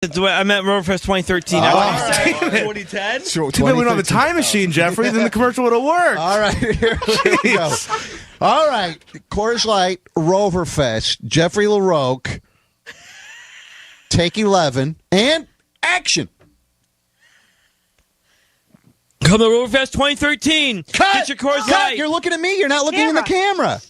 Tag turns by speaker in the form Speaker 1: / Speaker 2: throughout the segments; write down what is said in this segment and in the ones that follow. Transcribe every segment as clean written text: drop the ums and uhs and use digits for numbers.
Speaker 1: I meant Roverfest 2013.
Speaker 2: 2010?
Speaker 3: Too bad we don't have a time machine, Jeffrey. Then the commercial would have worked.
Speaker 4: All right, here we go. All right, Coors Light, Roverfest, Jeffrey LaRoque, Take 11, and action.
Speaker 1: Come to Roverfest 2013.
Speaker 4: Cut!
Speaker 1: Get your Coors
Speaker 4: Cut!
Speaker 1: Light.
Speaker 4: You're looking at me. You're not looking in the camera.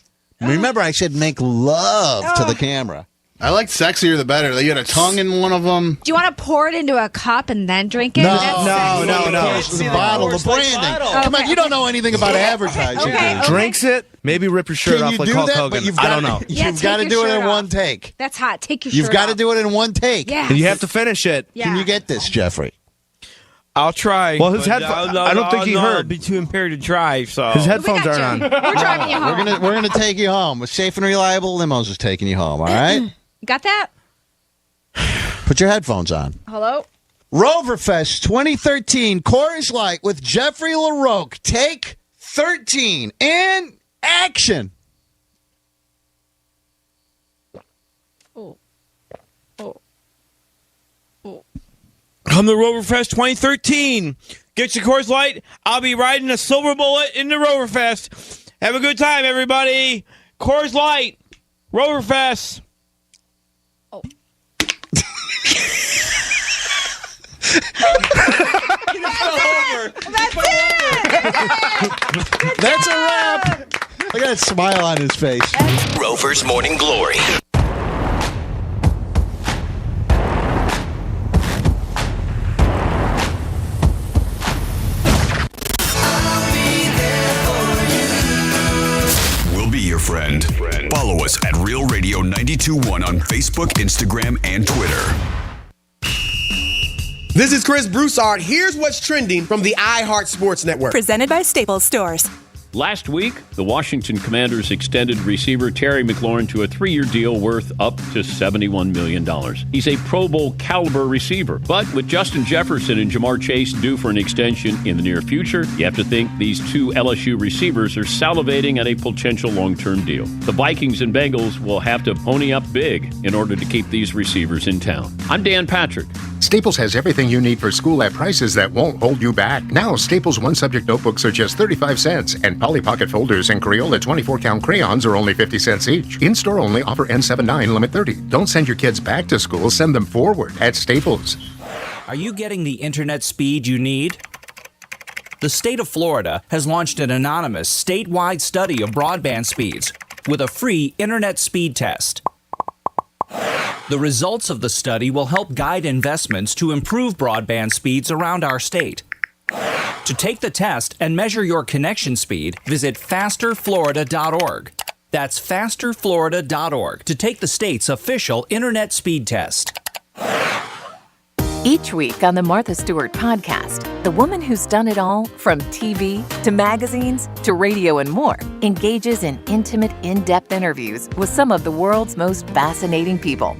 Speaker 4: Remember, I said make love to the camera.
Speaker 3: I like sexier the better. They got a tongue in one of them.
Speaker 5: Do you want to pour it into a cup and then drink it?
Speaker 4: No.
Speaker 5: That's
Speaker 4: The bottle, the branding. Come on, you don't know anything about advertising.
Speaker 5: Okay.
Speaker 3: Drinks it, maybe rip your shirt
Speaker 4: Can
Speaker 3: off
Speaker 4: you
Speaker 3: like
Speaker 4: do
Speaker 3: Hulk
Speaker 4: that?
Speaker 3: Hogan.
Speaker 4: But you've
Speaker 3: I don't know.
Speaker 4: You've got to
Speaker 5: take
Speaker 4: do
Speaker 5: your
Speaker 4: it in
Speaker 5: shirt
Speaker 4: one
Speaker 5: off.
Speaker 4: take.
Speaker 5: That's hot. Take your shirt
Speaker 4: You've got to
Speaker 5: off.
Speaker 4: do it in one take.
Speaker 5: Yeah.
Speaker 3: And you have to finish it.
Speaker 5: Yeah.
Speaker 4: Can you get this, Jeffrey?
Speaker 1: I'll try.
Speaker 3: Well, his
Speaker 1: but
Speaker 3: headphones. I don't think he
Speaker 1: I'll
Speaker 3: heard.
Speaker 1: be too impaired to drive. So
Speaker 3: His headphones
Speaker 5: We got
Speaker 3: aren't
Speaker 5: you.
Speaker 3: on.
Speaker 5: We're driving you home.
Speaker 4: We're gonna take you home. With Safe and Reliable Limos is taking you home. All right.
Speaker 5: Got that?
Speaker 4: Put your headphones on.
Speaker 5: Hello?
Speaker 4: Roverfest 2013, Coors Light with Jeffrey LaRoque. Take 13 and action.
Speaker 1: come to Roverfest 2013. Get your Coors Light. I'll be riding a silver bullet in the Roverfest. Have a good time, everybody. Coors Light. Roverfest.
Speaker 4: That's a wrap. Look at that smile on his face.
Speaker 6: Rover's Morning Glory. We'll be your friend. Follow us at Real Radio 92.1 on Facebook, Instagram, and Twitter.
Speaker 2: This is Chris Broussard. Here's what's trending from the iHeart Sports Network.
Speaker 7: Presented by Staples Stores.
Speaker 8: Last week, the Washington Commanders extended receiver Terry McLaurin to a 3-year deal worth up to $71 million. He's a Pro Bowl caliber receiver. But with Justin Jefferson and Jamar Chase due for an extension in the near future, you have to think these two LSU receivers are salivating at a potential long-term deal. The Vikings and Bengals will have to pony up big in order to keep these receivers in town. I'm Dan Patrick.
Speaker 9: Staples has everything you need for school at prices that won't hold you back. Now, Staples one-subject notebooks are just 35 cents, and Polly Pocket folders and Crayola 24-count crayons are only 50 cents each. In-store only, offer N79, limit 30. Don't send your kids back to school, send them forward at Staples.
Speaker 10: Are you getting the internet speed you need? The state of Florida has launched an anonymous statewide study of broadband speeds with a free internet speed test. The results of the study will help guide investments to improve broadband speeds around our state. To take the test and measure your connection speed, visit fasterflorida.org. That's fasterflorida.org to take the state's official internet speed test.
Speaker 11: Each week on the Martha Stewart podcast, the woman who's done it all, from TV to magazines to radio and more, engages in intimate, in-depth interviews with some of the world's most fascinating people.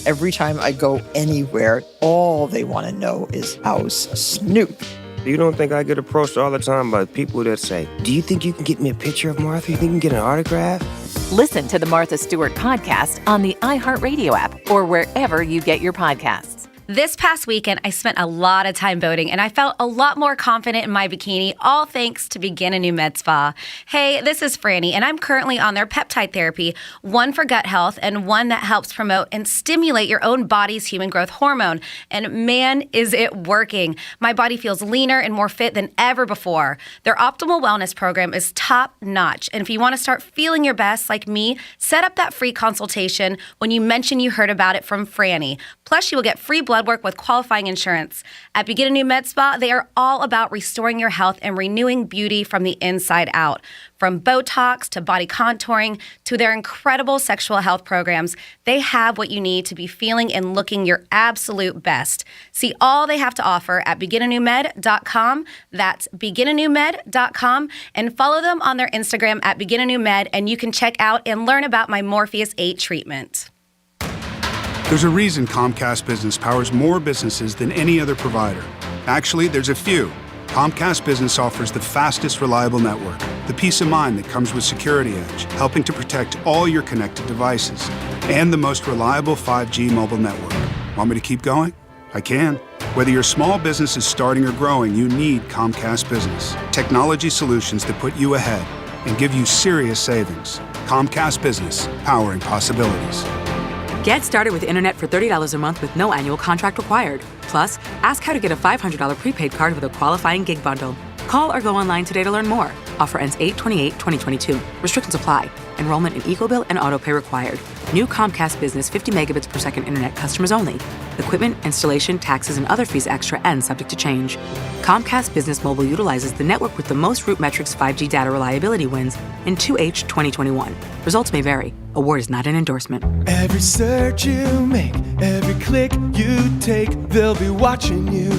Speaker 12: Every time I go anywhere, all they want to know is, how's Snoop?
Speaker 13: You don't think I get approached all the time by people that say, do you think you can get me a picture of Martha? You think you can get an autograph?
Speaker 11: Listen to the Martha Stewart podcast on the iHeartRadio app or wherever you get your podcasts.
Speaker 14: This past weekend, I spent a lot of time boating, and I felt a lot more confident in my bikini, all thanks to Begin a New Med Spa. Hey, this is Franny, and I'm currently on their peptide therapy, one for gut health and one that helps promote and stimulate your own body's human growth hormone. And man, is it working. My body feels leaner and more fit than ever before. Their optimal wellness program is top notch, and if you want to start feeling your best like me, set up that free consultation when you mention you heard about it from Franny. Plus, you will get free blood work with qualifying insurance. At Begin a New Med Spa, they are all about restoring your health and renewing beauty from the inside out. From Botox to body contouring to their incredible sexual health programs, they have what you need to be feeling and looking your absolute best. See all they have to offer at beginanewmed.com. That's beginanewmed.com, and follow them on their Instagram at beginanewmed, and you can check out and learn about my Morpheus 8 treatment.
Speaker 15: There's a reason Comcast Business powers more businesses than any other provider. Actually, there's a few. Comcast Business offers the fastest, reliable network, the peace of mind that comes with Security Edge, helping to protect all your connected devices, and the most reliable 5G mobile network. Want me to keep going? I can. Whether your small business is starting or growing, you need Comcast Business. Technology solutions that put you ahead and give you serious savings. Comcast Business, powering possibilities.
Speaker 7: Get started with internet for $30 a month with no annual contract required. Plus, ask how to get a $500 prepaid card with a qualifying gig bundle. Call or go online today to learn more. Offer ends 8/28/2022. Restrictions apply. Enrollment in EcoBill and AutoPay required. New Comcast Business 50 megabits per second internet customers only. Equipment, installation, taxes, and other fees extra and subject to change. Comcast Business Mobile utilizes the network with the most Root Metrics 5G data reliability wins in 2H 2021. Results may vary. Award is not an endorsement.
Speaker 16: Every search you make, every click you take, they'll be watching you.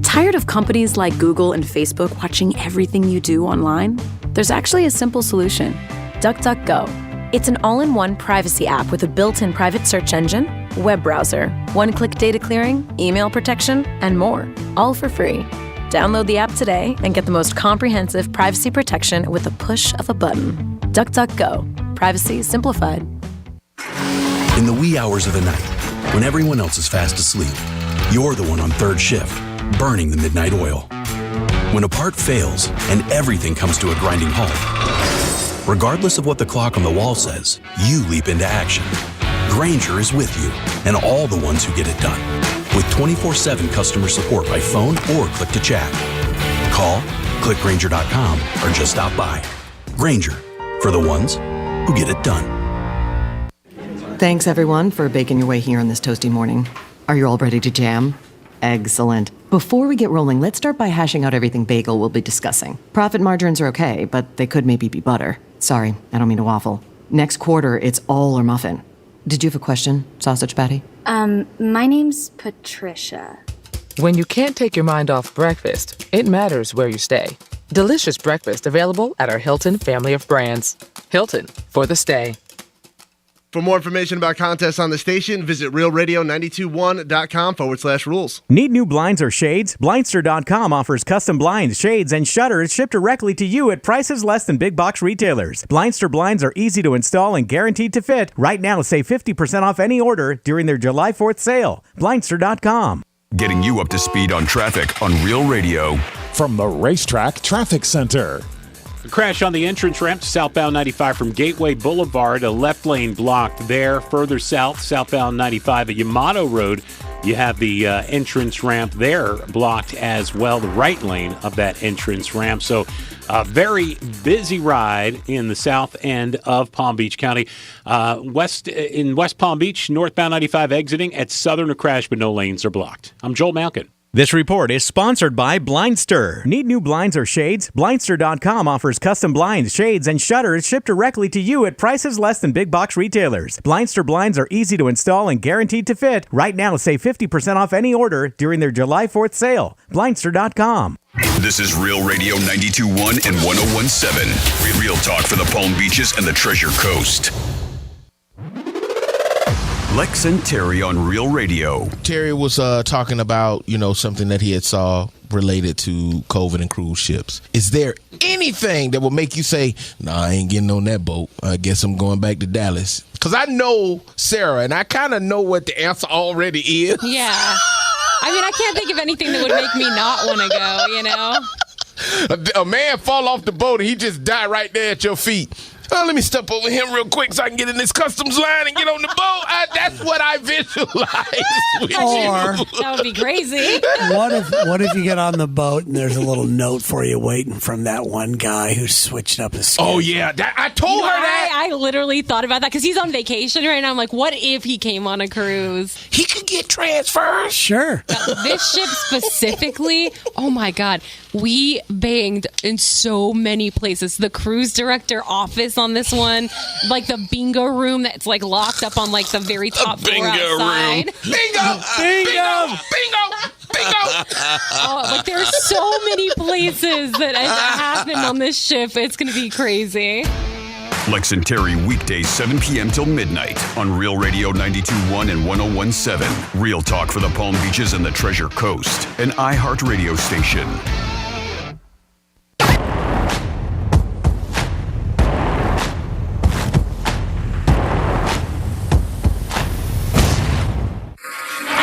Speaker 17: Tired of companies like Google and Facebook watching everything you do online? There's actually a simple solution. DuckDuckGo.
Speaker 18: It's an all-in-one privacy app with a built-in private search engine, web browser, one-click data clearing, email protection, and more, all for free. Download the app today and get the most comprehensive privacy protection with the push of a button. DuckDuckGo. Privacy simplified.
Speaker 19: In the wee hours of the night, when everyone else is fast asleep, you're the one on third shift, burning the midnight oil. When a part fails and everything comes to a grinding halt, regardless of what the clock on the wall says, you leap into action. Grainger is with you and all the ones who get it done. With 24/7 customer support by phone or click to chat. Call, click Grainger.com, or just stop by. Grainger, for the ones who get it done.
Speaker 20: Thanks, everyone, for baking your way here on this toasty morning. Are you all ready to jam? Excellent. Before we get rolling, let's start by hashing out everything bagel we'll be discussing. Profit margins are okay, but they could maybe be butter. Sorry, I don't mean to waffle. Next quarter, it's all or muffin. Did you have a question, Sausage Patty?
Speaker 21: My name's Patricia.
Speaker 22: When you can't take your mind off breakfast, it matters where you stay. Delicious breakfast available at our Hilton family of brands. Hilton, for the stay.
Speaker 23: For more information about contests on the station, visit realradio921.com/rules.
Speaker 24: Need new blinds or shades? Blindster.com offers custom blinds, shades, and shutters shipped directly to you at prices less than big box retailers. Blindster blinds are easy to install and guaranteed to fit. Right now, save 50% off any order during their July 4th sale. Blindster.com.
Speaker 6: Getting you up to speed on traffic on Real Radio.
Speaker 25: From the Racetrack Traffic Center.
Speaker 26: A crash on the entrance ramp to southbound 95 from Gateway Boulevard. A left lane blocked there. Further south, southbound 95 at Yamato Road. You have the entrance ramp there blocked as well, the right lane of that entrance ramp. So a very busy ride in the south end of Palm Beach County. In West Palm Beach, northbound 95 exiting at Southern, a crash, but no lanes are blocked. I'm Joel Malkin.
Speaker 24: This report is sponsored by Blindster. Need new blinds or shades? Blindster.com offers custom blinds, shades, and shutters shipped directly to you at prices less than big box retailers. Blindster blinds are easy to install and guaranteed to fit. Right now, save 50% off any order during their July 4th sale. Blindster.com.
Speaker 6: This is Real Radio 92.1 and 101.7. Real talk for the Palm Beaches and the Treasure Coast. Lex and Terry on Real Radio.
Speaker 27: Terry was talking about, something that he had saw related to COVID and cruise ships. Is there anything that will make you say, nah, I ain't getting on that boat. I guess I'm going back to Dallas? Because I know Sarah, and I kind of know what the answer already is.
Speaker 28: Yeah. I mean, I can't think of anything that would make me not want to go,
Speaker 27: A man fall off the boat and he just die right there at your feet. Let me step over him real quick so I can get in this customs line and get on the boat. That's what I visualize.
Speaker 28: Or that would be crazy.
Speaker 29: What if you get on the boat and there's a little note for you waiting from that one guy who switched up his schedule?
Speaker 27: Oh, yeah. I told her that.
Speaker 28: I literally thought about that because he's on vacation right now. I'm like, what if he came on a cruise?
Speaker 27: He could get transferred.
Speaker 29: Sure.
Speaker 28: This ship specifically, oh my God, we banged in so many places. The cruise director office on this one, like the bingo room that's like locked up on like the very top floor outside.
Speaker 27: Bingo!
Speaker 28: Oh, like there's so many places that happened on this ship. It's going to be crazy.
Speaker 6: Lex and Terry weekdays 7 p.m. till midnight on Real Radio 92.1 and 101.7. Real talk for the Palm Beaches and the Treasure Coast. An iHeart radio station.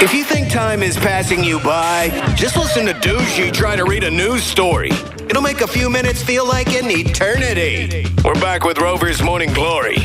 Speaker 2: If you think
Speaker 1: time is passing you by, just listen to Douchey try to read a news story. It'll make a few minutes feel like an eternity. We're back with Rover's Morning Glory.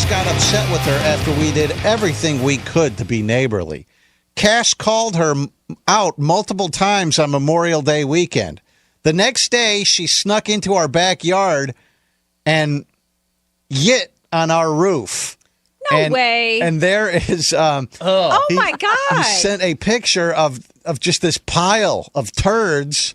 Speaker 3: Got upset with her after we did everything we could to be neighborly. Cass called her out multiple times on Memorial Day weekend. The next day, she snuck into our backyard and yit on our roof.
Speaker 4: No way.
Speaker 3: And there is...
Speaker 4: oh, my God.
Speaker 3: He sent a picture of just this pile of turds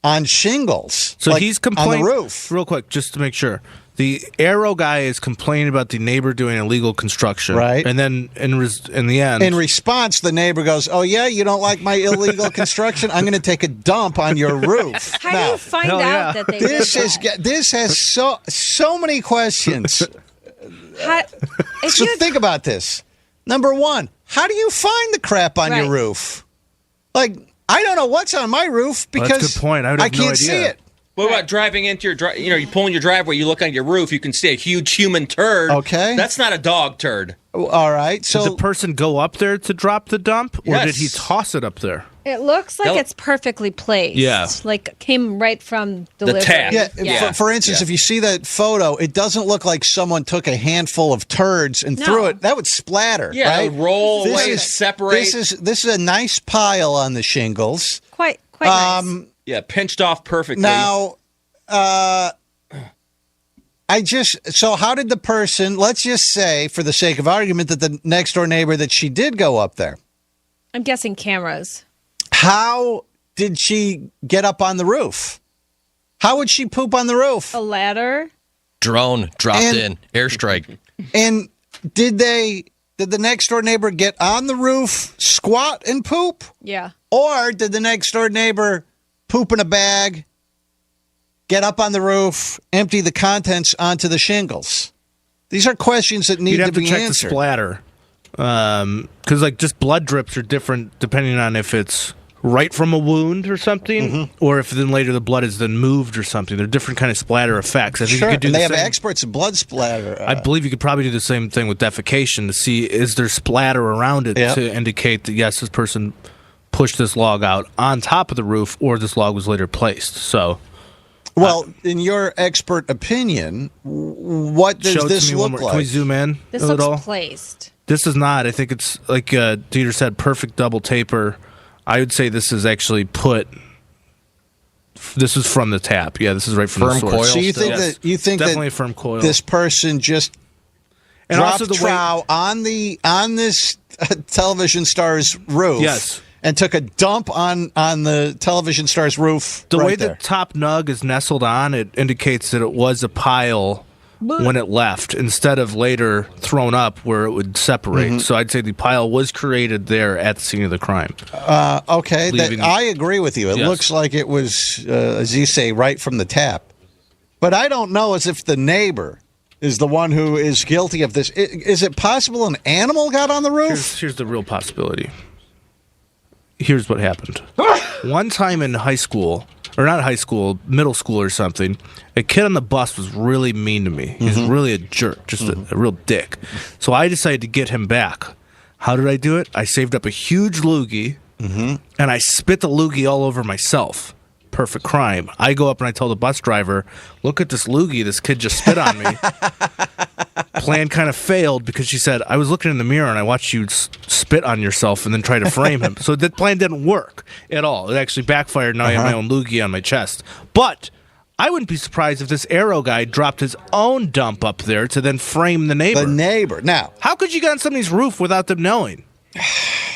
Speaker 3: on shingles.
Speaker 5: So
Speaker 3: like,
Speaker 5: he's complaining...
Speaker 3: on the roof.
Speaker 5: Real quick, just to make sure. The Arrow guy is complaining about the neighbor doing illegal construction.
Speaker 3: Right.
Speaker 5: And then in the end...
Speaker 3: In response, the neighbor goes, oh, yeah, you don't like my illegal construction? I'm going to take a dump on your roof.
Speaker 4: How do you find out that they
Speaker 3: this
Speaker 4: did
Speaker 3: is
Speaker 4: that?
Speaker 3: This has so many questions. So think about this. Number one, how do you find the crap on your roof? Like, I don't know what's on my roof because
Speaker 5: that's a good point. I
Speaker 3: can't see it.
Speaker 8: What about driving into your you're pulling your driveway, you look on your roof, you can see a huge human turd.
Speaker 3: Okay.
Speaker 8: That's not a dog turd.
Speaker 3: All right. So
Speaker 5: did the person go up there to drop the dump, or
Speaker 8: Yes.
Speaker 5: did he toss it up there?
Speaker 4: It looks like it's perfectly placed.
Speaker 5: Yeah.
Speaker 4: Like came right from delivery.
Speaker 3: Yeah. For instance, if you see that photo, it doesn't look like someone took a handful of turds and threw it. That would splatter.
Speaker 8: Yeah,
Speaker 3: right?
Speaker 8: it would roll away, separate.
Speaker 3: This is a nice pile on the shingles.
Speaker 4: Quite nice.
Speaker 8: Yeah, pinched off perfectly.
Speaker 3: Now, so how did the person, let's just say, for the sake of argument, that the next door neighbor that she did go up there.
Speaker 4: I'm guessing cameras.
Speaker 3: How did she get up on the roof? How would she poop on the roof?
Speaker 4: A ladder.
Speaker 9: Drone dropped in. Airstrike.
Speaker 3: And did the next door neighbor get on the roof, squat, and poop?
Speaker 4: Yeah.
Speaker 3: Or did the next door neighbor poop in a bag, get up on the roof, empty the contents onto the shingles? These are questions that need to be
Speaker 5: check
Speaker 3: answered.
Speaker 5: The splatter. Because just blood drips are different depending on if it's right from a wound or something, or if then later the blood is then moved or something. They're different kind of splatter effects. I think
Speaker 3: Sure,
Speaker 5: you could do
Speaker 3: and they
Speaker 5: the
Speaker 3: have
Speaker 5: same.
Speaker 3: experts in blood splatter.
Speaker 5: I believe you could probably do the same thing with defecation to see is there splatter around it to indicate that yes, this person pushed this log out on top of the roof, or this log was later placed. So,
Speaker 3: well, in your expert opinion, what does this look like?
Speaker 5: Can we zoom in
Speaker 4: This
Speaker 5: a little?
Speaker 4: looks placed.
Speaker 5: This is not. I think it's like Dieter said, perfect double taper. I would say this is actually put. This is from the tap. Yeah, this is right from the source.
Speaker 3: So you think
Speaker 5: definitely
Speaker 3: that
Speaker 5: a firm coil.
Speaker 3: This person just dropped trow on this television star's roof.
Speaker 5: Yes.
Speaker 3: And took a dump on the television star's roof.
Speaker 5: The
Speaker 3: right
Speaker 5: way
Speaker 3: there.
Speaker 5: the top nug is nestled on, it indicates that it was a pile when it left, instead of later thrown up where it would separate. So I'd say the pile was created there at the scene of the crime.
Speaker 3: Okay, I agree with you. It looks like it was, as you say, right from the tap. But I don't know as if the neighbor is the one who is guilty of this. Is it possible an animal got on the roof?
Speaker 5: Here's the real possibility. Here's what happened. One time in high school, or not high school, middle school or something. A kid on the bus was really mean to me. He was really a jerk, just a real dick. So I decided to get him back. How did I do it? I saved up a huge loogie, and I spit the loogie all over myself. Perfect crime. I go up and I tell the bus driver, look at this loogie this kid just spit on me. Plan kind of failed because she said, I was looking in the mirror and I watched you spit on yourself and then try to frame him. So that plan didn't work at all. It actually backfired. Now I have my own loogie on my chest. But I wouldn't be surprised if this Arrow guy dropped his own dump up there to then frame the neighbor.
Speaker 3: The neighbor. Now,
Speaker 5: how could you get on somebody's roof without them knowing?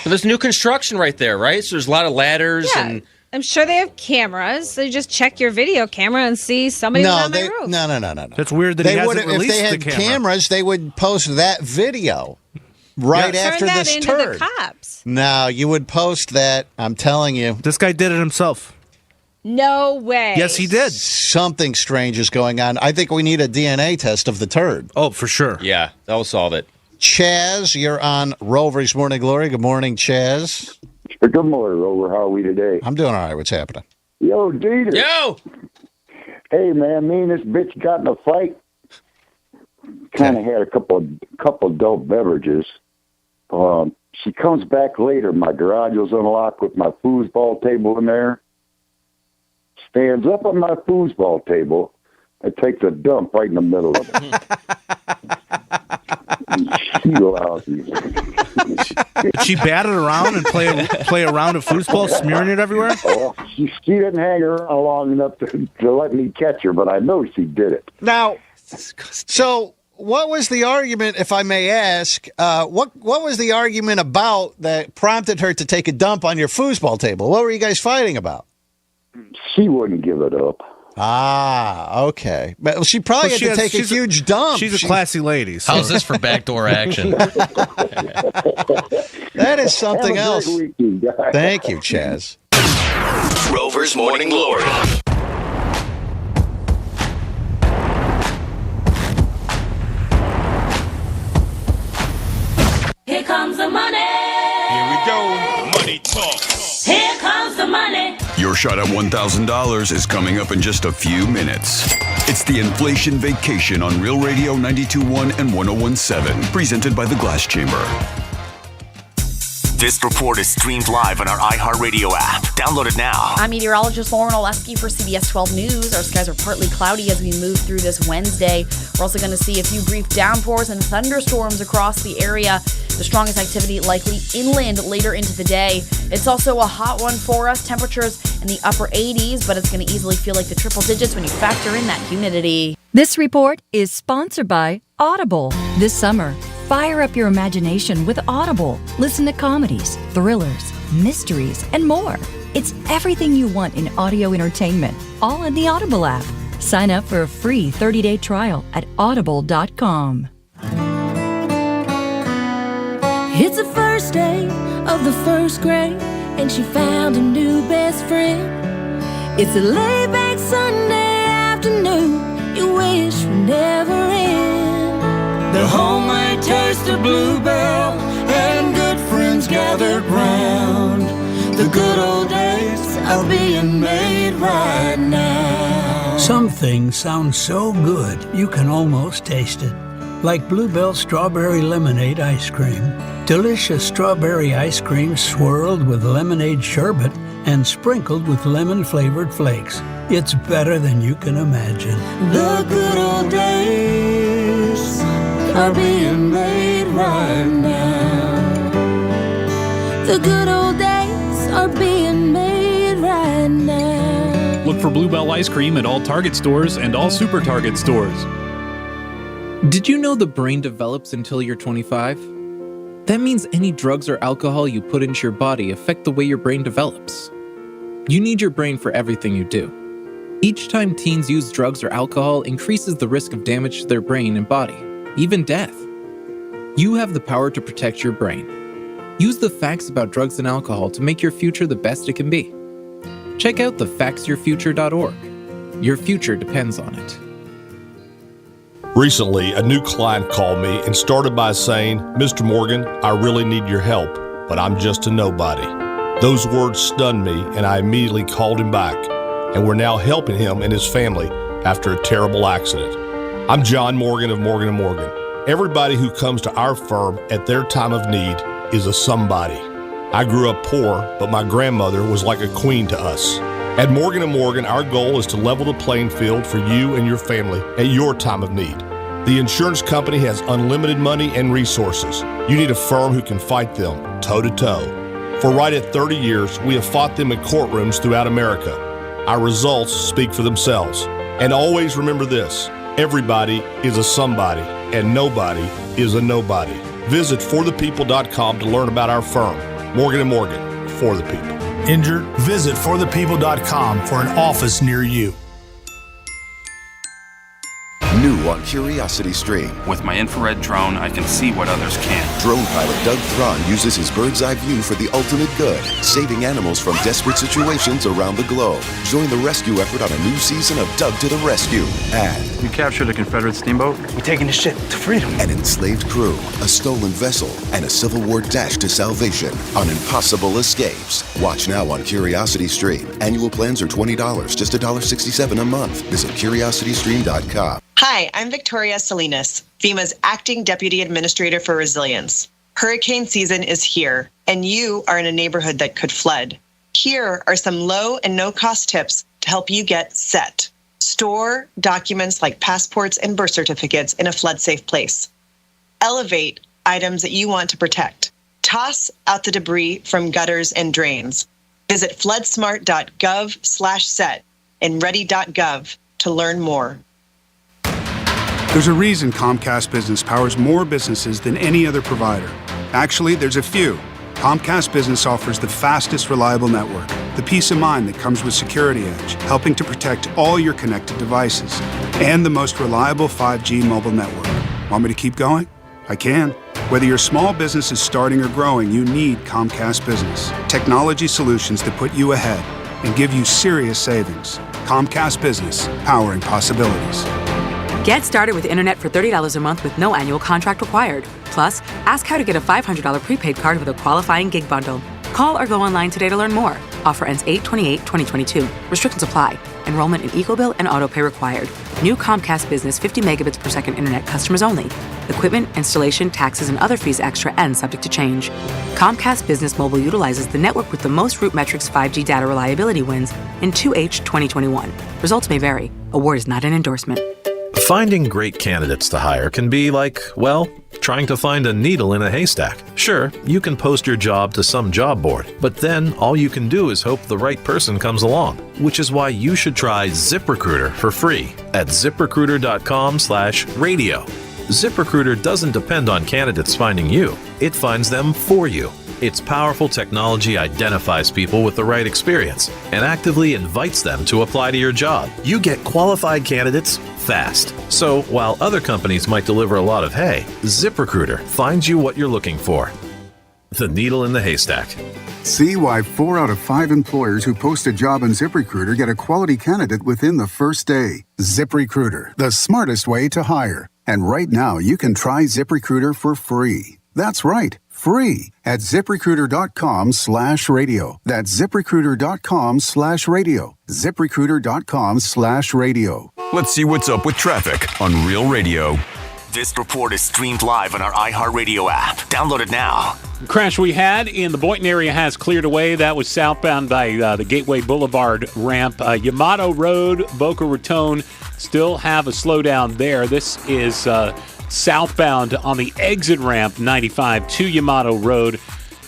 Speaker 8: There's new construction right there, right? So there's a lot of ladders
Speaker 4: Yeah. I'm sure they have cameras. So you just check your video camera and see somebody was on my roof.
Speaker 3: No.
Speaker 5: That's weird that he hasn't released
Speaker 3: if they had
Speaker 5: the camera.
Speaker 3: cameras, they would post that video right after
Speaker 4: Turn that
Speaker 3: this
Speaker 4: into
Speaker 3: turd.
Speaker 4: the cops.
Speaker 3: No, you would post that. I'm telling you.
Speaker 5: This guy did it himself.
Speaker 4: No way.
Speaker 5: Yes, he did.
Speaker 3: Something strange is going on. I think we need a DNA test of the turd.
Speaker 5: Oh, for sure.
Speaker 8: Yeah, that'll solve it.
Speaker 3: Chaz, you're on Rover's Morning Glory. Good morning, Chaz.
Speaker 7: Good morning, Rover. How are we today?
Speaker 3: I'm doing all right. What's happening?
Speaker 7: Yo, Dieter.
Speaker 8: Yo!
Speaker 7: Hey, man, me and this bitch got in a fight. Kind of had a couple adult beverages. She comes back later. My garage was unlocked with my foosball table in there. Stands up on my foosball table and takes a dump right in the middle of it. She lousy.
Speaker 5: Did she bat it around and play a round of foosball, smearing it everywhere?
Speaker 7: Oh, she didn't hang around long enough to let me catch her, but I know she did it.
Speaker 3: Now, so what was the argument, if I may ask? What was the argument about that prompted her to take a dump on your foosball table? What were you guys fighting about?
Speaker 7: She wouldn't give it up.
Speaker 3: Ah, okay. But she probably had to take a huge dump.
Speaker 5: She's a classy lady. So.
Speaker 9: How's this for backdoor action?
Speaker 3: That is something else.
Speaker 7: Weekend, guys.
Speaker 3: Thank you, Chaz.
Speaker 1: Rover's Morning Glory.
Speaker 10: Here comes the money.
Speaker 6: Here we go. Money talk.
Speaker 10: Here comes the money.
Speaker 6: Your shot at $1,000 is coming up in just a few minutes. It's the Inflation Vacation on Real Radio 92.1 and 101.7, presented by the Glass Chamber.
Speaker 1: This report is streamed live on our iHeartRadio app. Download it now.
Speaker 11: I'm meteorologist Lauren Oleski for CBS 12 News. Our skies are partly cloudy as we move through this Wednesday. We're also going to see a few brief downpours and thunderstorms across the area. The strongest activity likely inland later into the day. It's also a hot one for us. Temperatures in the upper 80s, but it's going to easily feel like the triple digits when you factor in that humidity.
Speaker 12: This report is sponsored by Audible. This summer, fire up your imagination with Audible. Listen to comedies, thrillers, mysteries, and more. It's everything you want in audio entertainment, all in the Audible app. Sign up for a free 30-day trial at audible.com.
Speaker 10: It's the first day of the first grade, and she found a new best friend. It's a laid-back Sunday afternoon you wish would never end. The homemade taste of Bluebell and good friends gathered round. The good old days are being made right now.
Speaker 13: Some things sound so good you can almost taste it. Like Bluebell Strawberry Lemonade Ice Cream. Delicious strawberry ice cream swirled with lemonade sherbet and sprinkled with lemon-flavored flakes. It's better than you can imagine.
Speaker 10: The good old days are being made right now. The good old days are being made right now.
Speaker 14: Look for Bluebell ice cream at all Target stores and all Super Target stores.
Speaker 15: Did you know the brain develops until you're 25? That means any drugs or alcohol you put into your body affect the way your brain develops. You need your brain for everything you do. Each time teens use drugs or alcohol increases the risk of damage to their brain and body, even death. You have the power to protect your brain. Use the facts about drugs and alcohol to make your future the best it can be. Check out thefactsyourfuture.org. Your future depends on it.
Speaker 16: Recently, a new client called me and started by saying, "Mr. Morgan, I really need your help, but I'm just a nobody." Those words stunned me, and I immediately called him back. and we're now helping him and his family after a terrible accident. I'm John Morgan of Morgan & Morgan. Everybody who comes to our firm at their time of need is a somebody. I grew up poor, but my grandmother was like a queen to us. At Morgan & Morgan, our goal is to level the playing field for you and your family at your time of need. The insurance company has unlimited money and resources. You need a firm who can fight them toe-to-toe. For right at 30 years, we have fought them in courtrooms throughout America. Our results speak for themselves. And always remember this, everybody is a somebody, and nobody is a nobody. Visit forthepeople.com to learn about our firm, Morgan & Morgan, for the people.
Speaker 17: Injured? Visit forthepeople.com for an office near you.
Speaker 18: New on Curiosity Stream.
Speaker 19: With my infrared drone, I can see what others can't.
Speaker 18: Drone pilot Doug Thron uses his bird's eye view for the ultimate good, saving animals from desperate situations around the globe. Join the rescue effort on a new season of Doug to the Rescue. And
Speaker 19: we captured a Confederate steamboat.
Speaker 18: we're taking the ship to freedom. An enslaved crew, a stolen vessel, and a Civil War dash to salvation on impossible escapes. Watch now on Curiosity Stream. Annual plans are $20, just $1.67 a month. Visit curiositystream.com.
Speaker 20: Hi, I'm Victoria Salinas, FEMA's Acting Deputy Administrator for Resilience. Hurricane season is here, and you are in a neighborhood that could flood. Here are some low and no-cost tips to help you get set. Store documents like passports and birth certificates in a flood-safe place. Elevate items that you want to protect. Toss out the debris from gutters and drains. Visit floodsmart.gov/set and ready.gov to learn more.
Speaker 21: There's a reason Comcast Business powers more businesses than any other provider. Actually, there's a few. Comcast Business offers the fastest, reliable network, the peace of mind that comes with Security Edge, helping to protect all your connected devices, and the most reliable 5G mobile network. Want me to keep going? I can. Whether your small business is starting or growing, you need Comcast Business. Technology solutions that put you ahead and give you serious savings. Comcast Business, powering possibilities.
Speaker 22: Get started with internet for $30 a month with no annual contract required. Plus, ask how to get a $500 prepaid card with a qualifying gig bundle. Call or go online today to learn more. Offer ends 8/28/2022. Restrictions apply. Enrollment in EcoBill and autopay required. New Comcast Business 50 megabits per second internet customers only. Equipment, installation, taxes, and other fees extra and subject to change. Comcast Business Mobile utilizes the network with the most RootMetrics 5G data reliability wins in 2H 2021. Results may vary. Award is not an endorsement.
Speaker 20: Finding great candidates to hire can be like, well, trying to find a needle in a haystack. Sure, you can post your job to some job board, but then all you can do is hope the right person comes along, which is why you should try ZipRecruiter for free at ZipRecruiter.com/radio. ZipRecruiter doesn't depend on candidates finding you. It finds them for you. Its powerful technology identifies people with the right experience and actively invites them to apply to your job. You get qualified candidates fast. So while other companies might deliver a lot of hay, ZipRecruiter finds you what you're looking for. The needle in the haystack.
Speaker 21: See why 4 out of 5 employers who post a job on ZipRecruiter get a quality candidate within the first day. ZipRecruiter, the smartest way to hire. And right now, you can try ZipRecruiter for free. That's right, free at ZipRecruiter.com/radio. That's ZipRecruiter.com/radio. ZipRecruiter.com/radio.
Speaker 6: Let's see what's up with traffic on Real Radio.
Speaker 1: This report is streamed live on our iHeartRadio app. Download it now.
Speaker 23: The crash we had in the Boynton area has cleared away. That was southbound by the Gateway Boulevard ramp. Yamato Road, Boca Raton, still have a slowdown there. This is southbound on the exit ramp 95 to Yamato Road,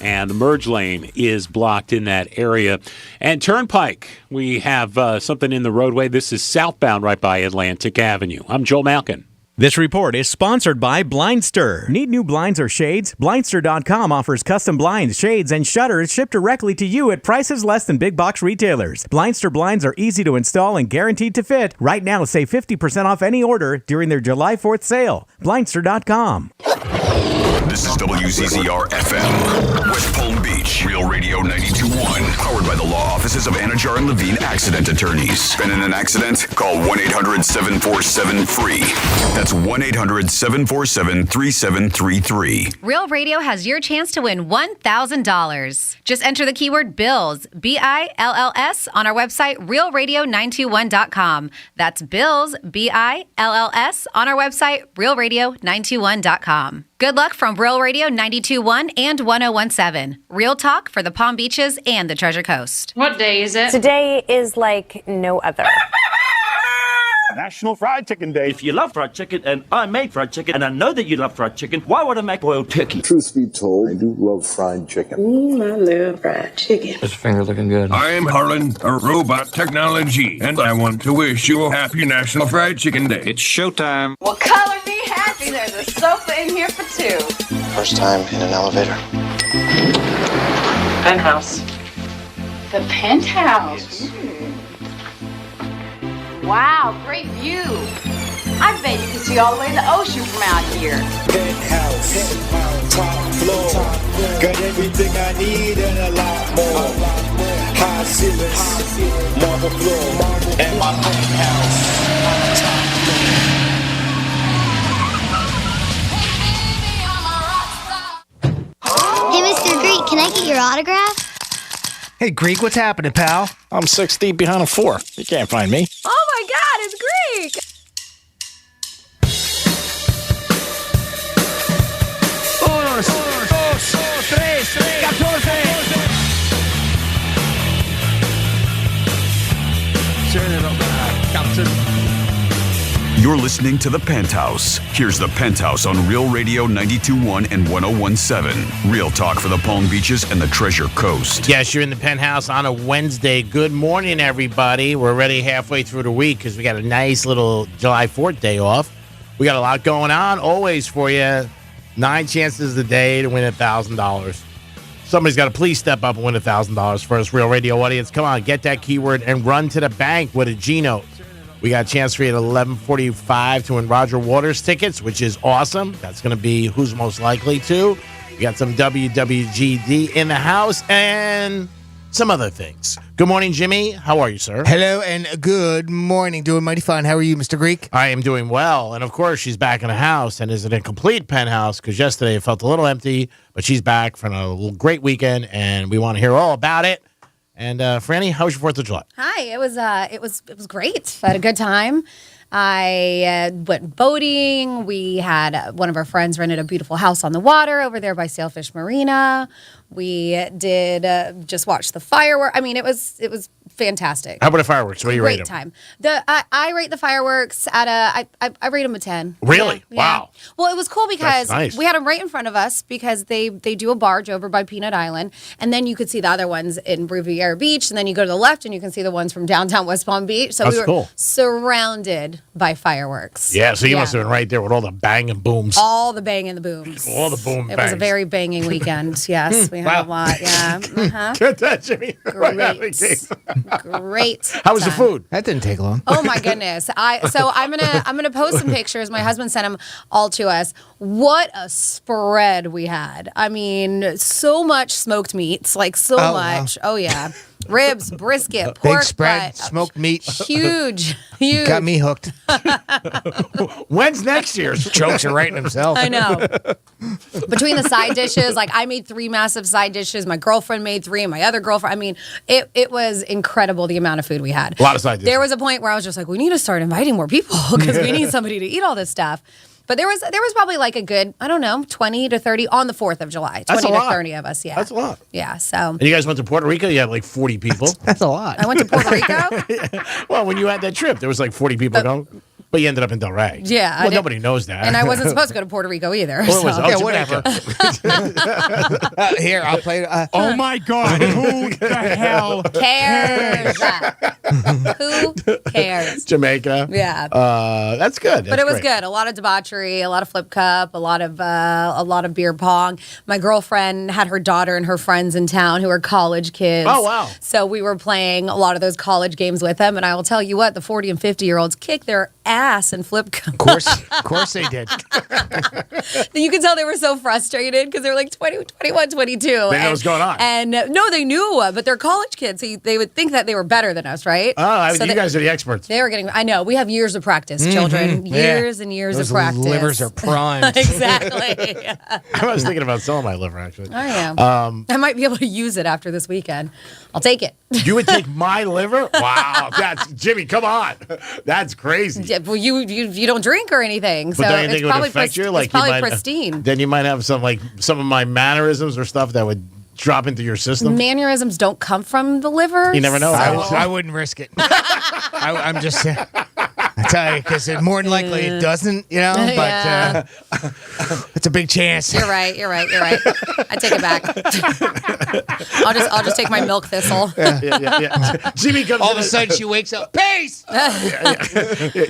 Speaker 23: and the merge lane is blocked in that area. And Turnpike, we have something in the roadway. This is southbound right by Atlantic Avenue. I'm Joel Malkin.
Speaker 24: This report is sponsored by Blindster. Need new blinds or shades? Blindster.com offers custom blinds, shades, and shutters shipped directly to you at prices less than big box retailers. Blindster blinds are easy to install and guaranteed to fit. Right now, save 50% off any order during their July 4th sale. Blindster.com.
Speaker 6: This is WCCR FM, West Palm Beach, Real Radio 92.1, powered by the law offices of Anajar and Levine Accident Attorneys. Been in an accident? Call 1-800-747-FREE. That's 1-800-747-3733.
Speaker 2: Real Radio has your chance to win $1,000. Just enter the keyword BILLS, BILLS, on our website, realradio921.com. That's BILLS, BILLS, on our website, realradio921.com. Good luck from Real Radio 92.1 and 101.7. Real talk for the Palm Beaches and the Treasure Coast.
Speaker 4: What day is it?
Speaker 5: Today is like no other.
Speaker 8: National Fried Chicken Day. If you love fried chicken, and I made fried chicken, and I know that you love fried chicken, why would I make boiled turkey?
Speaker 25: Truth be told, I do love fried chicken.
Speaker 4: I love fried chicken.
Speaker 9: This finger looking good.
Speaker 26: I'm Harlan, a robot technology, and I want to wish you a happy National Fried Chicken Day. It's showtime.
Speaker 4: Well, color me happy. There's a sofa in here for two.
Speaker 27: First time in an elevator.
Speaker 4: Penthouse. The Penthouse. Wow, great view. I bet you can see all the way to the ocean from out here.
Speaker 28: Penthouse, top floor, got everything I need and a lot more. High ceilings, marble floor, and my penthouse.
Speaker 29: Hey, Mr. Greek, can I get your autograph?
Speaker 30: Hey, Greek, what's happening, pal?
Speaker 31: I'm 6 deep behind a 4. You can't find me.
Speaker 4: Oh my God, it's Greek!
Speaker 30: Turn it up, Captain.
Speaker 6: You're listening to The Penthouse. Here's The Penthouse on Real Radio 92.1 and 101.7. Real talk for the Palm Beaches and the Treasure Coast.
Speaker 32: Yes, you're in The Penthouse on a Wednesday. Good morning, everybody. We're already halfway through the week because we got a nice little July 4th day off. We got a lot going on always for you. 9 chances a day to win $1,000. Somebody's got to please step up and win $1,000 for us, Real Radio audience. Come on, get that keyword and run to the bank with a G-Note. We got a chance for you at 11:45 to win Roger Waters tickets, which is awesome. That's going to be who's most likely to. We got some WWGD in the house and some other things. Good morning, Jimmy. How are you, sir?
Speaker 30: Hello and good morning. Doing mighty fine. How are you, Mr. Greek?
Speaker 32: I am doing well. And, of course, she's back in the house and is in a complete penthouse because yesterday it felt a little empty, but she's back from a great weekend, and we want to hear all about it. And, Franny, how was your 4th of July?
Speaker 11: Hi, it was great. I had a good time. I went boating. We had one of our friends rented a beautiful house on the water over there by Sailfish Marina. We did just watch the fireworks. I mean, it was fantastic.
Speaker 32: How about the fireworks? What do you rate them?
Speaker 11: Great time. I rate the fireworks at I rate them a 10.
Speaker 32: Really?
Speaker 11: Yeah.
Speaker 32: Wow.
Speaker 11: Well, it was cool because
Speaker 32: nice.
Speaker 11: we had them right in front of us because they do a barge over by Peanut Island, and then you could see the other ones in Riviera Beach, and then you go to the left and you can see the ones from downtown West Palm Beach. So we were
Speaker 32: cool.
Speaker 11: Surrounded by fireworks.
Speaker 32: Yeah, so you must have been right there with all the bang and booms.
Speaker 11: All the bang and the booms.
Speaker 32: All the boom
Speaker 11: It
Speaker 32: bangs.
Speaker 11: was a very banging weekend. Yes, we had a lot. Yeah. Uh-huh.
Speaker 32: Get that, Jimmy.
Speaker 11: Great.
Speaker 32: How was the food?
Speaker 30: That didn't take long.
Speaker 11: Oh my goodness! I'm gonna post some pictures. My husband sent them all to us. What a spread we had! I mean, so much smoked meats, like so much. Wow. Oh yeah, ribs, brisket, pork
Speaker 30: big spread,
Speaker 11: butt,
Speaker 30: smoked meat,
Speaker 11: huge.
Speaker 30: Got me hooked.
Speaker 32: When's next year's?
Speaker 30: Jokes are writing himself.
Speaker 11: I know. Between the side dishes, like I made 3 massive side dishes. My girlfriend made 3, and my other girlfriend. I mean, it was incredible the amount of food we had.
Speaker 32: A lot of side dishes.
Speaker 11: There was a point where I was just like, we need to start inviting more people because we need somebody to eat all this stuff. But there was probably like a good, I don't know, 20 to 30 on the 4th of July. 20 to 30 of us, yeah.
Speaker 32: That's a lot.
Speaker 11: Yeah, so.
Speaker 32: And you guys went to Puerto Rico? You had like 40 people.
Speaker 30: That's a lot.
Speaker 11: I went to Puerto Rico?
Speaker 32: Well, when you had that trip, there was like 40 people going. But you ended up in Del Rey.
Speaker 11: Yeah.
Speaker 32: Well, nobody knows that.
Speaker 11: And I wasn't supposed to go to Puerto Rico either.
Speaker 32: Well,
Speaker 11: so.
Speaker 32: yeah,
Speaker 30: whatever. Here, I'll play.
Speaker 31: Oh my God! Who the hell
Speaker 11: cares? Who cares?
Speaker 32: Jamaica.
Speaker 11: Yeah.
Speaker 32: That's good.
Speaker 11: But it was good. A lot of debauchery, a lot of flip cup, a lot of beer pong. My girlfriend had her daughter and her friends in town who are college kids.
Speaker 32: Oh wow!
Speaker 11: So we were playing a lot of those college games with them, and I will tell you what, the 40 and 50-year-olds kick their ass glass and flip
Speaker 32: Of course they did.
Speaker 11: You could tell they were so frustrated because they were like 20, 21, 22.
Speaker 32: They know what's going on.
Speaker 11: And no, they knew, but they're college kids. So they would think that they were better than us, right?
Speaker 32: Oh, you guys are the experts.
Speaker 11: They were getting, I know, we have years of practice, children. Years and years
Speaker 32: Those
Speaker 11: of practice.
Speaker 32: livers are primed.
Speaker 11: Exactly.
Speaker 32: I was thinking about selling my liver, actually.
Speaker 11: I am. I might be able to use it after this weekend. I'll take it.
Speaker 32: You would take my liver? Wow. That's Jimmy, come on. That's crazy.
Speaker 11: Yeah, well, you don't drink or anything, so
Speaker 32: But don't you
Speaker 11: it's
Speaker 32: think it would
Speaker 11: probably
Speaker 32: affect you? Like
Speaker 11: it's probably
Speaker 32: you might,
Speaker 11: pristine.
Speaker 32: Then you might have some of my mannerisms or stuff that would drop into your system.
Speaker 11: Mannerisms don't come from the liver.
Speaker 32: You never know.
Speaker 30: I wouldn't risk it. I'm just saying. I tell you, because more than likely it doesn't, but it's a big chance.
Speaker 11: You're right. I take it back. I'll just take my milk thistle.
Speaker 32: Yeah. Jimmy comes
Speaker 30: all of a sudden she wakes up. Peace.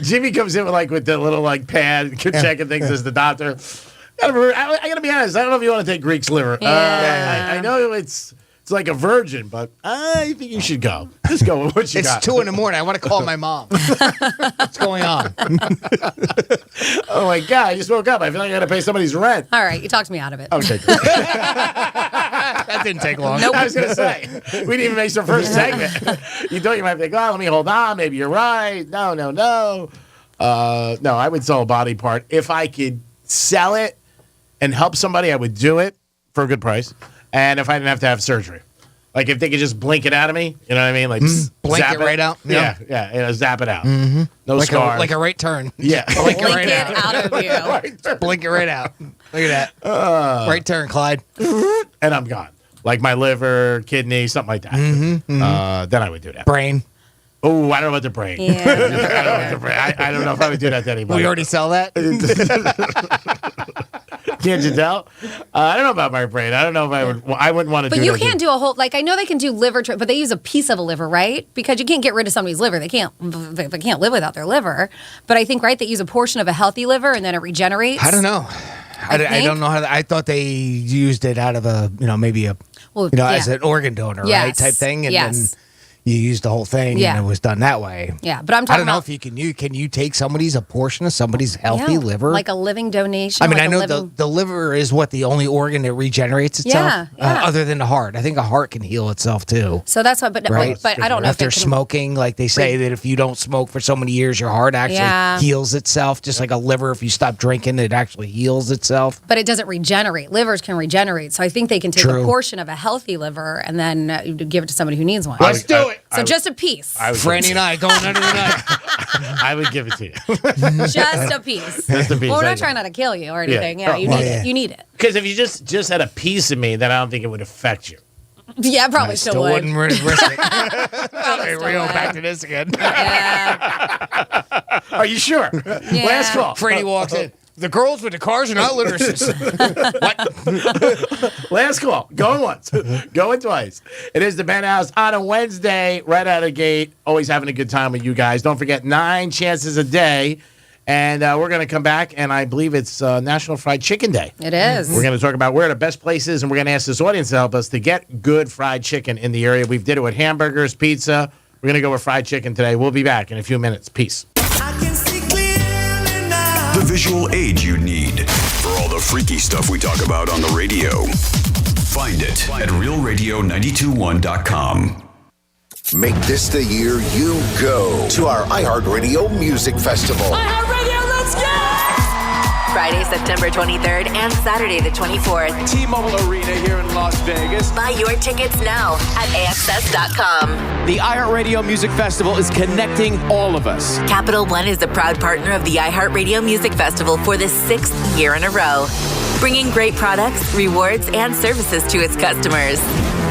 Speaker 32: Jimmy comes in with the little pad, checking things as the doctor. I gotta be honest. I don't know if you want to take Greek's liver. I know it's like a virgin, but I think you should go. Just go with what you got.
Speaker 30: It's 2 a.m. I want to call my mom. What's going on?
Speaker 32: Oh my God! I just woke up. I feel like I got to pay somebody's rent.
Speaker 11: All right, you talked me out of it.
Speaker 32: Okay.
Speaker 30: That didn't take long.
Speaker 11: Nope.
Speaker 32: I was gonna say we didn't even make the first segment. You thought you might think, "Oh, let me hold on. Maybe you're right." No. No, I would sell a body part if I could sell it and help somebody. I would do it for a good price. And if I didn't have to have surgery, like if they could just blink it out of me, you know what I mean? Like
Speaker 30: blink it right out.
Speaker 32: Yeah, zap it out.
Speaker 30: Mm-hmm.
Speaker 32: No
Speaker 30: like
Speaker 32: scars.
Speaker 30: like a right turn.
Speaker 32: Yeah,
Speaker 30: blink
Speaker 11: it right out of you.
Speaker 32: Right
Speaker 30: blink it right out. Look at that. Right turn, Clyde.
Speaker 32: And I'm gone. Like my liver, kidney, something like that. Then I would do that.
Speaker 30: Brain.
Speaker 32: Oh, I don't know about the brain.
Speaker 11: Yeah.
Speaker 32: I don't know about the brain. I don't know if I would do that to anybody.
Speaker 30: We already sell that.
Speaker 32: Can't you tell? I don't know about my brain. I don't know if I would. I wouldn't want to do.
Speaker 11: But you can't do a whole I know they can do liver, but they use a piece of a liver, right? Because you can't get rid of somebody's liver. They can't live without their liver. But I think they use a portion of a healthy liver and then it regenerates.
Speaker 30: I don't know. I don't know how. I thought they used it out of a maybe a as an organ donor, right, type thing, and then you used the whole thing, and it was done that way.
Speaker 11: Yeah, but I'm talking
Speaker 30: I don't know if you can you take a portion of somebody's healthy liver,
Speaker 11: like a living donation.
Speaker 30: I mean, I know the liver is the only organ that regenerates itself, other than the heart. I think a heart can heal itself too.
Speaker 11: So that's what, but I don't know
Speaker 30: if they're smoking. Like they say that if you don't smoke for so many years, your heart actually heals itself. Just like a liver, if you stop drinking, it actually heals itself.
Speaker 11: But it doesn't regenerate. Livers can regenerate, so I think they can take a portion of a healthy liver and then give it to somebody who needs one.
Speaker 30: Let's do it.
Speaker 11: So just a piece.
Speaker 30: Franny and I going under the knife.
Speaker 32: I would give it to you.
Speaker 11: Just a piece.
Speaker 32: Just a piece.
Speaker 11: Well, we're not trying not to kill you or anything. Yeah, you need it. You need it.
Speaker 32: Because if you just had a piece of me, then I don't think it would affect you.
Speaker 11: Yeah, probably still would.
Speaker 30: Wouldn't risk it.
Speaker 11: Probably
Speaker 30: We're going back to this again.
Speaker 11: Yeah.
Speaker 32: Are you sure?
Speaker 11: Yeah.
Speaker 32: Last call.
Speaker 30: Franny walks in. The girls with the cars are not lyricists.
Speaker 32: What? Last call. Going once. Going twice. It is the Penthouse on a Wednesday, right out of the gate. Always having a good time with you guys. Don't forget, 9 chances a day. And we're going to come back, and I believe it's National Fried Chicken Day.
Speaker 11: It is.
Speaker 32: We're going to talk about where the best places, and we're going to ask this audience to help us to get good fried chicken in the area. We've did it with hamburgers, pizza. We're going to go with fried chicken today. We'll be back in a few minutes. Peace.
Speaker 6: The visual aid you need for all the freaky stuff we talk about on the radio. Find it at realradio921.com.
Speaker 25: Make this the year you go to our iHeartRadio Music Festival.
Speaker 3: iHeartRadio, let's go! Friday, September 23rd and Saturday the 24th.
Speaker 7: T-Mobile Arena here in Las Vegas.
Speaker 3: Buy your tickets now at AXS.com.
Speaker 7: The iHeartRadio Music Festival is connecting all of us.
Speaker 3: Capital One is the proud partner of the iHeartRadio Music Festival for the 6th year in a row, bringing great products, rewards, and services to its customers.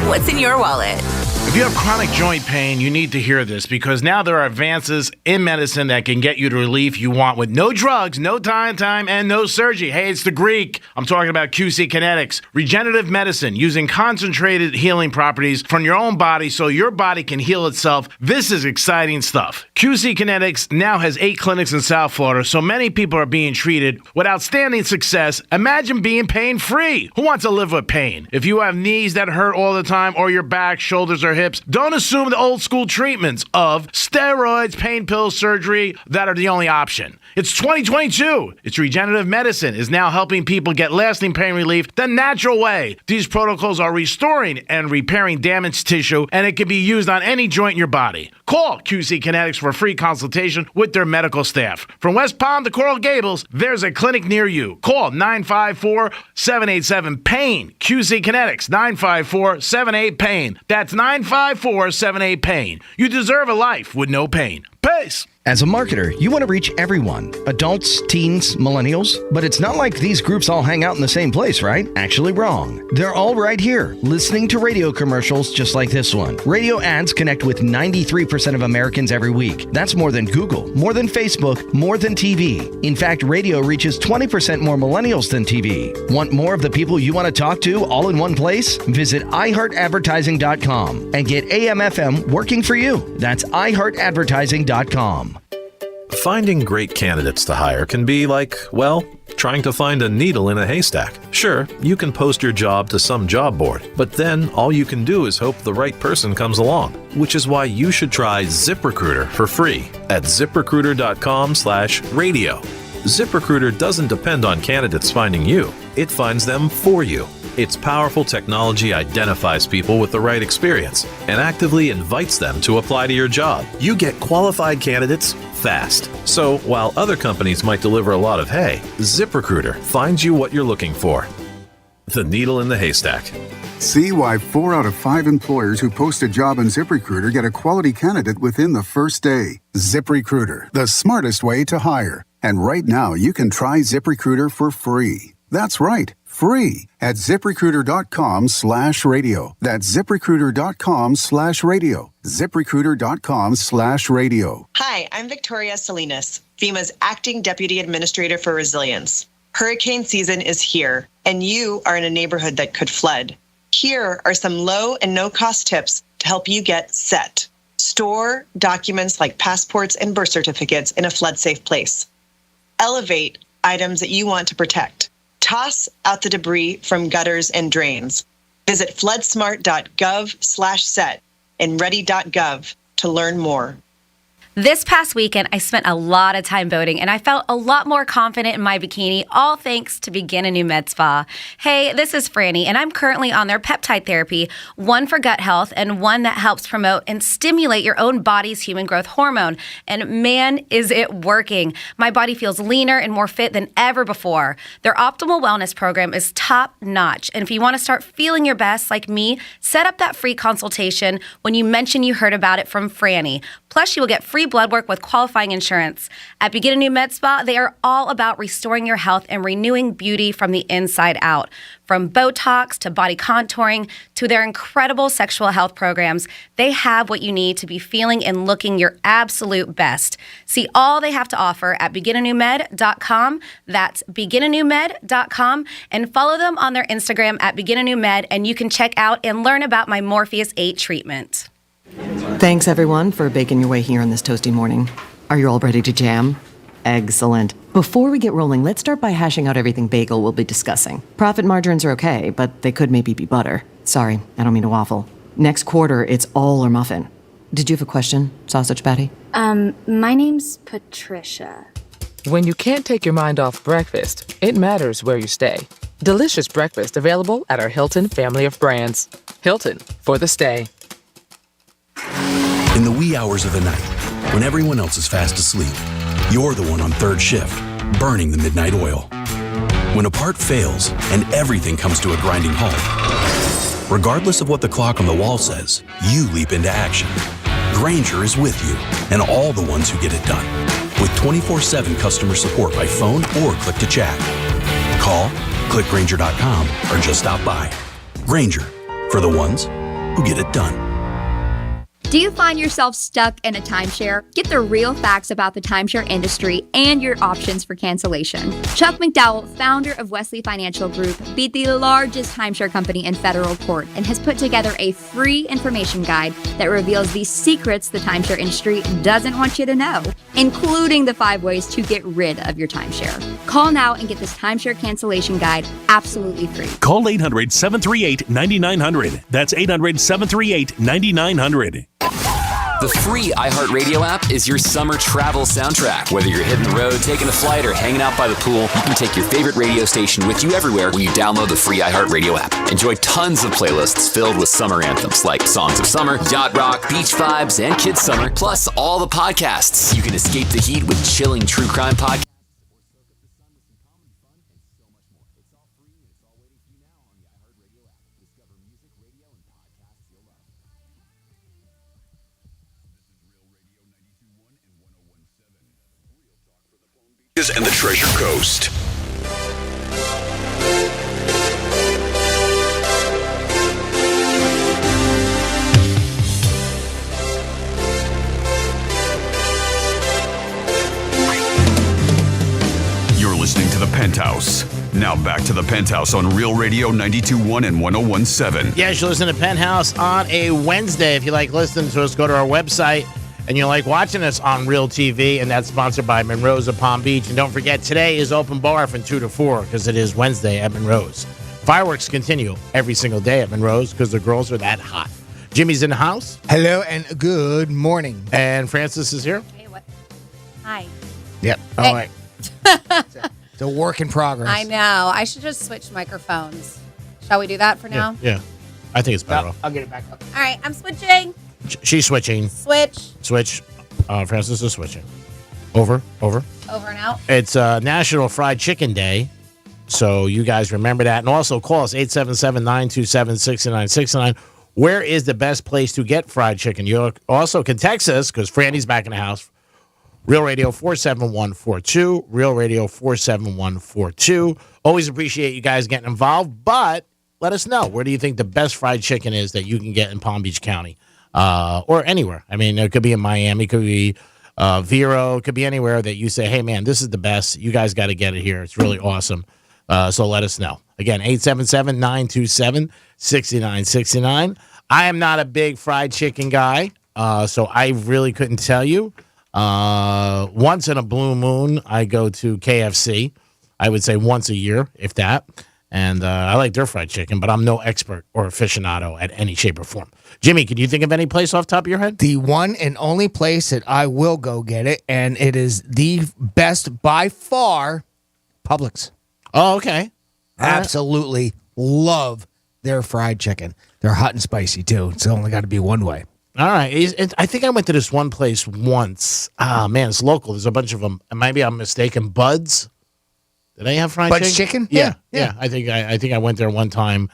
Speaker 3: What's in your wallet?
Speaker 32: If you have chronic joint pain, you need to hear this because now there are advances in medicine that can get you the relief you want with no drugs, no time, and no surgery. Hey, it's the Greek. I'm talking about QC Kinetics. Regenerative medicine using concentrated healing properties from your own body so your body can heal itself. This is exciting stuff. QC Kinetics now has 8 clinics in South Florida, so many people are being treated with outstanding success. Imagine being pain-free. Who wants to live with pain? If you have knees that hurt all the time or your back, shoulders, or hips, don't assume the old school treatments of steroids, pain pills, surgery that are the only option. It's 2022. It's regenerative medicine is now helping people get lasting pain relief the natural way. These protocols are restoring and repairing damaged tissue, and it can be used on any joint in your body. Call QC Kinetics for a free consultation with their medical staff. From West Palm to Coral Gables, there's a clinic near you. Call 954-787-PAIN. QC Kinetics, 954-78-PAIN. That's 954-78-PAIN. You deserve a life with no pain. Peace.
Speaker 10: As a marketer, you want to reach everyone, adults, teens, millennials, but it's not like these groups all hang out in the same place, right? Actually wrong. They're all right here, listening to radio commercials just like this one. Radio ads connect with 93% of Americans every week. That's more than Google, more than Facebook, more than TV. In fact, radio reaches 20% more millennials than TV. Want more of the people you want to talk to all in one place? Visit iHeartAdvertising.com and get AM/FM working for you. That's iHeartAdvertising.com.
Speaker 12: Finding great candidates to hire can be like, well, trying to find a needle in a haystack. Sure, you can post your job to some job board, but then all you can do is hope the right person comes along, which is why you should try ZipRecruiter for free at ZipRecruiter.com/radio. ZipRecruiter doesn't depend on candidates finding you. It finds them for you. Its powerful technology identifies people with the right experience and actively invites them to apply to your job. You get qualified candidates fast. So while other companies might deliver a lot of hay, ZipRecruiter finds you what you're looking for. The needle in the haystack.
Speaker 13: See why 4 out of 5 employers who post a job on ZipRecruiter get a quality candidate within the first day. ZipRecruiter, the smartest way to hire. And right now, you can try ZipRecruiter for free. That's right, free at ZipRecruiter.com/radio. That's ZipRecruiter.com/radio. ZipRecruiter.com/radio.
Speaker 14: Hi, I'm Victoria Salinas, FEMA's Acting Deputy Administrator for Resilience. Hurricane season is here, and you are in a neighborhood that could flood. Here are some low and no-cost tips to help you get set. Store documents like passports and birth certificates in a flood-safe place. Elevate items that you want to protect. Toss out the debris from gutters and drains. Visit floodsmart.gov/set and ready.gov to learn more.
Speaker 2: This past weekend, I spent a lot of time boating, and I felt a lot more confident in my bikini, all thanks to Begin a New Med Spa. Hey, this is Franny, and I'm currently on their peptide therapy, one for gut health and one that helps promote and stimulate your own body's human growth hormone. And man, is it working. My body feels leaner and more fit than ever before. Their optimal wellness program is top notch. And if you want to start feeling your best like me, set up that free consultation when you mention you heard about it from Franny. Plus, you will get free blood work with qualifying insurance. At Begin a New Med Spa, they are all about restoring your health and renewing beauty from the inside out. From Botox to body contouring to their incredible sexual health programs, they have what you need to be feeling and looking your absolute best. See all they have to offer at beginanewmed.com. That's beginanewmed.com, and follow them on their Instagram at beginanewmed, and you can check out and learn about my Morpheus 8 treatment.
Speaker 15: Thanks, everyone, for baking your way here on this toasty morning. Are you all ready to jam? Excellent. Before we get rolling, let's start by hashing out everything bagel will be discussing. Profit margins are okay, but they could maybe be butter. Sorry, I don't mean to waffle. Next quarter, it's all or muffin. Did you have a question, Sausage Patty?
Speaker 16: My name's Patricia.
Speaker 17: When you can't take your mind off breakfast, it matters where you stay. Delicious breakfast available at our Hilton family of brands. Hilton, for the stay.
Speaker 18: In the wee hours of the night, when everyone else is fast asleep, you're the one on third shift, burning the midnight oil. When a part fails and everything comes to a grinding halt, regardless of what the clock on the wall says, you leap into action. Grainger is with you and all the ones who get it done. With 24/7 customer support by phone or click to chat. Call, click Grainger.com, or just stop by. Grainger, for the ones who get it done.
Speaker 1: Do you find yourself stuck in a timeshare? Get the real facts about the timeshare industry and your options for cancellation. Chuck McDowell, founder of Wesley Financial Group, beat the largest timeshare company in federal court and has put together a free information guide that reveals the secrets the timeshare industry doesn't want you to know, including the 5 ways to get rid of your timeshare. Call now and get this timeshare cancellation guide absolutely free.
Speaker 5: Call 800-738-9900. That's 800-738-9900.
Speaker 8: The free iHeartRadio app is your summer travel soundtrack. Whether you're hitting the road, taking a flight, or hanging out by the pool, you can take your favorite radio station with you everywhere when you download the free iHeartRadio app. Enjoy tons of playlists filled with summer anthems like Songs of Summer, Yacht Rock, Beach Vibes, and Kids Summer, plus all the podcasts. You can escape the heat with chilling true crime podcasts.
Speaker 6: And the Treasure Coast. You're listening to the Penthouse. Now back to the Penthouse on Real Radio 92.1 and 101.7.
Speaker 32: Yes, you're listening to Penthouse on a Wednesday. If you like listening to us, go to our website. And you like watching us on Real TV, and that's sponsored by Monroe's of Palm Beach. And don't forget, today is open bar from 2 to 4 because it is Wednesday at Monroe's. Fireworks continue every single day at Monroe's because the girls are that hot. Jimmy's in the house.
Speaker 30: Hello and good morning.
Speaker 32: And Francis is here.
Speaker 1: Hey, what? Hi.
Speaker 30: Yep.
Speaker 1: Hey.
Speaker 30: All right. It's a work in progress.
Speaker 9: I know. I should just switch microphones. Shall we do that for now?
Speaker 32: Yeah. I think it's better.
Speaker 30: I'll get it back up.
Speaker 9: All right. I'm switching.
Speaker 32: She's switching.
Speaker 9: Switch.
Speaker 32: Francis is switching. Over.
Speaker 9: Over and out.
Speaker 32: It's National Fried Chicken Day, so you guys remember that. And also call us 877-927-6969. Where is the best place to get fried chicken? You also can text us because Franny's back in the house. Real Radio 47142. Real Radio 47142. Always appreciate you guys getting involved, but let us know. Where do you think the best fried chicken is that you can get in Palm Beach County? Or anywhere. I mean, it could be in Miami, it could be Vero, it could be anywhere that you say, hey, man, this is the best. You guys got to get it here. It's really awesome. So let us know. Again, 877-927-6969. I am not a big fried chicken guy, so I really couldn't tell you. Once in a blue moon, I go to KFC. I would say once a year, if that. And I like their fried chicken, but I'm no expert or aficionado at any shape or form. Jimmy, can you think of any place off the top of your head?
Speaker 30: The one and only place that I will go get it, and it is the best by far, Publix.
Speaker 32: Oh, okay.
Speaker 30: Absolutely love their fried chicken. They're hot and spicy, too. It's only got to be one way.
Speaker 32: All right. I think I went to this one place once. Ah, man, it's local. There's a bunch of them. Maybe I'm mistaken. Bud's. Did they have fried
Speaker 30: Bud's chicken?
Speaker 32: Yeah. I think I went there one time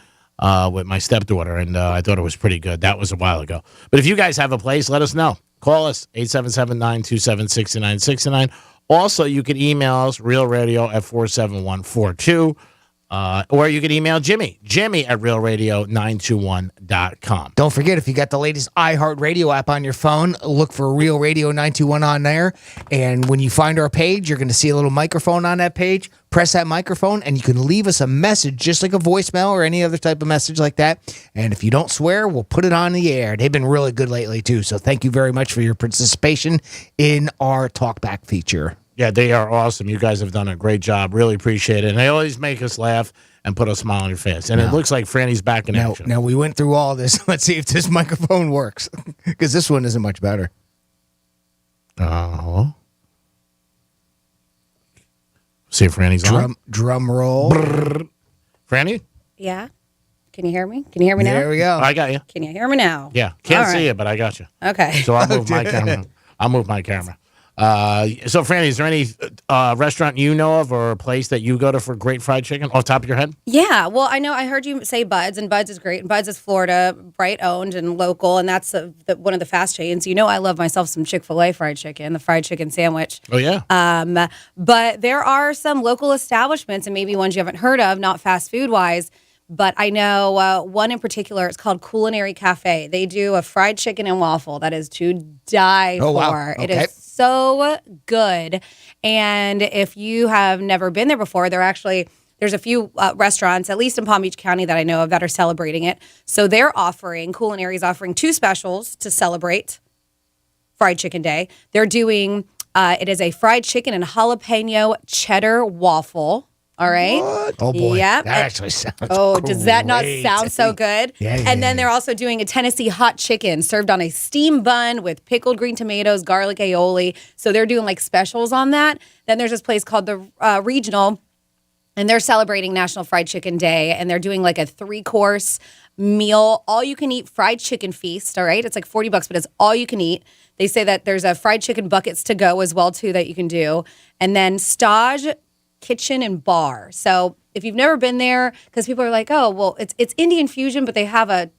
Speaker 32: with my stepdaughter, and I thought it was pretty good. That was a while ago. But if you guys have a place, let us know. Call us, 877-927-6969. Also, you can email us, realradio@47142. Or you can email Jimmy at realradio921.com.
Speaker 30: Don't forget, if you got the latest iHeartRadio app on your phone, look for Real Radio 921 on there. And when you find our page, you're going to see a little microphone on that page. Press that microphone, and you can leave us a message, just like a voicemail or any other type of message like that. And if you don't swear, we'll put it on the air. They've been really good lately, too. So thank you very much for your participation in our talkback feature.
Speaker 32: Yeah, they are awesome. You guys have done a great job. Really appreciate it. And they always make us laugh and put a smile on your face. And it looks like Franny's back in action.
Speaker 30: Now, we went through all this. Let's see if this microphone works, because this one isn't much better.
Speaker 32: Hello? See if Franny's on.
Speaker 30: Drum roll.
Speaker 32: Brrr. Franny?
Speaker 9: Yeah. Can you hear me? Can you hear me now?
Speaker 30: There we go.
Speaker 32: I got you.
Speaker 9: Can you hear me now?
Speaker 32: Yeah. Can't see it, but I got you.
Speaker 9: Okay.
Speaker 32: So I'll move my camera. So, Franny, is there any restaurant you know of or a place that you go to for great fried chicken off the top of your head?
Speaker 9: Yeah, well, I heard you say Bud's, and Bud's is great. And Bud's is Florida, Bright owned and local, and that's one of the fast chains. You know, I love myself some Chick-fil-A fried chicken, the fried chicken sandwich.
Speaker 32: Oh, yeah.
Speaker 9: But there are some local establishments, and maybe ones you haven't heard of, not fast food-wise, But I know one in particular, it's called Culinary Cafe. They do a fried chicken and waffle that is to die
Speaker 30: Oh,
Speaker 9: for.
Speaker 30: wow.
Speaker 9: It
Speaker 30: Okay.
Speaker 9: is so good. And if you have never been there before, there's a few restaurants, at least in Palm Beach County that I know of, that are celebrating it. So Culinary is offering 2 specials to celebrate Fried Chicken Day. They're doing, it is a fried chicken and jalapeno cheddar waffle. All right.
Speaker 30: What? Oh, boy.
Speaker 9: Yep.
Speaker 30: That actually sounds
Speaker 9: does that not
Speaker 30: great.
Speaker 9: sound so good?
Speaker 30: Yeah,
Speaker 9: And then they're also doing a Tennessee hot chicken served on a steam bun with pickled green tomatoes, garlic aioli. So they're doing like specials on that. Then there's this place called the Regional, and they're celebrating National Fried Chicken Day, and they're doing like a 3-course meal, all you can eat fried chicken feast. All right. It's like $40, but it's all you can eat. They say that there's a fried chicken buckets to go as well, too, that you can do. And then Stage Kitchen and Bar. So if you've never been there, because people are like, oh, well, it's Indian fusion, but they have a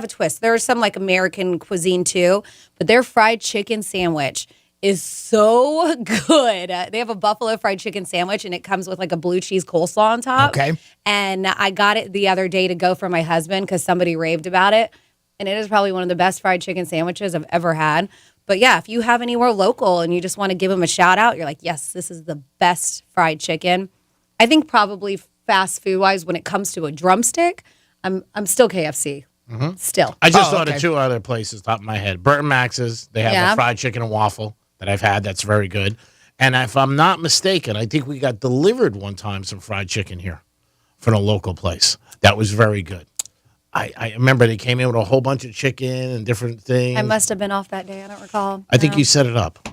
Speaker 9: twist. There's some like American cuisine too, but their fried chicken sandwich is so good. They have a buffalo fried chicken sandwich, and it comes with like a blue cheese coleslaw on top.
Speaker 30: Okay.
Speaker 9: And I got it the other day to go for my husband because somebody raved about it, and it is probably one of the best fried chicken sandwiches I've ever had. But yeah, if you have anywhere local and you just want to give them a shout out, you're like, yes, this is the best fried chicken. I think probably fast food wise, when it comes to a drumstick, I'm still KFC.
Speaker 32: Mhm.
Speaker 9: Still.
Speaker 32: I just thought of 2 other places top of my head. Burton Max's, they have a fried chicken and waffle that I've had that's very good. And if I'm not mistaken, I think we got delivered one time some fried chicken here from a local place. That was very good. I remember they came in with a whole bunch of chicken and different things.
Speaker 9: I must have been off that day. I don't recall.
Speaker 32: I think
Speaker 9: No.
Speaker 32: you set it up.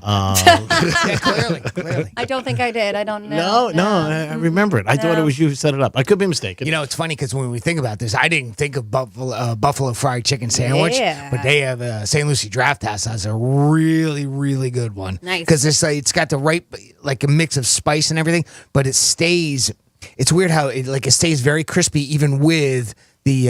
Speaker 30: Clearly.
Speaker 9: I don't think I did. I don't know.
Speaker 32: No, I remember it. I thought it was you who set it up. I could be mistaken.
Speaker 30: You know, it's funny because when we think about this, I didn't think of buffalo fried chicken sandwich,
Speaker 9: Yeah.
Speaker 30: but they have St. Lucie Draft House has a really, really good one.
Speaker 9: Nice.
Speaker 30: Because it's got the right, like a mix of spice and everything, but it stays, it's weird how it stays very crispy even with the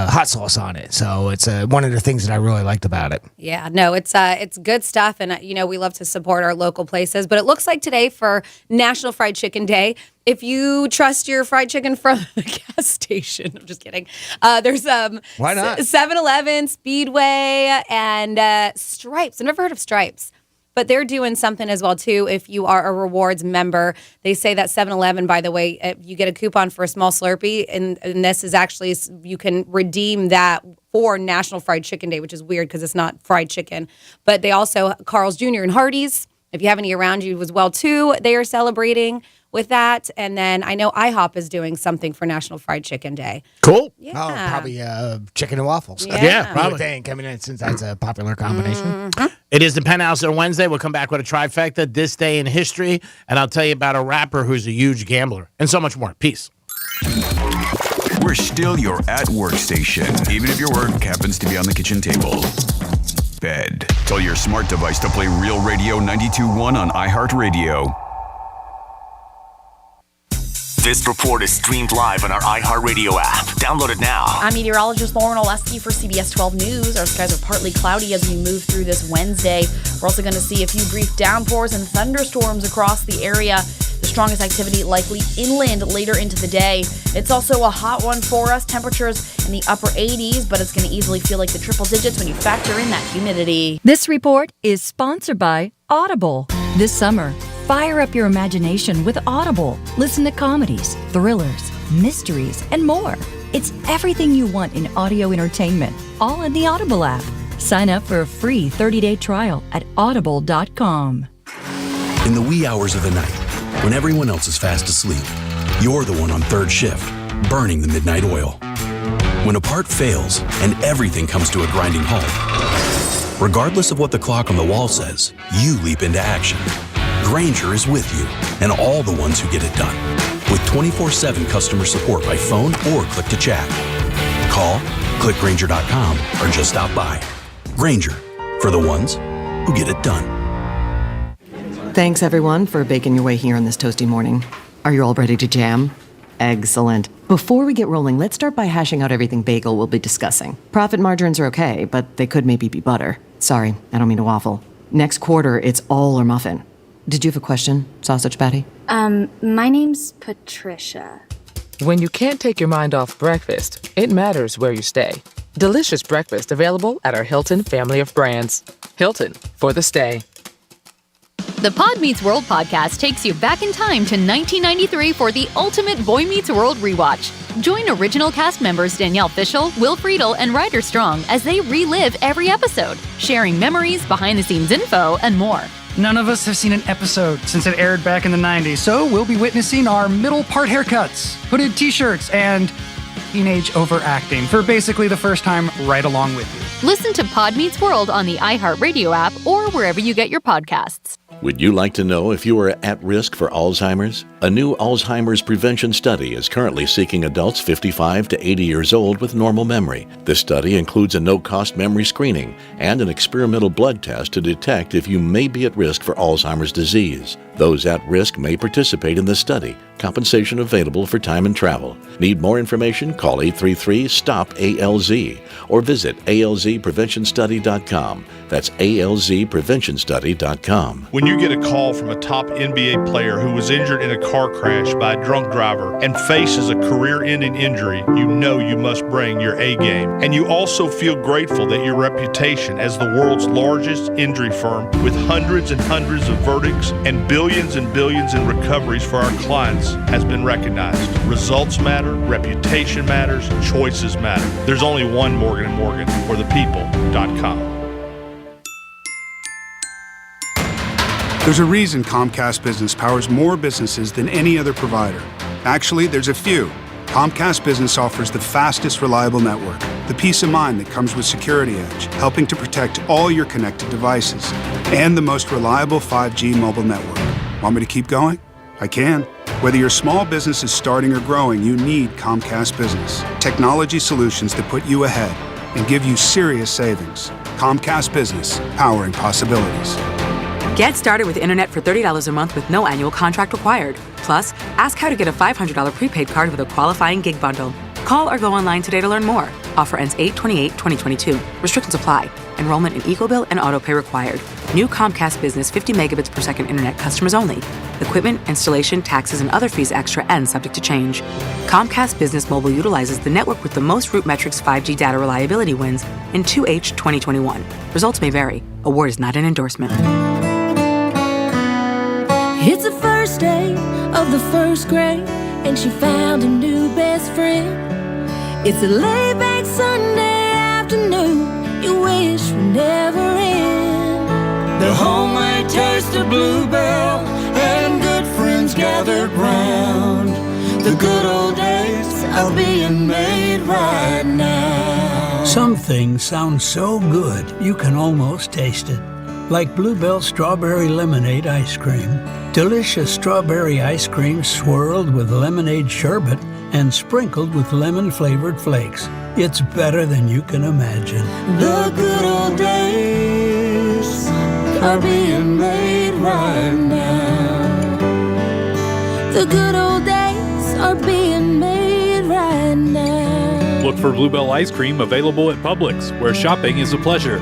Speaker 30: hot sauce on it. So it's one of the things that I really liked about it.
Speaker 9: Yeah, no, it's good stuff, and we love to support our local places. But it looks like today for National Fried Chicken Day, if you trust your fried chicken from the gas station, I'm just kidding. There's
Speaker 30: Why not?
Speaker 9: 7-Eleven, Speedway, and Stripes. I've never heard of Stripes. But they're doing something as well, too, if you are a rewards member. They say that 7-Eleven, by the way, you get a coupon for a small Slurpee, and this is actually, you can redeem that for National Fried Chicken Day, which is weird because it's not fried chicken. But they also, Carl's Jr. and Hardee's, if you have any around you as well, too, they are celebrating with that. And then I know IHOP is doing something for National Fried Chicken Day.
Speaker 32: Cool.
Speaker 9: Yeah.
Speaker 30: Oh, probably chicken and waffles.
Speaker 9: Yeah.
Speaker 32: probably.
Speaker 30: You would think. I mean, since that's a popular combination.
Speaker 32: It is the Penthouse on Wednesday. We'll come back with a trifecta, this day in history, and I'll tell you about a rapper who's a huge gambler, and so much more. Peace.
Speaker 6: We're still your at-work station, even if your work happens to be on the kitchen table. Bed. Tell your smart device to play Real Radio 92.1 on iHeartRadio.
Speaker 4: This report is streamed live on our iHeartRadio app. Download it now.
Speaker 11: I'm meteorologist Lauren Oleski for CBS 12 News. Our skies are partly cloudy as we move through this Wednesday. We're also going to see a few brief downpours and thunderstorms across the area. The strongest activity likely inland later into the day. It's also a hot one for us. Temperatures in the upper 80s, but it's going to easily feel like the triple digits when you factor in that humidity.
Speaker 5: This report is sponsored by Audible. This summer, fire up your imagination with Audible. Listen to comedies, thrillers, mysteries, and more. It's everything you want in audio entertainment, all in the Audible app. Sign up for a free 30-day trial at audible.com.
Speaker 18: In the wee hours of the night, when everyone else is fast asleep, you're the one on third shift, burning the midnight oil. When a part fails and everything comes to a grinding halt, regardless of what the clock on the wall says, you leap into action. Grainger is with you and all the ones who get it done. With 24/7 customer support by phone or click to chat. Call, click Grainger.com, or just stop by. Grainger, for the ones who get it done.
Speaker 15: Thanks, everyone, for baking your way here on this toasty morning. Are you all ready to jam? Excellent. Before we get rolling, let's start by hashing out everything bagel we'll be discussing. Profit margins are okay, but they could maybe be butter. Sorry, I don't mean to waffle. Next quarter, it's all or muffin. Did you have a question, Sausage Patty?
Speaker 16: My name's Patricia.
Speaker 17: When you can't take your mind off breakfast, it matters where you stay. Delicious breakfast available at our Hilton family of brands. Hilton for the stay.
Speaker 19: The Pod Meets World podcast takes you back in time to 1993 for the ultimate Boy Meets World rewatch. Join original cast members Danielle Fishel, Will Friedle, and Ryder Strong as they relive every episode, sharing memories, behind-the-scenes info, and more.
Speaker 20: None of us have seen an episode since it aired back in the 90s, so we'll be witnessing our middle part haircuts, hooded t-shirts, and teenage overacting for basically the first time right along with you.
Speaker 19: Listen to Pod Meets World on the iHeartRadio app or wherever you get your podcasts.
Speaker 20: Would you like to know if you are at risk for Alzheimer's? A new Alzheimer's prevention study is currently seeking adults 55 to 80 years old with normal memory. This study includes a no-cost memory screening and an experimental blood test to detect if you may be at risk for Alzheimer's disease. Those at risk may participate in the study. Compensation available for time and travel. Need more information? Call 833-STOP-ALZ or visit alzpreventionstudy.com. That's alzpreventionstudy.com.
Speaker 21: When you get a call from a top NBA player who was injured in a car crash by a drunk driver and faces a career-ending injury, you know you must bring your A game. And you also feel grateful that your reputation as the world's largest injury firm with hundreds and hundreds of verdicts and billions in recoveries for our clients has been recognized. Results matter, reputation matters, choices matter. There's only one Morgan & Morgan, for the people.com.
Speaker 13: There's a reason Comcast Business powers more businesses than any other provider. Actually, there's a few. Comcast Business offers the fastest, reliable network, the peace of mind that comes with Security Edge, helping to protect all your connected devices, and the most reliable 5G mobile network. Want me to keep going? I can. Whether your small business is starting or growing, you need Comcast Business. Technology solutions that put you ahead and give you serious savings. Comcast Business, powering possibilities.
Speaker 22: Get started with internet for $30 a month with no annual contract required. Plus, ask how to get a $500 prepaid card with a qualifying gig bundle. Call or go online today to learn more. Offer ends 8/28/2022. Restrictions apply. Enrollment in EcoBill and AutoPay required. New Comcast Business 50 megabits per second internet customers only. Equipment, installation, taxes, and other fees extra and subject to change. Comcast Business Mobile utilizes the network with the most RootMetrics 5G data reliability wins in 2H 2021. Results may vary. Award is not an endorsement.
Speaker 23: It's the first day of the first grade, and she found a new best friend. It's a laid-back Sunday afternoon you wish would never end.
Speaker 24: The homemade taste of Bluebell and good friends gathered round. The good old days are being made right now.
Speaker 25: Some things sound so good you can almost taste it. Like Bluebell Strawberry Lemonade Ice Cream. Delicious strawberry ice cream swirled with lemonade sherbet and sprinkled with lemon-flavored flakes. It's better than you can imagine.
Speaker 24: The good old days are being made right now.
Speaker 23: The good old days are being made right now.
Speaker 26: Look for Bluebell Ice Cream available at Publix, where shopping is a pleasure.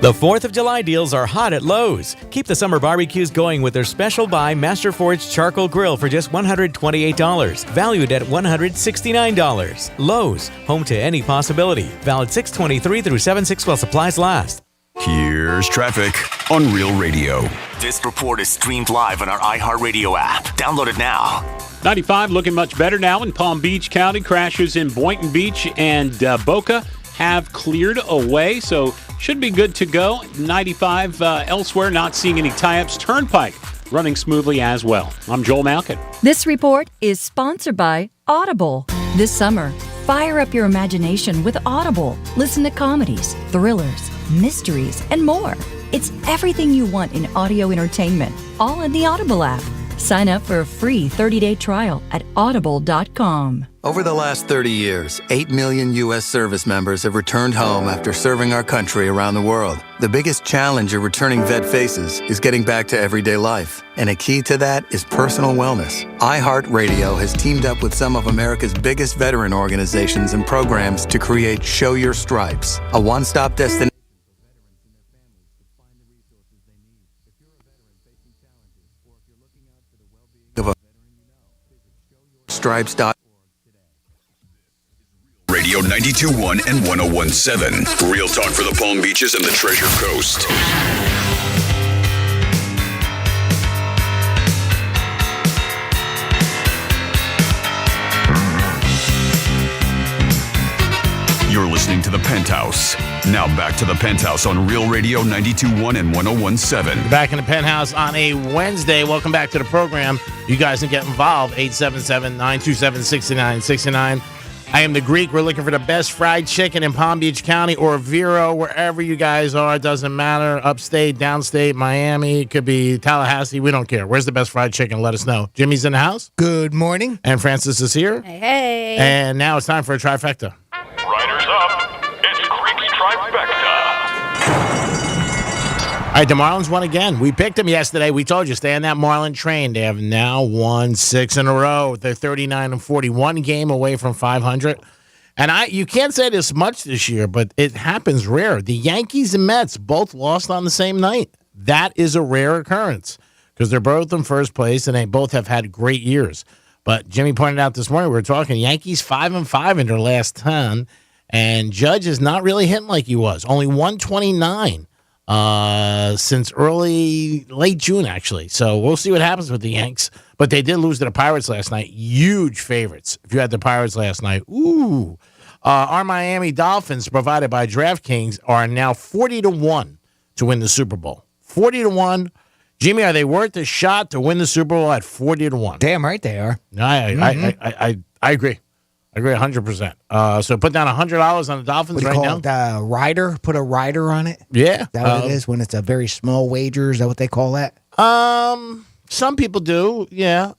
Speaker 30: The 4th of July deals are hot at Lowe's. Keep the summer barbecues going with their special buy Master Forge Charcoal Grill for just $128, valued at $169. Lowe's, home to any possibility. Valid 6/23 through 7/6 while supplies last.
Speaker 6: Here's traffic on Real Radio.
Speaker 4: This report is streamed live on our iHeartRadio app. Download it now.
Speaker 27: 95 looking much better now in Palm Beach County. Crashes in Boynton Beach and Boca have cleared away, so should be good to go. 95 elsewhere, not seeing any tie-ups. Turnpike running smoothly as well. I'm Joel Malkin.
Speaker 5: This report is sponsored by Audible. This summer, fire up your imagination with Audible. Listen to comedies, thrillers, mysteries, and more. It's everything you want in audio entertainment, all in the Audible app. Sign up for a free 30-day trial at audible.com.
Speaker 32: Over the last 30 years, 8 million U.S. service members have returned home after serving our country around the world. The biggest challenge a returning vet faces is getting back to everyday life. And a key to that is personal wellness. iHeartRadio has teamed up with some of America's biggest veteran organizations and programs to create Show Your Stripes, a one-stop destination.
Speaker 1: pinstripes.org.
Speaker 6: Radio 92.1 and 101.7. Real talk for the Palm Beaches and the Treasure Coast. You're listening to the Penthouse. Now back to the Penthouse on Real Radio 92.1 and 101.7.
Speaker 32: Back in the Penthouse on a Wednesday. Welcome back to the program. You guys can get involved. 877-927-6969. I am the Greek. We're looking for the best fried chicken in Palm Beach County or Vero, wherever you guys are. It doesn't matter. Upstate, downstate, Miami. It could be Tallahassee. We don't care. Where's the best fried chicken? Let us know. Jimmy's in the house.
Speaker 30: Good morning.
Speaker 32: And Francis is here.
Speaker 11: Hey, hey.
Speaker 32: And now it's time for a trifecta.
Speaker 2: Riders up. It's Greek's Trifecta.
Speaker 32: All right, the Marlins won again. We picked them yesterday. We told you, stay on that Marlin train. They have now won 6 in a row. They're 39-40, game away from 500. And you can't say this much this year, but it happens rare. The Yankees and Mets both lost on the same night. That is a rare occurrence because they're both in first place, and they both have had great years. But Jimmy pointed out this morning, we were talking Yankees 5-5 in their last 10, and Judge is not really hitting like he was. Only 129 since late June, actually. So we'll see what happens with the Yanks. But they did lose to the Pirates last night. Huge favorites. If you had the Pirates last night, ooh. Our Miami Dolphins, provided by DraftKings, are now 40-1 to win the Super Bowl. 40-1. Jimmy, are they worth a shot to win the Super Bowl at 40-1?
Speaker 30: Damn right they are.
Speaker 32: I agree. I agree 100%. So put down $100 on the Dolphins right now.
Speaker 30: What do you call it? Rider? Put a rider on it?
Speaker 32: Yeah.
Speaker 30: Is that what it is when it's a very small wager? Is that what they call that?
Speaker 32: Some people do, yeah.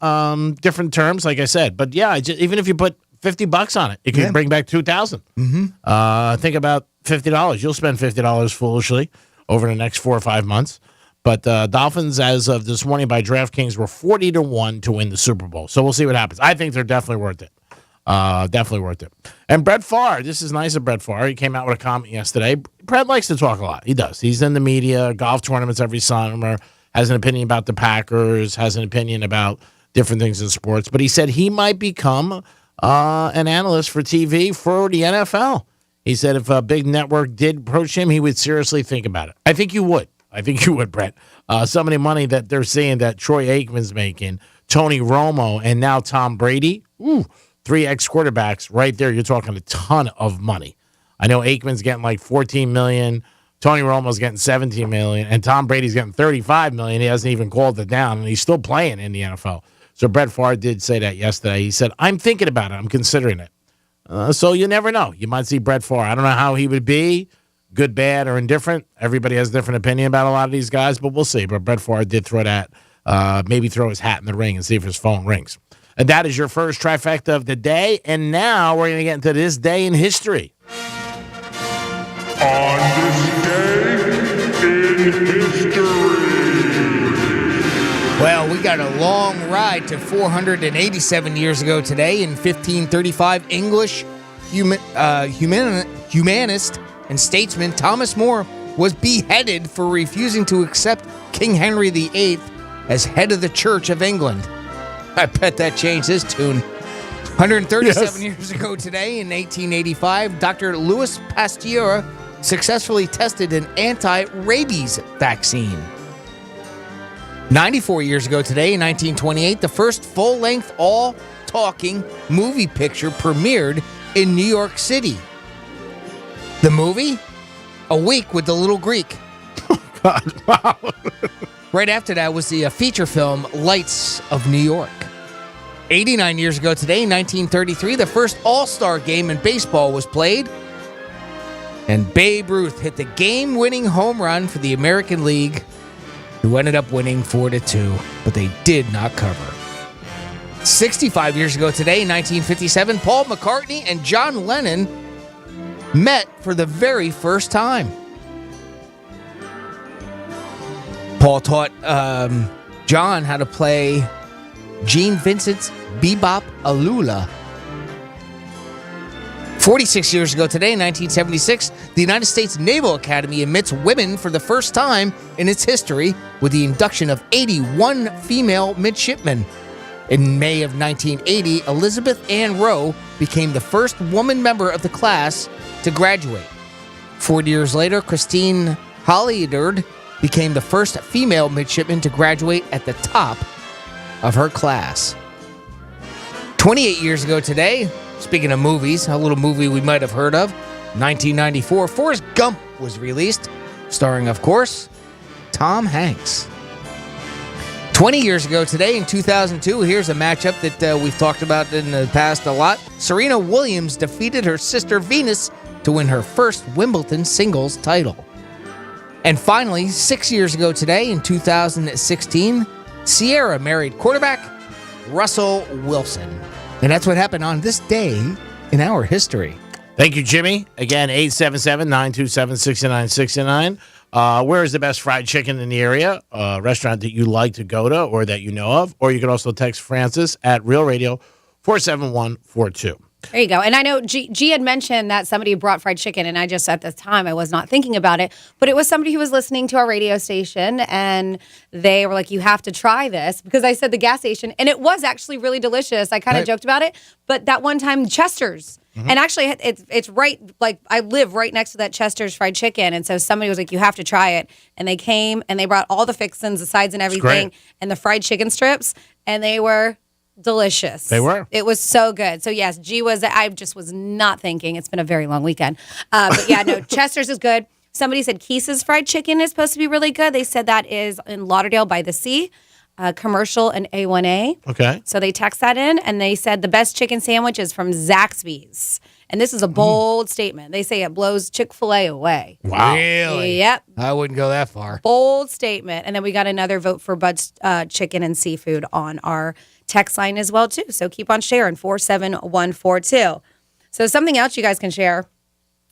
Speaker 32: Different terms, like I said. But yeah, even if you put $50 on it, it can bring back $2,000.
Speaker 30: Mm-hmm.
Speaker 32: Think about $50. You'll spend $50 foolishly over the next 4 or 5 months. But Dolphins, as of this morning by DraftKings, were 40-1 to win the Super Bowl. So we'll see what happens. I think they're definitely worth it. Definitely worth it. And Brett Favre, this is nice of Brett Favre. He came out with a comment yesterday. Brett likes to talk a lot. He does. He's in the media, golf tournaments every summer, has an opinion about the Packers, has an opinion about different things in sports. But he said he might become an analyst for TV for the NFL. He said if a big network did approach him, he would seriously think about it. I think you would. Brett. Some of the money that they're seeing that Troy Aikman's making, Tony Romo, and now Tom Brady, 3 ex-quarterbacks right there. You're talking a ton of money. I know Aikman's getting like $14 million, Tony Romo's getting $17 million, and Tom Brady's getting $35 million. He hasn't even called it down, and he's still playing in the NFL. So Brett Favre did say that yesterday. He said, I'm thinking about it. I'm considering it. So you never know. You might see Brett Favre. I don't know how he would be. Good, bad, or indifferent. Everybody has a different opinion about a lot of these guys, but we'll see. But Brett Favre did throw that, maybe throw his hat in the ring and see if his phone rings. And that is your first trifecta of the day. And now we're going to get into this day in history.
Speaker 2: On this day in history.
Speaker 30: Well, we got a long ride to 487 years ago today. In 1535, English humanist and statesman Thomas More was beheaded for refusing to accept King Henry VIII as head of the Church of England. I bet that changed his tune. 137 years ago today, in 1885, Dr. Louis Pasteur successfully tested an anti-rabies vaccine. 94 years ago today, in 1928, the first full-length, all-talking movie picture premiered in New York City. The movie? A Week with the Little Greek.
Speaker 32: Oh, God, wow.
Speaker 30: Right after that was the feature film Lights of New York. 89 years ago today, in 1933, the first All-Star game in baseball was played. And Babe Ruth hit the game-winning home run for the American League, who ended up winning 4-2, but they did not cover. 65 years ago today, in 1957, Paul McCartney and John Lennon met for the very first time. Paul taught John how to play Gene Vincent's Bebop Alula. 46 years ago today, in 1976, the United States Naval Academy admits women for the first time in its history with the induction of 81 female midshipmen. In May of 1980, Elizabeth Ann Rowe became the first woman member of the class to graduate. 40 years later, Christine Holliard became the first female midshipman to graduate at the top of her class. 28 years ago today, speaking of movies, a little movie we might have heard of, 1994, Forrest Gump was released, starring, of course, Tom Hanks. 20 years ago today, in 2002, here's a matchup that we've talked about in the past a lot. Serena Williams defeated her sister Venus to win her first Wimbledon singles title. And finally, 6 years ago today, in 2016, Sierra married quarterback Russell Wilson. And that's what happened on this day in our history.
Speaker 32: Thank you, Jimmy. Again, 877-927-6969. Where is the best fried chicken in the area? A restaurant that you like to go to or that you know of. Or you can also text Francis at Real Radio 47142.
Speaker 11: There you go. And I know G had mentioned that somebody brought fried chicken, and I just, at the time, I was not thinking about it. But it was somebody who was listening to our radio station, and they were like, you have to try this, because I said the gas station, and it was actually really delicious. I kind of joked about it. But that one time, Chester's. Mm-hmm. And actually, it's right, like, I live right next to that Chester's fried chicken. And so somebody was like, you have to try it. And they came, and they brought all the fixins, the sides and everything, and the fried chicken strips, and they were delicious.
Speaker 32: They were.
Speaker 11: It was so good. So yes, I just was not thinking. It's been a very long weekend. But yeah, no, Chester's is good. Somebody said Keese's fried chicken is supposed to be really good. They said that is in Lauderdale by the Sea, commercial and A1A.
Speaker 32: Okay.
Speaker 11: So they text that in, and they said the best chicken sandwich is from Zaxby's. And this is a bold statement. They say it blows Chick-fil-A away.
Speaker 32: Wow.
Speaker 30: Really?
Speaker 11: Yep.
Speaker 30: I wouldn't go that far.
Speaker 11: Bold statement. And then we got another vote for Bud's Chicken and Seafood on our text line as well, too. So keep on sharing, 47142. So something else you guys can share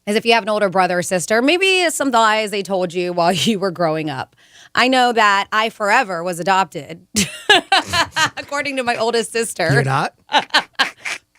Speaker 11: is if you have an older brother or sister, maybe some lies they told you while you were growing up. I know that I forever was adopted, according to my oldest sister.
Speaker 30: You're not?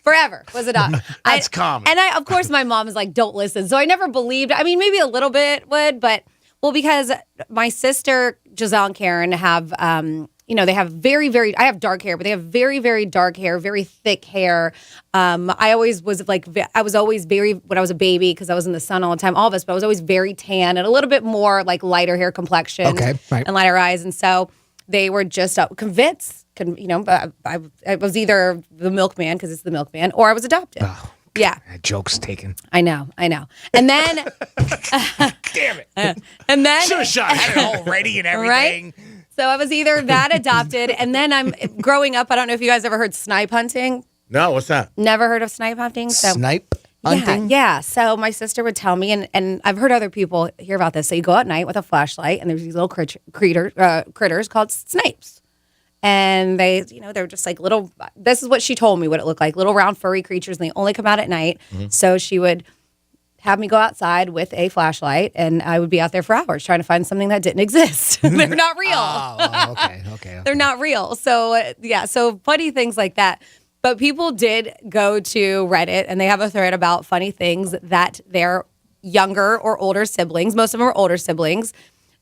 Speaker 11: Forever was adopted.
Speaker 32: That's common.
Speaker 11: And of course, my mom is like, don't listen. So I never believed. I mean, maybe a little bit would, but, well, because my sister, Giselle and Karen, have, they have very, very, I have dark hair, but they have very, very dark hair, very thick hair. I always was like, I was always very, when I was a baby, because I was in the sun all the time, all of us, but I was always very tan and a little bit more like lighter hair complexion and lighter eyes. And so they were just convinced. I was either the milkman, because it's the milkman, or I was adopted.
Speaker 30: Oh,
Speaker 11: yeah.
Speaker 30: That joke's taken.
Speaker 11: I know. And then...
Speaker 30: Damn it.
Speaker 11: And then...
Speaker 30: Should have shot it already and everything.
Speaker 11: Right? So I was either that adopted, and then I'm growing up. I don't know if you guys ever heard snipe hunting.
Speaker 32: No, what's that?
Speaker 11: Never heard of snipe hunting? So,
Speaker 30: snipe hunting?
Speaker 11: Yeah. So my sister would tell me, and I've heard other people hear about this. So you go at night with a flashlight, and there's these little critters called snipes. And they're just like little, this is what she told me what it looked like, little round furry creatures, and they only come out at night. Mm-hmm. So she would have me go outside with a flashlight, and I would be out there for hours trying to find something that didn't exist. They're not real.
Speaker 30: Okay.
Speaker 11: They're not real. So, so funny things like that. But people did go to Reddit, and they have a thread about funny things that their younger or older siblings, most of them are older siblings,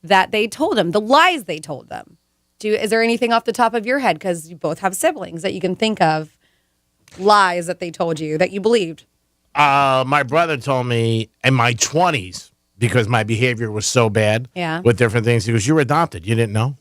Speaker 11: that they told them, the lies they told them. Is there anything off the top of your head, because you both have siblings, that you can think of, lies that they told you that you believed?
Speaker 32: My brother told me in my 20s, because my behavior was so bad with different things, he goes, "You were adopted. You didn't know?"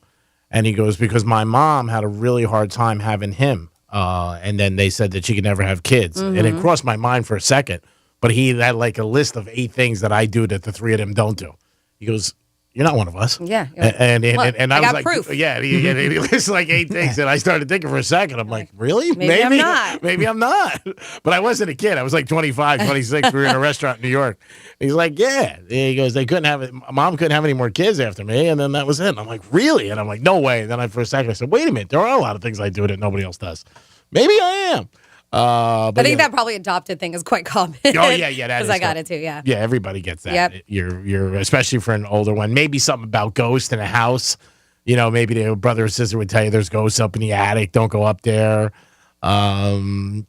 Speaker 32: And he goes, "Because my mom had a really hard time having him. And then they said that she could never have kids." Mm-hmm. And it crossed my mind for a second. But he had like a list of 8 things that I do that the 3 of them don't do. He goes, "You're not one of us."
Speaker 11: Yeah.
Speaker 32: And I was like,
Speaker 11: proof.
Speaker 32: Yeah, he listed like 8 things, and I started thinking for a second. I'm like, really?
Speaker 11: Maybe I'm not.
Speaker 32: Maybe I'm not. But I wasn't a kid. I was like 25, 26. We were in a restaurant in New York. He's like, yeah. He goes, Mom couldn't have any more kids after me, and then that was it. And I'm like, really? And I'm like, no way. And then for a second, I said, wait a minute. There are a lot of things I do that nobody else does. Maybe I am.
Speaker 11: I think that probably adopted thing is quite common.
Speaker 32: Oh yeah, that
Speaker 11: because I got it too. Yeah,
Speaker 32: everybody gets that.
Speaker 11: Yep.
Speaker 32: You're especially for an older one. Maybe something about ghosts in a house. Maybe their brother or sister would tell you there's ghosts up in the attic. Don't go up there. I'm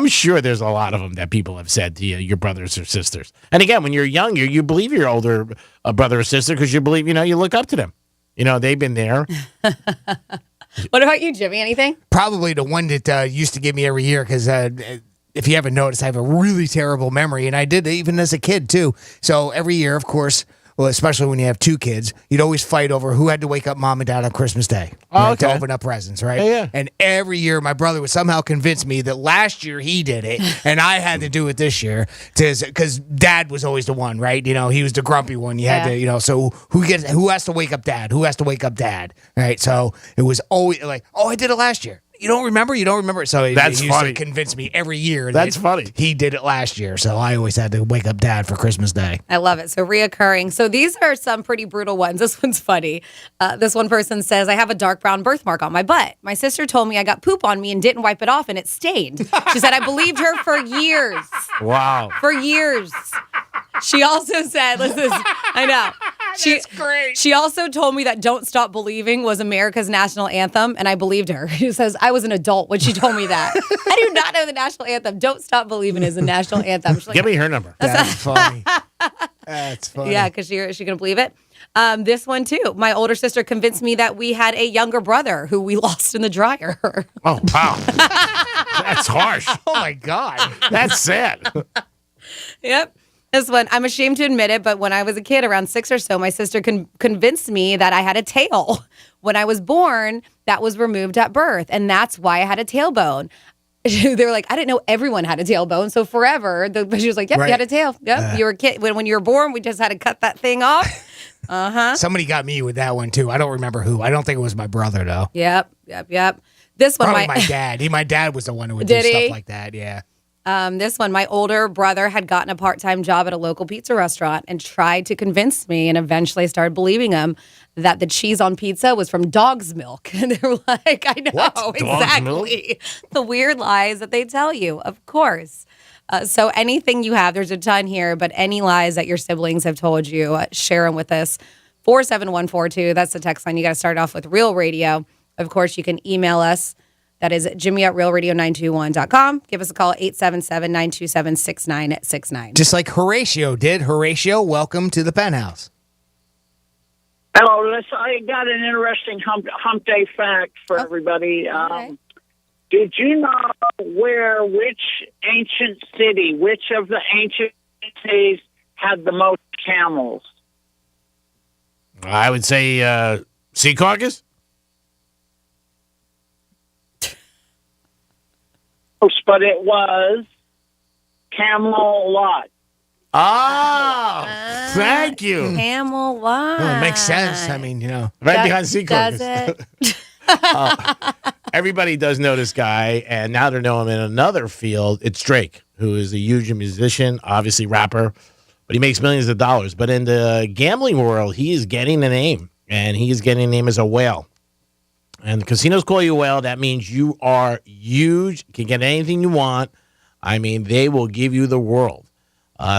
Speaker 32: sure there's a lot of them that people have said to you, your brothers or sisters. And again, when you're younger, you believe your older brother or sister because you believe you look up to them. They've been there.
Speaker 11: What about you, Jimmy? Anything?
Speaker 30: Probably the one that used to give me every year because if you haven't noticed, I have a really terrible memory, and I did even as a kid too. So every year, of course, well, especially when you have two kids, you'd always fight over who had to wake up mom and dad on Christmas Day to open up presents, right?
Speaker 32: Yeah.
Speaker 30: And every year, my brother would somehow convince me that last year he did it, and I had to do it this year because dad was always the one, right? You know, he was the grumpy one. You had to, you know, so who has to wake up dad? Who has to wake up dad? Right? So it was always like, oh, I did it last year. You don't remember? You don't remember? So
Speaker 32: That's
Speaker 30: he used
Speaker 32: funny.
Speaker 30: to convince me every year.
Speaker 32: That's funny.
Speaker 30: He did it last year, so I always had to wake up dad for Christmas Day.
Speaker 11: I love it. So reoccurring. So these are some pretty brutal ones. This one's funny. This one person says, I have a dark brown birthmark on my butt. My sister told me I got poop on me and didn't wipe it off and it stained. She said, I believed her for years.
Speaker 32: Wow.
Speaker 11: For years. She also said, listen, I know. That's
Speaker 30: great.
Speaker 11: She also told me that Don't Stop Believing was America's national anthem, and I believed her. She says, I was an adult when she told me that. I do not know the national anthem. Don't Stop Believing is the national anthem. She's like,
Speaker 32: Give me her number.
Speaker 30: That's funny. That's funny.
Speaker 11: yeah, because she couldn't believe it. This one, too. My older sister convinced me that we had a younger brother who we lost in the dryer.
Speaker 32: Oh, wow. That's harsh.
Speaker 30: Oh, my God.
Speaker 32: That's sad.
Speaker 11: Yep. This one, I'm ashamed to admit it, but when I was a kid, around 6 or so, my sister convinced me that I had a tail. When I was born, that was removed at birth, and that's why I had a tailbone. They were like, I didn't know everyone had a tailbone, so forever. She was like, yep, you had a tail. Yep, you were a kid. When you were born, we just had to cut that thing off. Uh-huh.
Speaker 30: Somebody got me with that one, too. I don't remember who. I don't think it was my brother, though.
Speaker 11: Yep. This one,
Speaker 30: Probably my dad. My dad was the one who would
Speaker 11: Did
Speaker 30: do
Speaker 11: he?
Speaker 30: stuff like that, yeah.
Speaker 11: This one, my older brother had gotten a part-time job at a local pizza restaurant and tried to convince me, and eventually started believing him, that the cheese on pizza was from dog's milk. And they were like, I know,
Speaker 32: What?
Speaker 11: exactly. The weird lies that they tell you, of course. So anything you have, there's a ton here, but any lies that your siblings have told you, share them with us. 47142, that's the text line. You got to start off with Real Radio. Of course, you can email us. That is Jimmy@realradio921.com. Give us a call, 877-927-6969.
Speaker 30: Just like Horatio did. Horatio, welcome to the Penthouse.
Speaker 1: Hello, I got an interesting hump day fact for everybody. Did you know which of the ancient cities had the most camels?
Speaker 32: I would say Secaucus.
Speaker 1: But it was Camelot.
Speaker 32: Oh, thank you.
Speaker 11: Camelot.
Speaker 30: Well, it makes sense. I mean,
Speaker 32: Right behind Secaucus.
Speaker 11: Does it?
Speaker 32: Everybody does know this guy, and now they know him in another field. It's Drake, who is a huge musician, obviously rapper, but he makes millions of dollars. But in the gambling world, he is getting a name, and he is getting a name as a whale. And the casinos call you a whale. That means you are huge. You can get anything you want. I mean, they will give you the world.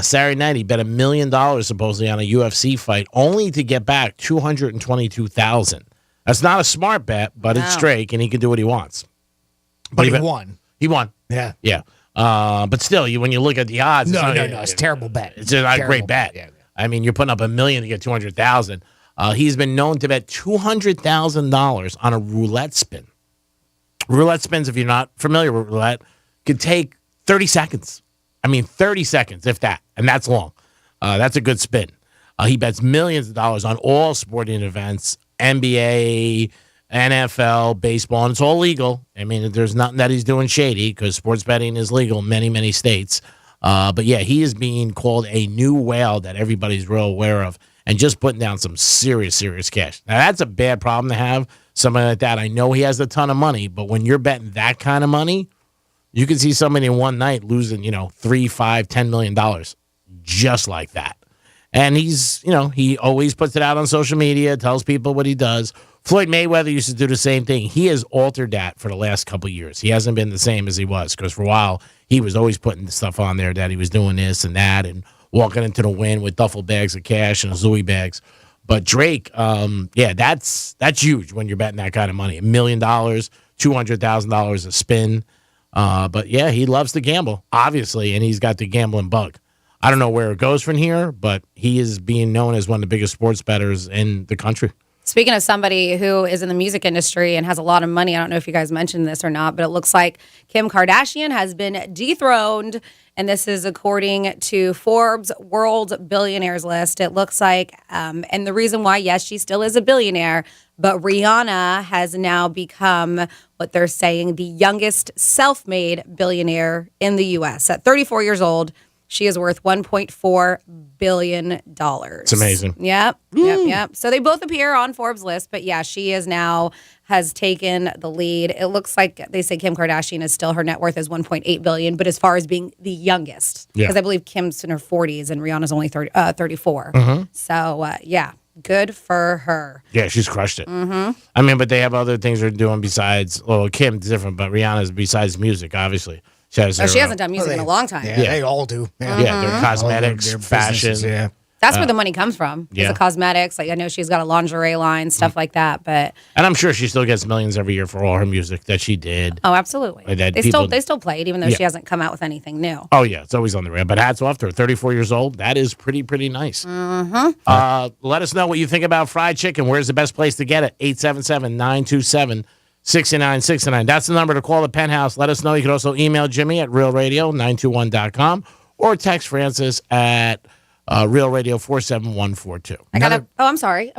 Speaker 32: Saturday night, he bet $1 million supposedly on a UFC fight, only to get back $222,000. That's not a smart bet, but it's Drake, and he can do what he wants.
Speaker 30: But he won.
Speaker 32: He won.
Speaker 30: Yeah.
Speaker 32: Yeah. But still, when you look at the odds,
Speaker 30: No, it's a terrible bet.
Speaker 32: It's not a great bet.
Speaker 30: Yeah.
Speaker 32: I mean, you're putting up $1 million to get $200,000. He's been known to bet $200,000 on a roulette spin. Roulette spins, if you're not familiar with roulette, could take 30 seconds. I mean, 30 seconds, if that. And that's long. That's a good spin. He bets millions of dollars on all sporting events, NBA, NFL, baseball, and it's all legal. I mean, there's nothing that he's doing shady because sports betting is legal in many, many states. But yeah, he is being called a new whale that everybody's real aware of. And just putting down some serious, serious cash. Now, that's a bad problem to have, somebody like that. I know he has a ton of money, but when you're betting that kind of money, you can see somebody in one night losing, $3, $5, $10 million just like that. And he's, he always puts it out on social media, tells people what he does. Floyd Mayweather used to do the same thing. He has altered that for the last couple of years. He hasn't been the same as he was because for a while, he was always putting stuff on there that he was doing this and that and walking into the wind with duffel bags of cash and Zooey bags. But Drake, that's huge when you're betting that kind of money. $1 million, $200,000 a spin. But yeah, he loves to gamble, obviously, and he's got the gambling bug. I don't know where it goes from here, but he is being known as one of the biggest sports bettors in the country.
Speaker 11: Speaking of somebody who is in the music industry and has a lot of money, I don't know if you guys mentioned this or not, but it looks like Kim Kardashian has been dethroned. And this is according to Forbes World Billionaires list. It looks like, and the reason why, yes, she still is a billionaire, but Rihanna has now become what they're saying the youngest self-made billionaire in the U.S. At 34 years old, she is worth $1.4 billion.
Speaker 32: It's amazing.
Speaker 11: Yep. So they both appear on Forbes' list, but yeah, she is now has taken the lead. It looks like they say Kim Kardashian is still her net worth is $1.8 billion, but as far as being the youngest, because I believe Kim's in her 40s and Rihanna's only 34. So yeah, good for her.
Speaker 32: Yeah, she's crushed it. I mean, but they have other things they're doing besides. Well, Kim's different, but Rihanna's besides music, obviously. She hasn't
Speaker 11: done music in a long time.
Speaker 32: Yeah,
Speaker 30: they all do.
Speaker 32: Yeah, their cosmetics, their fashion.
Speaker 30: Yeah.
Speaker 11: That's where the money comes from. Is the cosmetics. Like I know she's got a lingerie line, stuff like that. But
Speaker 32: and I'm sure she still gets millions every year for all her music that she did.
Speaker 11: Oh, absolutely.
Speaker 32: That
Speaker 11: they still play it, even though she hasn't come out with anything new.
Speaker 32: Oh yeah, it's always on the radio. But hats off to her. 34 years old. That is pretty nice. Let us know what you think about fried chicken. Where's the best place to get it? 877-927-6969. That's the number to call the Penthouse. Let us know. You can also email Jimmy at realradio921.com or text Francis at Real Radio 47142.
Speaker 11: I'm sorry.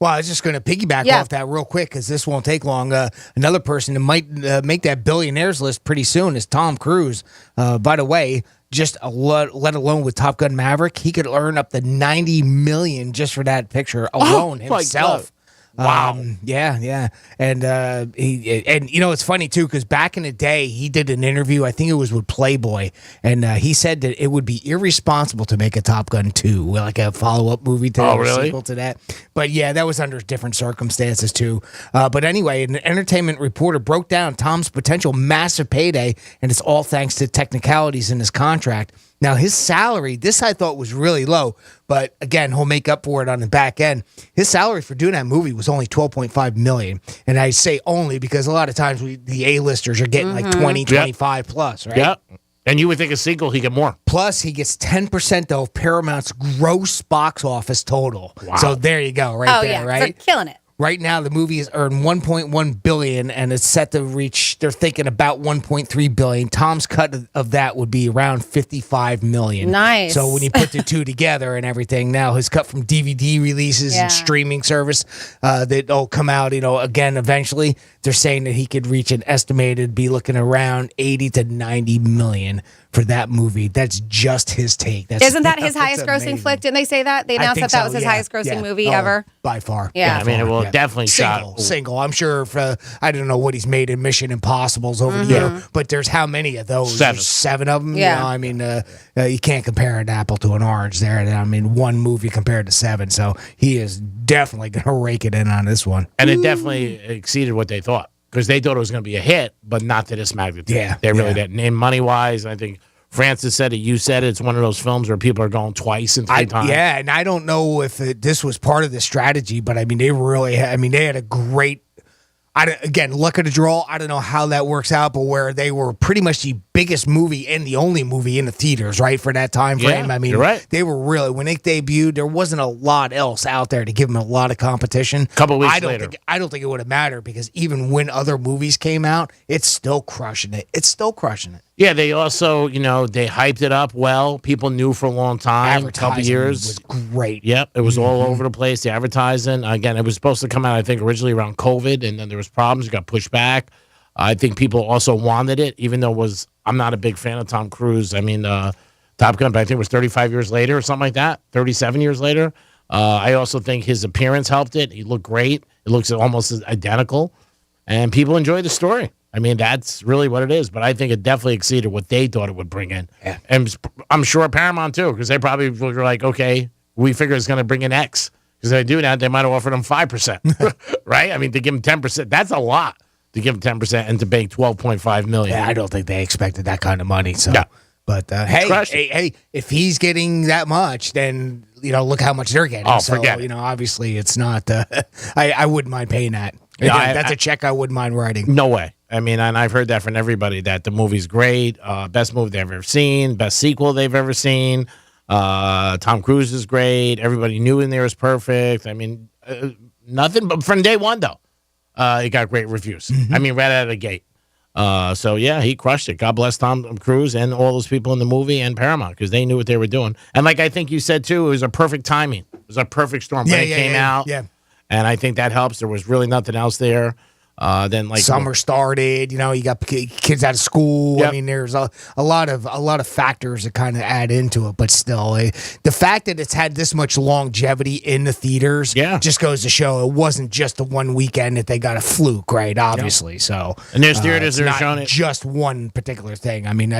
Speaker 30: Well, I was just going to piggyback off that real quick because this won't take long. Another person that might make that billionaires list pretty soon is Tom Cruise. By the way, just let alone with Top Gun Maverick, he could earn up to $90 million just for that picture alone himself.
Speaker 32: Wow.
Speaker 30: Yeah. And it's funny too, because back in the day, he did an interview, I think it was with Playboy, and he said that it would be irresponsible to make a Top Gun 2, like a follow-up movie to that, or sequel to that. But yeah, that was under different circumstances too. But anyway, an entertainment reporter broke down Tom's potential massive payday, and it's all thanks to technicalities in his contract. Now, his salary, this I thought was really low, but again, he'll make up for it on the back end. His salary for doing that movie was only $12.5 million. And I say only because a lot of times the A-listers are getting like 20, 25 plus, right?
Speaker 32: Yep. And you would think a sequel, he get more.
Speaker 30: Plus, he gets 10% though of Paramount's gross box office total.
Speaker 32: Wow.
Speaker 30: So there you go, right?
Speaker 11: They're killing it.
Speaker 30: Right now, the movie has earned $1.1 billion, and it's set to reach. They're thinking about $1.3 billion. Tom's cut of that would be around $55 million.
Speaker 11: Nice.
Speaker 30: So when you put the two together and everything, now his cut from DVD releases and streaming service that'll come out, again eventually. They're saying that he could reach an estimated, be looking around 80 to 90 million for that movie. That's just his take.
Speaker 11: Isn't that his highest grossing flick? Didn't they say that? They announced that was his highest grossing movie ever?
Speaker 30: By far.
Speaker 11: Yeah.
Speaker 32: I mean, it will definitely
Speaker 30: single. I'm sure I don't know what he's made in Mission Impossibles over the year, but there's how many of those?
Speaker 32: 7.
Speaker 30: There's 7 of them.
Speaker 11: Yeah.
Speaker 30: I mean, you can't compare an apple to an orange there. I mean, one movie compared to 7. So he is definitely going to rake it in on this one.
Speaker 32: And it definitely exceeded what they thought. Because they thought it was going to be a hit, but not to this magnitude.
Speaker 30: Yeah.
Speaker 32: They really didn't. And money-wise, I think Francis said it, you said it, it's one of those films where people are going twice and 3 times.
Speaker 30: Yeah, and I don't know if this was part of the strategy, but I mean, they had a great, again, luck of the draw. I don't know how that works out, but where they were pretty much the biggest movie and the only movie in the theaters, right, for that time frame.
Speaker 32: Yeah,
Speaker 30: I mean,
Speaker 32: you're right.
Speaker 30: They were really, when it debuted, there wasn't a lot else out there to give them a lot of competition.
Speaker 32: Couple weeks later.
Speaker 30: I don't think it would have mattered because even when other movies came out, it's still crushing it.
Speaker 32: Yeah, they also, they hyped it up well. People knew for a long time, a couple years.
Speaker 30: Was great.
Speaker 32: Yep, it was all over the place. The advertising, again, it was supposed to come out, I think, originally around COVID, and then there was problems. It got pushed back. I think people also wanted it, even though I'm not a big fan of Tom Cruise. I mean, Top Gun, but I think it was 35 years later or something like that, 37 years later. I also think his appearance helped it. He looked great. It looks almost identical, and people enjoyed the story. I mean, that's really what it is. But I think it definitely exceeded what they thought it would bring in.
Speaker 30: Yeah.
Speaker 32: And I'm sure Paramount, too, because they probably were like, okay, we figure it's going to bring in X. Because if they do that, they might have offered them 5%, right? I mean, to give them 10%, that's a lot to give them 10% and to make $12.5 million.
Speaker 30: Yeah, I don't think they expected that kind of money. So,
Speaker 32: yeah.
Speaker 30: But hey, if he's getting that much, then look how much they're getting.
Speaker 32: Oh,
Speaker 30: so,
Speaker 32: forget it.
Speaker 30: Obviously, it's not. I wouldn't mind paying that.
Speaker 32: Yeah,
Speaker 30: that's a check I wouldn't mind writing.
Speaker 32: No way. I mean, and I've heard that from everybody that the movie's great, best movie they've ever seen, best sequel they've ever seen. Tom Cruise is great. Everybody knew in there was perfect. I mean, nothing. But from day one, though, it got great reviews. I mean, right out of the gate. So, yeah, he crushed it. God bless Tom Cruise and all those people in the movie and Paramount because they knew what they were doing. And like I think you said, too, it was a perfect timing. It was a perfect storm. When it came out.
Speaker 30: Yeah.
Speaker 32: And I think that helps. There was really nothing else there. Then like
Speaker 30: summer started, you got kids out of school.
Speaker 32: Yep.
Speaker 30: I mean, there's a lot of factors that kind of add into it, but still, the fact that it's had this much longevity in the theaters, just goes to show it wasn't just the one weekend that they got a fluke, right? Obviously, so
Speaker 32: and there's theaters that are
Speaker 30: not
Speaker 32: showing it.
Speaker 30: Just one particular thing. I mean,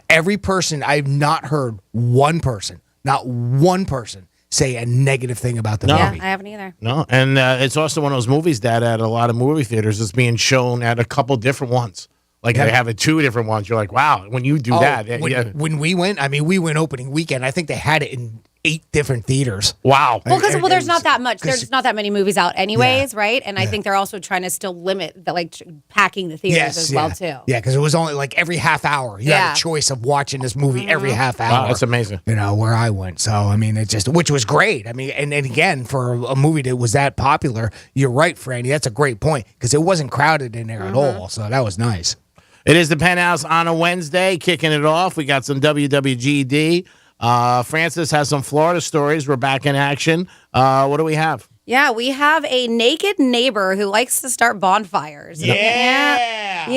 Speaker 30: every person I've not heard not one person say a negative thing about the movie.
Speaker 11: Yeah, I haven't either.
Speaker 32: No, and it's also one of those movies that at a lot of movie theaters is being shown at a couple different ones. Like they have it 2 different ones. You're like, wow, when you do that.
Speaker 30: When we went, we went opening weekend. I think they had it in 8 different theaters.
Speaker 32: Wow.
Speaker 11: Well, because there's not that much. There's not that many movies out anyways, right? And I think they're also trying to still limit the packing the theaters as well too.
Speaker 30: Yeah, because it was only like every half hour. You had a choice of watching this movie every half hour.
Speaker 32: Wow, that's amazing.
Speaker 30: Where I went. So I mean, which was great. I mean, and again, for a movie that was that popular, you're right, Franny. That's a great point because it wasn't crowded in there at all. So that was nice.
Speaker 32: It is the Penthouse on a Wednesday, kicking it off. We got some WWGD. Francis has some Florida stories. We're back in action. What do we have?
Speaker 11: Yeah, we have a naked neighbor who likes to start bonfires. Yeah.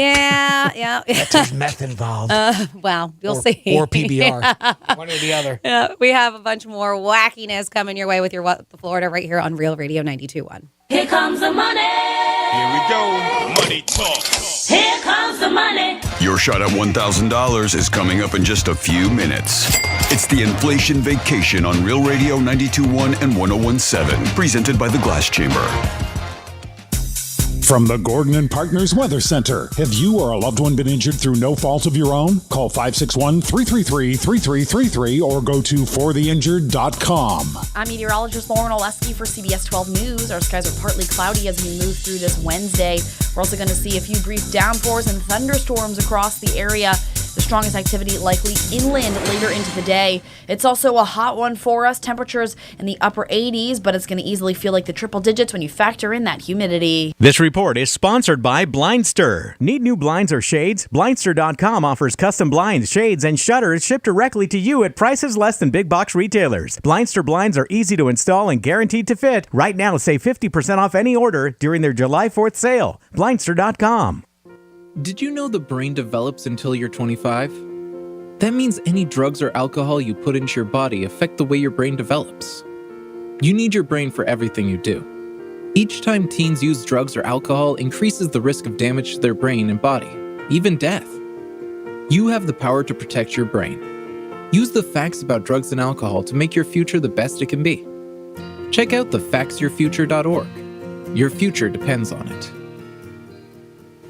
Speaker 30: There's meth involved.
Speaker 11: Well, you'll see.
Speaker 30: Or PBR. One or the other.
Speaker 11: Yeah, we have a bunch more wackiness coming your way with your What the Florida right here on Real Radio 92.1.
Speaker 23: Here comes the money.
Speaker 2: Here we go. Money talk.
Speaker 23: Here comes the money.
Speaker 6: Your shot at $1,000 is coming up in just a few minutes. It's the Inflation Vacation on Real Radio 92.1 and 101.7, presented by the Glass Chamber.
Speaker 3: From the Gordon and Partners Weather Center. Have you or a loved one been injured through no fault of your own? Call 561-333-3333 or go to fortheinjured.com.
Speaker 11: I'm meteorologist Lauren Oleski for CBS 12 News. Our skies are partly cloudy as we move through this Wednesday. We're also going to see a few brief downpours and thunderstorms across the area. The strongest activity likely inland later into the day. It's also a hot one for us. Temperatures in the upper 80s, but it's going to easily feel like the triple digits when you factor in that humidity.
Speaker 7: This report is sponsored by Blindster. Need new blinds or shades? Blindster.com offers custom blinds, shades, and shutters shipped directly to you at prices less than big box retailers. Blindster blinds are easy to install and guaranteed to fit. Right now, save 50% off any order during their July 4th sale. Blindster.com.
Speaker 8: Did you know the brain develops until you're 25? That means any drugs or alcohol you put into your body affect the way your brain develops. You need your brain for everything you do. Each time teens use drugs or alcohol increases the risk of damage to their brain and body, even death. You have the power to protect your brain. Use the facts about drugs and alcohol to make your future the best it can be. Check out thefactsyourfuture.org. Your future depends on it.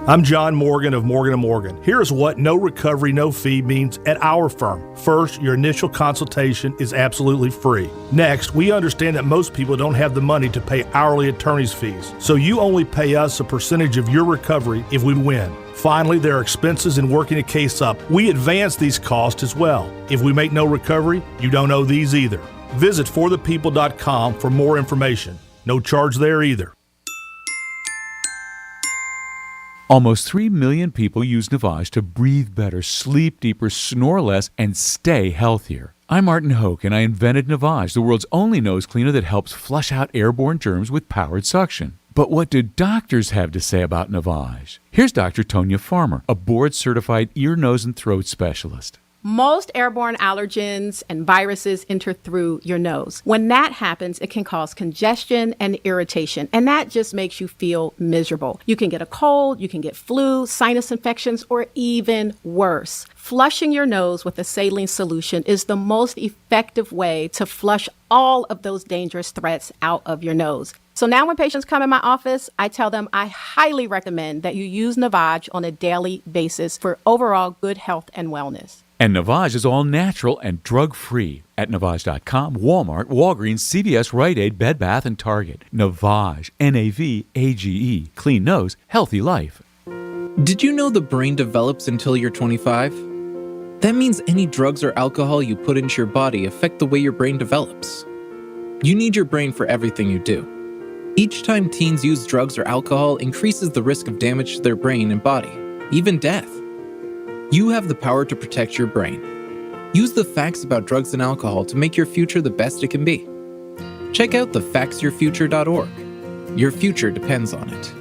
Speaker 21: I'm John Morgan of Morgan & Morgan. Here's what no recovery, no fee means at our firm. First, your initial consultation is absolutely free. Next, we understand that most people don't have the money to pay hourly attorney's fees, so you only pay us a percentage of your recovery if we win. Finally, there are expenses in working a case up. We advance these costs as well. If we make no recovery, you don't owe these either. Visit forthepeople.com for more information. No charge there either.
Speaker 9: Almost 3 million people use Navage to breathe better, sleep deeper, snore less, and stay healthier. I'm Martin Hoke, and I invented Navage, the world's only nose cleaner that helps flush out airborne germs with powered suction. But what do doctors have to say about Navage? Here's Dr. Tonya Farmer, a board-certified ear, nose, and throat specialist.
Speaker 10: Most airborne allergens and viruses enter through your nose. When that happens, it can cause congestion and irritation, and that just makes you feel miserable. You can get a cold, you can get flu, sinus infections, or even worse. Flushing your nose with a saline solution is the most effective way to flush all of those dangerous threats out of your nose. So now when patients come in my office, I tell them I highly recommend that you use Navage on a daily basis for overall good health and wellness.
Speaker 9: And Navage is all natural and drug-free at Navage.com, Walmart, Walgreens, CVS, Rite Aid, Bed Bath, and Target. Navage, N-A-V-A-G-E, clean nose, healthy life.
Speaker 8: Did you know the brain develops until you're 25? That means any drugs or alcohol you put into your body affect the way your brain develops. You need your brain for everything you do. Each time teens use drugs or alcohol increases the risk of damage to their brain and body, even death. You have the power to protect your brain. Use the facts about drugs and alcohol to make your future the best it can be. Check out thefactsyourfuture.org. Your future depends on it.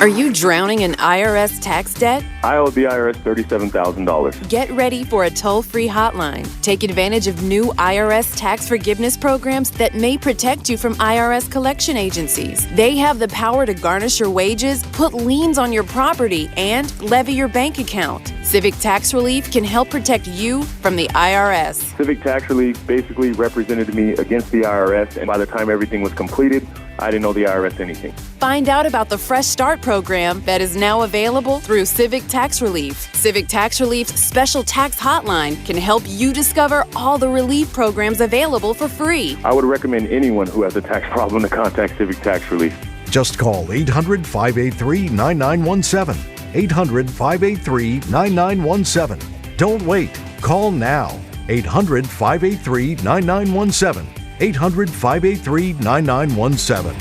Speaker 12: Are you drowning in IRS tax debt?
Speaker 13: I owe the IRS $37,000.
Speaker 12: Get ready for a toll-free hotline. Take advantage of new IRS tax forgiveness programs that may protect you from IRS collection agencies. They have the power to garnish your wages, put liens on your property, and levy your bank account. Civic Tax Relief can help protect you from the IRS.
Speaker 13: Civic Tax Relief basically represented me against the IRS, and by the time everything was completed, I didn't owe the IRS anything.
Speaker 12: Find out about the Fresh Start program that is now available through Civic Tax Relief. Civic Tax Relief's special tax hotline can help you discover all the relief programs available for free.
Speaker 13: I would recommend anyone who has a tax problem to contact Civic Tax Relief.
Speaker 14: Just call 800-583-9917. 800-583-9917. Don't wait. Call now. 800-583-9917. 800-583-9917.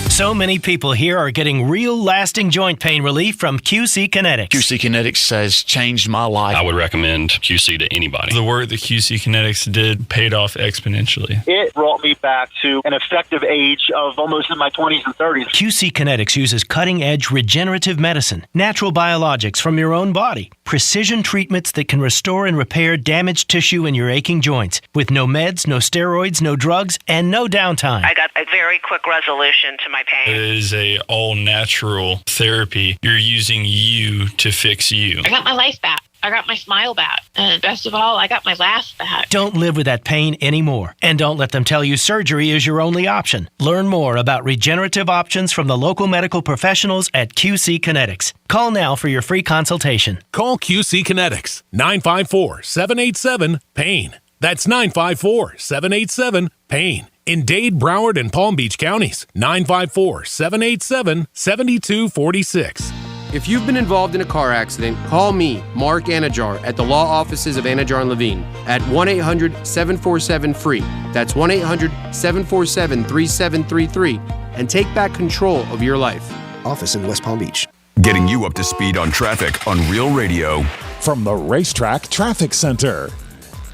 Speaker 15: So many people here are getting real lasting joint pain relief from QC Kinetics.
Speaker 16: QC Kinetics has changed my life.
Speaker 17: I would recommend QC to anybody. The work that QC Kinetics did paid off exponentially.
Speaker 18: It brought me back to an effective age of almost in my 20s and 30s.
Speaker 15: QC Kinetics uses cutting-edge regenerative medicine, natural biologics from your own body, precision treatments that can restore and repair damaged tissue in your aching joints, with no meds, no steroids, no drugs, and no downtime.
Speaker 19: I got a very quick resolution to my pain.
Speaker 17: It is a all-natural therapy. You're using you to fix you.
Speaker 19: I got my life back. I got my smile back. And best of all, I got my laugh back.
Speaker 15: Don't live with that pain anymore. And don't let them tell you surgery is your only option. Learn more about regenerative options from the local medical professionals at QC Kinetics. Call now for your free consultation.
Speaker 20: Call QC Kinetics, 954-787-PAIN. That's 954-787-PAIN. In Dade, Broward, and Palm Beach counties, 954-787-7246.
Speaker 28: If you've been involved in a car accident, call me, Mark Anajar, at the law offices of Anajar and Levine at 1-800-747-FREE. That's 1-800-747-3733, and take back control of your life.
Speaker 29: Office in West Palm Beach.
Speaker 6: Getting you up to speed on traffic on Real Radio.
Speaker 3: From the Racetrack Traffic Center.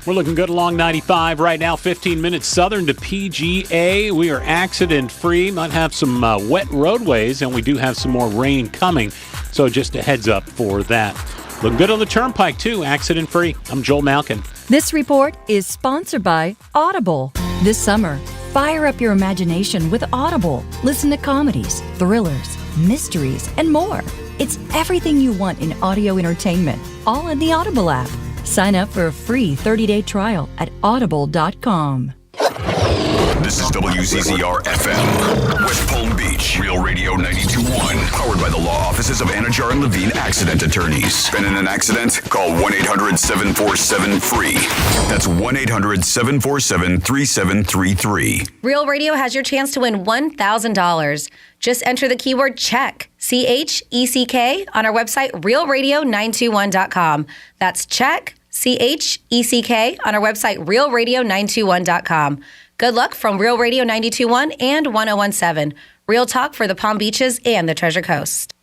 Speaker 27: We're looking good along 95 right now, 15 minutes southern to PGA. We are accident-free, might have some wet roadways, and we do have some more rain coming. So just a heads up for that. Looking good on the Turnpike, too, accident-free. I'm Joel Malkin.
Speaker 5: This report is sponsored by Audible. This summer, fire up your imagination with Audible. Listen to comedies, thrillers, mysteries, and more. It's everything you want in audio entertainment, all in the Audible app. Sign up for a free 30-day trial at audible.com.
Speaker 6: This is WCZR FM, West Palm Beach, Real Radio 92.1, powered by the law offices of Anajar and Levine Accident Attorneys. Been in an accident? Call 1-800-747-FREE. That's 1-800-747-3733.
Speaker 31: Real Radio has your chance to win $1,000. Just enter the keyword check, CHECK, on our website, realradio921.com. That's check, CHECK, on our website, realradio921.com. Good luck from Real Radio 92.1 and 101.7. Real talk for the Palm Beaches and the Treasure Coast.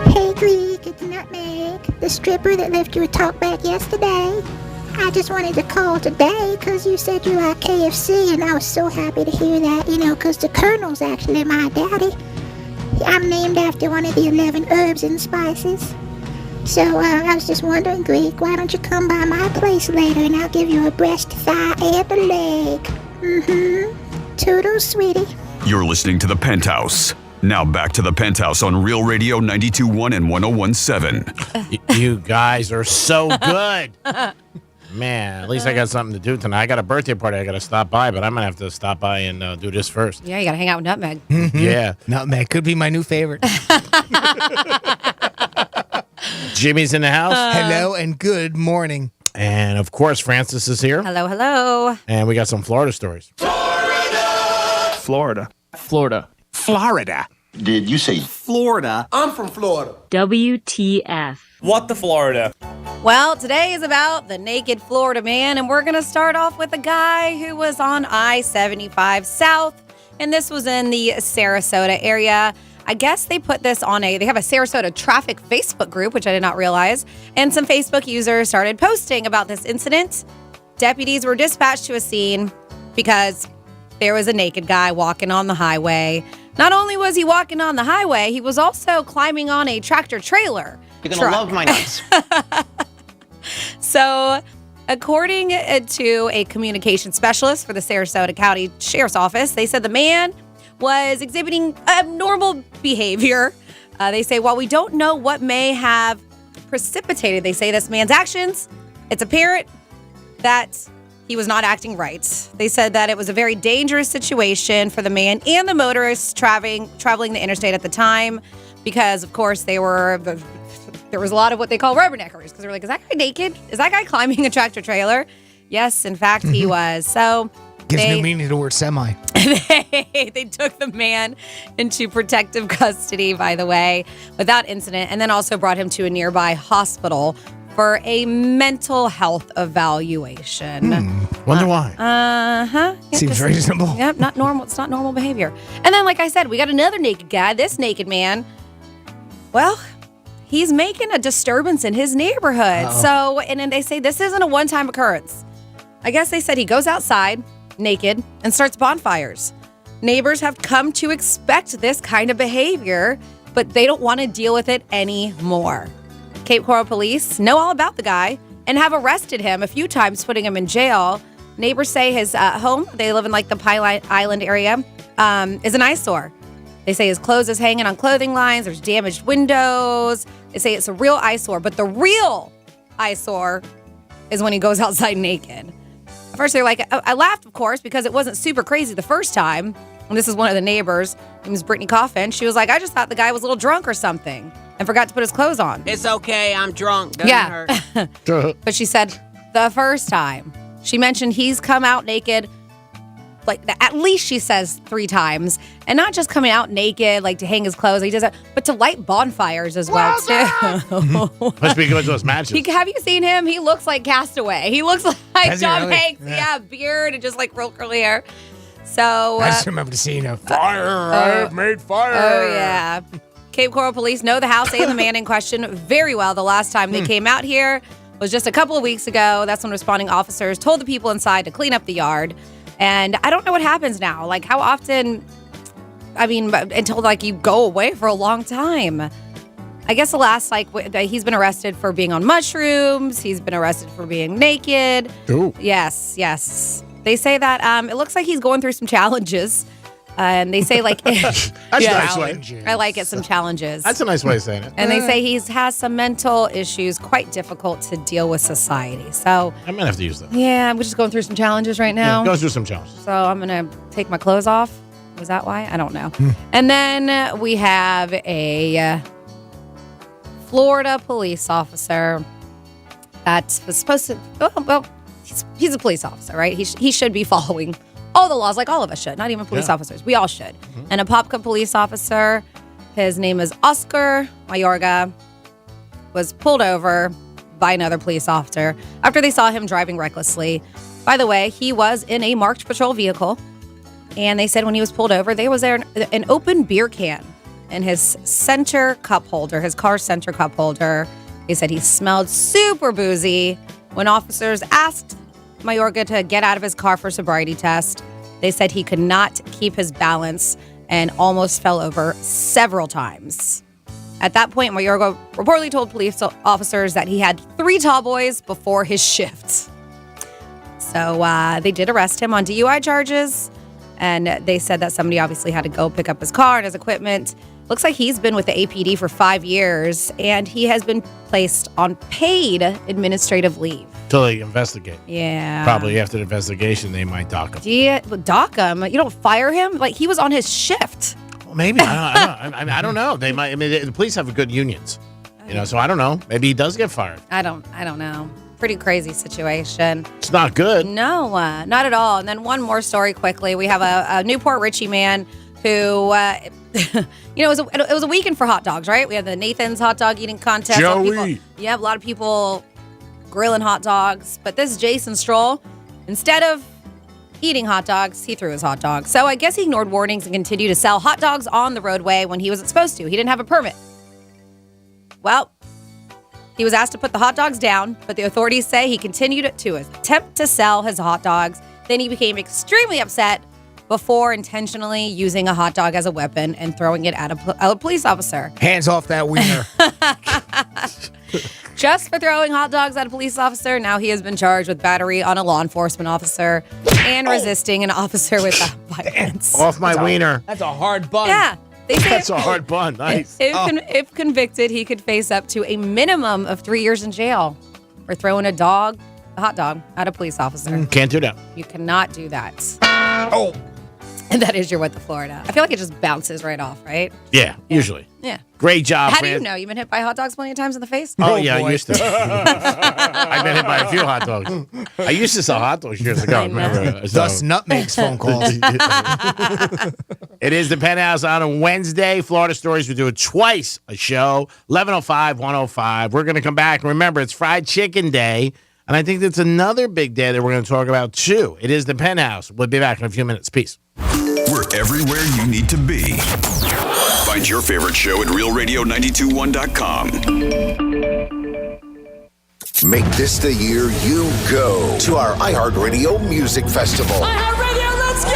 Speaker 33: Hey, Greek, it's Nutmeg, the stripper that left you a talkback yesterday. I just wanted to call today because you said you like KFC, and I was so happy to hear that, because the Colonel's actually my daddy. I'm named after one of the 11 herbs and spices. So I was just wondering, Greek, why don't you come by my place later and I'll give you a breast, thigh, and a leg. Toodles, sweetie.
Speaker 6: You're listening to The Penthouse. Now back to The Penthouse on Real Radio 92.1 and 101.7.
Speaker 32: You guys are so good. Man, at least I got something to do tonight. I got a birthday party I got to stop by, but I'm going to have to stop by and do this first.
Speaker 10: Yeah, you got to hang out with Nutmeg.
Speaker 32: Yeah.
Speaker 30: Nutmeg could be my new favorite.
Speaker 32: Jimmy's in the house.
Speaker 30: Hello and good morning.
Speaker 32: And, of course, Francis is here.
Speaker 10: Hello, hello.
Speaker 32: And we got some Florida stories.
Speaker 34: Florida.
Speaker 32: Florida.
Speaker 1: Did you say
Speaker 2: Florida? I'm from Florida.
Speaker 4: WTF.
Speaker 2: What the Florida?
Speaker 31: Well, today is about the naked Florida man, and we're going to start off with a guy who was on I-75 South, and this was in the Sarasota area. I guess they put this on they have a Sarasota traffic Facebook group, which I did not realize, and some Facebook users started posting about this incident. Deputies were dispatched to a scene because there was a naked guy walking on the highway. Not only was he walking on the highway, he was also climbing on a tractor trailer.
Speaker 7: You're going to love my nuts.
Speaker 31: So, according to a communication specialist for the Sarasota County Sheriff's Office, they said the man was exhibiting abnormal behavior. They say, while we don't know what may have precipitated, they say, this man's actions, it's apparent that he was not acting right. They said that it was a very dangerous situation for the man and the motorists traveling the interstate at the time because, of course, there was a lot of what they call rubberneckers because they were like, is that guy naked? Is that guy climbing a tractor trailer? Yes, in fact, he was. So
Speaker 30: gives new meaning to the word semi.
Speaker 31: They took the man into protective custody, by the way, without incident, and then also brought him to a nearby hospital for a mental health evaluation.
Speaker 32: Wonder why.
Speaker 30: Seems reasonable.
Speaker 31: Yep, not normal. It's not normal behavior. And then, like I said, we got another naked guy. This naked man, well, he's making a disturbance in his neighborhood.
Speaker 30: Uh-oh.
Speaker 31: So, and then they say this isn't a one-time occurrence. I guess they said he goes outside naked and starts bonfires. Neighbors have come to expect this kind of behavior, but they don't want to deal with it anymore. Cape Coral police know all about the guy and have arrested him a few times, putting him in jail. Neighbors say his home, they live in like the Pine Island area, is an eyesore. They say his clothes is hanging on clothing lines. There's damaged windows. They say it's a real eyesore, but the real eyesore is when he goes outside naked. At first, they're like, I laughed, of course, because it wasn't super crazy the first time. And this is one of the neighbors. Her name is Brittany Coffin. She was like, I just thought the guy was a little drunk or something and forgot to put his clothes on.
Speaker 2: It's okay. I'm drunk. Doesn't hurt.
Speaker 31: But she said the first time. She mentioned he's come out naked, like at least she says 3 times. And not just coming out naked, like to hang his clothes. He does that, but to light bonfires as well, too.
Speaker 32: Must be good to those matches.
Speaker 31: Have you seen him? He looks like Castaway. He looks like
Speaker 30: Does he
Speaker 31: Tom
Speaker 30: really?
Speaker 31: Hanks.
Speaker 30: Yeah.
Speaker 31: Yeah, beard and just like real curly hair. So
Speaker 30: I just remember seeing a fire. I have made fire.
Speaker 31: Oh, yeah. Cape Coral police know the house and the man in question very well. The last time they came out here was just a couple of weeks ago. That's when responding officers told the people inside to clean up the yard. And I don't know what happens now. Like, how often, I mean, until, like, you go away for a long time. I guess the last, like, he's been arrested for being on mushrooms. He's been arrested for being naked.
Speaker 32: Ooh.
Speaker 31: Yes. They say that it looks like he's going through some challenges. And they say, like,
Speaker 32: That's a nice way.
Speaker 31: I like it, some challenges.
Speaker 32: That's a nice way of saying it.
Speaker 31: And they say he has some mental issues, quite difficult to deal with society. So
Speaker 32: I might have to use that.
Speaker 31: yeah, I'm just going through some challenges right now.
Speaker 32: Yeah, go through some challenges.
Speaker 31: So I'm going to take my clothes off. Was that why? I don't know. And then we have a Florida police officer that was supposed to, well, he's a police officer, right? He should be following all the laws, like all of us should, not even police officers. We all should. And a Popka police officer, his name is Oscar Mayorga, was pulled over by another police officer after they saw him driving recklessly. By the way, he was in a marked patrol vehicle, and they said when he was pulled over, there was an open beer can in his center cup holder, his car's center cup holder. They said he smelled super boozy. When officers asked Mayorga to get out of his car for a sobriety test, they said he could not keep his balance and almost fell over several times. At that point, Mayorga reportedly told police officers that he had 3 tall boys before his shift. So they did arrest him on DUI charges, and they said that somebody obviously had to go pick up his car and his equipment. Looks like he's been with the APD for 5 years, and he has been placed on paid administrative leave.
Speaker 32: Till they investigate.
Speaker 31: Yeah.
Speaker 32: Probably after the investigation, they might dock him.
Speaker 31: Yeah, dock him? You don't fire him? Like, he was on his shift.
Speaker 32: Well, maybe. I don't know. They might. I mean, the police have good unions. So I don't know. Maybe he does get fired.
Speaker 31: I don't know. Pretty crazy situation.
Speaker 32: It's not good.
Speaker 31: No, not at all. And then one more story quickly. We have a Newport Richie man
Speaker 1: who, it was a weekend for hot dogs, right? We had the Nathan's hot dog eating contest.
Speaker 32: Joey.
Speaker 1: A lot of people grilling hot dogs. But this Jason Stroll, instead of eating hot dogs, he threw his hot dog. So I guess he ignored warnings and continued to sell hot dogs on the roadway when he wasn't supposed to. He didn't have a permit. Well, he was asked to put the hot dogs down, but the authorities say he continued to attempt to sell his hot dogs. Then he became extremely upset before intentionally using a hot dog as a weapon and throwing it at a police officer.
Speaker 30: Hands off that wiener.
Speaker 1: Just for throwing hot dogs at a police officer, now he has been charged with battery on a law enforcement officer and resisting an officer with violence.
Speaker 32: Off my wiener.
Speaker 30: That's a hard bun.
Speaker 1: Yeah. They say
Speaker 32: That's a hard bun. Nice.
Speaker 1: If convicted, he could face up to a minimum of 3 years in jail for throwing a hot dog at a police officer.
Speaker 32: Can't do that.
Speaker 1: You cannot do that. Oh. And that is your What the Florida. I feel like it just bounces right off, right?
Speaker 32: Yeah, usually.
Speaker 1: Yeah.
Speaker 32: Great job,
Speaker 1: How
Speaker 32: Fran.
Speaker 1: do you know? You've been hit by hot dogs plenty of times in the face?
Speaker 32: Oh, yeah, I used to. I've been hit by a few hot dogs. I used to sell hot dogs years ago. Remember?
Speaker 30: Thus nutmegs phone calls.
Speaker 32: It is the Penthouse on a Wednesday. Florida Stories. We do it twice a show, 11:05, 105. We're going to come back. Remember, it's Fried Chicken Day, and I think that's another big day that we're going to talk about, too. It is the Penthouse. We'll be back in a few minutes. Peace.
Speaker 6: We're everywhere you need to be. Find your favorite show at realradio921.com.
Speaker 4: Make this the year you go to our iHeartRadio Music Festival.
Speaker 7: iHeartRadio, let's go!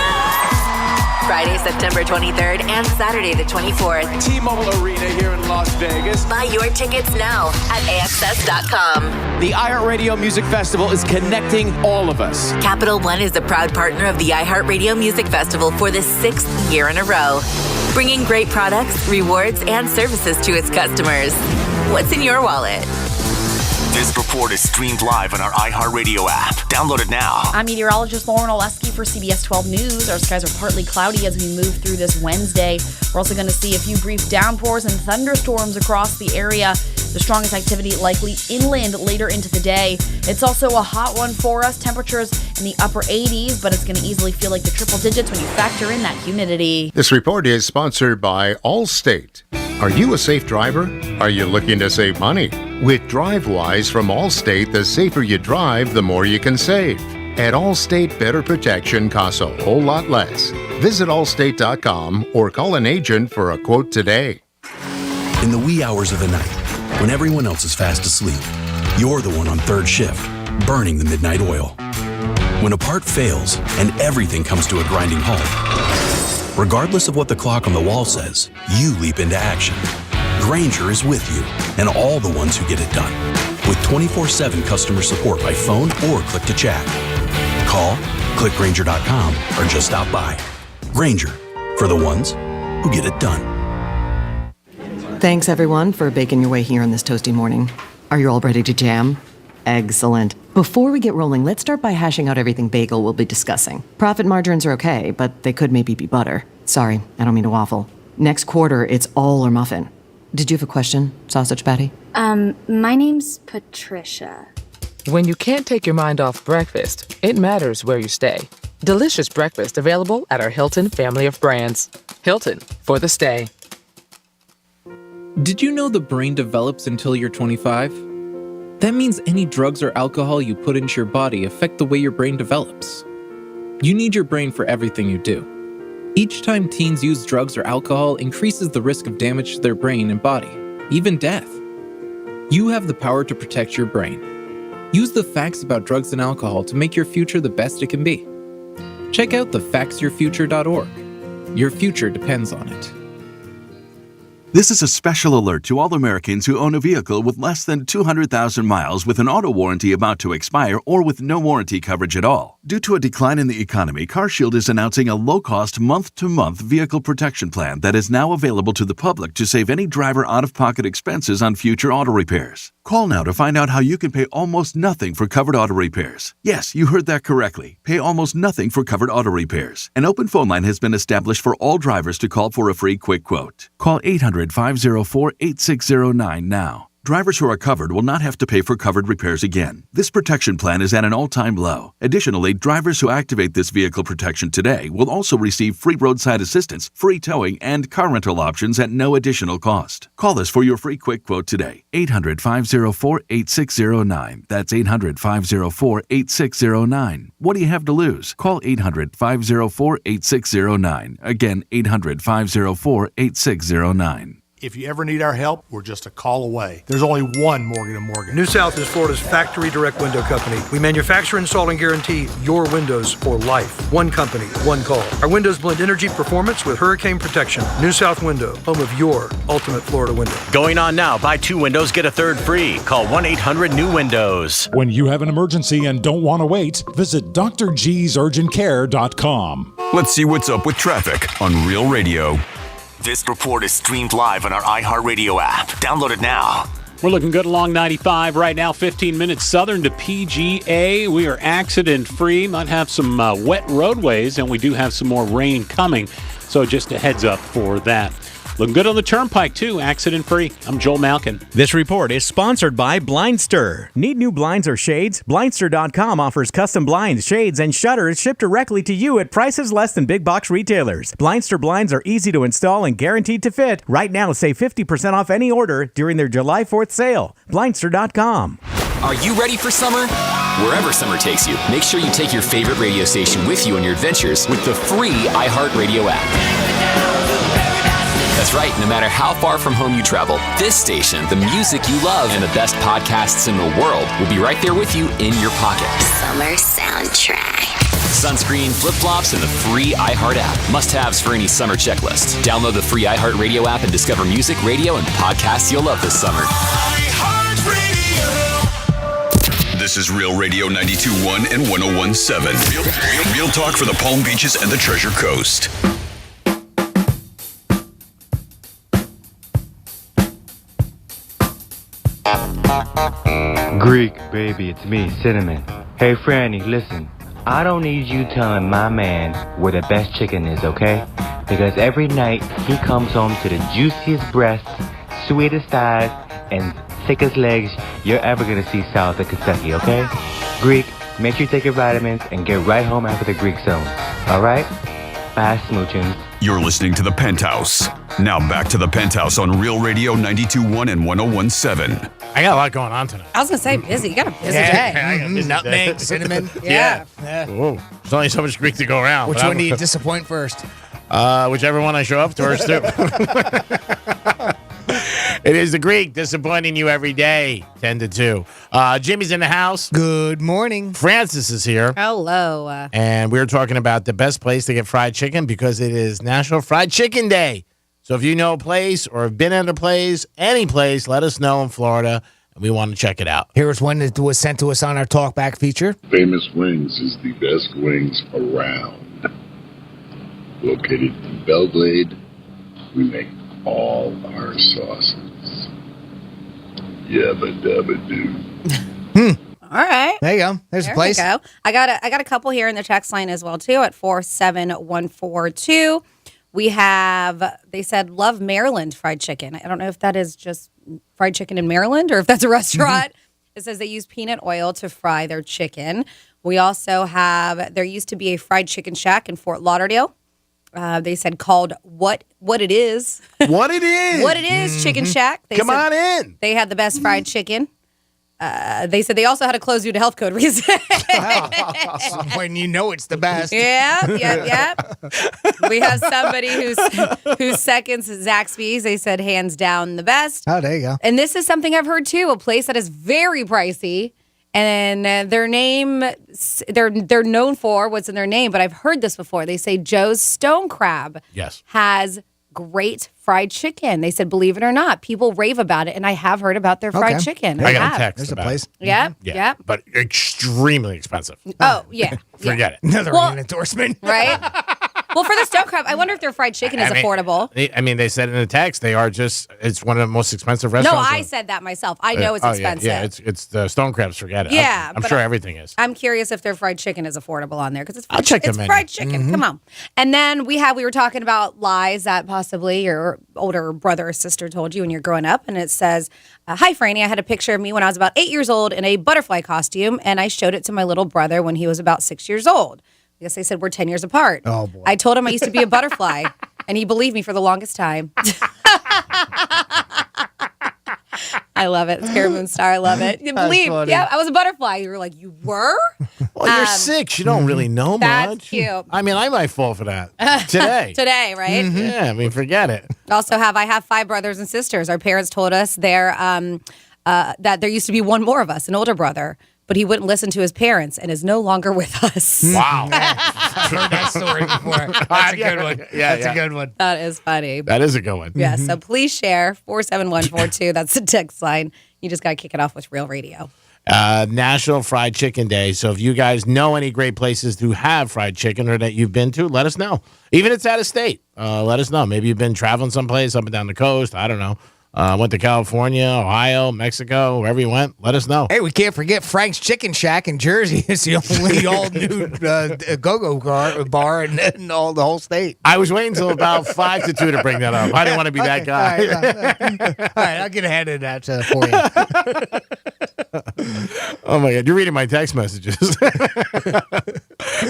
Speaker 7: Friday, September 23rd and Saturday the 24th.
Speaker 8: T-Mobile Arena here in Las Vegas.
Speaker 7: Buy your tickets now at AXS.com.
Speaker 8: The iHeartRadio Music Festival is connecting all of us.
Speaker 7: Capital One is the proud partner of the iHeartRadio Music Festival for the 6th year in a row, bringing great products, rewards, and services to its customers. What's in your wallet?
Speaker 9: This report is streamed live on our iHeartRadio app. Download it now.
Speaker 11: I'm meteorologist Lauren Oleski for CBS 12 News. Our skies are partly cloudy as we move through this Wednesday. We're also going to see a few brief downpours and thunderstorms across the area. The strongest activity likely inland later into the day. It's also a hot one for us. Temperatures in the upper 80s, but it's going to easily feel like the triple digits when you factor in that humidity.
Speaker 21: This report is sponsored by Allstate. Are you a safe driver? Are you looking to save money? With DriveWise from Allstate, the safer you drive, the more you can save. At Allstate, better protection costs a whole lot less. Visit allstate.com or call an agent for a quote today.
Speaker 22: In the wee hours of the night, when everyone else is fast asleep, you're the one on third shift, burning the midnight oil. When a part fails and everything comes to a grinding halt, regardless of what the clock on the wall says, you leap into action. Grainger is with you and all the ones who get it done. With 24/7 customer support by phone or click to chat. Call, click Grainger.com, or just stop by. Grainger, for the ones who get it done.
Speaker 23: Thanks, everyone, for baking your way here on this toasty morning. Are you all ready to jam? Excellent. Before we get rolling, let's start by hashing out everything bagel we'll be discussing. Profit margins are okay, but they could maybe be butter. Sorry, I don't mean to waffle. Next quarter, it's all or muffin. Did you have a question, Sausage Patty?
Speaker 24: My name's Patricia.
Speaker 25: When you can't take your mind off breakfast, it matters where you stay. Delicious breakfast available at our Hilton family of brands. Hilton, for the stay.
Speaker 26: Did you know the brain develops until you're 25? That means any drugs or alcohol you put into your body affect the way your brain develops. You need your brain for everything you do. Each time teens use drugs or alcohol increases the risk of damage to their brain and body, even death. You have the power to protect your brain. Use the facts about drugs and alcohol to make your future the best it can be. Check out thefactsyourfuture.org. Your future depends on it.
Speaker 29: This is a special alert to all Americans who own a vehicle with less than 200,000 miles with an auto warranty about to expire or with no warranty coverage at all. Due to a decline in the economy, CarShield is announcing a low-cost month-to-month vehicle protection plan that is now available to the public to save any driver out-of-pocket expenses on future auto repairs. Call now to find out how you can pay almost nothing for covered auto repairs. Yes, you heard that correctly. Pay almost nothing for covered auto repairs. An open phone line has been established for all drivers to call for a free quick quote. Call 800-504-8609 now. Drivers who are covered will not have to pay for covered repairs again. This protection plan is at an all-time low. Additionally, drivers who activate this vehicle protection today will also receive free roadside assistance, free towing, and car rental options at no additional cost. Call us for your free quick quote today. 800-504-8609. That's 800-504-8609. What do you have to lose? Call 800-504-8609. Again, 800-504-8609.
Speaker 3: If you ever need our help, we're just a call away. There's only one Morgan & Morgan. New South is Florida's factory direct window company. We manufacture, install, and guarantee your windows for life. One company, one call. Our windows blend energy performance with hurricane protection. New South Window, home of your ultimate Florida window.
Speaker 9: Going on now. Buy 2 windows, get a third free. Call 1-800-NEW-WINDOWS.
Speaker 5: When you have an emergency and don't want to wait, visit drgsurgentcare.com.
Speaker 6: Let's see what's up with traffic on Real Radio.
Speaker 9: This report is streamed live on our iHeartRadio app. Download it now.
Speaker 12: We're looking good along 95 right now, 15 minutes southern to PGA. We are accident-free. Might have some wet roadways, and we do have some more rain coming. So just a heads up for that. Looking good on the turnpike, too. Accident-free. I'm Joel Malkin.
Speaker 13: This report is sponsored by Blindster. Need new blinds or shades? Blindster.com offers custom blinds, shades, and shutters shipped directly to you at prices less than big box retailers. Blindster blinds are easy to install and guaranteed to fit. Right now, save 50% off any order during their July 4th sale. Blindster.com.
Speaker 14: Are you ready for summer? Wherever summer takes you, make sure you take your favorite radio station with you on your adventures with the free iHeartRadio app. That's right, no matter how far from home you travel, this station, the music you love, and the best podcasts in the world will be right there with you in your pocket.
Speaker 15: Summer soundtrack.
Speaker 14: Sunscreen, flip-flops, and the free iHeart app. Must-haves for any summer checklist. Download the free iHeartRadio app and discover music, radio, and podcasts you'll love this summer.
Speaker 6: This is Real Radio 92.1 and 101.7. Real talk for the Palm Beaches and the Treasure Coast.
Speaker 16: Greek, baby, it's me, Cinnamon. Hey, Franny, listen. I don't need you telling my man where the best chicken is, okay? Because every night he comes home to the juiciest breasts, sweetest thighs, and thickest legs you're ever gonna see south of Kentucky, okay? Greek, make sure you take your vitamins and get right home after the Greek zone. Alright? Bye, smoochins.
Speaker 6: You're listening to The Penthouse. Now back to The Penthouse on Real Radio 92.1 and 101.7.
Speaker 32: I got a lot going on tonight.
Speaker 1: I was going to say busy. You got a busy day.
Speaker 32: I got a busy
Speaker 30: Nutmeg,
Speaker 32: day.
Speaker 30: cinnamon.
Speaker 32: Yeah. Whoa. There's only so much Greek to go around.
Speaker 30: Which one do you disappoint first?
Speaker 32: Whichever one I show up first to. It is the Greek disappointing you every day, 10 to 2. Jimmy's in the house.
Speaker 30: Good morning.
Speaker 32: Francis is here.
Speaker 1: Hello.
Speaker 32: And we're talking about the best place to get fried chicken because it is National Fried Chicken Day. So if you know a place or have been at a place, any place, let us know in Florida, and we want to check it out.
Speaker 30: Here's one that was sent to us on our Talkback feature.
Speaker 17: Famous Wings is the best wings around. Located in Belglade, we make all our sauces. Yabba dabba doo.
Speaker 1: All right.
Speaker 30: There you go. There's a place.
Speaker 1: There you go. I got a couple here in the text line as well, too, at 47142. We have, they said, love Maryland fried chicken. I don't know if that is just fried chicken in Maryland or if that's a restaurant. It says they use peanut oil to fry their chicken. We also have, there used to be a fried chicken shack in Fort Lauderdale. They said called What It Is.
Speaker 32: What It Is.
Speaker 1: What It Is Chicken Shack. They
Speaker 32: Come on in.
Speaker 1: They had the best fried chicken. They said they also had to close due to health code reasons.
Speaker 30: When you know it's the best.
Speaker 1: Yeah. We have somebody who seconds Zaxby's. They said hands down the best.
Speaker 30: Oh, there you go.
Speaker 1: And this is something I've heard too. A place that is very pricey, and their name, they're known for what's in their name. But I've heard this before. They say Joe's Stone Crab.
Speaker 32: Yes.
Speaker 1: Has great fried chicken. They said, believe it or not, people rave about it, and I have heard about their fried chicken.
Speaker 32: I got a text.
Speaker 30: There's
Speaker 32: about
Speaker 30: a place.
Speaker 32: It.
Speaker 1: Yeah.
Speaker 32: But extremely expensive.
Speaker 1: Oh, yeah.
Speaker 32: Forget it.
Speaker 30: Another endorsement.
Speaker 1: Right? Well, for the stone crab, I wonder if their fried chicken is affordable.
Speaker 32: I mean, they said in the text they are it's one of the most expensive
Speaker 1: No,
Speaker 32: restaurants.
Speaker 1: I said that myself. I know it's expensive.
Speaker 32: Yeah, it's the stone crabs. Forget it.
Speaker 1: Yeah,
Speaker 32: I'm
Speaker 1: but
Speaker 32: sure everything is.
Speaker 1: I'm curious if their fried chicken is affordable on there because it's
Speaker 32: I'll check the
Speaker 1: it's
Speaker 32: menu.
Speaker 1: fried chicken. Come on. And then we were talking about lies that possibly your older brother or sister told you when you're growing up, and it says, "Hi, Franny. I had a picture of me when I was about 8 years old in a butterfly costume, and I showed it to my little brother when he was about 6 years old." I guess they said we're 10 years apart.
Speaker 30: Oh, boy.
Speaker 1: I told him I used to be a butterfly, and he believed me for the longest time. I love it. Scary Moon Star. I love it. You
Speaker 30: That's
Speaker 1: believe?
Speaker 30: funny.
Speaker 1: Yeah, I was a butterfly. You were like, you were?
Speaker 32: Well, you're 6. You don't really know
Speaker 1: That's
Speaker 32: much.
Speaker 1: cute.
Speaker 32: I mean, I might fall for that today.
Speaker 1: Today, right?
Speaker 32: Yeah, I mean, forget it.
Speaker 1: Also I have 5 brothers and sisters. Our parents told us that there used to be one more of us, an older brother, but he wouldn't listen to his parents and is no longer with us.
Speaker 32: Wow.
Speaker 30: I've heard that story before. That's a good one.
Speaker 32: Yeah,
Speaker 30: That's a good one.
Speaker 1: That is funny.
Speaker 32: That is a good one.
Speaker 1: Yeah, so please share 47142. That's the text line. You just got to kick it off with Real Radio.
Speaker 32: National Fried Chicken Day. So if you guys know any great places to have fried chicken or that you've been to, let us know. Even if it's out of state, let us know. Maybe you've been traveling someplace up and down the coast. I don't know. Went to California, Ohio, Mexico, wherever you went. Let us know.
Speaker 30: Hey, we can't forget Frank's Chicken Shack in Jersey. It's the only all-new go-go bar in all the whole state.
Speaker 32: I was waiting until about 5 to 2 to bring that up. I didn't want to be that guy.
Speaker 30: All right, I'll get ahead of that for you.
Speaker 32: Oh, my God. You're reading my text messages.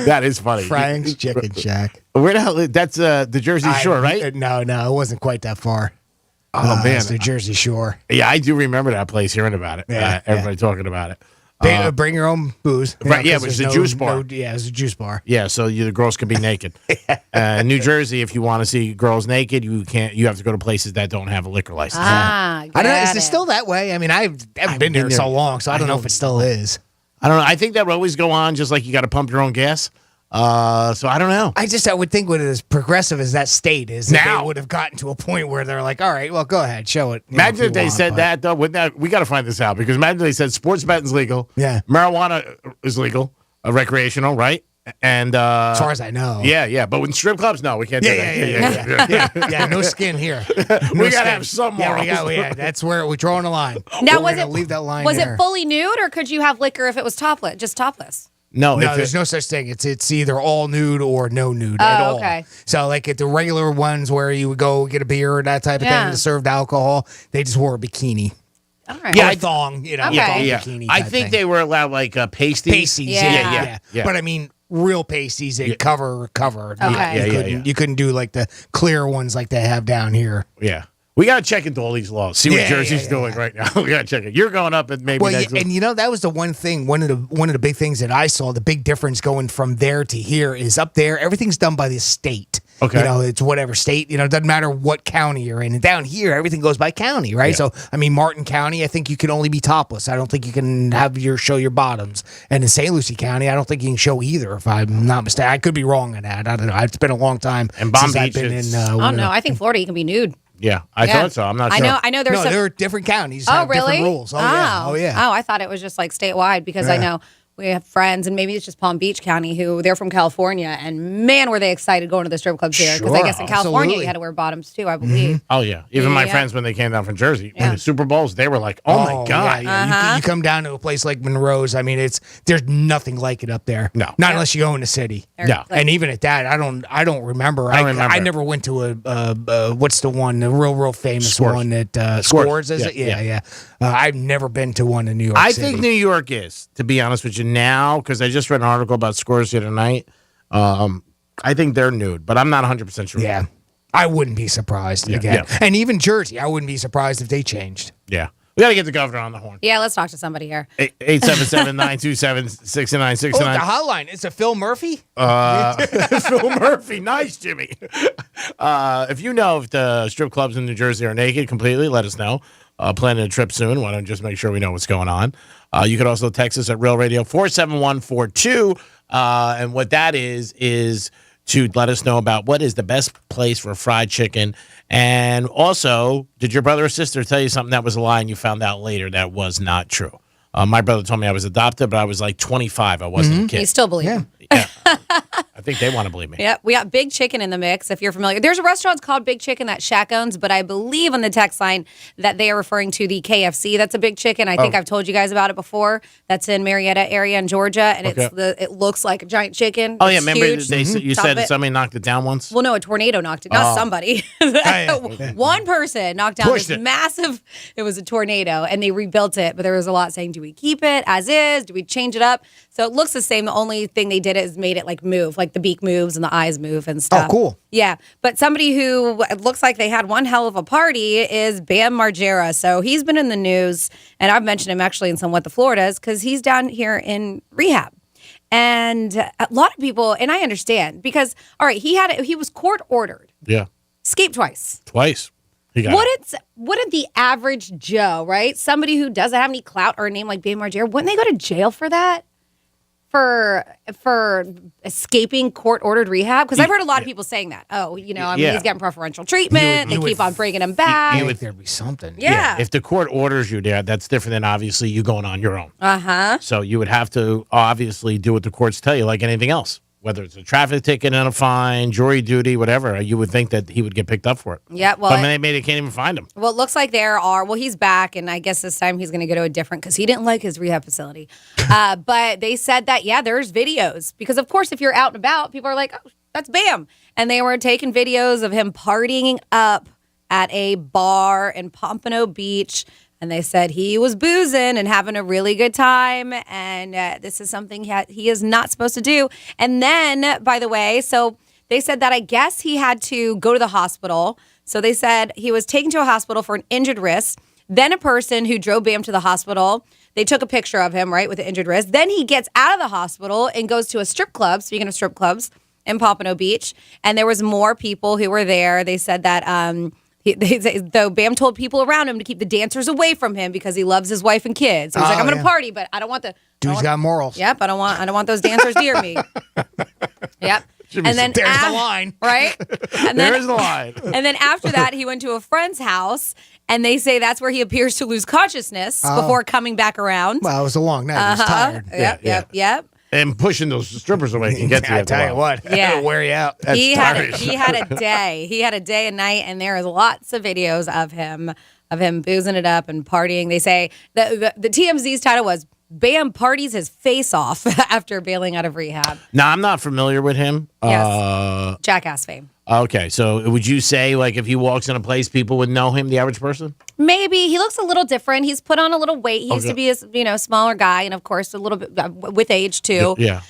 Speaker 32: That is funny.
Speaker 30: Frank's Chicken Shack.
Speaker 32: Where the hell? That's the Jersey Shore, right?
Speaker 30: No, it wasn't quite that far.
Speaker 32: Oh, man.
Speaker 30: It's the Jersey Shore.
Speaker 32: Yeah, I do remember that place, hearing about it. Everybody talking about it.
Speaker 30: Bring your own booze.
Speaker 32: Right, yeah, it was a juice bar.
Speaker 30: Yeah, it was a juice bar.
Speaker 32: Yeah, so the girls can be naked. New Jersey, if you want to see girls naked, you can't. You have to go to places that don't have a liquor license.
Speaker 30: I don't know. Is it still that way? I mean, I haven't been there so long, so I don't know if it still is.
Speaker 32: I don't know. I think that would always go on, just like you got to pump your own gas. So I don't know.
Speaker 30: I would think when it as progressive as that state is, that they would have gotten to a point where they're like, all right, well, go ahead, show it.
Speaker 32: Imagine if they said that, though. We got to find this out, because imagine they said sports betting's legal.
Speaker 30: Yeah.
Speaker 32: Marijuana is legal, recreational, right? And
Speaker 30: as far as I know.
Speaker 32: Yeah. But with strip clubs, no, we can't do that.
Speaker 30: Yeah, no skin here.
Speaker 32: We got to have some more.
Speaker 30: That's where we're drawing a line.
Speaker 1: Now,
Speaker 30: leave that line
Speaker 1: was
Speaker 30: there.
Speaker 1: it fully nude, or could you have liquor if it was topless, just topless?
Speaker 32: No,
Speaker 30: there's no such thing. It's either all nude or no nude at all.
Speaker 1: Okay.
Speaker 30: So like at the regular ones where you would go get a beer or that type of thing to serve alcohol, they just wore a bikini.
Speaker 1: All right.
Speaker 30: Yeah, a thong,
Speaker 1: Okay.
Speaker 30: bikini.
Speaker 32: I
Speaker 30: type
Speaker 32: think
Speaker 30: thing.
Speaker 32: they were allowed like pasties.
Speaker 30: Pasties, yeah. But I mean, real pasties that cover.
Speaker 1: Okay.
Speaker 30: You couldn't do like the clear ones like they have down here.
Speaker 32: Yeah. We got to check into all these laws. See what Jersey's doing right now. We got to check it. You're going up and maybe next week.
Speaker 30: And that was the one thing. One of the big things that I saw. The big difference going from there to here is up there. Everything's done by the state.
Speaker 32: Okay.
Speaker 30: It's whatever state. It doesn't matter what county you're in. And down here, everything goes by county, right?
Speaker 32: Yeah.
Speaker 30: So I mean, Martin County, I think you can only be topless. I don't think you can show your bottoms. And in St. Lucie County, I don't think you can show either. If I'm not mistaken, I could be wrong on that. I don't know. It's been a long time
Speaker 32: and Palm
Speaker 30: since I've
Speaker 32: Beach,
Speaker 30: been in.
Speaker 1: Oh no, I think Florida you can be nude.
Speaker 32: Yeah, I thought so. I'm not sure.
Speaker 1: I know there's some...
Speaker 30: there are different counties.
Speaker 1: Oh,
Speaker 30: have
Speaker 1: really?
Speaker 30: Different rules. Oh, yeah.
Speaker 1: Oh, I thought it was just like statewide, because I know we have friends, and maybe it's just Palm Beach County, who they're from California, and man, were they excited going to the strip clubs here, because I guess in California you had to wear bottoms too, I believe.
Speaker 32: Oh yeah, even my friends when they came down from Jersey, in the Super Bowls, they were like, "Oh my god!"
Speaker 30: Yeah. You come down to a place like Monroe's. I mean, there's nothing like it up there.
Speaker 32: No,
Speaker 30: not unless you go in the city.
Speaker 32: No,
Speaker 30: and even at that, I don't remember. I never went to a what's the one, the real famous one that Scores is it? Yeah. I've never been to one in New York.
Speaker 32: I
Speaker 30: City.
Speaker 32: think New York is, to be honest with you, now, because I just read an article about Scores the other night. I think they're nude, but I'm not 100% sure.
Speaker 30: Yeah, I wouldn't be surprised again. Yeah. And even Jersey, I wouldn't be surprised if they changed.
Speaker 32: Yeah. We got to get the governor on the horn.
Speaker 1: Yeah, let's talk to somebody here.
Speaker 32: 877-927-6969.
Speaker 30: Oh, the hotline. It's a Phil Murphy?
Speaker 32: Phil Murphy. Nice, Jimmy. If you know if the strip clubs in New Jersey are naked completely, let us know. Planning a trip soon. Why don't just make sure we know what's going on. You could also text us at Real Radio 47142. And what that is to let us know about what is the best place for fried chicken. And also, did your brother or sister tell you something that was a lie and you found out later that was not true? My brother told me I was adopted, but I was like 25. I wasn't a kid.
Speaker 1: You still believe him?
Speaker 32: Yeah. think they want to believe me.
Speaker 1: Yep, we got Big Chicken in the mix, if you're familiar. There's a restaurant called Big Chicken that Shaq owns, but I believe on the text line that they are referring to the KFC. That's a Big Chicken. I think I've told you guys about it before. That's in Marietta area in Georgia, and it looks like a giant chicken.
Speaker 32: Oh,
Speaker 1: It's
Speaker 32: yeah, remember
Speaker 1: huge.
Speaker 32: you said somebody knocked it down once?
Speaker 1: Well, no, a tornado knocked it. Not somebody. One person knocked down this massive, it was a tornado, and they rebuilt it. But there was a lot saying, do we keep it as is? Do we change it up? So it looks the same. The only thing they did is made it like move, like the beak moves and the eyes move and stuff.
Speaker 30: Oh, cool.
Speaker 1: Yeah. But somebody who it looks like they had one hell of a party is Bam Margera. So he's been in the news, and I've mentioned him actually in some What the Floridas because he's down here in rehab. And a lot of people, and I understand, because, all right, he was court ordered.
Speaker 32: Yeah.
Speaker 1: Escaped twice.
Speaker 32: He got it.
Speaker 1: Wouldn't the average Joe, right? Somebody who doesn't have any clout or a name like Bam Margera, wouldn't they go to jail for that? For escaping court-ordered rehab? Because I've heard a lot of people saying that. Oh, he's getting preferential treatment. They keep on bringing him back.
Speaker 30: You would there'd be something.
Speaker 1: Yeah.
Speaker 32: If the court orders you there, that's different than obviously you going on your own.
Speaker 1: Uh-huh.
Speaker 32: So you would have to obviously do what the courts tell you, like anything else. Whether it's a traffic ticket and a fine, jury duty, whatever, you would think that he would get picked up for it.
Speaker 1: Yeah, well,
Speaker 32: but they can't even find him.
Speaker 1: Well, it looks like he's back, and I guess this time he's going to go to a different, because he didn't like his rehab facility. But they said that, there's videos. Because, of course, if you're out and about, people are like, oh, that's Bam. And they were taking videos of him partying up at a bar in Pompano Beach. And they said he was boozing and having a really good time. And this is something he is not supposed to do. And then, by the way, so they said that I guess he had to go to the hospital. So they said he was taken to a hospital for an injured wrist. Then a person who drove Bam to the hospital, they took a picture of him, right, with the injured wrist. Then he gets out of the hospital and goes to a strip club, speaking of strip clubs, in Pompano Beach. And there was more people who were there. They said that though Bam told people around him to keep the dancers away from him because he loves his wife and kids. So he's like, I'm going to party, but I don't want the...
Speaker 30: Dude's got morals.
Speaker 1: Yep, I don't want those dancers near me. Yep. And then
Speaker 30: there's the line.
Speaker 1: Right? And then,
Speaker 32: there's the line.
Speaker 1: And then after that, he went to a friend's house, and they say that's where he appears to lose consciousness before coming back around.
Speaker 30: Well, it was a long night. He was tired.
Speaker 1: Yep.
Speaker 32: And pushing those strippers away can get to you.
Speaker 30: I tell you what, it'll wear you out.
Speaker 1: He had a day. He had a day and night, and there is lots of videos of him boozing it up and partying. They say the TMZ's title was Bam parties his face off after bailing out of rehab.
Speaker 32: Now, I'm not familiar with him.
Speaker 1: Yes. Jackass fame.
Speaker 32: Okay, so would you say, like, if he walks in a place, people would know him, the average person?
Speaker 1: Maybe. He looks a little different. He's put on a little weight. He used to be a smaller guy, and of course a little bit with age too.
Speaker 32: Yeah.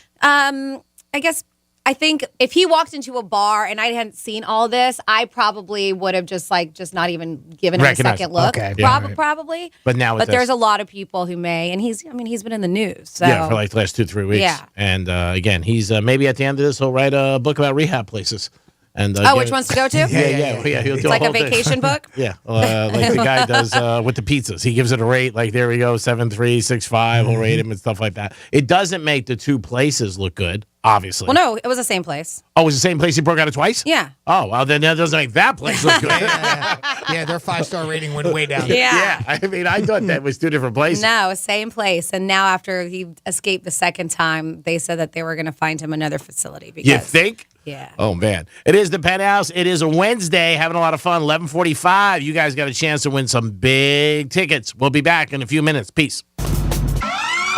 Speaker 1: I think if he walked into a bar and I hadn't seen all this, I probably would have just not even given him a second look.
Speaker 32: Okay.
Speaker 1: Probably.
Speaker 32: But now,
Speaker 1: there's a lot of people who may, and he's been in the news. So.
Speaker 32: Yeah, for like the last 2-3 weeks.
Speaker 1: Yeah.
Speaker 32: And again, he's maybe at the end of this, he'll write a book about rehab places. And
Speaker 1: which ones to go to?
Speaker 32: Yeah. He'll
Speaker 1: It's
Speaker 32: do
Speaker 1: like a
Speaker 32: whole thing.
Speaker 1: vacation book?
Speaker 32: Yeah, like the guy does with the pizzas. He gives it a rate, like there we go, 7.3, 6.5. We'll rate him and stuff like that. It doesn't make the two places look good, obviously.
Speaker 1: Well, no, it was the same place.
Speaker 32: Oh, it was the same place he broke out of twice?
Speaker 1: Yeah.
Speaker 32: Oh, well, then that doesn't make that place look good.
Speaker 30: Yeah, their 5-star rating went way down.
Speaker 1: Yeah.
Speaker 32: I mean, I thought that was two different places.
Speaker 1: No, same place. And now after he escaped the second time, they said that they were going to find him another facility. Because,
Speaker 32: you think?
Speaker 1: Yeah.
Speaker 32: Oh, man. It is the Penthouse. It is a Wednesday. Having a lot of fun. 11:45. You guys got a chance to win some big tickets. We'll be back in a few minutes. Peace.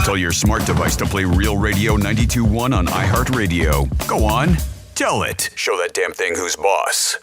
Speaker 6: Tell your smart device to play Real Radio 92.1 on iHeartRadio. Go on. Tell it. Show that damn thing who's boss.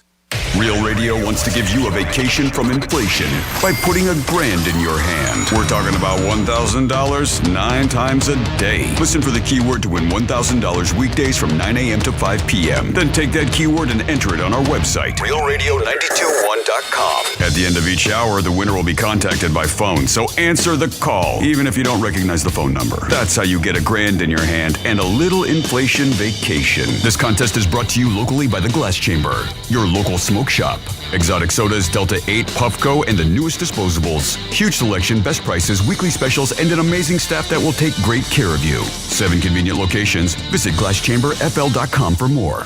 Speaker 6: Real Radio wants to give you a vacation from inflation by putting $1,000 in your hand. We're talking about $1,000 9 times a day. Listen for the keyword to win $1,000 weekdays from 9 a.m. to 5 p.m. Then take that keyword and enter it on our website, realradio921.com. At the end of each hour, the winner will be contacted by phone, so answer the call, even if you don't recognize the phone number. That's how you get $1,000 in your hand and a little inflation vacation. This contest is brought to you locally by the Glass Chamber, your local smoke shop. Exotic sodas, Delta 8, Puffco, and the newest disposables. Huge selection, best prices, weekly specials, and an amazing staff that will take great care of you. 7 convenient locations. Visit glasschamberfl.com for more.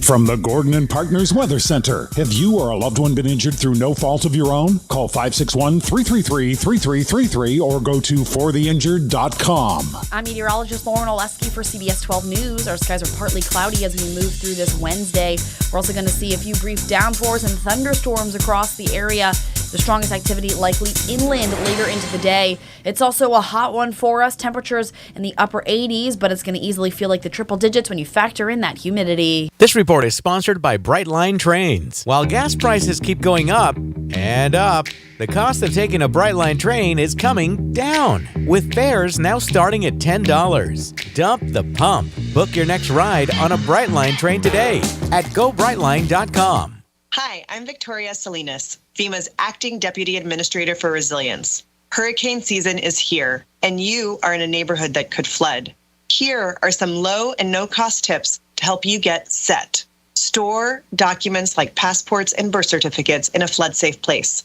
Speaker 5: From the Gordon and Partners Weather Center. Have you or a loved one been injured through no fault of your own? Call 561-333-3333 or go to fortheinjured.com.
Speaker 2: I'm meteorologist Lauren Oleski for CBS 12 News. Our skies are partly cloudy as we move through this Wednesday. We're also going to see a few brief downpours and thunderstorms across the area. The strongest activity likely inland later into the day. It's also a hot one for us. Temperatures in the upper 80s, but it's going to easily feel like the triple digits when you factor in that humidity.
Speaker 4: This report is sponsored by Brightline Trains. While gas prices keep going up and up, the cost of taking a Brightline train is coming down, with fares now starting at $10. Dump the pump. Book your next ride on a Brightline train today at GoBrightline.com.
Speaker 7: Hi, I'm Victoria Salinas, FEMA's Acting Deputy Administrator for Resilience. Hurricane season is here, and you are in a neighborhood that could flood. Here are some low and no-cost tips to help you get set. Store documents like passports and birth certificates in a flood-safe place.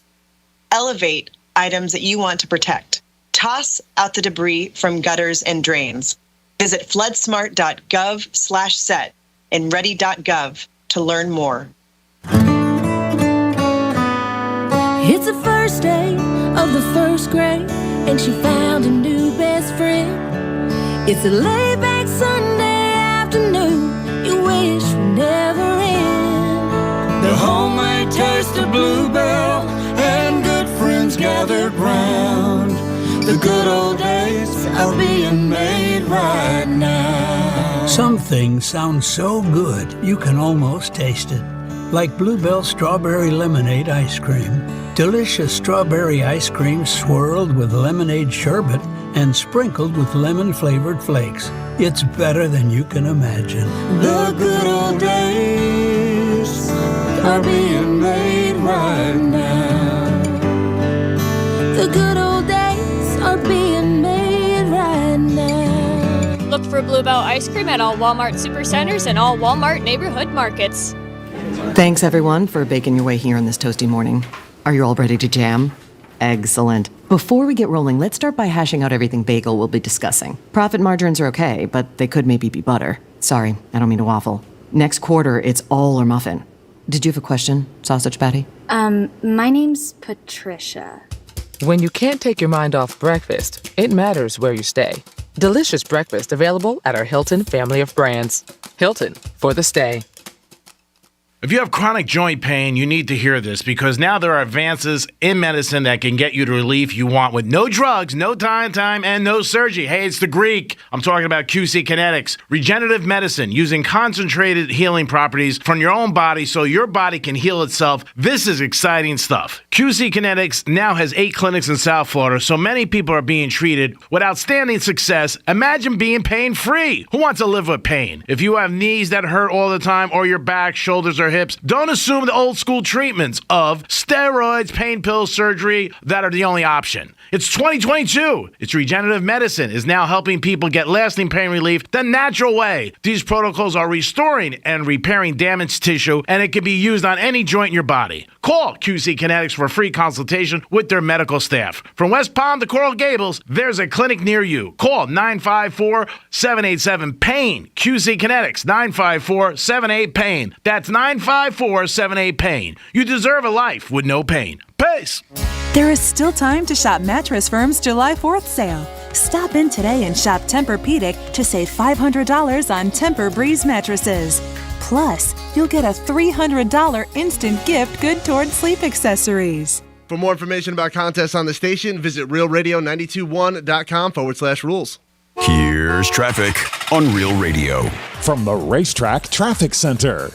Speaker 7: Elevate items that you want to protect. Toss out the debris from gutters and drains. Visit floodsmart.gov/set and ready.gov to learn more.
Speaker 8: It's the first day of the first grade, and she found a new best friend. It's a laid-back Sunday afternoon you wish would never end.
Speaker 10: The homemade taste of Bluebell and good friends gathered round. The good old days are being made right now.
Speaker 11: Some things sound so good you can almost taste it. Like Bluebell Strawberry Lemonade Ice Cream. Delicious strawberry ice cream swirled with lemonade sherbet and sprinkled with lemon-flavored flakes. It's better than you can imagine.
Speaker 10: The good old days are being made right now.
Speaker 8: The good old days are being made right now.
Speaker 18: Look for Bluebell ice cream at all Walmart supercenters and all Walmart neighborhood markets.
Speaker 23: Thanks, everyone, for baking your way here on this toasty morning. Are you all ready to jam? Excellent. Before we get rolling, let's start by hashing out everything bagel we'll be discussing. Profit margins are okay, but they could maybe be butter. Sorry, I don't mean to waffle. Next quarter, it's all or muffin. Did you have a question, Sausage Patty?
Speaker 24: My name's Patricia.
Speaker 25: When you can't take your mind off breakfast, it matters where you stay. Delicious breakfast available at our Hilton family of brands. Hilton, for the stay.
Speaker 32: If you have chronic joint pain, you need to hear this because now there are advances in medicine that can get you the relief you want with no drugs, no time, and no surgery. Hey, it's the Greek. I'm talking about QC Kinetics. Regenerative medicine using concentrated healing properties from your own body so your body can heal itself. This is exciting stuff. QC Kinetics now has 8 clinics in South Florida, so many people are being treated with outstanding success. Imagine being pain-free. Who wants to live with pain? If you have knees that hurt all the time or your back, shoulders, or hips, don't assume the old school treatments of steroids, pain pills, surgery that are the only option. It's 2022. It's regenerative medicine is now helping people get lasting pain relief the natural way. These protocols are restoring and repairing damaged tissue, and it can be used on any joint in your body. Call QC Kinetics for a free consultation with their medical staff. From West Palm to Coral Gables, there's a clinic near you. Call 954-787-PAIN. QC Kinetics, 954-78-PAIN. That's 954-78-PAIN. You deserve a life with no pain. Peace.
Speaker 19: There is still time to shop Mattress Firm's July 4th sale. Stop in today and shop Tempur-Pedic to save $500 on Tempur-Breeze mattresses. Plus, you'll get a $300 instant gift good towards sleep accessories.
Speaker 20: For more information about contests on the station, visit realradio921.com/rules.
Speaker 6: Here's traffic on Real Radio.
Speaker 5: From the Racetrack Traffic Center.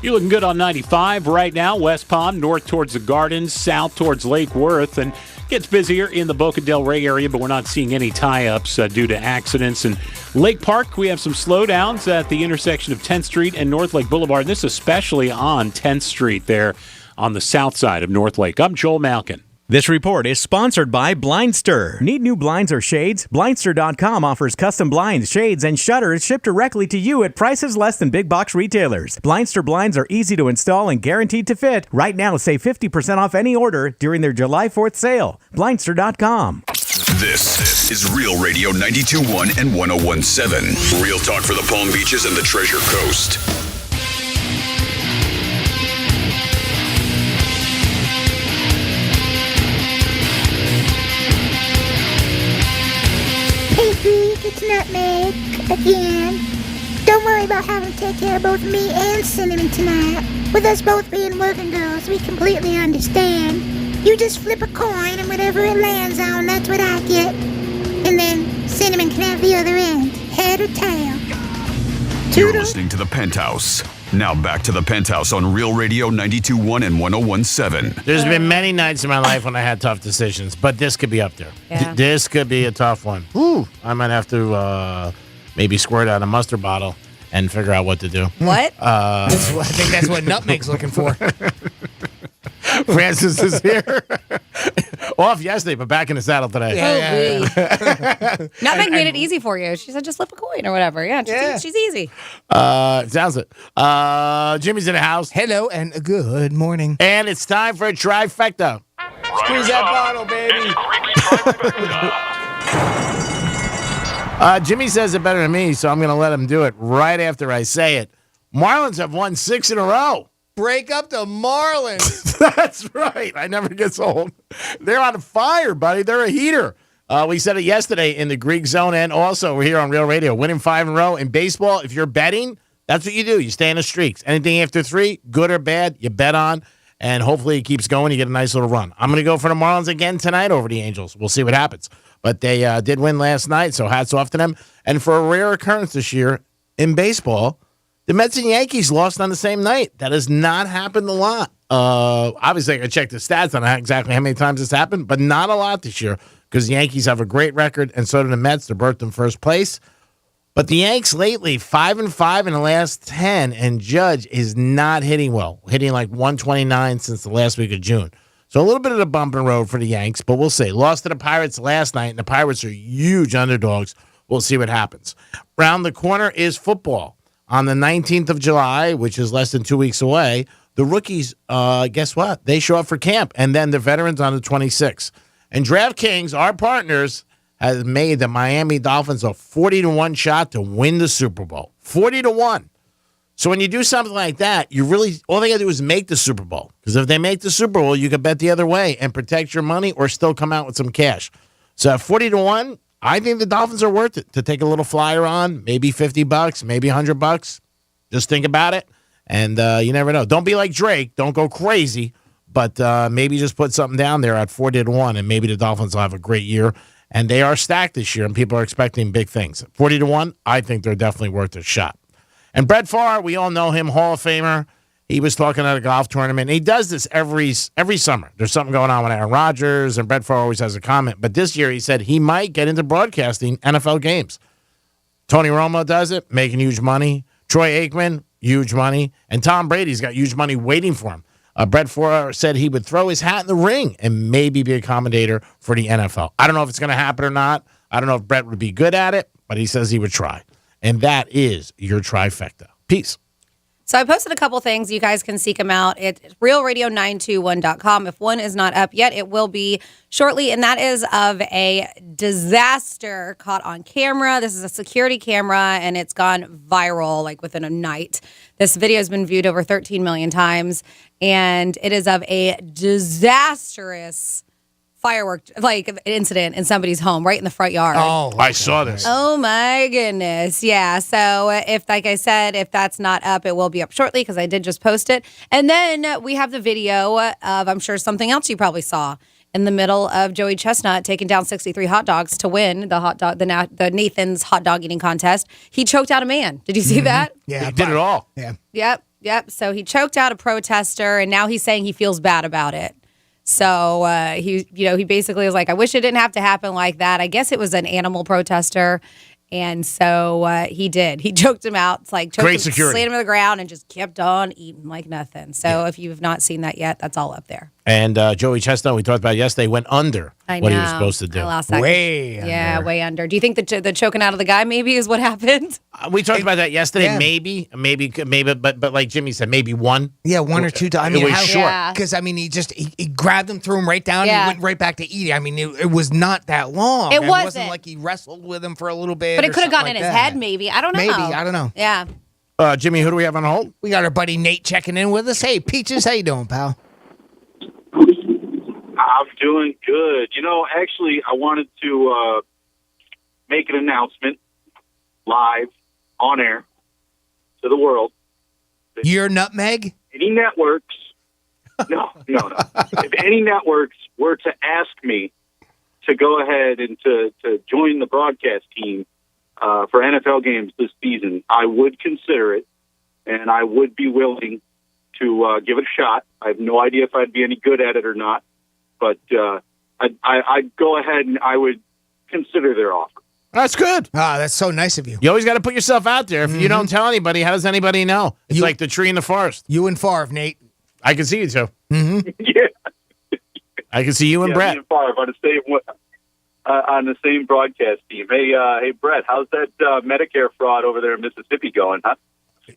Speaker 12: You're looking good on 95 right now. West Palm, north towards the Gardens, south towards Lake Worth, and gets busier in the Boca del Rey area, but we're not seeing any tie-ups due to accidents. And Lake Park, we have some slowdowns at the intersection of 10th Street and North Lake Boulevard. This especially on 10th Street there on the south side of North Lake. I'm Joel Malkin.
Speaker 13: This report is sponsored by Blindster. Need new blinds or shades? Blindster.com offers custom blinds, shades, and shutters shipped directly to you at prices less than big box retailers. Blindster blinds are easy to install and guaranteed to fit. Right now, save 50% off any order during their July 4th sale. Blindster.com.
Speaker 6: This is Real Radio 92.1 and 101.7. Real talk for the Palm Beaches and the Treasure Coast.
Speaker 3: it's Nutmeg again. Don't worry about having to take care of both me and Cinnamon tonight. With us both being working girls, we completely understand. You just flip a coin and whatever it lands on, that's what I get. And then Cinnamon can have the other end, head or tail.
Speaker 6: You're listening to The Penthouse. Now back to The Penthouse on Real Radio 92.1 and 101.7.
Speaker 32: There's been many nights in my life when I had tough decisions, but this could be up there.
Speaker 1: Yeah.
Speaker 32: This could be a tough one. Ooh, I might have to maybe squirt out a mustard bottle and figure out what to do.
Speaker 1: What?
Speaker 30: I think that's what Nutmeg's looking for.
Speaker 32: Francis is here. Off yesterday, but back in the saddle today.
Speaker 1: Nutmeg made it easy for you. She said just flip a coin or whatever. Yeah, she's easy.
Speaker 32: Sounds it. Jimmy's in the house.
Speaker 30: Hello and good morning.
Speaker 32: And it's time for a trifecta. Squeeze that bottle, baby. Jimmy says it better than me, so I'm going to let him do it right after I say it. Marlins have won 6 in a row.
Speaker 30: Break up the Marlins.
Speaker 32: That's right. I never get old. They're on fire, buddy. They're a heater. We said it yesterday in the Greek Zone, and also we're here on Real Radio. Winning 5 in a row. In baseball, if you're betting, that's what you do. You stay in the streaks. Anything after 3, good or bad, you bet on, and hopefully it keeps going. You get a nice little run. I'm going to go for the Marlins again tonight over the Angels. We'll see what happens. But they did win last night, so hats off to them. And for a rare occurrence this year in baseball, the Mets and Yankees lost on the same night. That has not happened a lot. Obviously, I checked the stats on exactly how many times this happened, but not a lot this year because the Yankees have a great record, and so do the Mets. They're both in first place. But the Yanks lately, 5-5 in the last 10, and Judge is not hitting well, hitting like 129 since the last week of June. So a little bit of a bump in the road for the Yanks, but we'll see. Lost to the Pirates last night, and the Pirates are huge underdogs. We'll see what happens. Round the corner is football. On the 19th of July, which is less than 2 weeks away, the rookies, guess what? They show up for camp, and then the veterans on the 26th. And DraftKings, our partners, has made the Miami Dolphins a 40-1 shot to win the Super Bowl. 40-1. So when you do something like that, you really all they got to do is make the Super Bowl. Because if they make the Super Bowl, you can bet the other way and protect your money or still come out with some cash. So at 40-1, I think the Dolphins are worth it to take a little flyer on, maybe $50, maybe $100. Just think about it, and you never know. Don't be like Drake. Don't go crazy, but maybe just put something down there at 40-1, and maybe the Dolphins will have a great year. And they are stacked this year, and people are expecting big things. 40-1, I think they're definitely worth a shot. And Brett Favre, we all know him, Hall of Famer. He was talking at a golf tournament. He does this every summer. There's something going on with Aaron Rodgers, and Brett Favre always has a comment. But this year he said he might get into broadcasting NFL games. Tony Romo does it, making huge money. Troy Aikman, huge money. And Tom Brady's got huge money waiting for him. Brett Favre said he would throw his hat in the ring and maybe be a commentator for the NFL. I don't know if it's going to happen or not. I don't know if Brett would be good at it, but he says he would try. And that is your trifecta. Peace.
Speaker 1: So I posted a couple things. You guys can seek them out. It's realradio921.com. If one is not up yet, it will be shortly. And that is of a disaster caught on camera. This is a security camera, and it's gone viral like within a night. This video has been viewed over 13 million times, and it is of a disastrous firework incident in somebody's home right in the front yard.
Speaker 32: Oh, I saw this.
Speaker 1: Oh my goodness. Yeah. So if, like I said, if that's not up, it will be up shortly because I did just post it. And then we have the video of, I'm sure, something else you probably saw in the middle of Joey Chestnut taking down 63 hot dogs to win the Nathan's hot dog eating contest. He choked out a man. Did you see that?
Speaker 32: Yeah. He did it all.
Speaker 30: Yeah.
Speaker 1: Yep. So he choked out a protester, and now he's saying he feels bad about it. So he basically was like, I wish it didn't have to happen like that. I guess it was an animal protester. And so he did. He choked him out. It's like
Speaker 32: Great security.
Speaker 1: Slammed him to the ground and just kept on eating like nothing. So if you've not seen that yet, that's all up there.
Speaker 32: And Joey Chestnut, we talked about yesterday, went under what he was supposed to do.
Speaker 1: I lost that.
Speaker 32: Way
Speaker 1: under. Way under. Do you think the choking out of the guy maybe is what happened?
Speaker 32: We talked about that yesterday.
Speaker 30: Yeah.
Speaker 32: Maybe, but like Jimmy said, maybe one.
Speaker 30: Yeah, 1 or 2 times. I mean,
Speaker 32: it was short.
Speaker 30: Because, he grabbed him, threw him right down, and he went right back to eating. I mean, it was not that long.
Speaker 1: It
Speaker 30: wasn't like he wrestled with him for a little bit.
Speaker 1: But it could have gotten in
Speaker 30: like
Speaker 1: his head, maybe. I don't know.
Speaker 30: Maybe. I don't know.
Speaker 1: Yeah.
Speaker 32: Jimmy, who do we have on hold?
Speaker 30: We got our buddy Nate checking in with us. Hey, Peaches, how you doing, pal?
Speaker 9: I'm doing good. Actually, I wanted to make an announcement live on air to the world.
Speaker 30: Your nutmeg?
Speaker 9: Any networks? No. If any networks were to ask me to go ahead and to join the broadcast team for NFL games this season, I would consider it, and I would be willing to give it a shot. I have no idea if I'd be any good at it or not, but I'd go ahead and I would consider their offer.
Speaker 32: That's good.
Speaker 30: Ah, that's so nice of you.
Speaker 32: You always got to put yourself out there. If you don't tell anybody, how does anybody know? It's like the tree in the forest.
Speaker 30: You and Favre, Nate.
Speaker 32: I can see you too.
Speaker 30: Mm-hmm.
Speaker 9: Yeah.
Speaker 32: I can see you and Brett.
Speaker 9: Me and Favre on the same broadcast team. Hey, Brett, how's that Medicare fraud over there in Mississippi going, huh?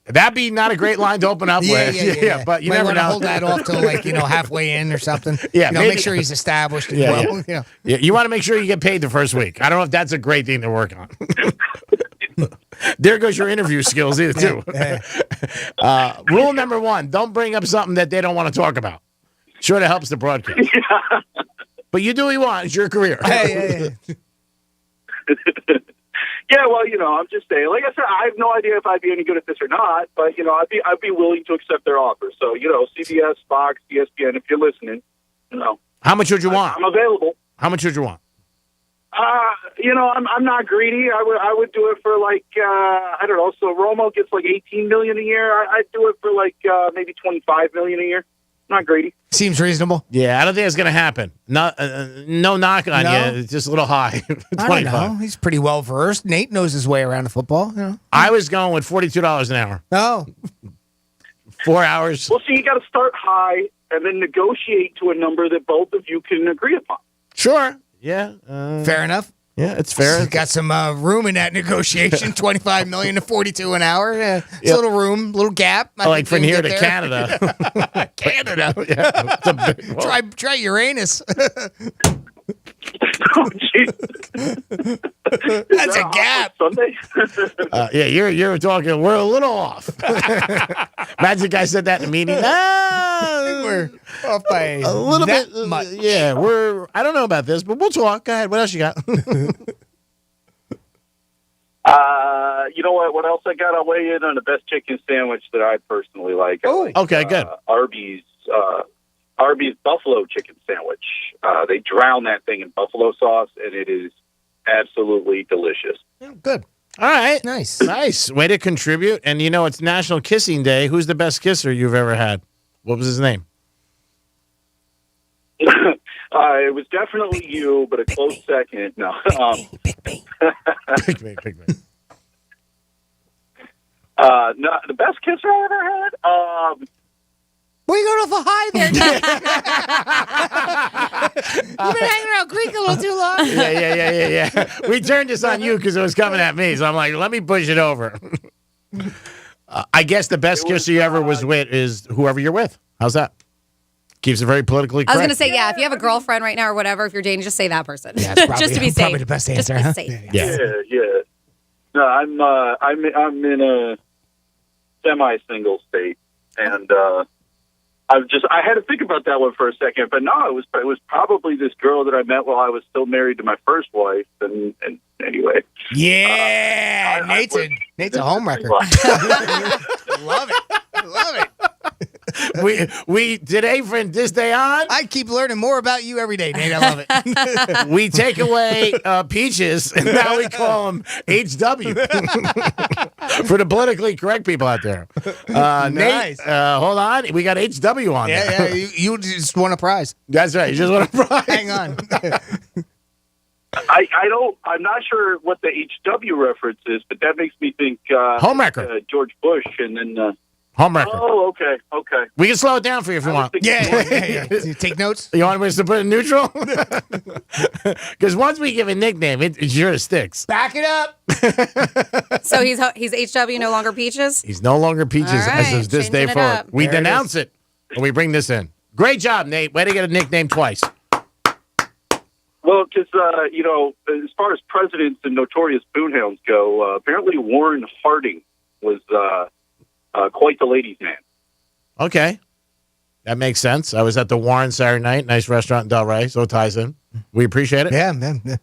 Speaker 32: That'd be not a great line to open up with.
Speaker 30: Yeah.
Speaker 32: But you
Speaker 30: might
Speaker 32: never
Speaker 30: want
Speaker 32: know.
Speaker 30: to hold that off till halfway in or something.
Speaker 32: Yeah, maybe.
Speaker 30: Make sure he's established. Yeah.
Speaker 32: You want to make sure you get paid the first week. I don't know if that's a great thing to work on. There goes your interview skills either too. Rule number 1: don't bring up something that they don't want to talk about. Sure, that helps the broadcast. But you do what you want. It's your career.
Speaker 9: Yeah, well, I'm just saying. Like I said, I have no idea if I'd be any good at this or not, but I'd be willing to accept their offer. So, CBS, Fox, ESPN, if you're listening,
Speaker 32: How much would you want?
Speaker 9: I'm available.
Speaker 32: How much would you want?
Speaker 9: I'm not greedy. I would do it for I don't know. So Romo gets like $18 million a year. I'd do it for maybe $25 million a year. Not greedy.
Speaker 30: Seems reasonable.
Speaker 32: Yeah, I don't think it's going to happen. No knock on you. It's just a little high.
Speaker 30: I don't know. He's pretty well versed. Nate knows his way around the football.
Speaker 32: I was going with $42 an hour.
Speaker 30: Oh.
Speaker 32: 4 hours.
Speaker 9: Well, see, you got to start high and then negotiate to a number that both of you can agree upon.
Speaker 32: Sure. Yeah.
Speaker 30: Fair enough.
Speaker 32: Yeah, it's fair.
Speaker 30: Got some room in that negotiation. $25 million to $42 an hour. Yeah, it's a little room, little gap.
Speaker 32: Like from here to Canada.
Speaker 30: Canada.
Speaker 32: Yeah, it's a big,
Speaker 30: try Uranus.
Speaker 9: Oh, jeez.
Speaker 30: That's a gap.
Speaker 9: Sunday.
Speaker 32: Yeah, you're talking. We're a little off. Imagine the guy said that in a meeting.
Speaker 30: We're off by
Speaker 32: a little
Speaker 30: that
Speaker 32: bit.
Speaker 30: Much.
Speaker 32: Yeah, I don't know about this, but we'll talk. Go ahead. What else you got?
Speaker 9: You know what? What else I got? I'll weigh in on the best chicken sandwich that I personally like.
Speaker 32: Okay, good.
Speaker 9: Arby's buffalo chicken sandwich. They drown that thing in buffalo sauce, and it is absolutely delicious.
Speaker 30: Good.
Speaker 32: All right.
Speaker 30: Nice.
Speaker 32: Way to contribute. And it's National Kissing Day. Who's the best kisser you've ever had? What was his name?
Speaker 9: It was definitely you, but a close second. No.
Speaker 32: Pick me.
Speaker 9: No, the best kisser I ever had?
Speaker 30: Where you going off a high there? You've been hanging around Greek a little too long.
Speaker 32: Yeah. We turned this on you because it was coming at me. So I'm like, let me push it over. I guess the best kisser you ever was with is whoever you're with. How's that? Keeps it very politically correct.
Speaker 1: I was going to say, yeah, if you have a girlfriend right now or whatever, if you're dating, just say that person.
Speaker 30: Yeah, it's probably,
Speaker 1: just to be safe.
Speaker 30: Probably the best answer, huh?
Speaker 9: Yeah. No, I'm in a semi-single state, and I had to think about that one for a second, but no, it was probably this girl that I met while I was still married to my first wife, and anyway.
Speaker 30: Yeah, Nate's a homewrecker. Love it.
Speaker 32: We today from this day on,
Speaker 30: I keep learning more about you every day, Nate. I love it.
Speaker 32: We take away peaches, and now we call them HW for the politically correct people out there.
Speaker 30: Nice.
Speaker 14: Nate,
Speaker 32: hold on, we got HW on there.
Speaker 30: Yeah. You just won a prize.
Speaker 32: That's right. You just won a prize.
Speaker 30: Hang on.
Speaker 9: I'm not sure what the HW reference is, but that makes me think
Speaker 32: Homewrecker.
Speaker 9: George Bush, and then.
Speaker 32: Homewrecker.
Speaker 9: Oh, okay.
Speaker 32: We can slow it down for you if you want.
Speaker 30: Yeah. You take notes?
Speaker 32: You want us to put it in neutral? Because once we give a nickname, it sure sticks.
Speaker 30: Back it up.
Speaker 1: So he's HW, no longer Peaches?
Speaker 32: He's no longer Peaches as of this day forward. We denounce it, and we bring this in. Great job, Nate. Way to get a nickname twice.
Speaker 9: Well, because, as far as presidents and notorious boonhounds go, apparently Warren Harding was quite the ladies' man.
Speaker 32: Okay. That makes sense. I was at the Warren Saturday night. Nice restaurant in Delray, so it ties in. We appreciate it.
Speaker 30: Yeah, man.
Speaker 32: We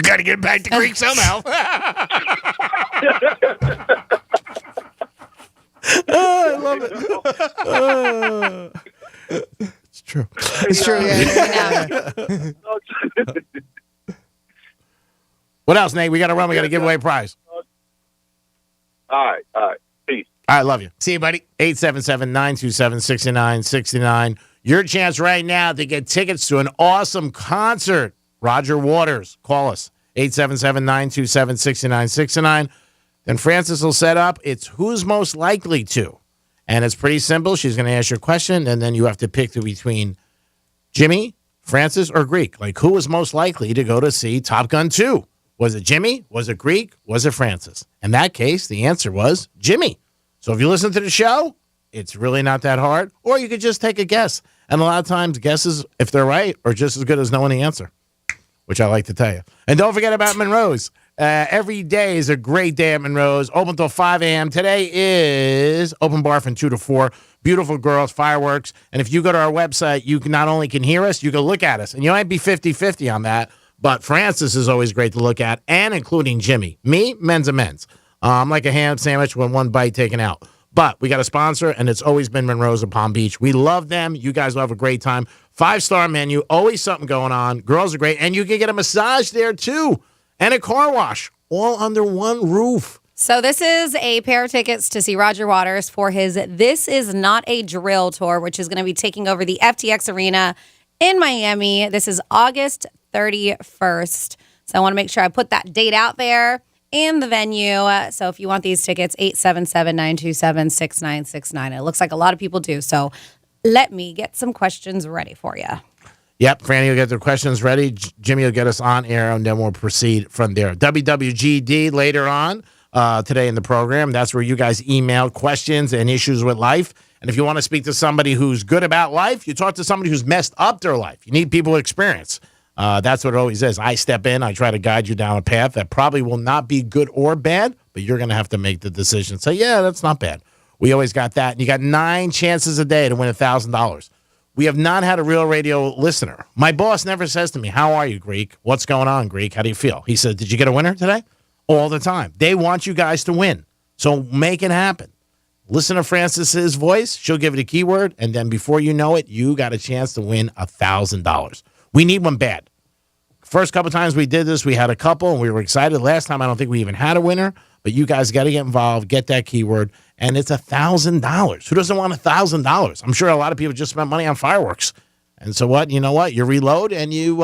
Speaker 32: got to get back to Greek somehow.
Speaker 30: I love it.
Speaker 32: It's true.
Speaker 30: It's true, yeah.
Speaker 32: What else, Nate? We got to run. We got to give away a prize.
Speaker 9: All right. Peace.
Speaker 32: All right, love you.
Speaker 30: See you, buddy.
Speaker 32: 877-927-6969. Your chance right now to get tickets to an awesome concert. Roger Waters. Call us. 877-927-6969. Then Francis will set up. It's who's most likely to. And it's pretty simple. She's going to ask you a question, and then you have to pick between Jimmy, Francis, or Greek. Like, who was most likely to go to see Top Gun 2? Was it Jimmy? Was it Greek? Was it Francis? In that case, the answer was Jimmy. So if you listen to the show, it's really not that hard. Or you could just take a guess. And a lot of times, guesses, if they're right, are just as good as knowing the answer, which I like to tell you. And don't forget about Monroe's. Every day is a great day at Monroe's. Open till 5 a.m. Today is open bar from 2 to 4. Beautiful girls, fireworks. And if you go to our website, you can not only can hear us, you can look at us. And you might be 50-50 on that. But Francis is always great to look at, and including Jimmy. Me, men's and men's. I'm like a ham sandwich with one bite taken out. But we got a sponsor, and it's always been Monroe's of Palm Beach. We love them. You guys will have a great time. 5-star menu, always something going on. Girls are great. And you can get a massage there, too, and a car wash, all under one roof.
Speaker 1: So this is a pair of tickets to see Roger Waters for his This Is Not a Drill tour, which is going to be taking over the FTX Arena in Miami. This is August 31st. So I want to make sure I put that date out there and the venue. So if you want these tickets, 877-927-6969. It looks like a lot of people do. So let me get some questions ready for you.
Speaker 32: Yep, Franny will get the questions ready. Jimmy will get us on air, and then we'll proceed from there. WWGD later on today in the program. That's where you guys email questions and issues with life. And if you want to speak to somebody who's good about life, you talk to somebody who's messed up their life. You need people with experience. That's what it always is. I step in. I try to guide you down a path that probably will not be good or bad, but you're going to have to make the decision. Say, yeah, that's not bad. We always got that. And you got 9 chances a day to win $1,000. We have not had a real radio listener. My boss never says to me, how are you, Greek? What's going on, Greek? How do you feel? He said, did you get a winner today? All the time. They want you guys to win. So make it happen. Listen to Francis's voice. She'll give it a keyword. And then before you know it, you got a chance to win $1,000. We need one bad. First couple times we did this, we had a couple, and we were excited. Last time, I don't think we even had a winner. But you guys got to get involved, get that keyword, and it's $1,000. Who doesn't want $1,000? I'm sure a lot of people just spent money on fireworks. And so what? You know what? You reload and you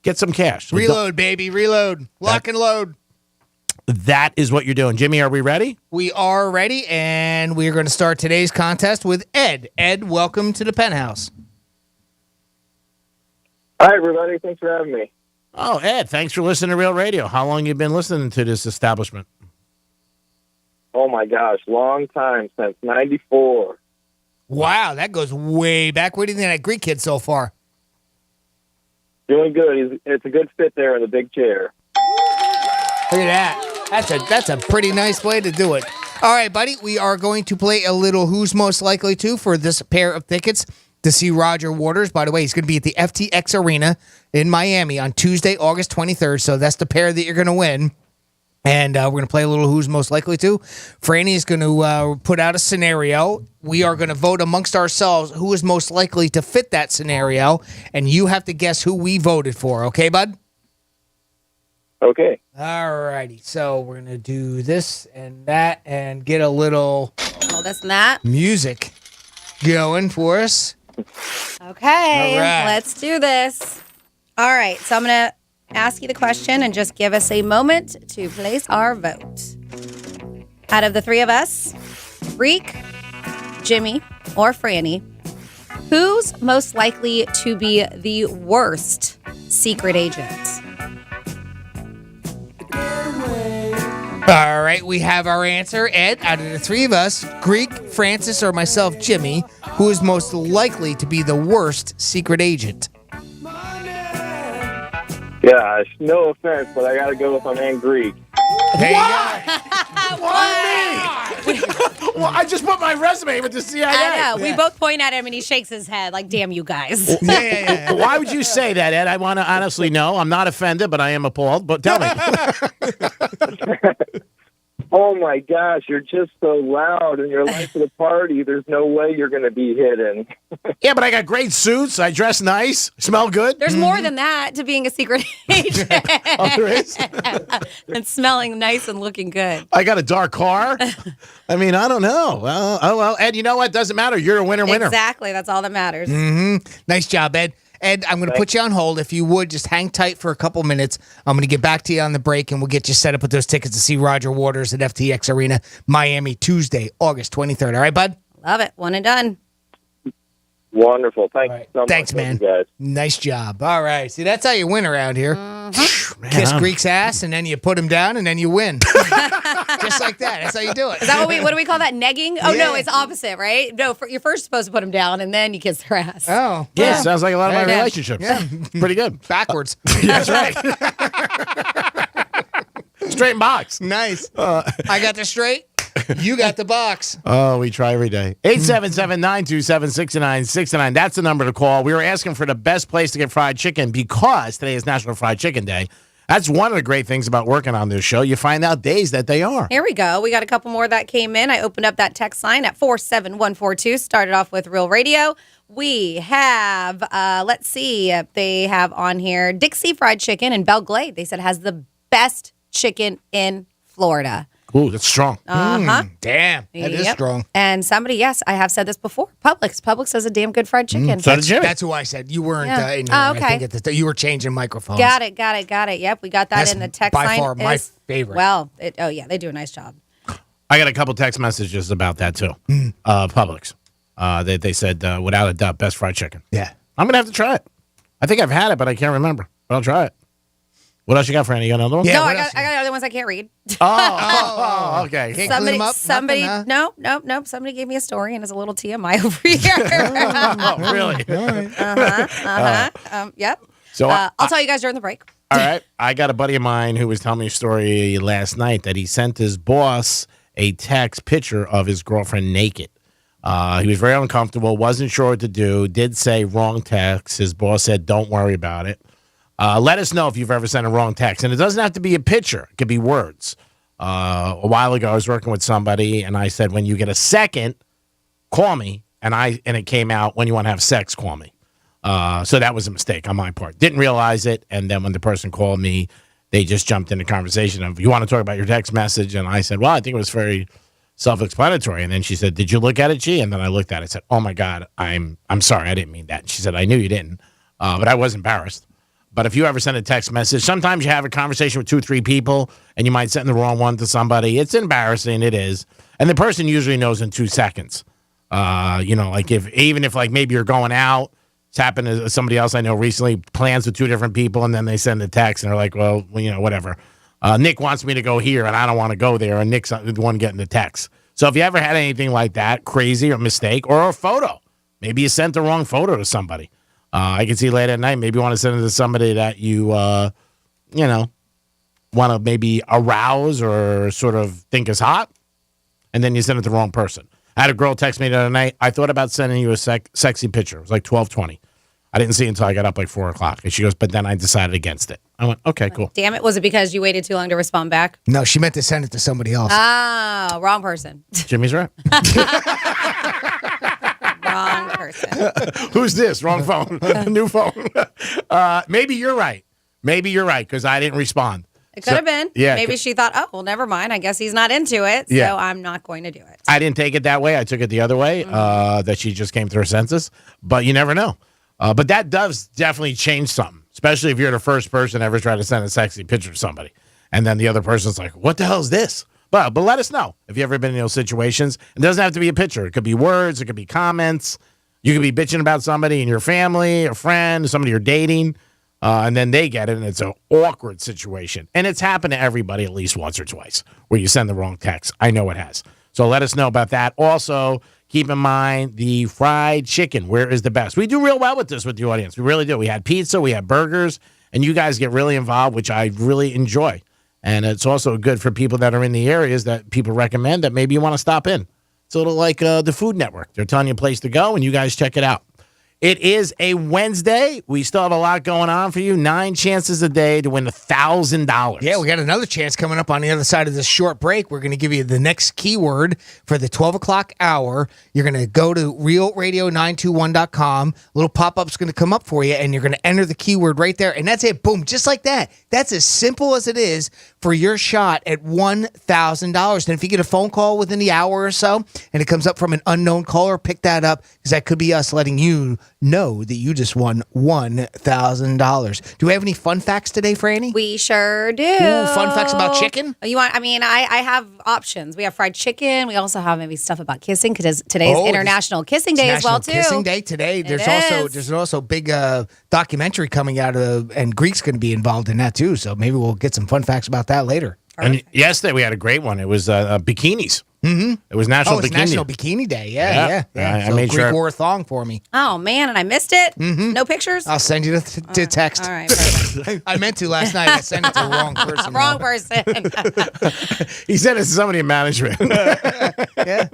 Speaker 32: get some cash. So
Speaker 30: reload, baby, reload. Lock and load.
Speaker 32: That is what you're doing. Jimmy, are we ready?
Speaker 30: We are ready, and we are going to start today's contest with Ed. Ed, welcome to the Penthouse.
Speaker 2: Hi, everybody. Thanks for having me.
Speaker 32: Oh, Ed, thanks for listening to Real Radio. How long you been listening to this establishment?
Speaker 2: Oh, my gosh. Long time, since 94.
Speaker 30: Wow, that goes way back. Where do you think that Greek kid so far?
Speaker 2: Doing good. It's a good fit there in the big chair.
Speaker 30: Look at that. That's a pretty nice way to do it. All right, buddy, we are going to play a little Who's Most Likely To for this pair of tickets to see Roger Waters. By the way, he's going to be at the FTX Arena in Miami on Tuesday, August 23rd. So that's the pair that you're going to win. And we're going to play a little Who's Most Likely To. Franny is going to put out a scenario. We are going to vote amongst ourselves who is most likely to fit that scenario. And you have to guess who we voted for. Okay, bud?
Speaker 2: Okay.
Speaker 30: All righty. So we're going to do this and that and get a little
Speaker 1: this and that
Speaker 30: music going for us.
Speaker 1: Okay,
Speaker 30: All right.
Speaker 1: Let's do this. All right, so I'm going to ask you the question and just give us a moment to place our vote. Out of the three of us, Greek, Jimmy, or Franny, who's most likely to be the worst secret agent?
Speaker 30: All right, we have our answer. Ed, out of the three of us, Greek, Francis, or myself, Jimmy, who is most likely to be the worst secret agent?
Speaker 2: Gosh, no offense, but I got to go with my man Greek.
Speaker 30: There you go.
Speaker 32: Well, I just put my resume with the CIA.
Speaker 1: I know. We both point at him and he shakes his head like, damn you guys.
Speaker 32: Yeah. Why would you say that, Ed? I want to honestly know. I'm not offended, but I am appalled. But tell me.
Speaker 2: Oh my gosh, you're just so loud and you're late to the party. There's no way you're going to be hidden.
Speaker 32: Yeah, but I got great suits. I dress nice. Smell good.
Speaker 1: There's more than that to being a secret agent.
Speaker 32: Oh, there is?
Speaker 1: And smelling nice and looking good.
Speaker 32: I got a dark car. I mean, I don't know. Well, Ed, you know what? Doesn't matter. You're a winner.
Speaker 1: Exactly. That's all that matters.
Speaker 30: Nice job, Ed. Ed, I'm going to put you on hold. If you would, just hang tight for a couple minutes. I'm going to get back to you on the break, and we'll get you set up with those tickets to see Roger Waters at FTX Arena, Miami, Tuesday, August 23rd. All right, bud?
Speaker 1: Love it. One and done.
Speaker 2: Wonderful. Thank you so much.
Speaker 30: Thanks, man.
Speaker 2: Guys.
Speaker 30: Nice job. All right. See, that's how you win around here. Kiss Greek's ass, and then you put him down, and then you win. Just like that. That's how you do it.
Speaker 1: Is that what do we call that? Negging? Oh, no, it's opposite, right? No, you're first supposed to put them down, and then you kiss their ass.
Speaker 30: Oh.
Speaker 32: Yeah, sounds like a lot of my relationships.
Speaker 30: Yeah.
Speaker 32: Pretty good.
Speaker 30: Backwards.
Speaker 32: That's right. Straight box.
Speaker 30: Nice. I got the straight. You got the box.
Speaker 32: Oh, we try every day. 877-927-6969. That's the number to call. We were asking for the best place to get fried chicken because today is National Fried Chicken Day. That's one of the great things about working on this show. You find out days that they are.
Speaker 1: Here we go. We got a couple more that came in. I opened up that text line at 47142. Started off with Real Radio. We have, let's see, they have on here Dixie Fried Chicken in Belle Glade. They said has the best chicken in Florida.
Speaker 32: Ooh, that's strong.
Speaker 1: Uh-huh.
Speaker 30: Damn, that is strong.
Speaker 1: And somebody, yes, I have said this before. Publix does a damn good fried chicken.
Speaker 32: So did Jimmy.
Speaker 30: That's who I said. You weren't in here.
Speaker 1: Oh, okay.
Speaker 30: I think you were changing microphones.
Speaker 1: Got it. Yep, we got that
Speaker 30: That's
Speaker 1: in the text
Speaker 30: by
Speaker 1: line.
Speaker 30: far my favorite.
Speaker 1: Well, they do a nice job.
Speaker 32: I got a couple text messages about that, too. Publix. They said, without a doubt, best fried chicken.
Speaker 30: Yeah.
Speaker 32: I'm going to have to try it. I think I've had it, but I can't remember. But I'll try it. What else you got, Franny? You got another one?
Speaker 1: Yeah, no, I got other ones I can't read.
Speaker 32: Oh, okay.
Speaker 30: Can't clean them up?
Speaker 1: Somebody,
Speaker 30: Nothing,
Speaker 1: nope. Somebody gave me a story, and it's a little TMI over here.
Speaker 32: Oh, really?
Speaker 1: Yep.
Speaker 32: So
Speaker 1: I'll tell you guys during the break.
Speaker 32: All right. I got a buddy of mine who was telling me a story last night that he sent his boss a text picture of his girlfriend naked. He was very uncomfortable, wasn't sure what to do, did say wrong text. His boss said, don't worry about it. Let us know if you've ever sent a wrong text. And it doesn't have to be a picture. It could be words. A while ago, I was working with somebody, and I said, when you get a second, call me. And it came out, when you want to have sex, call me. So that was a mistake on my part. Didn't realize it. And then when the person called me, they just jumped into conversation of, you want to talk about your text message? And I said, well, I think it was very self-explanatory. And then she said, did you look at it, G? And then I looked at it and said, oh, my God, I'm sorry. I didn't mean that. And she said, I knew you didn't. But I was embarrassed. But if you ever send a text message, sometimes you have a conversation with 2 or 3 people, and you might send the wrong one to somebody. It's embarrassing. It is. And the person usually knows in 2 seconds. Like even if maybe you're going out, it's happened to somebody else I know recently, plans with 2 different people, and then they send a text, and they're like, well, whatever. Nick wants me to go here, and I don't want to go there, and Nick's the one getting the text. So if you ever had anything like that, crazy or mistake, or a photo, maybe you sent the wrong photo to somebody. I can see late at night, maybe you want to send it to somebody that you, want to maybe arouse or sort of think is hot, and then you send it to the wrong person. I had a girl text me the other night. I thought about sending you a sexy picture. It was like 12:20. I didn't see it until I got up like 4 o'clock. And she goes, but then I decided against it. I went, okay, cool.
Speaker 1: Damn it. Was it because you waited too long to respond back?
Speaker 30: No, she meant to send it to somebody else.
Speaker 1: Oh, wrong person.
Speaker 32: Jimmy's right.
Speaker 1: Wrong person.
Speaker 32: Who's this? Wrong phone. New phone. Maybe you're right. Because I didn't respond.
Speaker 1: It could have been.
Speaker 32: Yeah.
Speaker 1: Maybe she thought, oh, well, never mind. I guess he's not into it, so I'm not going to do it.
Speaker 32: I didn't take it that way. I took it the other way, that she just came to her senses. But you never know. But that does definitely change something, especially if you're the first person ever try to send a sexy picture to somebody. And then the other person's like, what the hell is this? But let us know if you've ever been in those situations. It doesn't have to be a picture. It could be words. It could be comments. You could be bitching about somebody in your family, a friend, somebody you're dating, and then they get it, and it's an awkward situation. And it's happened to everybody at least once or twice where you send the wrong text. I know it has. So let us know about that. Also, keep in mind the fried chicken. Where is the best? We do real well with this with the audience. We really do. We had pizza. We had burgers. And you guys get really involved, which I really enjoy. And it's also good for people that are in the areas that people recommend that maybe you want to stop in. It's a little like the Food Network. They're telling you a place to go, and you guys check it out. It is a Wednesday. We still have a lot going on for you. 9 chances a day to win $1,000.
Speaker 30: Yeah, we got another chance coming up on the other side of this short break. We're going to give you the next keyword for the 12 o'clock hour. You're going to go to realradio921.com. A little pop-up's going to come up for you, and you're going to enter the keyword right there. And that's it. Boom. Just like that. That's as simple as it is for your shot at $1,000. And if you get a phone call within the hour or so, and it comes up from an unknown caller, pick that up, because that could be us letting you know that you just won $1,000. Do we have any fun facts today, Franny?
Speaker 1: We sure do.
Speaker 30: Ooh, fun facts about chicken?
Speaker 1: You want? I mean, I have options. We have fried chicken. We also have maybe stuff about kissing because today's International Kissing Day as well too.
Speaker 30: Kissing Day today. There's also a big documentary coming out of, and Greek's going to be involved in that too. So maybe we'll get some fun facts about that later.
Speaker 32: And yesterday we had a great one. It was bikinis. Mm-hmm. It was National Bikini.
Speaker 30: National Bikini Day. Yeah.
Speaker 32: I
Speaker 30: so
Speaker 32: made
Speaker 30: Greek
Speaker 32: sure.
Speaker 30: wore a thong for me.
Speaker 1: Oh man, and I missed it.
Speaker 30: Mm-hmm.
Speaker 1: No pictures.
Speaker 30: I'll send you the text.
Speaker 1: All right. Perfect.
Speaker 30: I meant to last night. I sent it to the wrong person.
Speaker 1: Wrong person.
Speaker 32: He said it's somebody in management.
Speaker 30: Yeah.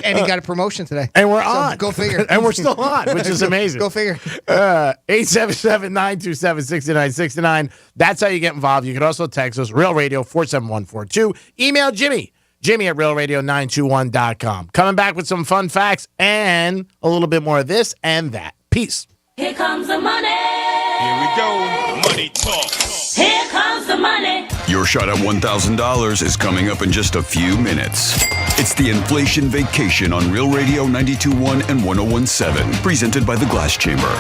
Speaker 30: And he got a promotion today.
Speaker 32: And we're
Speaker 30: So
Speaker 32: on.
Speaker 30: Go figure.
Speaker 32: And we're still on, which is amazing.
Speaker 30: Go figure.
Speaker 32: 877-927-6969. That's how you get involved. You can also text us, Real Radio 47142. Email Jimmy at realradio921.com. Coming back with some fun facts and a little bit more of this and that. Peace.
Speaker 8: Here comes the money.
Speaker 6: Here we go. Money talk.
Speaker 8: Here comes the money.
Speaker 6: Your shot at $1,000 is coming up in just a few minutes. It's the Inflation Vacation on Real Radio 92.1 and 101.7, presented by the Glass Chamber.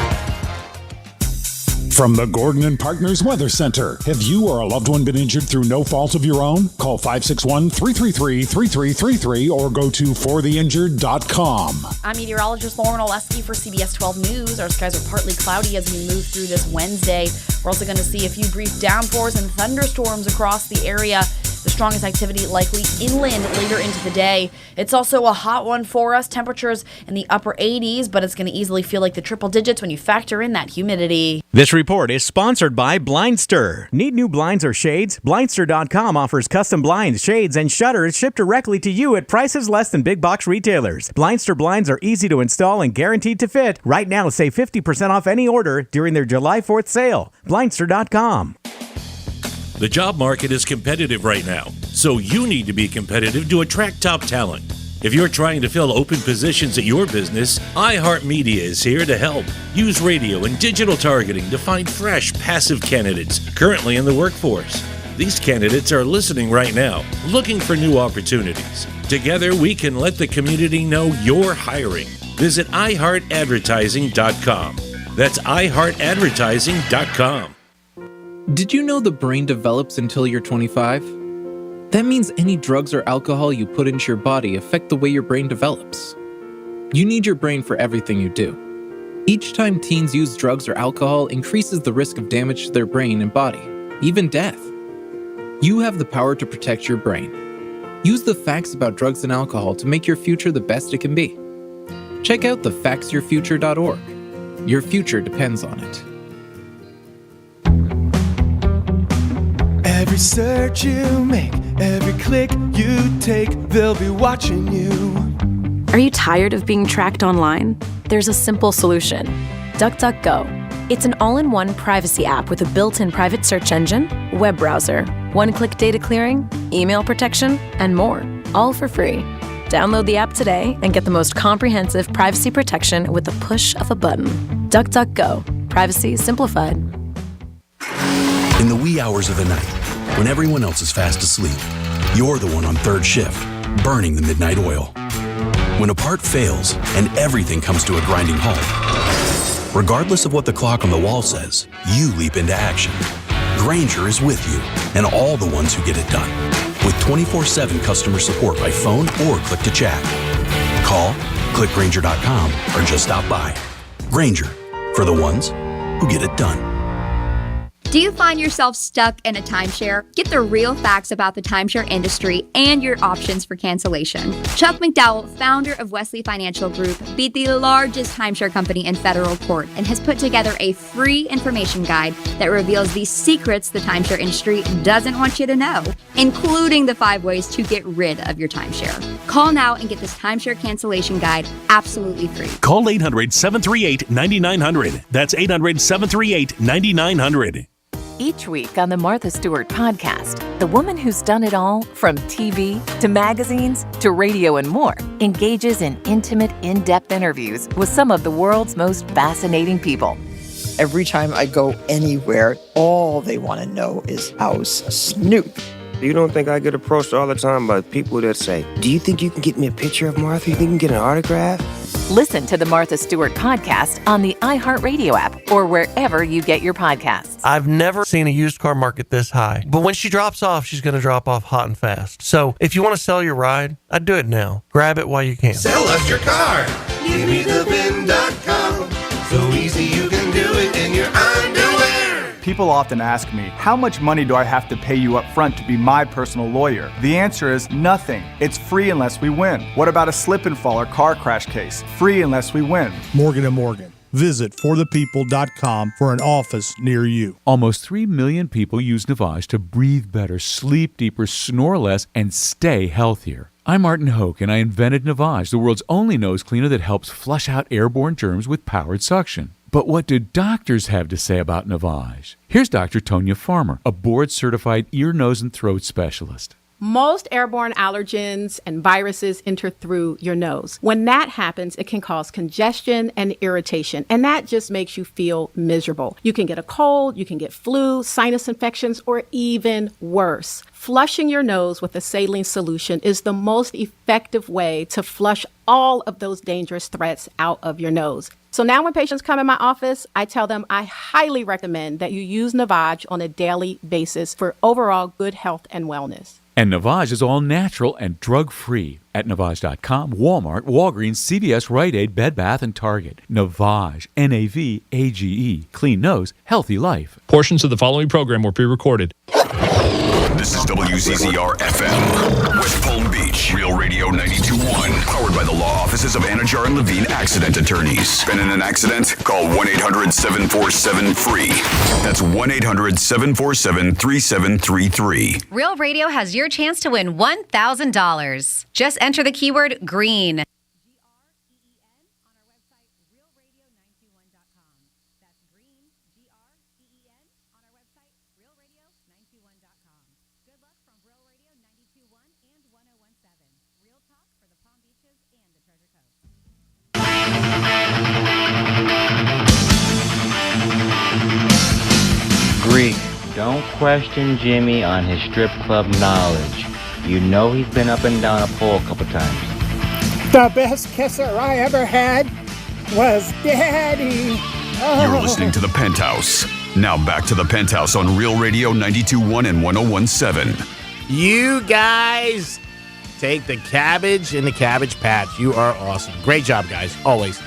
Speaker 5: From the Gordon and Partners Weather Center. Have you or a loved one been injured through no fault of your own? Call 561-333-3333 or go to fortheinjured.com.
Speaker 4: I'm meteorologist Lauren Oleski for CBS 12 News. Our skies are partly cloudy as we move through this Wednesday. We're also going to see a few brief downpours and thunderstorms across the area. The strongest activity likely inland later into the day. It's also a hot one for us. Temperatures in the upper 80s, but it's going to easily feel like the triple digits when you factor in that humidity.
Speaker 13: This report is sponsored by Blindster. Need new blinds or shades? Blindster.com offers custom blinds, shades, and shutters shipped directly to you at prices less than big box retailers. Blindster blinds are easy to install and guaranteed to fit. Right now, save 50% off any order during their July 4th sale. Blindster.com.
Speaker 14: The job market is competitive right now, so you need to be competitive to attract top talent. If you're trying to fill open positions at your business, iHeartMedia is here to help. Use radio and digital targeting to find fresh, passive candidates currently in the workforce. These candidates are listening right now, looking for new opportunities. Together, we can let the community know you're hiring. Visit iHeartAdvertising.com. That's iHeartAdvertising.com.
Speaker 15: Did you know the brain develops until you're 25? That means any drugs or alcohol you put into your body affect the way your brain develops. You need your brain for everything you do. Each time teens use drugs or alcohol increases the risk of damage to their brain and body, even death. You have the power to protect your brain. Use the facts about drugs and alcohol to make your future the best it can be. Check out thefactsyourfuture.org. Your future depends on it.
Speaker 10: Every search you make, every click you take, they'll be watching you.
Speaker 16: Are you tired of being tracked online? There's a simple solution. DuckDuckGo. It's an all-in-one privacy app with a built-in private search engine, web browser, one-click data clearing, email protection, and more, all for free. Download the app today and get the most comprehensive privacy protection with the push of a button. DuckDuckGo. Privacy simplified.
Speaker 17: In the wee hours of the night, when everyone else is fast asleep, you're the one on third shift, burning the midnight oil. When a part fails and everything comes to a grinding halt, regardless of what the clock on the wall says, you leap into action. Grainger is with you and all the ones who get it done. With 24/7 customer support by phone or click to chat. Call, click Grainger.com, or just stop by. Grainger, for the ones who get it done.
Speaker 7: Do you find yourself stuck in a timeshare? Get the real facts about the timeshare industry and your options for cancellation. Chuck McDowell, founder of Wesley Financial Group, beat the largest timeshare company in federal court and has put together a free information guide that reveals the secrets the timeshare industry doesn't want you to know, including the 5 ways to get rid of your timeshare. Call now and get this timeshare cancellation guide absolutely free.
Speaker 11: Call 800-738-9900. That's 800-738-9900.
Speaker 18: Each week on the Martha Stewart podcast, the woman who's done it all, from TV to magazines to radio and more, engages in intimate, in-depth interviews with some of the world's most fascinating people.
Speaker 21: Every time I go anywhere, all they want to know is, how's Snoop?
Speaker 22: You don't think I get approached all the time by people that say, do you think you can get me a picture of Martha? You think you can get an autograph?
Speaker 18: Listen to the Martha Stewart podcast on the iHeartRadio app or wherever you get your podcasts.
Speaker 23: I've never seen a used car market this high. But when she drops off, she's going to drop off hot and fast. So if you want to sell your ride, I'd do it now. Grab it while you can.
Speaker 10: Sell us your car. GiveMeTheVIN.com. So easy you can do it in your underwear.
Speaker 24: People often ask me, how much money do I have to pay you up front to be my personal lawyer? The answer is nothing. It's free unless we win. What about a slip and fall or car crash case? Free unless we win.
Speaker 26: Morgan & Morgan. Visit forthepeople.com for an office near you.
Speaker 27: Almost 3 million people use Navage to breathe better, sleep deeper, snore less, and stay healthier. I'm Martin Hoke, and I invented Navage, the world's only nose cleaner that helps flush out airborne germs with powered suction. But what do doctors have to say about Navage? Here's Dr. Tonya Farmer, a board-certified ear, nose, and throat specialist.
Speaker 28: Most airborne allergens and viruses enter through your nose. When that happens, it can cause congestion and irritation, and that just makes you feel miserable. You can get a cold, you can get flu, sinus infections, or even worse. Flushing your nose with a saline solution is the most effective way to flush all of those dangerous threats out of your nose. So now when patients come in my office, I tell them I highly recommend that you use Navage on a daily basis for overall good health and wellness.
Speaker 27: And Navage is all natural and drug-free at Navage.com, Walmart, Walgreens, CVS, Rite Aid, Bed Bath, and Target. Navage, N-A-V-A-G-E. Clean nose, healthy life.
Speaker 29: Portions of the following program were pre-recorded.
Speaker 6: This is WZZR-FM, West Palm Beach, Real Radio 92.1, powered by the law offices of Anajar and Levine Accident Attorneys. Been in an accident? Call 1-800-747-FREE. That's 1-800-747-3733.
Speaker 1: Real Radio has your chance to win $1,000. Just enter the keyword green.
Speaker 31: Greek, don't question Jimmy on his strip club knowledge. You know he's been up and down a pole a couple times.
Speaker 3: The best kisser I ever had was Daddy. Oh.
Speaker 6: You're listening to The Penthouse. Now back to The Penthouse on Real Radio 92.1 and 101.7.
Speaker 32: You guys take the cabbage in the Cabbage Patch. You are awesome. Great job, guys. Always.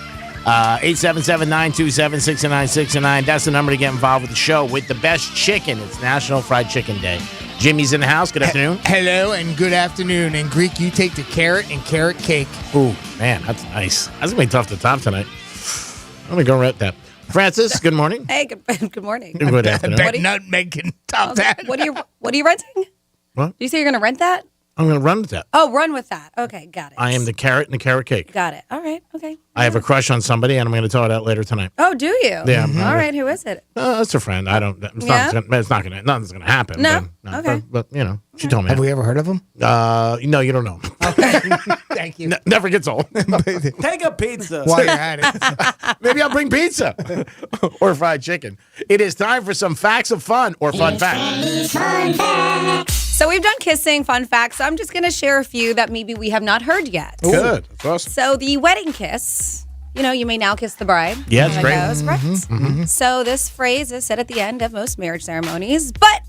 Speaker 32: 877-927-6969. That's the number to get involved with the show with the best chicken. It's National Fried Chicken Day. Jimmy's in the house. Good afternoon.
Speaker 30: Hello and good afternoon. And Greek, you take the carrot and carrot cake.
Speaker 32: Ooh, man, that's nice. That's going to be tough to top tonight. I'm going to go rent that. Francis, good morning.
Speaker 1: Hey, good morning.
Speaker 32: Good afternoon.
Speaker 30: I bet nutmeg can top that.
Speaker 1: What are you renting?
Speaker 32: What?
Speaker 1: Did you say you're going to rent that?
Speaker 32: I'm going to run with that.
Speaker 1: Oh, run with that. Okay, got it.
Speaker 32: I am the carrot and the carrot cake.
Speaker 1: Got it. All right. Okay.
Speaker 32: I have a crush on somebody, and I'm going to tell her that later tonight.
Speaker 1: Oh, do you?
Speaker 32: Yeah.
Speaker 1: All right. Who is it?
Speaker 32: It's a friend. I don't. Nothing's going to happen.
Speaker 1: No.
Speaker 32: But,
Speaker 1: Okay.
Speaker 32: But you know, she told me.
Speaker 30: Have we ever heard of him?
Speaker 32: No, you don't know.
Speaker 30: Thank you.
Speaker 32: Never gets old. Take a pizza.
Speaker 30: While you're at it.
Speaker 32: Maybe I'll bring pizza or fried chicken. It is time for some facts of fun or fun facts.
Speaker 3: Fun facts.
Speaker 1: So we've done kissing fun facts. So I'm just going to share a few that maybe we have not heard yet.
Speaker 32: Good. That's awesome.
Speaker 1: So the wedding kiss. You know, you may now kiss the bride.
Speaker 32: Yeah, it's great.
Speaker 1: Goes, right?
Speaker 32: Mm-hmm.
Speaker 1: So this phrase is said at the end of most marriage ceremonies. But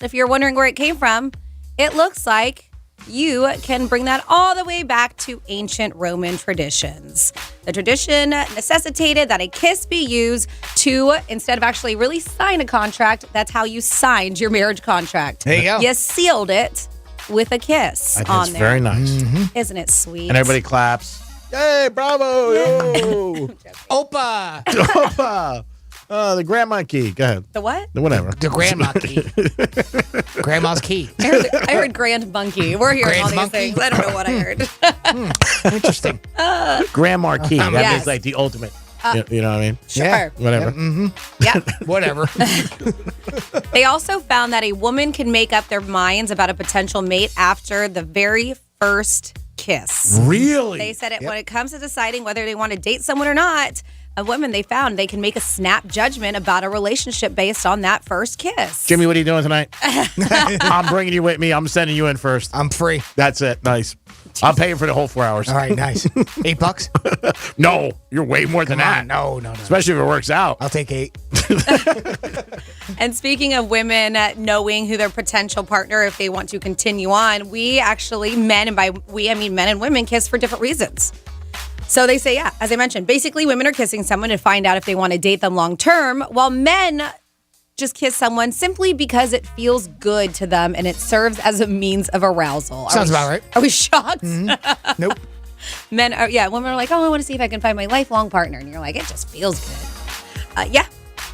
Speaker 1: if you're wondering where it came from, it looks like you can bring that all the way back to ancient Roman traditions. The tradition necessitated that a kiss be used to, instead of actually really sign a contract, that's how you signed your marriage contract.
Speaker 30: There you go.
Speaker 1: You sealed it with a kiss
Speaker 32: I think
Speaker 1: on
Speaker 32: it's
Speaker 1: there.
Speaker 32: very nice.
Speaker 1: Isn't it sweet?
Speaker 32: And everybody claps. Hey, bravo! Yo.
Speaker 30: Opa!
Speaker 32: Opa! The grandma key. Go ahead.
Speaker 1: The what?
Speaker 32: Whatever.
Speaker 30: The grandma key. Grandma's key.
Speaker 1: I heard grand monkey. We're hearing all
Speaker 30: Grand
Speaker 1: these
Speaker 30: monkey?
Speaker 1: things. I don't know what I heard.
Speaker 30: Interesting.
Speaker 32: Grandma key. That
Speaker 1: Yes.
Speaker 32: means like the ultimate. You know what I mean?
Speaker 1: Sure.
Speaker 30: Yeah.
Speaker 32: Whatever.
Speaker 1: Yep.
Speaker 30: Whatever.
Speaker 1: They also found that a woman can make up their minds about a potential mate after the very first kiss.
Speaker 32: Really?
Speaker 1: They said when it comes to deciding whether they want to date someone or not, a woman they found they can make a snap judgment about a relationship based on that first kiss.
Speaker 32: Jimmy, what are you doing tonight? I'm bringing you with me. I'm sending you in first.
Speaker 30: I'm free.
Speaker 32: That's it. Nice. I'm paying for the whole 4 hours.
Speaker 30: All right, nice. $8?
Speaker 32: No, you're way more than that.
Speaker 30: No.
Speaker 32: Especially if it works out.
Speaker 30: I'll take 8.
Speaker 1: And speaking of women knowing who their potential partner, if they want to continue on, we actually, men, and by we, I mean men and women, kiss for different reasons. So they say, as I mentioned, basically women are kissing someone to find out if they want to date them long term, while men just kiss someone simply because it feels good to them and it serves as a means of arousal.
Speaker 30: Sounds about right.
Speaker 1: Are we shocked?
Speaker 30: Nope.
Speaker 1: Women are like, I want to see if I can find my lifelong partner. And you're like, it just feels good.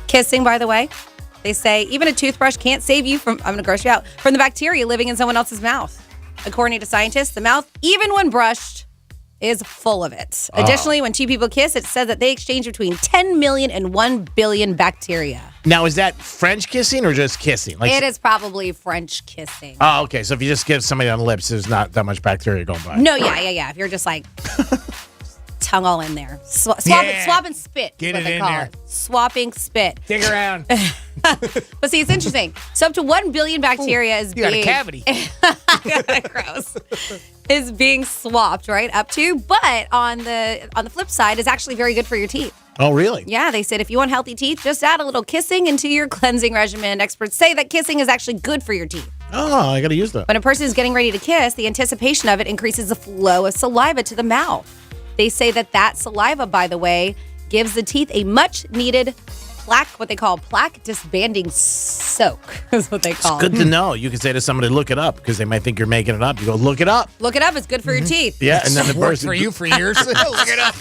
Speaker 1: Kissing, by the way. They say even a toothbrush can't save you from, I'm going to gross you out, from the bacteria living in someone else's mouth. According to scientists, the mouth, even when brushed, is full of it. Additionally, when two people kiss, it says that they exchange between 10 million and 1 billion bacteria.
Speaker 32: Now, is that French kissing or just kissing? Like,
Speaker 1: It is probably French kissing.
Speaker 32: Oh, okay. So if you just give somebody on the lips, there's not that much bacteria going by.
Speaker 1: No, yeah. If you're just like tongue all in there. Swap and spit.
Speaker 30: Get
Speaker 1: is what
Speaker 30: it
Speaker 1: they
Speaker 30: in
Speaker 1: call
Speaker 30: there.
Speaker 1: it. Swapping spit.
Speaker 30: Dig around.
Speaker 1: But see, it's interesting. So up to 1 billion bacteria is
Speaker 30: You got a
Speaker 1: being
Speaker 30: cavity.
Speaker 1: gross. Is being swapped right up to, but on the flip side, is actually very good for your teeth.
Speaker 32: Oh, really?
Speaker 1: Yeah, they said if you want healthy teeth, just add a little kissing into your cleansing regimen. Experts say that kissing is actually good for your teeth.
Speaker 32: Oh, I got to use that.
Speaker 1: When a person is getting ready to kiss, the anticipation of it increases the flow of saliva to the mouth. They say that saliva, by the way, gives the teeth a much needed what they call plaque disbanding soak, is what they call
Speaker 32: It's good to know. You can say to somebody, look it up, because they might think you're making it up. You go, look it up.
Speaker 1: Look it up. It's good for your teeth.
Speaker 32: Yeah, and then the
Speaker 30: Worked
Speaker 32: person
Speaker 30: for you for years. Look it up.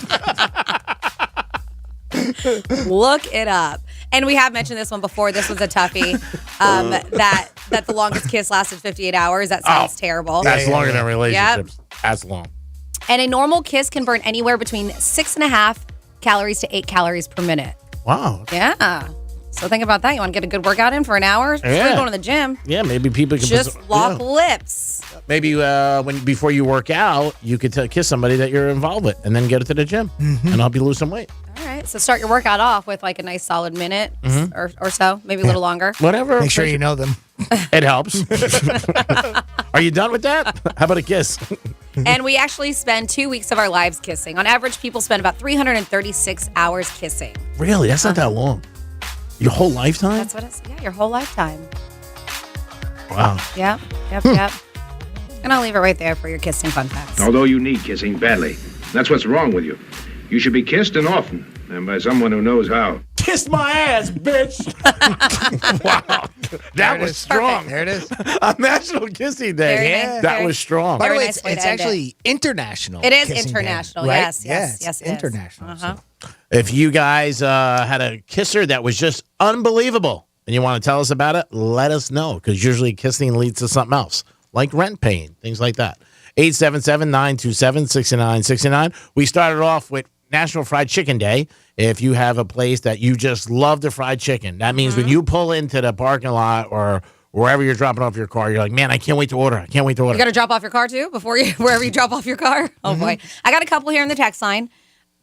Speaker 1: Look it up. And we have mentioned this one before. This was a toughie. That the longest kiss lasted 58 hours. That sounds terrible.
Speaker 32: That's longer than relationships. That's long.
Speaker 1: And a normal kiss can burn anywhere between 6.5 calories to 8 calories per minute.
Speaker 32: Wow.
Speaker 1: Yeah. So think about that. You want to get a good workout in for an hour? It's like going to the gym.
Speaker 32: Yeah, maybe people can
Speaker 1: Just lock lips.
Speaker 32: Maybe before you work out, you could kiss somebody that you're involved with, and then get it to the gym, and help you lose some weight.
Speaker 1: All right. So start your workout off with like a nice solid minute or so, maybe a little longer.
Speaker 32: Whatever.
Speaker 30: Make sure you know them.
Speaker 32: It helps. Are you done with that? How about a kiss?
Speaker 1: And we actually spend 2 weeks of our lives kissing. On average, people spend about 336 hours kissing.
Speaker 32: Really? That's not that long. Your whole lifetime?
Speaker 1: That's what it's, your whole lifetime.
Speaker 32: Wow.
Speaker 1: Yep. And I'll leave it right there for your kissing fun facts.
Speaker 2: Although you need kissing badly. That's what's wrong with you. You should be kissed and often, and by someone who knows how.
Speaker 32: Kiss my ass, bitch. Wow. That was strong.
Speaker 30: There it is.
Speaker 32: On National Kissing Day.
Speaker 1: Very nice.
Speaker 32: That was strong.
Speaker 30: By the way,
Speaker 1: nice way
Speaker 30: it's
Speaker 1: to end
Speaker 30: actually international.
Speaker 1: It is
Speaker 30: kissing
Speaker 1: international.
Speaker 30: day, right?
Speaker 1: Yes.
Speaker 30: It's
Speaker 1: it is.
Speaker 30: international.
Speaker 1: Uh-huh.
Speaker 32: If you guys had a kisser that was just unbelievable and you want to tell us about it, let us know, because usually kissing leads to something else, like rent paying, things like that. 877-927-6969. We started off with National Fried Chicken Day. If you have a place that you just love the fried chicken, that means when you pull into the parking lot or wherever you're dropping off your car, you're like, man, I can't wait to order.
Speaker 1: You got to drop off your car too wherever you drop off your car. Oh boy, I got a couple here in the text line.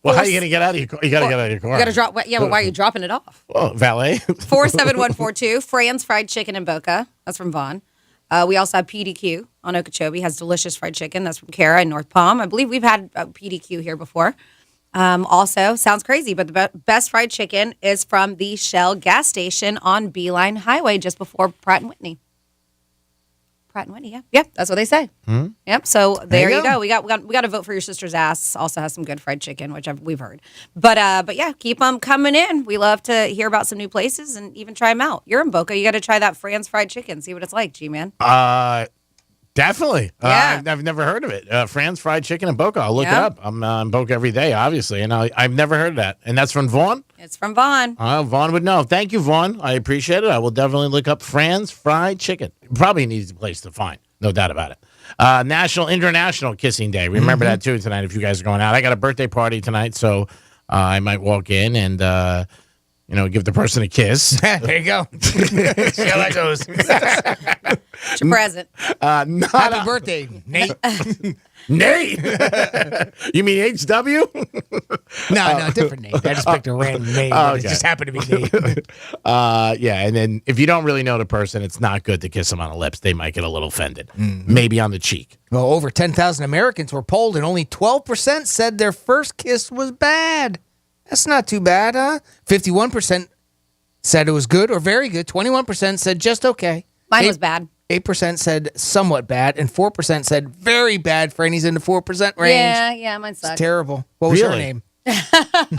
Speaker 32: Well, how are you going to get out of your car? You got to get out of your car.
Speaker 1: You got to drop. Yeah, but why are you dropping it off?
Speaker 32: Oh, valet.
Speaker 1: 47142. Fran's Fried Chicken in Boca. That's from Vaughn. We also have PDQ on Okeechobee. Has delicious fried chicken. That's from Kara in North Palm. I believe we've had PDQ here before. Also, sounds crazy, but the best fried chicken is from the Shell gas station on Beeline Highway just before Pratt and Whitney. Pratt and Whitney. Yeah, yep, that's what they say.
Speaker 32: Hmm?
Speaker 1: Yep. So there you
Speaker 32: go.
Speaker 1: go. We got to vote for your sister's ass. Also has some good fried chicken, which we've heard. But yeah, keep them coming in. We love to hear about some new places and even try them out. You're in Boca. You got to try that Fran's fried chicken. See what it's like, G-Man.
Speaker 32: Definitely.
Speaker 1: Yeah.
Speaker 32: I've never heard of it. Fran's Fried Chicken in Boca. I'll look it
Speaker 1: Yeah.
Speaker 32: up. I'm in Boca every day, obviously, and I've never heard of that. And that's from Vaughn?
Speaker 1: It's from Vaughn.
Speaker 32: Vaughn would know. Thank you, Vaughn. I appreciate it. I will definitely look up Fran's Fried Chicken. Probably an easy place to find. No doubt about it. National International Kissing Day. Remember that, too, tonight if you guys are going out. I got a birthday party tonight, so I might walk in and... give the person a kiss.
Speaker 30: There you go. See how that goes.
Speaker 1: It's your present.
Speaker 30: Happy birthday, Nate.
Speaker 32: Nate? You mean HW?
Speaker 30: No, different Nate. I just picked a random name. But It just happened to be Nate.
Speaker 32: Yeah, and then if you don't really know the person, it's not good to kiss them on the lips. They might get a little offended. Maybe on the cheek.
Speaker 30: Well, over 10,000 Americans were polled, and only 12% said their first kiss was bad. That's not too bad, huh? 51% said it was good or very good. 21% said just okay.
Speaker 1: Mine was bad.
Speaker 30: 8% said somewhat bad, and 4% said very bad. Franny's in the 4% range.
Speaker 1: Yeah, mine sucked.
Speaker 30: It's terrible. What was her name?
Speaker 1: How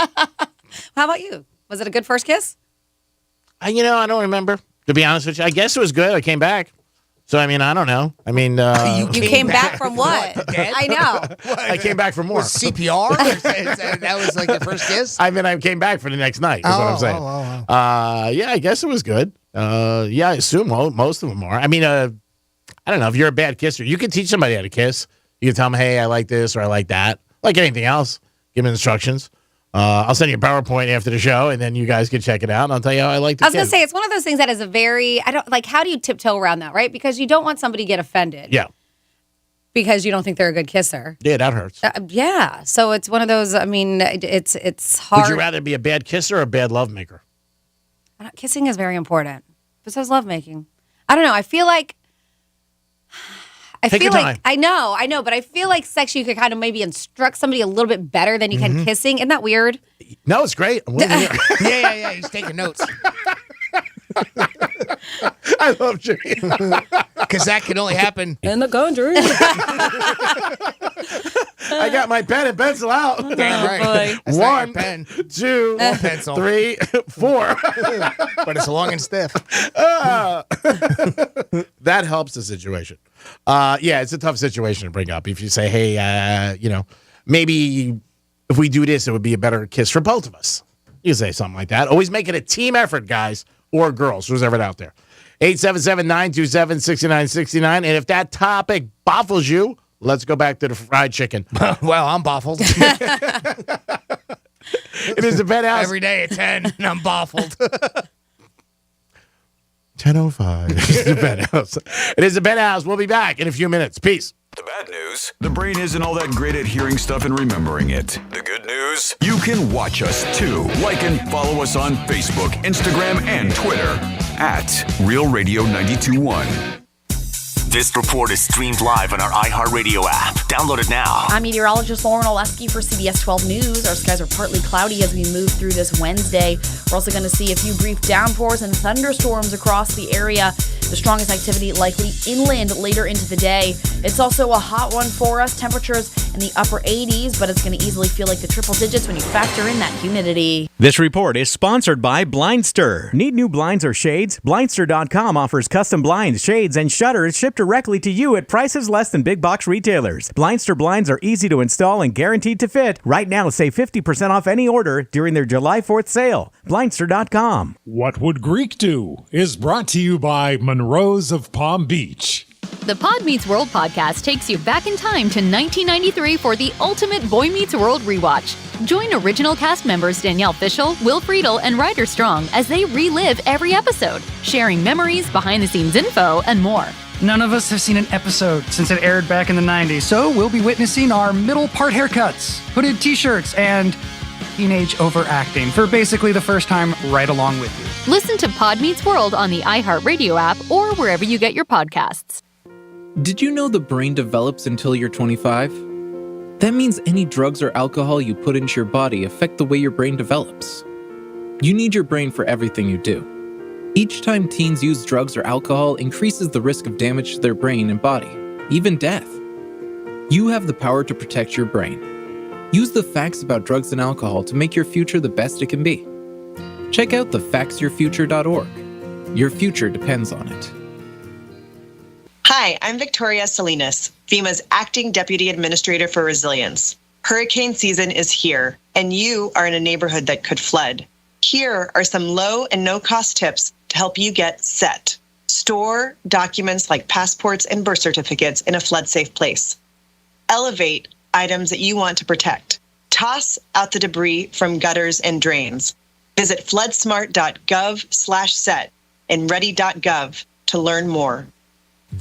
Speaker 1: about you? Was it a good first kiss?
Speaker 32: I don't remember, to be honest with you. I guess it was good. I came back. So, I don't know.
Speaker 1: You came back from what? I know.
Speaker 32: I came back for more.
Speaker 30: CPR? That was like the first kiss?
Speaker 32: I came back for the next night, is what I'm saying. Yeah, I guess it was good. Yeah, I assume most of them are. I don't know. If you're a bad kisser, you can teach somebody how to kiss. You can tell them, hey, I like this or I like that. Like anything else. Give them instructions. I'll send you a PowerPoint after the show, and then you guys can check it out, and I'll tell you how I like to
Speaker 1: I was going to say, it's one of those things that is how do you tiptoe around that, right? Because you don't want somebody to get offended.
Speaker 32: Yeah.
Speaker 1: Because you don't think they're a good kisser.
Speaker 32: Yeah, that hurts.
Speaker 1: Yeah. So it's one of those, it's hard.
Speaker 32: Would you rather be a bad kisser or a bad lovemaker?
Speaker 1: Kissing is very important. Besides lovemaking. I don't know. I feel like
Speaker 32: Take your time.
Speaker 1: I know, but I feel like sex you could kind of maybe instruct somebody a little bit better than you can kissing. Isn't that weird?
Speaker 32: No, it's great.
Speaker 30: Yeah. He's taking notes.
Speaker 32: I love Jimmy.
Speaker 30: Because that can only happen
Speaker 1: in the country.
Speaker 32: I got my pen and pencil out.
Speaker 30: Damn right. That's
Speaker 32: 1,
Speaker 30: pen.
Speaker 32: 2,
Speaker 30: pencil.
Speaker 32: 3, 4.
Speaker 30: But it's long and stiff.
Speaker 32: That helps the situation. Yeah, it's a tough situation to bring up. If you say, hey, maybe if we do this, it would be a better kiss for both of us. You say something like that. Always make it a team effort, guys, or girls, who's ever out there. 877-927-6969. And if that topic baffles you, let's go back to the fried chicken.
Speaker 30: Well, I'm baffled.
Speaker 32: It is the Penthouse.
Speaker 30: Every day at 10, and I'm baffled.
Speaker 32: 10:05. It's the Penthouse. It is the Penthouse. We'll be back in a few minutes. Peace.
Speaker 6: The bad news, the brain isn't all that great at hearing stuff and remembering it. The good news, you can watch us too. Like and follow us on Facebook, Instagram, and Twitter at Real Radio 92.1.
Speaker 4: This report is streamed live on our iHeartRadio app. Download it now.
Speaker 5: I'm meteorologist Lauren Oleski for CBS 12 News. Our skies are partly cloudy as we move through this Wednesday. We're also going to see a few brief downpours and thunderstorms across the area. The strongest activity likely inland later into the day. It's also a hot one for us. Temperatures in the upper 80s, but it's going to easily feel like the triple digits when you factor in that humidity.
Speaker 8: This report is sponsored by Blindster. Need new blinds or shades? Blindster.com offers custom blinds, shades, and shutters shipped directly to you at prices less than big box retailers. Blindster blinds are easy to install and guaranteed to fit. Right now, save 50% off any order during their July 4th sale. Blindster.com.
Speaker 9: What Would Greek Do is brought to you by Monroe's of Palm Beach.
Speaker 11: The Pod Meets World podcast takes you back in time to 1993 for the ultimate Boy Meets World rewatch. Join original cast members Danielle Fishel, Will Friedle, and Ryder Strong as they relive every episode, sharing memories, behind-the-scenes info, and more.
Speaker 12: None of us have seen an episode since it aired back in the 90s, so we'll be witnessing our middle part haircuts, hooded t-shirts, and teenage overacting for basically the first time right along with you.
Speaker 11: Listen to Pod Meets World on the iHeartRadio app or wherever you get your podcasts.
Speaker 13: Did you know the brain develops until you're 25? That means any drugs or alcohol you put into your body affect the way your brain develops. You need your brain for everything you do. Each time teens use drugs or alcohol increases the risk of damage to their brain and body, even death. You have the power to protect your brain. Use the facts about drugs and alcohol to make your future the best it can be. Check out thefactsyourfuture.org. Your future depends on it.
Speaker 7: Hi, I'm Victoria Salinas, FEMA's Acting Deputy Administrator for Resilience. Hurricane season is here, and you are in a neighborhood that could flood. Here are some low and no-cost tips to help you get set. Store documents like passports and birth certificates in a flood-safe place. Elevate items that you want to protect. Toss out the debris from gutters and drains. Visit floodsmart.gov/set and ready.gov to learn more.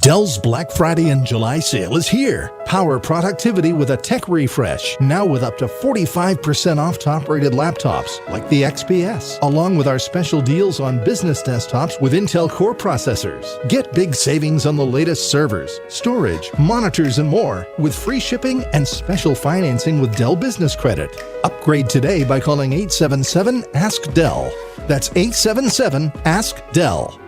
Speaker 14: Dell's Black Friday and July sale is here. Power productivity with a tech refresh. Now with up to 45% off top-rated laptops like the XPS, along with our special deals on business desktops with Intel Core processors. Get big savings on the latest servers, storage, monitors, and more with free shipping and special financing with Dell Business Credit. Upgrade today by calling 877-ASK-DELL. That's 877-ASK-DELL.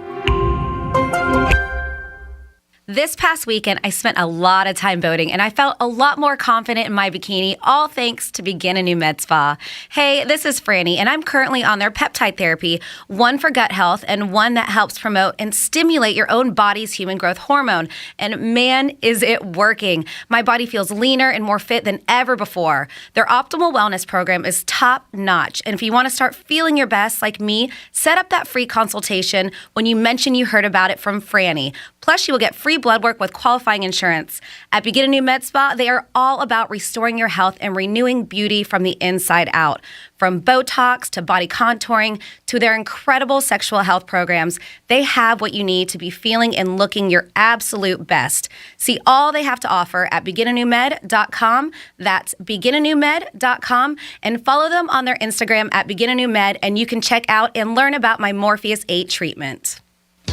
Speaker 1: This past weekend, I spent a lot of time boating, and I felt a lot more confident in my bikini, all thanks to Begin Anew Med Spa. Hey, this is Franny, and I'm currently on their peptide therapy, one for gut health and one that helps promote and stimulate your own body's human growth hormone. And man, is it working. My body feels leaner and more fit than ever before. Their optimal wellness program is top notch, and if you want to start feeling your best like me, set up that free consultation when you mention you heard about it from Franny. Plus, you will get free blood work with qualifying insurance. At Begin Anew Med Spa, they are all about restoring your health and renewing beauty from the inside out. From Botox to body contouring to their incredible sexual health programs, they have what you need to be feeling and looking your absolute best. See all they have to offer at beginanewmed.com. That's beginanewmed.com. And follow them on their Instagram at beginanewmed, and you can check out and learn about my Morpheus 8 treatment.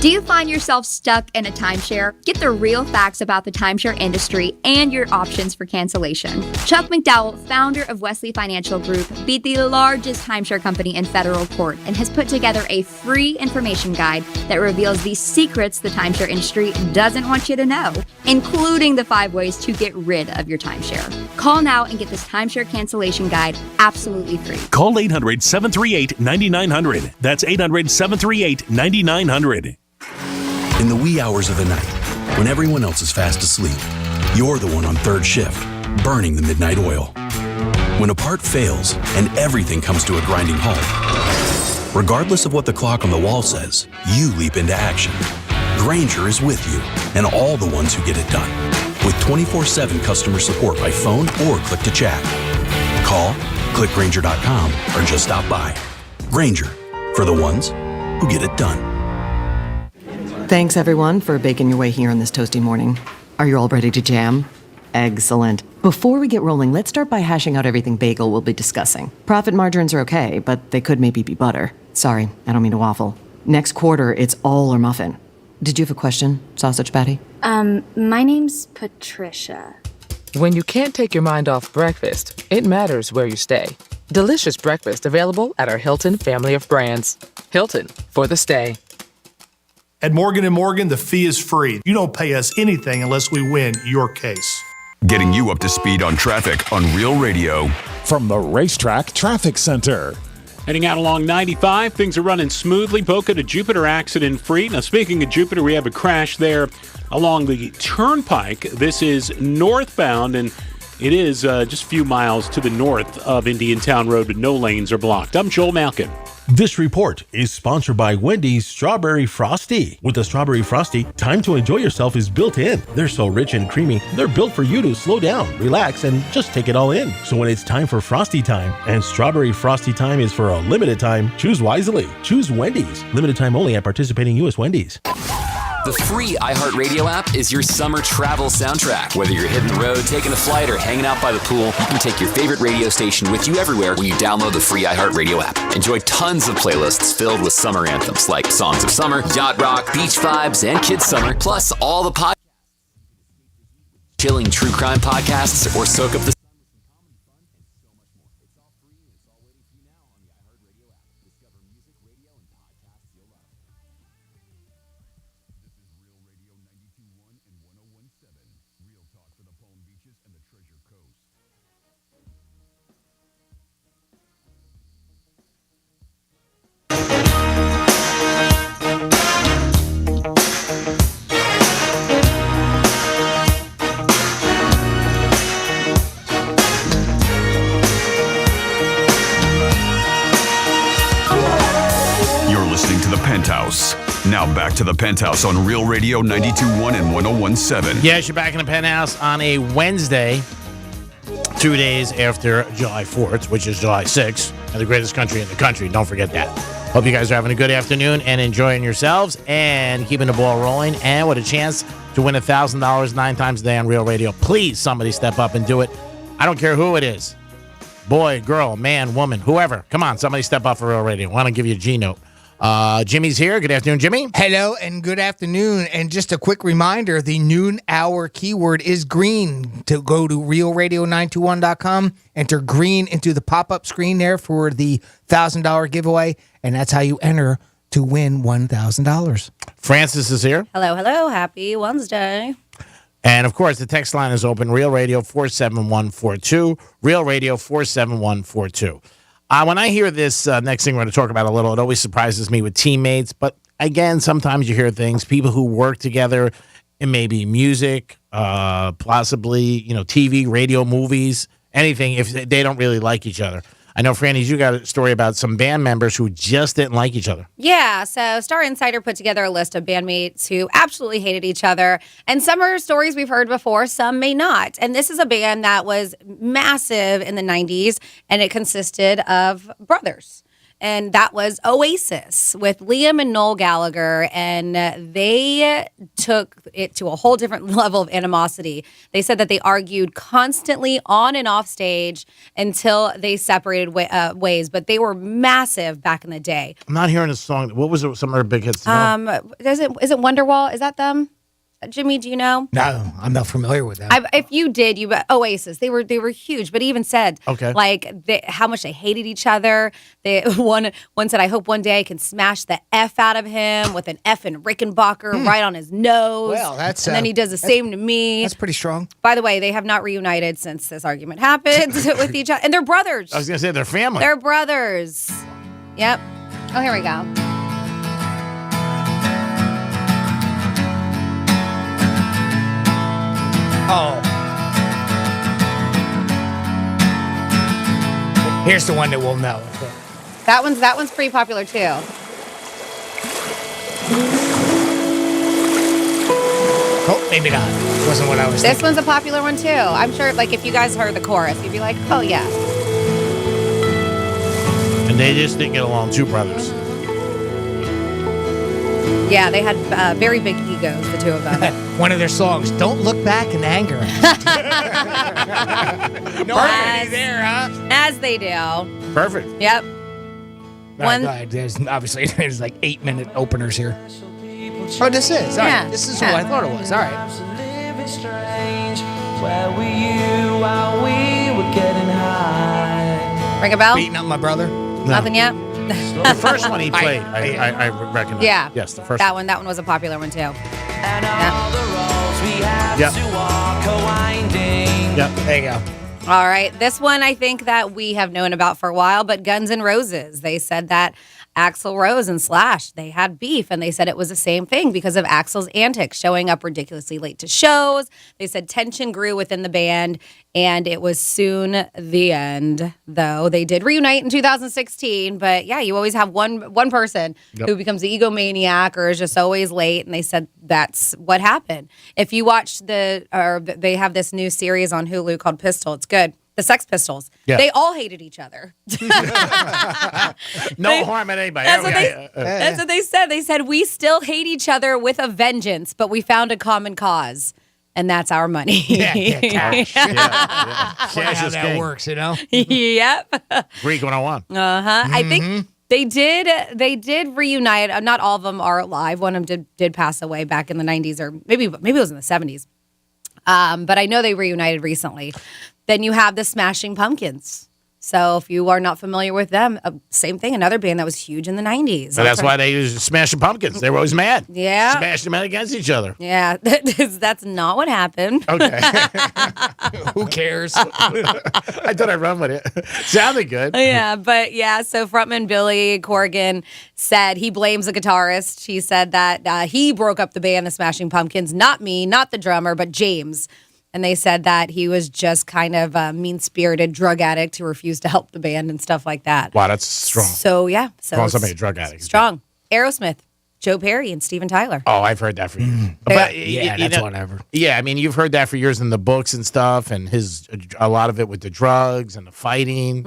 Speaker 15: Do you find yourself stuck in a timeshare? Get the real facts about the timeshare industry and your options for cancellation. Chuck McDowell, founder of Wesley Financial Group, beat the largest timeshare company in federal court and has put together a free information guide that reveals the secrets the timeshare industry doesn't want you to know, including the 5 ways to get rid of your timeshare. Call now and get this timeshare cancellation guide absolutely free.
Speaker 16: Call 800-738-9900. That's 800-738-9900.
Speaker 17: In the wee hours of the night, when everyone else is fast asleep, you're the one on third shift, burning the midnight oil. When a part fails and everything comes to a grinding halt, regardless of what the clock on the wall says, you leap into action. Grainger is with you and all the ones who get it done. With 24/7 customer support by phone or click to chat. Call, click Grainger.com, or just stop by. Grainger, for the ones who get it done.
Speaker 18: Thanks, everyone, for baking your way here on this toasty morning. Are you all ready to jam? Excellent. Before we get rolling, let's start by hashing out everything bagel will be discussing. Profit margins are okay, but they could maybe be butter. Sorry, I don't mean to waffle. Next quarter, it's all or muffin. Did you have a question, Sausage Patty?
Speaker 19: My name's Patricia.
Speaker 20: When you can't take your mind off breakfast, it matters where you stay. Delicious breakfast available at our Hilton family of brands. Hilton, for the stay.
Speaker 26: At Morgan & Morgan, the fee is free. You don't pay us anything unless we win your case.
Speaker 6: Getting you up to speed on traffic on Real Radio.
Speaker 9: From the Racetrack Traffic Center.
Speaker 21: Heading out along 95, things are running smoothly. Boca to Jupiter accident-free. Now, speaking of Jupiter, we have a crash there along the Turnpike. This is northbound, and it is just a few miles to the north of Indiantown Road, but no lanes are blocked. I'm Joel Malkin.
Speaker 22: This report is sponsored by Wendy's Strawberry Frosty. With the Strawberry Frosty, time to enjoy yourself is built in. They're so rich and creamy, they're built for you to slow down, relax, and just take it all in. So when it's time for Frosty time, and Strawberry Frosty time is for a limited time, choose wisely. Choose Wendy's. Limited time only at participating U.S. Wendy's.
Speaker 23: The free iHeartRadio app is your summer travel soundtrack. Whether you're hitting the road, taking a flight, or hanging out by the pool, you can take your favorite radio station with you everywhere when you download the free iHeartRadio app. Enjoy tons of playlists filled with summer anthems like Songs of Summer, Yacht Rock, Beach Vibes, and Kids Summer, plus all the podcasts, chilling true crime podcasts, or soak up the
Speaker 6: Penthouse. Now back to the Penthouse on Real Radio 92.1 and 101.7.
Speaker 2: Yes, you're back in the Penthouse on a Wednesday, 2 days after July 4th, which is July 6th, and the greatest country in the country. Don't forget that. Hope you guys are having a good afternoon and enjoying yourselves and keeping the ball rolling and with a chance to win $1,000 9 times a day on Real Radio. Please, somebody step up and do it. I don't care who it is. Boy, girl, man, woman, whoever. Come on, somebody step up for Real Radio. I want to give you a G note. Jimmy's here. Good afternoon, Jimmy.
Speaker 3: Hello and good afternoon. And just a quick reminder, the noon hour keyword is green. To go to realradio921.com, enter green into the pop-up screen there for the $1,000 giveaway, and that's how you enter to win $1,000.
Speaker 2: Francis is here.
Speaker 1: Hello. Happy Wednesday.
Speaker 2: And, of course, the text line is open, Real Radio 47142, Real Radio 47142. When I hear this next thing we're going to talk about a little, it always surprises me with teammates. But, again, sometimes you hear things, people who work together, it may be music, possibly, TV, radio, movies, anything, if they don't really like each other. I know, Franny, you got a story about some band members who just didn't like each other.
Speaker 1: Yeah, so Star Insider put together a list of bandmates who absolutely hated each other. And some are stories we've heard before, some may not. And this is a band that was massive in the 90s, and it consisted of brothers. And that was Oasis with Liam and Noel Gallagher. And they took it to a whole different level of animosity. They said that they argued constantly on and off stage until they separated ways. But they were massive back in the day.
Speaker 2: I'm not hearing a song. What was some of their big hits?
Speaker 1: Is it Wonderwall? Is that them? Jimmy, do you know?
Speaker 3: No, I'm not familiar with them.
Speaker 1: If you did, Oasis. They were huge, but he even said how much they hated each other. One said, "I hope one day I can smash the F out of him with an F and Rickenbacker right on his nose."
Speaker 3: Well,
Speaker 1: and then he does the same to me.
Speaker 3: That's pretty strong.
Speaker 1: By the way, they have not reunited since this argument happened with each other, and they're brothers.
Speaker 2: I was going to say they're family.
Speaker 1: They're brothers. Yep. Oh, here we go.
Speaker 3: Oh. Here's the one that we'll know.
Speaker 1: That one's pretty popular too.
Speaker 3: Oh, maybe not. Wasn't what I was thinking.
Speaker 1: This one's a popular one too. I'm sure, if you guys heard the chorus, you'd be like, oh yeah.
Speaker 2: And they just didn't get along, two brothers.
Speaker 1: Yeah, they had very big egos, the two of them.
Speaker 3: One of their songs, Don't Look Back in Anger. No irony there, huh?
Speaker 1: As they do.
Speaker 2: Perfect.
Speaker 1: Yep.
Speaker 3: There's 8-minute openers here. Oh, this is? All right. This is who I thought it was. All right.
Speaker 10: Where were you while we were getting high?
Speaker 1: Ring a bell?
Speaker 3: Beating up my brother?
Speaker 1: Nothing yet?
Speaker 2: The first one he played, I recognize.
Speaker 1: Yeah.
Speaker 2: Yes, the first
Speaker 1: that one. That one was a popular one too.
Speaker 10: And all the roads we have to walk are winding.
Speaker 3: Yep, there you go.
Speaker 1: All right. This one I think that we have known about for a while, but Guns N' Roses. They said that Axl Rose and Slash, they had beef, and they said it was the same thing because of Axl's antics, showing up ridiculously late to shows. They said tension grew within the band, and it was soon the end, though. They did reunite in 2016, but yeah, you always have one person who becomes the egomaniac or is just always late, and they said that's what happened. If you watch they have this new series on Hulu called Pistol, it's good. The Sex Pistols. Yeah. They all hated each other.
Speaker 2: No harm at anybody.
Speaker 1: That's what they said. They said, we still hate each other with a vengeance, but we found a common cause, and that's our money.
Speaker 3: Cash.
Speaker 2: Cash
Speaker 3: how
Speaker 2: is
Speaker 3: that
Speaker 2: king.
Speaker 3: works, you know?
Speaker 1: Yep.
Speaker 2: Greek 101.
Speaker 1: Uh-huh. I think they did reunite. Not all of them are alive. One of them did pass away back in the 90s, or maybe it was in the 70s. But I know they reunited recently. Then you have the Smashing Pumpkins. So if you are not familiar with them, same thing, another band that was huge in the 90s.
Speaker 2: So that's why they used Smashing Pumpkins. They were always mad.
Speaker 1: Yeah.
Speaker 2: Smashed them out against each other.
Speaker 1: Yeah, that's not what happened.
Speaker 2: Okay.
Speaker 3: Who cares?
Speaker 2: I thought I'd run with it. Sounded good.
Speaker 1: Yeah, but yeah, so frontman Billy Corgan said he blames the guitarist. He said that he broke up the band, the Smashing Pumpkins, not me, not the drummer, but James. And they said that he was just kind of a mean-spirited drug addict who refused to help the band and stuff like that.
Speaker 2: Wow, that's strong.
Speaker 1: So, yeah.
Speaker 2: Calling somebody a drug addict.
Speaker 1: Strong. Aerosmith. Joe Perry and Steven Tyler.
Speaker 2: Oh, I've heard that for years.
Speaker 3: That's whatever.
Speaker 2: Yeah, I mean, you've heard that for years in the books and stuff, and a lot of it with the drugs and the fighting,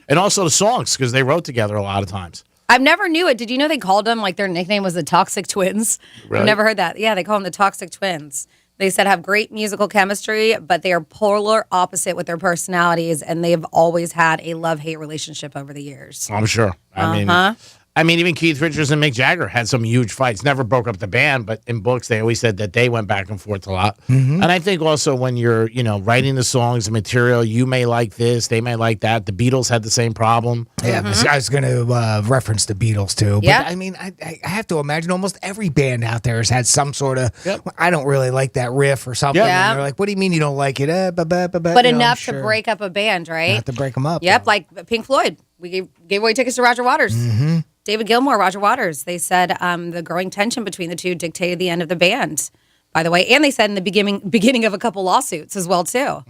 Speaker 2: and also the songs because they wrote together a lot of times.
Speaker 1: I've never knew it. Did you know they called them, like their nickname was the Toxic Twins?
Speaker 2: Really?
Speaker 1: I've never heard that. Yeah, they call them the Toxic Twins. They said have great musical chemistry, but they are polar opposite with their personalities, and they've always had a love-hate relationship over the years.
Speaker 2: I'm sure. I mean, even Keith Richards and Mick Jagger had some huge fights. Never broke up the band, but in books they always said that they went back and forth a lot. And I think also when you're, writing the songs and material, you may like this, they may like that. The Beatles had the same problem.
Speaker 3: Yeah, I was going to reference the Beatles too. But I mean, I have to imagine almost every band out there has had some sort of, I don't really like that riff or something.
Speaker 1: Yeah.
Speaker 3: And they're like, what do you mean you don't like it?
Speaker 1: But enough to break up a band, right?
Speaker 3: Not to break them up.
Speaker 1: Yep, like Pink Floyd. We gave away tickets to Roger Waters. David Gilmour, Roger Waters. They said the growing tension between the two dictated the end of the band, by the way. And they said in the beginning of a couple lawsuits as well, too,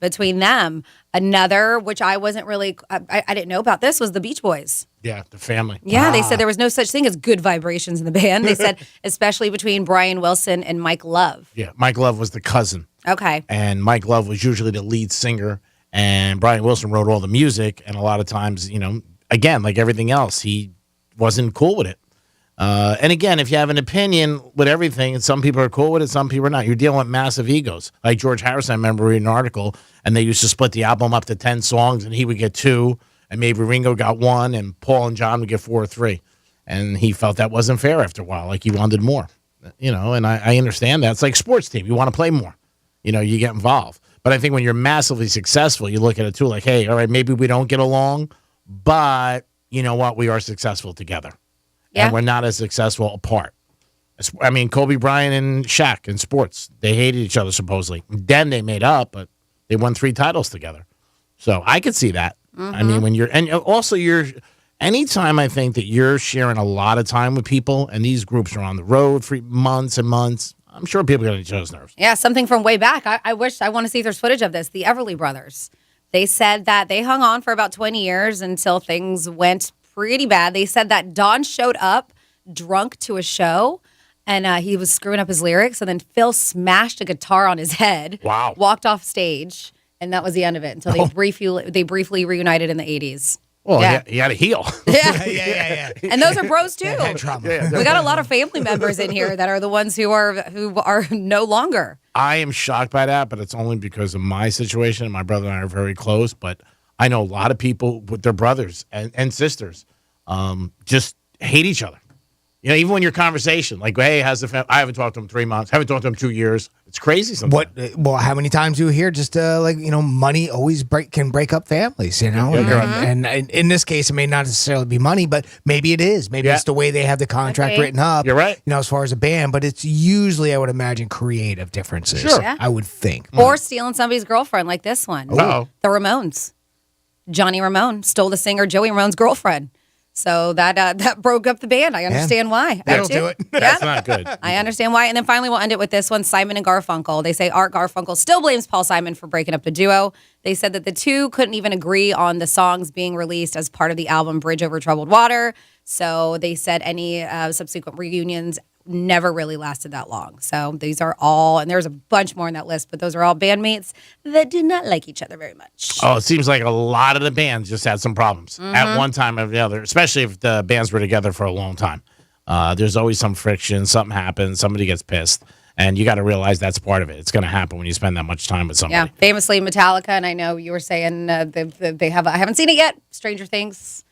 Speaker 1: between them. Another, which I wasn't really, I didn't know about this, was the Beach Boys.
Speaker 2: Yeah, the family.
Speaker 1: Yeah, they said there was no such thing as good vibrations in the band. They said especially between Brian Wilson and Mike Love.
Speaker 2: Yeah, Mike Love was the cousin.
Speaker 1: Okay.
Speaker 2: And Mike Love was usually the lead singer, and Brian Wilson wrote all the music, and a lot of times, again, like everything else, he wasn't cool with it. And again, if you have an opinion with everything, and some people are cool with it, some people are not. You're dealing with massive egos. Like George Harrison, I remember reading an article, and they used to split the album up to 10 songs, and he would get 2, and maybe Ringo got 1, and Paul and John would get 4 or 3. And he felt that wasn't fair after a while. Like he wanted more, and I understand that. It's like sports team. You want to play more. You get involved. But I think when you're massively successful, you look at it too like, hey, all right, maybe we don't get along, but you know what? We are successful together. Yeah. And we're not as successful apart. I mean, Kobe Bryant and Shaq in sports, they hated each other supposedly. Then they made up, but they won 3 titles together. So I could see that. I mean, when anytime I think that you're sharing a lot of time with people and these groups are on the road for months and months, I'm sure people get on each other's nerves.
Speaker 1: Yeah, something from way back. I want to see if there's footage of this. The Everly Brothers. They said that they hung on for about 20 years until things went pretty bad. They said that Don showed up drunk to a show, and he was screwing up his lyrics, and then Phil smashed a guitar on his head.
Speaker 2: Wow.
Speaker 1: Walked off stage, and that was the end of it until they briefly reunited in the 80s.
Speaker 2: Well, he had a heel.
Speaker 1: Yeah. And those are bros too. We got a lot of family members in here that are the ones who are no longer.
Speaker 2: I am shocked by that, but it's only because of my situation. My brother and I are very close, but I know a lot of people with their brothers and sisters just hate each other. Even when your conversation, like, hey, how's the family? I haven't talked to him 3 months. Haven't talked to him 2 years. It's crazy sometimes.
Speaker 3: Well, how many times do you hear just money always can break up families, And in this case, it may not necessarily be money, but maybe it is. Maybe it's the way they have the contract written up.
Speaker 2: You're right.
Speaker 3: As far as a band, but it's usually, I would imagine, creative differences.
Speaker 2: Sure.
Speaker 1: Yeah.
Speaker 3: I would think.
Speaker 1: Or stealing somebody's girlfriend like this one.
Speaker 2: Uh-oh.
Speaker 1: The Ramones. Johnny Ramone stole the singer Joey Ramone's girlfriend. So that broke up the band. I understand why.
Speaker 3: That'll do it.
Speaker 2: That's not good.
Speaker 1: I understand why. And then finally, we'll end it with this one, Simon and Garfunkel. They say Art Garfunkel still blames Paul Simon for breaking up the duo. They said that the two couldn't even agree on the songs being released as part of the album Bridge Over Troubled Water. So they said any subsequent reunions never really lasted that long. So these are all, and there's a bunch more on that list, but those are all bandmates that did not like each other very much.
Speaker 2: Oh, it seems like a lot of the bands just had some problems at one time or the other, especially if the bands were together for a long time. There's always some friction, something happens, somebody gets pissed, and you got to realize that's part of it. It's going to happen when you spend that much time with somebody.
Speaker 1: Yeah, famously Metallica, and I know you were saying they have, I haven't seen it yet, Stranger Things,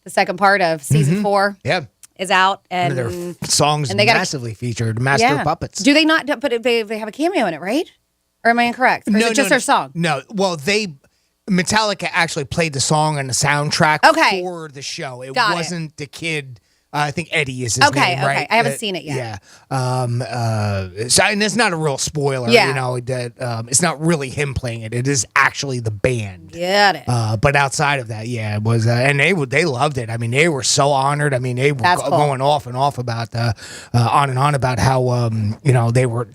Speaker 1: the second part of season 4.
Speaker 3: Yeah.
Speaker 1: Is out, and
Speaker 3: their songs
Speaker 1: and they
Speaker 3: massively featured, Master Puppets.
Speaker 1: Do they not? But they have a cameo in it, right? Or am I incorrect? Or is it just their song?
Speaker 3: No. Well, Metallica actually played the song on the soundtrack for the show. It wasn't the kid. I think Eddie is his name, right?
Speaker 1: Okay, I haven't seen it yet.
Speaker 3: Yeah. And it's not a real spoiler, that it's not really him playing it. It is actually the band.
Speaker 1: Got it.
Speaker 3: But outside of that, it was, and they loved it. I mean, they were so honored. I mean, they were going off and off about on and on about how they were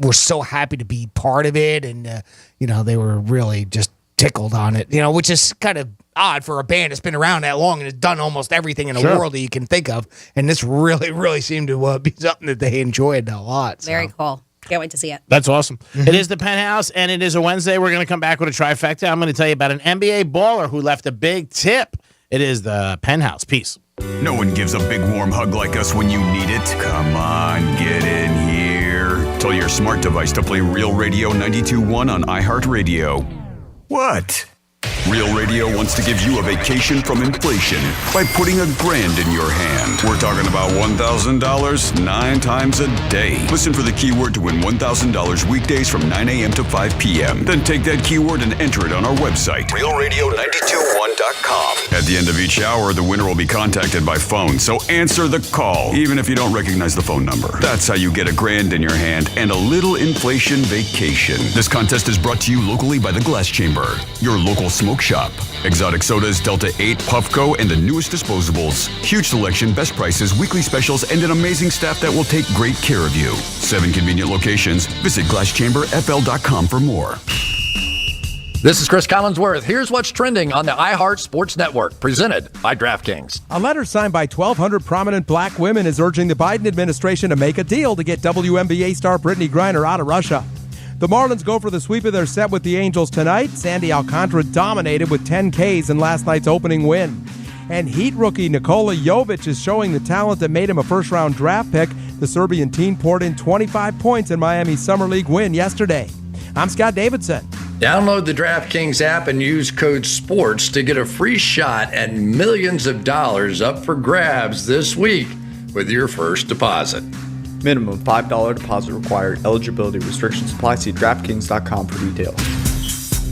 Speaker 3: were so happy to be part of it, and they were really just tickled on it, which is kind of odd for a band that's been around that long and has done almost everything in the
Speaker 2: Sure.
Speaker 3: world that you can think of. And this really seemed to be something that they enjoyed a lot. So.
Speaker 1: Very cool. Can't wait to see it.
Speaker 2: That's awesome. It is the Penthouse, and it is a Wednesday. We're going to come back with a trifecta. I'm going to tell you about an NBA baller who left a big tip. It is the Penthouse. Peace.
Speaker 6: No one gives a big warm hug like us when you need it. Come on, get in here. Tell your smart device to play Real Radio 92.1 on iHeartRadio. What? Real Radio wants to give you a vacation from inflation by putting $1,000 in your hand. We're talking about $1,000 9 times a day. Listen for the keyword to win $1,000 weekdays from 9 a.m. to 5 p.m. Then take that keyword and enter it on our website, realradio921.com. At the end of each hour, the winner will be contacted by phone, so answer the call, even if you don't recognize the phone number. That's how you get $1,000 in your hand and a little inflation vacation. This contest is brought to you locally by the Glass Chamber, your local smoke shop. Exotic sodas, Delta 8, Puffco, and the newest disposables. Huge selection, best prices, weekly specials, and an amazing staff that will take great care of you. 7 convenient locations. Visit glasschamberfl.com for more.
Speaker 4: This is Chris Collinsworth. Here's what's trending on the iHeart Sports Network, presented by DraftKings.
Speaker 5: A letter signed by 1,200 prominent black women is urging the Biden administration to make a deal to get WNBA star Brittany Griner out of Russia. The Marlins go for the sweep of their set with the Angels tonight. Sandy Alcantara dominated with 10 Ks in last night's opening win. And Heat rookie Nikola Jovic is showing the talent that made him a first-round draft pick. The Serbian teen poured in 25 points in Miami's Summer League win yesterday. I'm Scott Davidson.
Speaker 4: Download the DraftKings app and use code SPORTS to get a free shot at millions of dollars up for grabs this week with your first deposit.
Speaker 8: Minimum $5 deposit required. Eligibility restrictions apply. See DraftKings.com for details.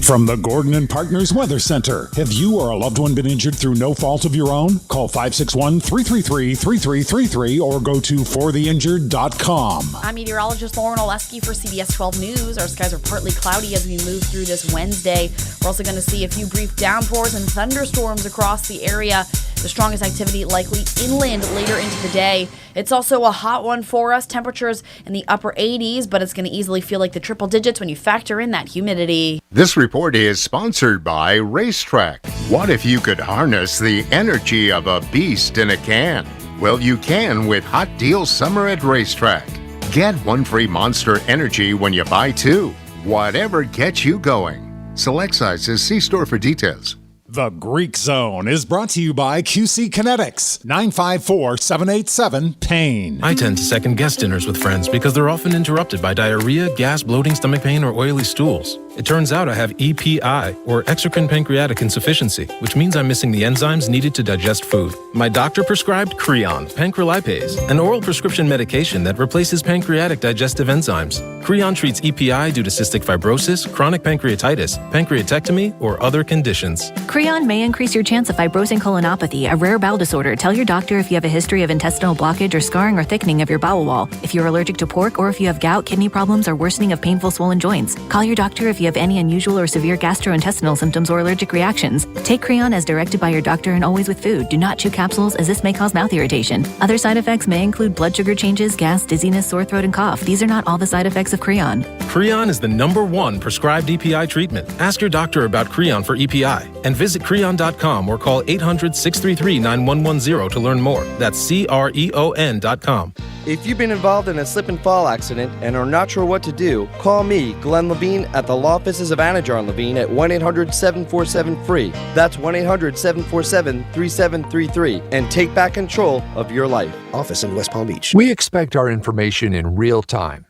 Speaker 9: From the Gordon and Partners Weather Center. Have you or a loved one been injured through no fault of your own? Call 561-333-3333 or go to fortheinjured.com.
Speaker 16: I'm meteorologist Lauren Oleski for CBS 12 News. Our skies are partly cloudy as we move through this Wednesday. We're also going to see a few brief downpours and thunderstorms across the area. The strongest activity likely inland later into the day. It's also a hot one for us. Temperatures in the upper 80s, but it's going to easily feel like the triple digits when you factor in that humidity.
Speaker 24: This report is sponsored by Racetrack. What if you could harness the energy of a beast in a can? Well, you can with Hot Deals Summer at Racetrack. Get one free Monster Energy when you buy 2. Whatever gets you going. Select sizes. See store for details.
Speaker 9: The Greek Zone is brought to you by QC Kinetics, 954-787-PAIN.
Speaker 25: I tend to second guess dinners with friends because they're often interrupted by diarrhea, gas, bloating, stomach pain, or oily stools. It turns out I have EPI, or exocrine pancreatic insufficiency, which means I'm missing the enzymes needed to digest food. My doctor prescribed Creon, pancrelipase, an oral prescription medication that replaces pancreatic digestive enzymes. Creon treats EPI due to cystic fibrosis, chronic pancreatitis, pancreatectomy, or other conditions.
Speaker 11: Creon may increase your chance of fibrosing colonopathy, a rare bowel disorder. Tell your doctor if you have a history of intestinal blockage or scarring or thickening of your bowel wall, if you're allergic to pork, or if you have gout, kidney problems, or worsening of painful swollen joints. Call your doctor if you have any unusual or severe gastrointestinal symptoms or allergic reactions. Take Creon as directed by your doctor and always with food. Do not chew capsules, as this may cause mouth irritation. Other side effects may include blood sugar changes, gas, dizziness, sore throat, and cough. These are not all the side effects of Creon.
Speaker 25: Creon is the #1 prescribed EPI treatment. Ask your doctor about Creon for EPI and visit Creon.com or call 800-633-9110 to learn more. That's CREON.com.
Speaker 8: If you've been involved in a slip and fall accident and are not sure what to do, call me, Glenn Levine, at the law offices of Anajar and Levine at 1-800-747-FREE. That's 1-800-747-3733, and take back control of your life. Office in West Palm Beach.
Speaker 27: We expect our information in real time.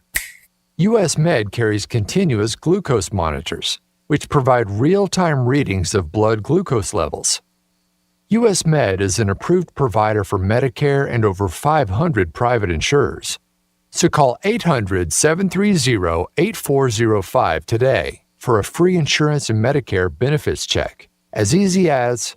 Speaker 27: US Med carries continuous glucose monitors, which provide real-time readings of blood glucose levels. US Med is an approved provider for Medicare and over 500 private insurers. So call 800-730-8405 today for a free insurance and Medicare benefits check. As easy as,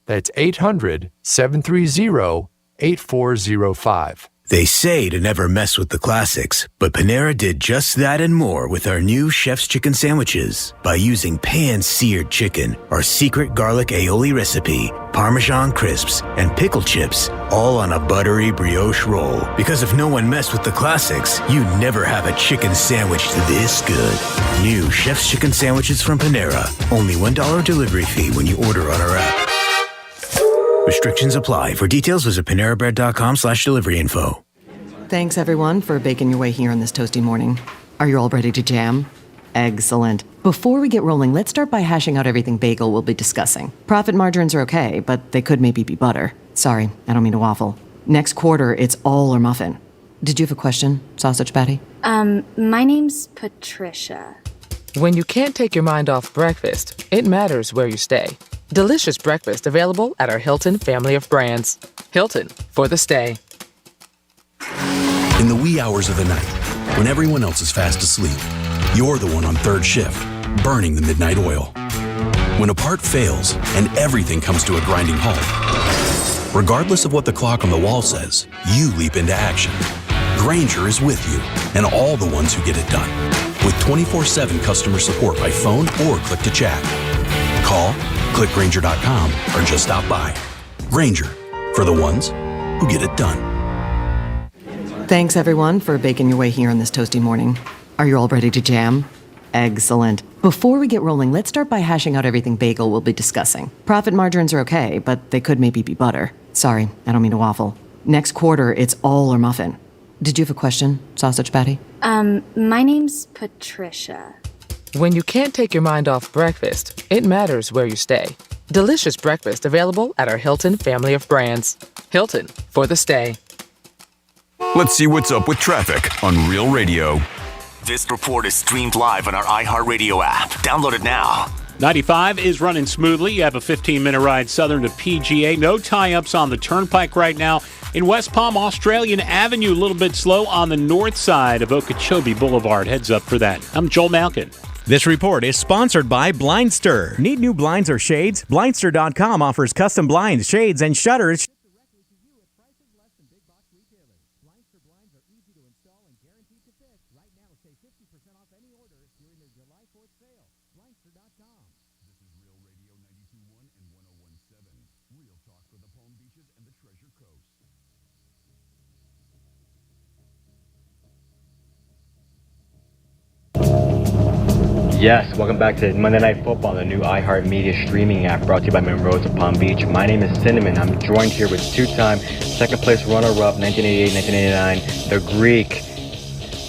Speaker 27: that's 800-730-8405.
Speaker 7: They say to never mess with the classics, but Panera did just that and more with our new Chef's Chicken Sandwiches. By using pan-seared chicken, our secret garlic aioli recipe, Parmesan crisps, and pickle chips, all on a buttery brioche roll. Because if no one messed with the classics, you never have a chicken sandwich this good. New Chef's Chicken Sandwiches from Panera. Only $1 delivery fee when you order on our app. Restrictions apply. For details, visit PaneraBread.com/delivery info.
Speaker 12: Thanks, everyone, for baking your way here on this toasty morning. Are you all ready to jam? Excellent. Before we get rolling, let's start by hashing out everything bagel we'll be discussing. Profit margins are okay, but they could maybe be butter. Sorry, I don't mean to waffle. Next quarter, it's all or muffin. Did you have a question, Sausage Patty?
Speaker 19: My name's Patricia.
Speaker 20: When you can't take your mind off breakfast, it matters where you stay. Delicious breakfast available at our Hilton family of brands. Hilton, for the stay.
Speaker 13: In the wee hours of the night, when everyone else is fast asleep, you're the one on third shift, burning the midnight oil. When a part fails and everything comes to a grinding halt, regardless of what the clock on the wall says, you leap into action. Grainger is with you and all the ones who get it done. With 24/7 customer support by phone or click to chat. Call, click Grainger.com, or just stop by. Grainger, for the ones who get it done.
Speaker 12: Thanks, everyone, for baking your way here on this toasty morning. Are you all ready to jam? Excellent. Before we get rolling, let's start by hashing out everything bagel we'll be discussing. Profit margins are okay, but they could maybe be butter. Sorry, I don't mean to waffle. Next quarter, it's all or muffin. Did you have a question, Sausage Patty?
Speaker 19: My name's Patricia.
Speaker 20: When you can't take your mind off breakfast, it matters where you stay. Delicious breakfast available at our Hilton family of brands. Hilton, for the stay.
Speaker 6: Let's see what's up with traffic on Real Radio.
Speaker 14: This report is streamed live on our iHeartRadio app. Download it now.
Speaker 21: 95 is running smoothly. You have a 15-minute ride southern to PGA. No tie-ups on the turnpike right now. In West Palm, Australian Avenue, a little bit slow on the north side of Okeechobee Boulevard. Heads up for that. I'm Joel Malkin.
Speaker 15: This report is sponsored by Blindster. Need new blinds or shades? Blindster.com offers custom blinds, shades, and shutters.
Speaker 17: Yes, welcome back to Monday Night Football, the new iHeartMedia streaming app brought to you by Monroe's of Palm Beach. My name is Cinnamon. I'm joined here with two-time second-place runner-up, 1988-1989, the Greek.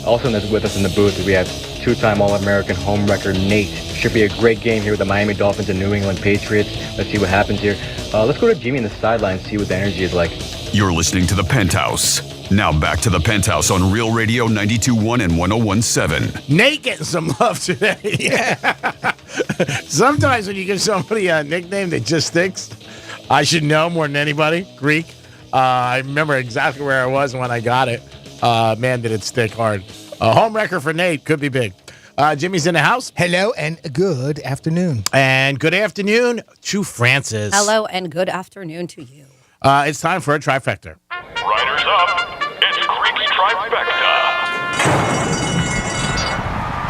Speaker 17: Also with us in the booth, we have two-time All-American home wrecker Nate. Should be a great game here with the Miami Dolphins and New England Patriots. Let's see what happens here. Let's go to Jimmy in the sideline, see what the energy is like.
Speaker 6: You're listening to The Penthouse. Now back to The Penthouse on Real Radio 92.1 and 101.7.
Speaker 2: Nate getting some love today. Yeah. Sometimes when you give somebody a nickname that just sticks, I should know more than anybody. Greek. I remember exactly where I was when I got it. Man, did it stick hard. A home wrecker for Nate. Could be big. Jimmy's in the house.
Speaker 3: Hello and good afternoon.
Speaker 2: And good afternoon to Francis.
Speaker 1: Hello and good afternoon to you.
Speaker 2: It's time for a trifecta.
Speaker 6: Riders up. It's Greek's Trifecta.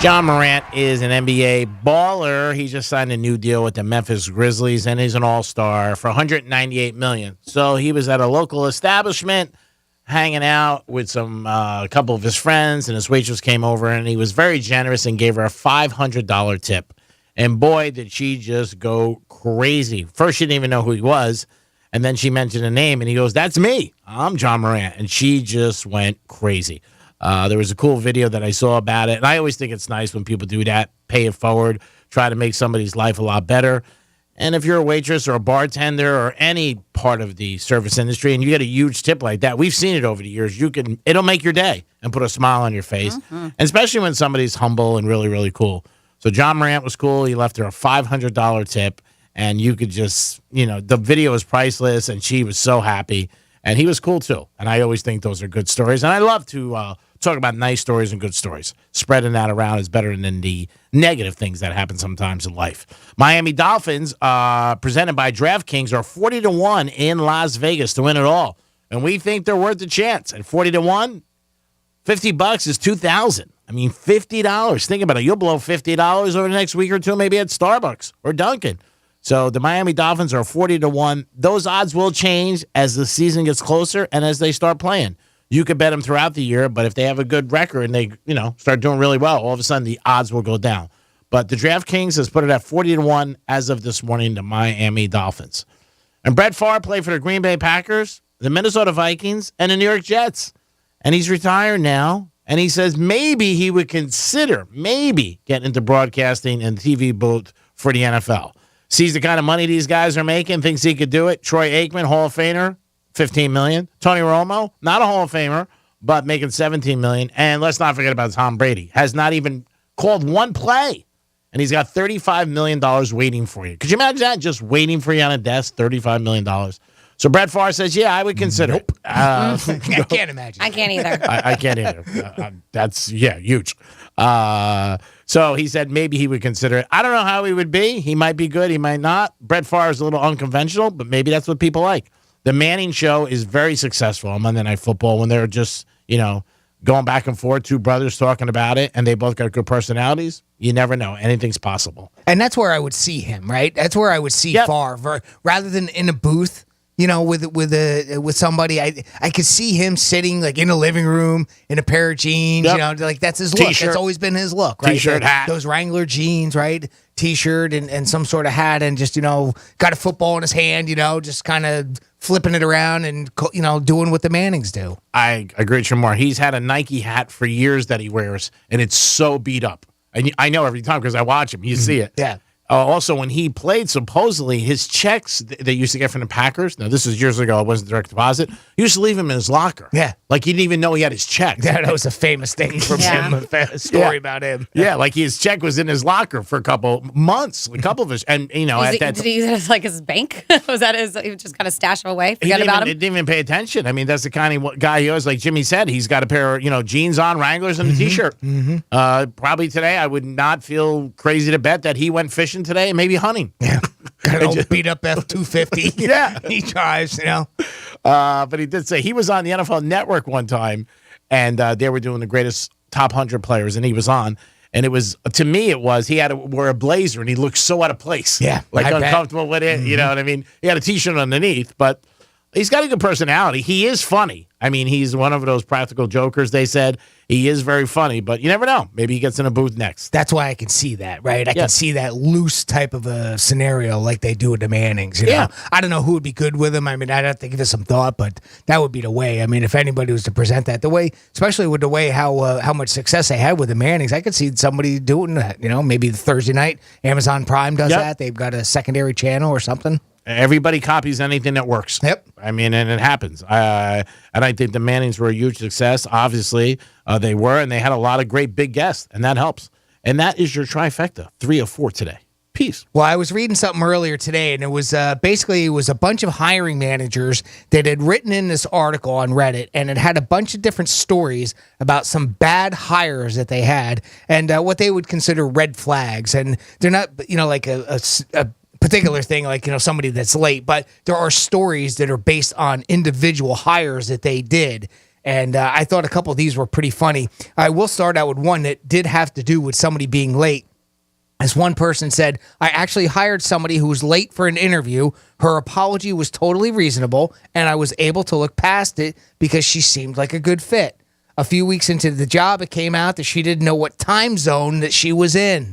Speaker 2: John Morant is an NBA baller. He just signed a new deal with the Memphis Grizzlies, and he's an all-star for $198 million. So he was at a local establishment hanging out with a couple of his friends, and his waitress came over, and he was very generous and gave her a $500 tip. And boy, did she just go crazy. First, she didn't even know who he was, and then she mentioned a name, and he goes, "That's me. I'm John Morant." And she just went crazy. There was a cool video that I saw about it, and I always think it's nice when people do that, pay it forward, try to make somebody's life a lot better. And if you're a waitress or a bartender or any part of the service industry and you get a huge tip like that, we've seen it over the years. It'll make your day and put a smile on your face, and especially when somebody's humble and really, really cool. So John Morant was cool. He left her a $500 tip, and you could just, the video was priceless, and she was so happy. And he was cool, too. And I always think those are good stories. And I love to talk about nice stories and good stories. Spreading that around is better than the negative things that happen sometimes in life. Miami Dolphins, presented by DraftKings, are 40-1 in Las Vegas to win it all. and we think they're worth a chance. At 40-1, $50 is $2,000. I mean, $50. Think about it. You'll blow $50 over the next week or two, maybe at Starbucks or Dunkin'. So the Miami Dolphins are 40-1. Those odds will change as the season gets closer and as they start playing. You could bet them throughout the year, but if they have a good record and they, start doing really well, all of a sudden the odds will go down. But the DraftKings has put it at 40-1 as of this morning, the Miami Dolphins. And Brett Favre played for the Green Bay Packers, the Minnesota Vikings, and the New York Jets. And he's retired now. And he says maybe he would consider getting into broadcasting and TV booth for the NFL. Sees the kind of money these guys are making, thinks he could do it. Troy Aikman, Hall of Famer, $15 million. Tony Romo, not a Hall of Famer, but making $17 million. And let's not forget about Tom Brady. Has not even called one play. And he's got $35 million waiting for you. Could you imagine that? Just waiting for you on a desk, $35 million. So Brett Favre says, yeah, I would consider it.
Speaker 3: I can't imagine.
Speaker 1: I can't either.
Speaker 2: I can't either. That's huge. So he said maybe he would consider it. I don't know how he would be. He might be good. He might not. Brett Favre is a little unconventional, but maybe that's what people like. The Manning show is very successful on Monday Night Football when they're just, going back and forth, two brothers talking about it, and they both got good personalities. You never know. Anything's possible.
Speaker 3: And that's where I would see him, right? That's where I would see Favre. Rather than in a booth, with somebody, I could see him sitting like in a living room in a pair of jeans, like that's his look.
Speaker 2: T-shirt.
Speaker 3: That's always been his look, right?
Speaker 2: T-shirt, hat.
Speaker 3: Those Wrangler jeans, right? T-shirt and some sort of hat and just, got a football in his hand, just kind of flipping it around and, doing what the Mannings do.
Speaker 2: I agree with you more. He's had a Nike hat for years that he wears, and it's so beat up. And I know every time because I watch him. You see it.
Speaker 3: Yeah.
Speaker 2: Also, when he played, supposedly, his checks they used to get from the Packers, now this is years ago, it wasn't direct deposit, he used to leave him in his locker.
Speaker 3: Yeah.
Speaker 2: Like he didn't even know he had his check.
Speaker 3: Yeah, that was a famous thing from him, a story about him.
Speaker 2: Yeah, like his check was in his locker for a couple months, a couple of his, and,
Speaker 1: Did he use it as like his bank? Was that he would just kind of stash him away? Forget about him?
Speaker 2: He didn't even pay attention. I mean, that's the kind of guy he was. Like Jimmy said, he's got a pair of, jeans on, Wranglers, and a T-shirt.
Speaker 3: Mm-hmm.
Speaker 2: Probably today, I would not feel crazy to bet that he went fishing today and maybe hunting.
Speaker 3: Yeah. Got an old beat up F-250.
Speaker 2: Yeah.
Speaker 3: He drives,
Speaker 2: But he did say he was on the NFL Network one time, and they were doing the greatest top 100 players, and he was on. And it was, to me, he had to wear a blazer, and he looked so out of place.
Speaker 3: Yeah.
Speaker 2: Like uncomfortable with it, you know what I mean? He had a T-shirt underneath, but he's got a good personality. He is funny. I mean, he's one of those practical jokers, they said. He is very funny, but you never know. Maybe he gets in a booth next.
Speaker 3: That's why I can see that, right? I can see that loose type of a scenario like they do with the Mannings. You know? I don't know who would be good with him. I mean, I'd have to give it some thought, but that would be the way. I mean, if anybody was to present that, the way, especially with the way how much success they had with the Mannings, I could see somebody doing that. Maybe the Thursday night, Amazon Prime does that. They've got a secondary channel or something.
Speaker 2: Everybody copies anything that works.
Speaker 3: Yep.
Speaker 2: I mean, and it happens. And I think the Mannings were a huge success. Obviously, they were, and they had a lot of great big guests, and that helps. And that is your trifecta, 3 of 4 today. Peace.
Speaker 3: Well, I was reading something earlier today, and it was basically a bunch of hiring managers that had written in this article on Reddit, and it had a bunch of different stories about some bad hires that they had and what they would consider red flags. And they're not, like a particular thing, like, somebody that's late, but there are stories that are based on individual hires that they did. And I thought a couple of these were pretty funny. I will start out with one that did have to do with somebody being late. As one person said, I actually hired somebody who was late for an interview. Her apology was totally reasonable, and I was able to look past it because she seemed like a good fit. A few weeks into the job, it came out that she didn't know what time zone that she was in.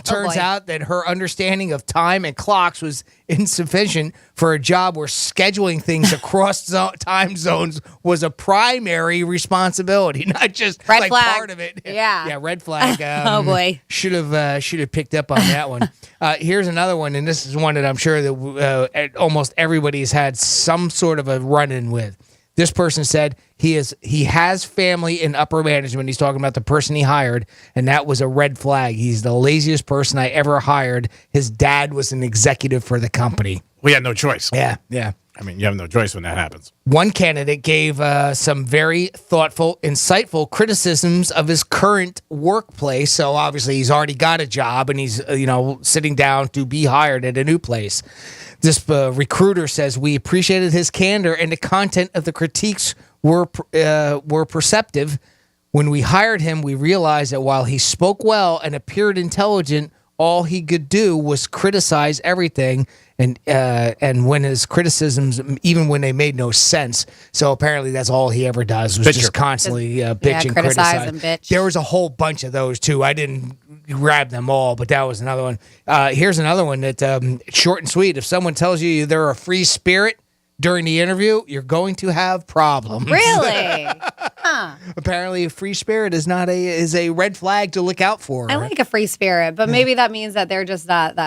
Speaker 3: Turns out that her understanding of time and clocks was insufficient for a job where scheduling things across time zones was a primary responsibility, not just
Speaker 1: red flag.
Speaker 3: Part of it.
Speaker 1: Yeah,
Speaker 3: red flag.
Speaker 1: Oh boy,
Speaker 3: should have picked up on that one. Here's another one, and this is one that I'm sure that almost everybody's had some sort of a run-in with. This person said he has family in upper management. He's talking about the person he hired, and that was a red flag. He's the laziest person I ever hired. His dad was an executive for the company.
Speaker 2: We had no choice.
Speaker 3: Yeah.
Speaker 2: I mean, you have no choice when that happens.
Speaker 3: One candidate gave some very thoughtful, insightful criticisms of his current workplace. So obviously he's already got a job, and he's sitting down to be hired at a new place. This recruiter says, we appreciated his candor and the content of the critiques were perceptive. When we hired him, we realized that while he spoke well and appeared intelligent, all he could do was criticize everything, and when his criticisms, even when they made no sense. So apparently that's all he ever does was just constantly bitch and criticize.
Speaker 1: And bitch.
Speaker 3: There was a whole bunch of those too. I didn't grab them all, but that was another one. Here's another one that short and sweet. If someone tells you they're a free spirit during the interview, you're going to have problems.
Speaker 1: Really? Huh.
Speaker 3: Apparently, a free spirit is not a red flag to look out for.
Speaker 1: I like a free spirit, but maybe that means that they're just not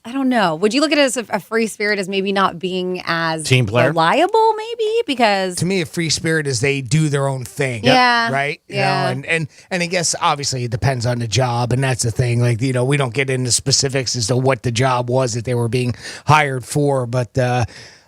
Speaker 1: I don't know. Would you look at it as a free spirit as maybe not being as
Speaker 2: team player
Speaker 1: reliable? Maybe because
Speaker 3: to me, a free spirit is they do their own thing.
Speaker 1: Yeah.
Speaker 3: Right.
Speaker 1: Yeah.
Speaker 3: You know, and I guess obviously it depends on the job, and that's the thing. Like we don't get into specifics as to what the job was that they were being hired for, but.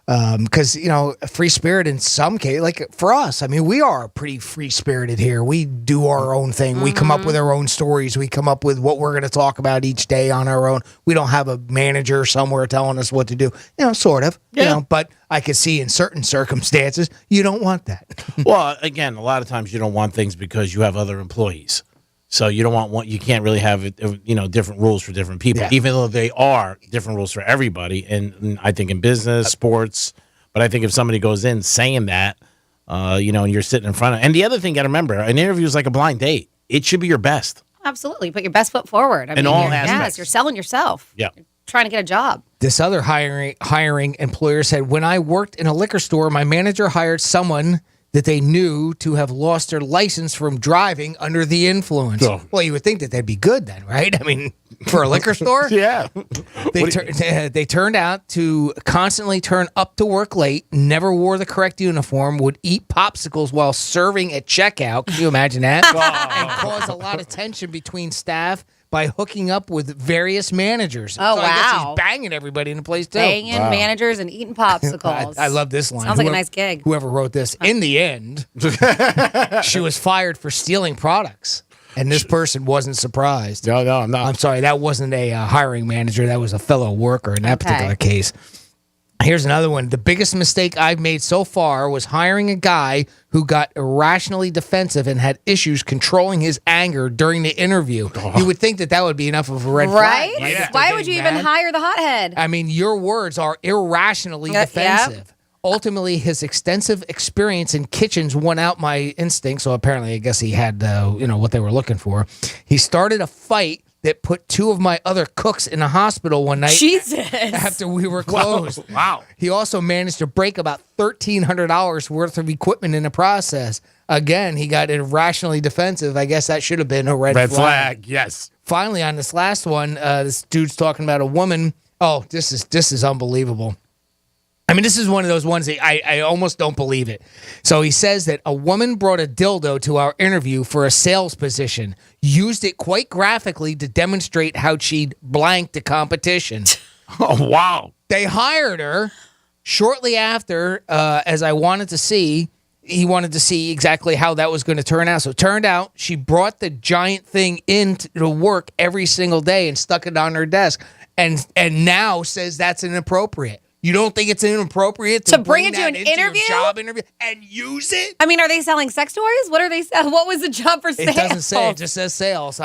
Speaker 3: Because a free spirit in some case, like for us, I mean, we are pretty free spirited here. We do our own thing. We come up with our own stories. We come up with what we're going to talk about each day on our own. We don't have a manager somewhere telling us what to do. Sort of.
Speaker 2: Yeah.
Speaker 3: But I could see in certain circumstances you don't want that.
Speaker 2: Well, again, a lot of times you don't want things because you have other employees. So you don't want you can't really have different rules for different people, even though they are different rules for everybody. And I think in business, sports, but I think if somebody goes in saying that, and you're sitting in front of, and the other thing you got to remember, an interview is like a blind date. It should be your best.
Speaker 1: Absolutely, put your best foot forward.
Speaker 2: In all aspects.
Speaker 1: Yes, you're selling yourself.
Speaker 2: Yeah.
Speaker 1: You're trying to get a job.
Speaker 3: This other hiring employer said, when I worked in a liquor store, my manager hired someone that they knew to have lost their license from driving under the influence.
Speaker 2: Oh.
Speaker 3: Well, you would think that they'd be good then, right? I mean, for a liquor store?
Speaker 2: Yeah.
Speaker 3: They turned out to constantly turn up to work late, never wore the correct uniform, would eat popsicles while serving at checkout. Can you imagine that? And caused a lot of tension between staff by hooking up with various managers.
Speaker 1: Oh,
Speaker 3: so I guess
Speaker 1: wow.
Speaker 3: he's banging everybody in the place, too.
Speaker 1: Banging managers and eating popsicles.
Speaker 3: I love this line.
Speaker 1: Sounds like a nice gig.
Speaker 3: Whoever wrote this, in the end, she was fired for stealing products. And this person wasn't surprised.
Speaker 2: No, I'm not.
Speaker 3: I'm sorry, that wasn't a hiring manager. That was a fellow worker in that particular case. Here's another one. The biggest mistake I've made so far was hiring a guy who got irrationally defensive and had issues controlling his anger during the interview. You would think that would be enough of a red
Speaker 1: right?
Speaker 3: flag.
Speaker 1: Yeah. Why would you even hire the hothead?
Speaker 3: I mean, your words are irrationally defensive.
Speaker 1: Yep.
Speaker 3: Ultimately, his extensive experience in kitchens won out my instincts. So apparently, I guess he had, what they were looking for. He started a fight that put two of my other cooks in the hospital one night.
Speaker 1: Jesus.
Speaker 3: After we were closed.
Speaker 2: Wow.
Speaker 3: He also managed to break about $1,300 worth of equipment in the process. Again, he got irrationally defensive. I guess that should have been a red
Speaker 2: flag. Yes.
Speaker 3: Finally, on this last one, this dude's talking about a woman. Oh, this is unbelievable. I mean, this is one of those ones that I almost don't believe it. So he says that a woman brought a dildo to our interview for a sales position, used it quite graphically to demonstrate how she'd blanked the competition.
Speaker 2: Oh, wow.
Speaker 3: They hired her shortly after, as he wanted to see exactly how that was going to turn out. So it turned out she brought the giant thing in to work every single day and stuck it on her desk, and now says that's inappropriate. You don't think it's inappropriate to
Speaker 1: bring it to an interview?
Speaker 3: Your job interview and use it?
Speaker 1: I mean, are they selling sex toys? What are they selling? What was the job for sales?
Speaker 3: It doesn't say. It just says sales.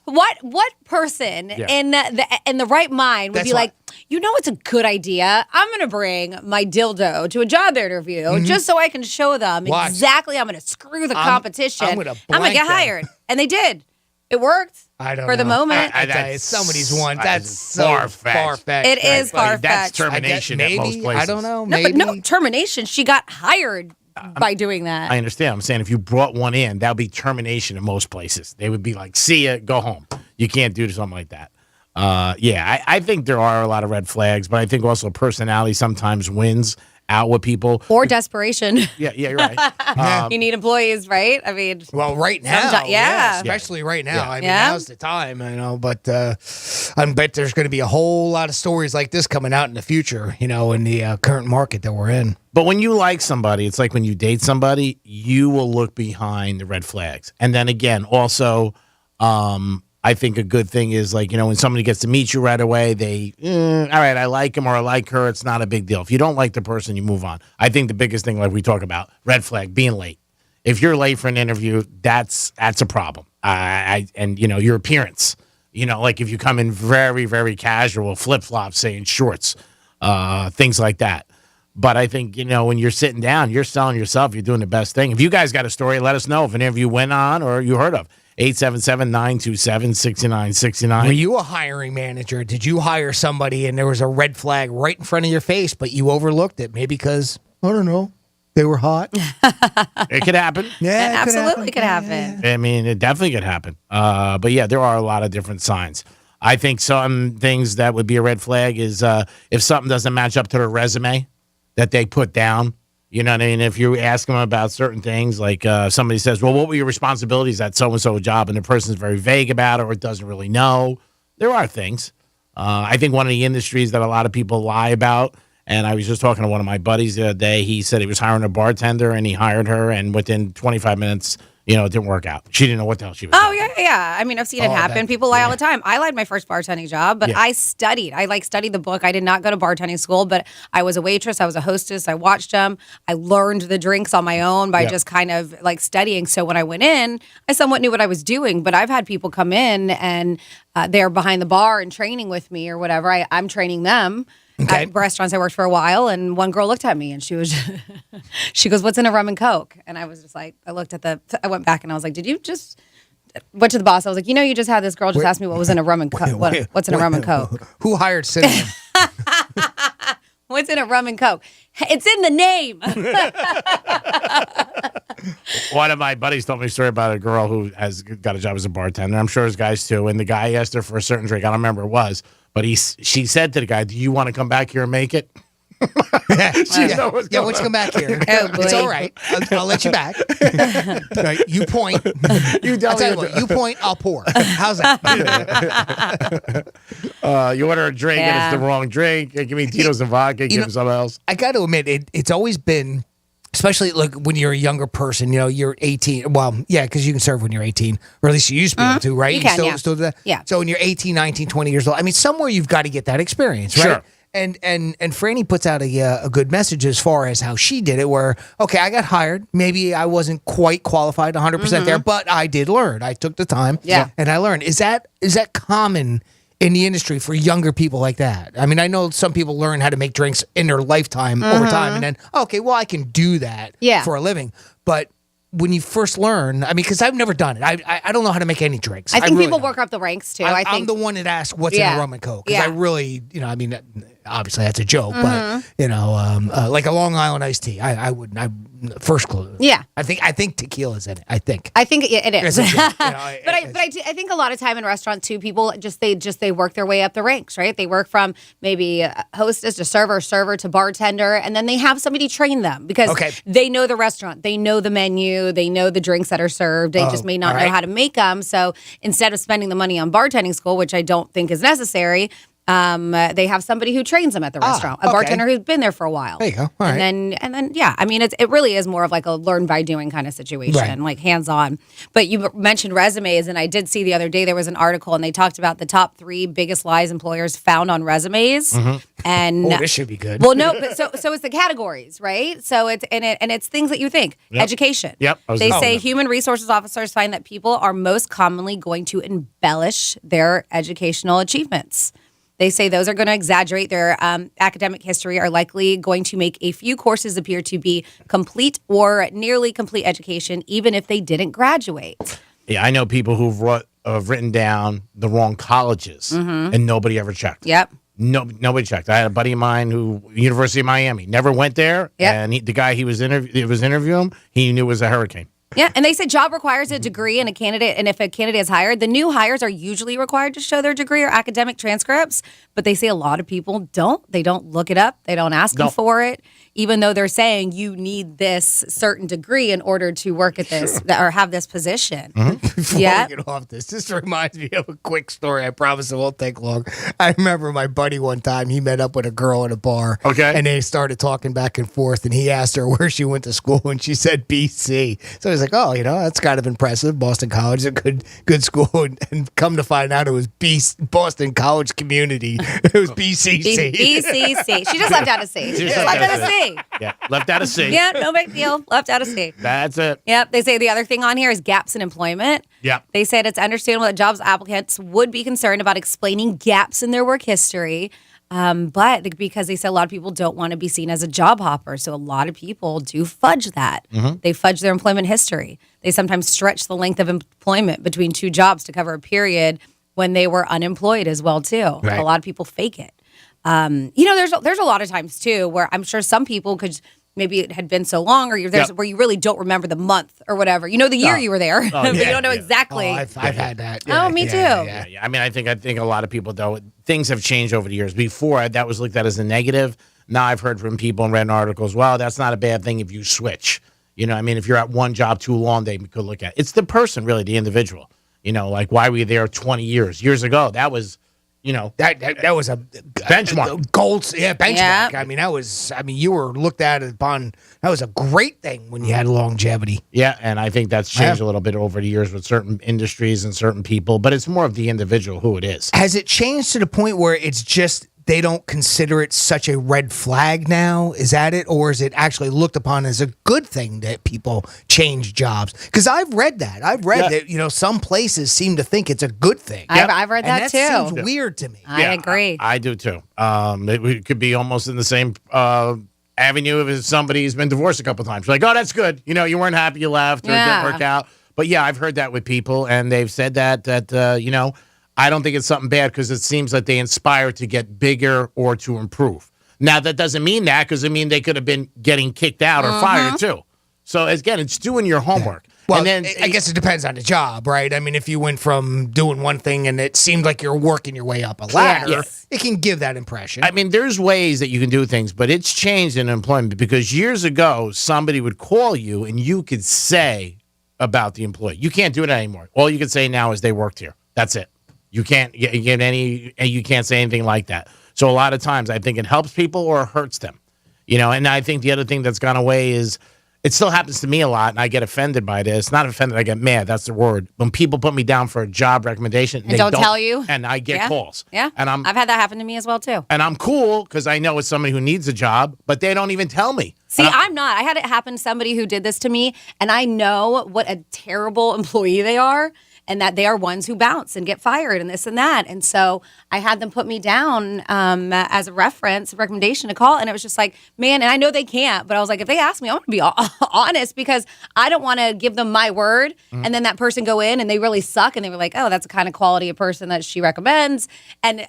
Speaker 1: What person in the right mind would be like, it's a good idea. I'm going to bring my dildo to a job interview just so I can show them exactly. I'm going to screw the competition. I'm going to get hired, and they did. It worked.
Speaker 3: I don't
Speaker 1: for
Speaker 3: know.
Speaker 1: the moment.
Speaker 3: I tell you, somebody's one. That's so far-fetched.
Speaker 1: It is far-fetched.
Speaker 2: That's termination at most places.
Speaker 3: I don't know.
Speaker 1: No, but no termination. She got hired by doing that.
Speaker 2: I understand. I'm saying if you brought one in, that would be termination in most places. They would be like, see ya, go home. You can't do something like that. I think there are a lot of red flags, but I think also personality sometimes wins out with people.
Speaker 1: Or desperation.
Speaker 2: Yeah, you're right.
Speaker 1: You need employees, right? I mean,
Speaker 3: well, right now,
Speaker 1: yeah.
Speaker 3: especially right now.
Speaker 2: Yeah.
Speaker 3: I mean, now's the time, but I bet there's going to be a whole lot of stories like this coming out in the future, in the current market that we're in.
Speaker 2: But when you like somebody, it's like when you date somebody, you will look behind the red flags. And then again, also, I think a good thing is like, when somebody gets to meet you right away, they, all right, I like him or I like her. It's not a big deal. If you don't like the person, you move on. I think the biggest thing, like we talk about, red flag, being late. If you're late for an interview, that's a problem. And your appearance, like if you come in very, very casual, flip-flops, saying shorts, things like that. But I think, when you're sitting down, you're selling yourself, you're doing the best thing. If you guys got a story, let us know if an interview went on or you heard of. 877-927-6969.
Speaker 3: Were you a hiring manager? Did you hire somebody and there was a red flag right in front of your face, but you overlooked it? Maybe because, I don't know, they were hot?
Speaker 2: It could happen.
Speaker 3: Yeah,
Speaker 1: It absolutely could happen.
Speaker 2: I mean, it definitely could happen. But yeah, there are a lot of different signs. I think some things that would be a red flag is if something doesn't match up to their resume that they put down. You know what I mean? If you ask them about certain things, like somebody says, well, what were your responsibilities at so-and-so job? And the person's very vague about it or doesn't really know. There are things. I think one of the industries that a lot of people lie about, and I was just talking to one of my buddies the other day, he said he was hiring a bartender and he hired her, and within 25 minutes, it didn't work out. She didn't know what the hell she was doing.
Speaker 1: Yeah. I mean, I've seen it happen. People lie all the time. I lied my first bartending job, but I studied. I studied the book. I did not go to bartending school, but I was a waitress. I was a hostess. I watched them. I learned the drinks on my own by just kind of studying. So when I went in, I somewhat knew what I was doing, but I've had people come in and they're behind the bar and training with me or whatever. I'm training them.
Speaker 3: Okay.
Speaker 1: At restaurants I worked for a while, and one girl looked at me and she goes, "What's in a rum and Coke?" And I was just like, I went back and I was like, "Did you just?" Went to the boss. I was like, you just had this girl just ask me what was in a rum and Coke. What's in a rum and Coke?
Speaker 3: Who hired Cinnamon?
Speaker 1: What's in a rum and Coke? It's in the name.
Speaker 2: One of my buddies told me a story about a girl who has got a job as a bartender. I'm sure there's guys too. And the guy asked her for a certain drink. I don't remember what it was. But she said to the guy, "Do you want to come back here and make it?"
Speaker 3: Why don't you come back here?
Speaker 1: Oh, boy.
Speaker 3: It's all right. I'll let you back. Right, you point. You point, I'll pour. How's that?
Speaker 2: You order a drink and it's the wrong drink. Hey, give me Tito's and vodka. Give me something else.
Speaker 3: I got to admit, it's always been, especially like when you're a younger person, you're 18. Well, yeah, because you can serve when you're 18, or at least you used to be able to, right?
Speaker 1: You can,
Speaker 3: still do that?
Speaker 1: Yeah.
Speaker 3: So when you're 18, 19, 20 years old, I mean, somewhere you've got to get that experience, right?
Speaker 2: Sure.
Speaker 3: And Franny puts out a good message as far as how she did it, where, okay, I got hired. Maybe I wasn't quite qualified 100% there, but I did learn. I took the time and I learned. Is that common in the industry for younger people like that? I mean, I know some people learn how to make drinks in their lifetime over time and then, okay, well, I can do that for a living. But when you first learn, I mean, because I've never done it. I don't know how to make any drinks.
Speaker 1: I think
Speaker 3: really
Speaker 1: people
Speaker 3: don't.
Speaker 1: work up the ranks too.
Speaker 3: I'm the one that asks what's in a rum and Coke. Because I really, I mean, obviously that's a joke, but, like a Long Island iced tea, I wouldn't. First clue.
Speaker 1: Yeah.
Speaker 3: I think tequila's in it. I think
Speaker 1: it is.
Speaker 3: It's a joke,
Speaker 1: I think a lot of time in restaurants too, people they work their way up the ranks, right? They work from maybe hostess to server to bartender, and then they have somebody train them because they know the restaurant, they know the menu, they know the drinks that are served. They just may not know how to make them. So instead of spending the money on bartending school, which I don't think is necessary, they have somebody who trains them at the restaurant, a bartender who's been there for a while.
Speaker 3: There you go. All
Speaker 1: right. And then, yeah, I mean, it really is more of like a learn by doing kind of situation, like hands on. But you mentioned resumes, and I did see the other day there was an article, and they talked about the top 3 biggest lies employers found on resumes. And
Speaker 3: this should be good.
Speaker 1: Well, no, but so it's the categories, right? So it's things that you think. Education.
Speaker 2: Yep.
Speaker 1: They say human resources officers find that people are most commonly going to embellish their educational achievements. They say those are going to exaggerate their academic history, are likely going to make a few courses appear to be complete or nearly complete education, even if they didn't graduate.
Speaker 2: Yeah, I know people who've written down the wrong colleges and nobody ever checked.
Speaker 1: Yep.
Speaker 2: No, nobody checked. I had a buddy of mine who, University of Miami, never went there.
Speaker 1: Yep.
Speaker 2: And the guy he was interviewing, he knew was a hurricane.
Speaker 1: Yeah, and they said job requires a degree and a candidate, and if a candidate is hired, the new hires are usually required to show their degree or academic transcripts, but they say a lot of people don't. They don't look it up. They don't ask them for it. even though they're saying you need this certain degree in order to work at this or have this position.
Speaker 3: Before
Speaker 1: Yeah.
Speaker 3: we get off this reminds me of a quick story. I promise it won't take long. I remember my buddy one time, he met up with a girl at a bar.
Speaker 2: Okay.
Speaker 3: And they started talking back and forth, and he asked her where she went to school, and she said BC. So he's like, oh, that's kind of impressive. Boston College is a good school. And come to find out it was Boston College Community. It was BCC.
Speaker 1: BCC. She just left out a C. She just left out a C.
Speaker 2: Yeah, left out a C.
Speaker 1: Yeah, no big deal. Left out a C.
Speaker 2: That's it.
Speaker 1: Yep. They say the other thing on here is gaps in employment.
Speaker 2: Yep.
Speaker 1: They said it's understandable that jobs applicants would be concerned about explaining gaps in their work history. But because they said a lot of people don't want to be seen as a job hopper. So a lot of people do fudge that.
Speaker 2: Mm-hmm.
Speaker 1: They fudge their employment history. They sometimes stretch the length of employment between two jobs to cover a period when they were unemployed as well, too.
Speaker 2: Right.
Speaker 1: A lot of people fake it. There's a lot of times, too, where I'm sure some people could maybe it had been so long or where you really don't remember the month or whatever. You know the year you were there, but you don't know exactly.
Speaker 3: I've had that.
Speaker 1: Me too.
Speaker 2: Yeah. I mean, I think a lot of people, though, things have changed over the years. Before, that was looked at as a negative. Now I've heard from people and read articles, well, that's not a bad thing if you switch. I mean, if you're at one job too long, they could look at it. It's the person, really, the individual. Like, why were you there 20 years ago? That was,
Speaker 3: that was a
Speaker 2: benchmark.
Speaker 3: Benchmark.
Speaker 1: Yeah.
Speaker 3: I mean, you were looked at upon, that was a great thing when you had longevity.
Speaker 2: Yeah, and I think that's changed a little bit over the years with certain industries and certain people, but it's more of the individual who it is.
Speaker 3: Has it changed to the point where it's just they don't consider it such a red flag now? Is that it? Or is it actually looked upon as a good thing that people change jobs? Because I've read that. I've read that, some places seem to think it's a good thing.
Speaker 1: I've read that too.
Speaker 3: That seems weird to me.
Speaker 1: I agree.
Speaker 2: I do too. It could be almost in the same avenue if somebody's been divorced a couple times. Like, oh, that's good. You weren't happy you left or it didn't work out. But yeah, I've heard that with people, and they've said that I don't think it's something bad because it seems like they inspire to get bigger or to improve. Now, that doesn't mean that because they could have been getting kicked out or fired too. So, again, it's doing your homework.
Speaker 3: Well,
Speaker 2: and then,
Speaker 3: I guess it depends on the job, right? I mean, if you went from doing one thing and it seemed like you're working your way up a ladder, it can give that impression.
Speaker 2: I mean, there's ways that you can do things, but it's changed in employment because years ago, somebody would call you and you could say about the employee. You can't do it anymore. All you can say now is they worked here. That's it. You can't get you can't say anything like that. So a lot of times I think it helps people or it hurts them. And I think the other thing that's gone away is it still happens to me a lot and I get offended by this. Not offended, I get mad. That's the word. When people put me down for a job recommendation
Speaker 1: And don't tell you.
Speaker 2: And I get calls.
Speaker 1: Yeah.
Speaker 2: And
Speaker 1: I've had that happen to me as well too.
Speaker 2: And I'm cool because I know it's somebody who needs a job, but they don't even tell me.
Speaker 1: See, I'm not. I had it happen to somebody who did this to me, and I know what a terrible employee they are. And that they are ones who bounce and get fired and this and that. And so I had them put me down as a recommendation to call. And it was just like, man, and I know they can't, but I was like, if they ask me, I want to be honest because I don't want to give them my word. And then that person go in and they really suck. And they were like, oh, that's the kind of quality of person that she recommends. And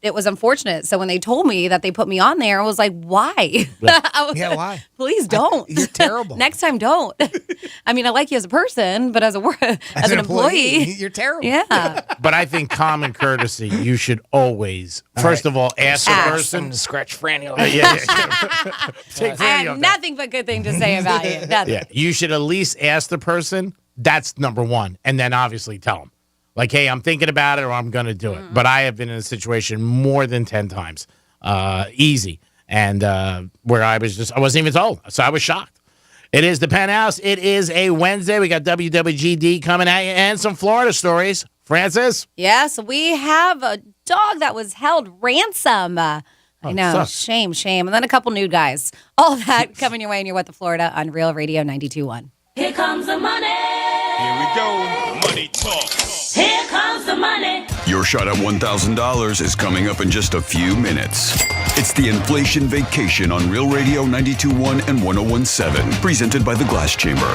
Speaker 1: it was unfortunate. So when they told me that they put me on there, I was like, why?
Speaker 3: Why?
Speaker 1: Please don't.
Speaker 3: You're terrible.
Speaker 1: Next time, don't. I mean, I like you as a person, but as an employee,
Speaker 3: you're terrible.
Speaker 1: Yeah.
Speaker 2: But I think common courtesy, you should always, first of all, ask the person.
Speaker 3: Scratch Franny.
Speaker 1: I have nothing but good thing to say about you. Nothing.
Speaker 2: Yeah, you should at least ask the person. That's number one. And then obviously tell them. Like, hey, I'm thinking about it or I'm going to do it. But I have been in a situation more than 10 times. Easy. And where I wasn't even told. So I was shocked. It is the Penthouse. It is a Wednesday. We got WWGD coming at you and some Florida stories. Francis?
Speaker 1: Yes, we have a dog that was held ransom. I know.
Speaker 2: Sucks.
Speaker 1: Shame. And then a couple nude guys. All that coming your way in your What the Florida on Real Radio 92.1.
Speaker 4: Here comes the money.
Speaker 6: Here we go. Money talk.
Speaker 4: Here comes the money.
Speaker 6: Your shot at $1,000 is coming up in just a few minutes. It's the Inflation Vacation on Real Radio 92.1 and 101.7, presented by the Glass Chamber.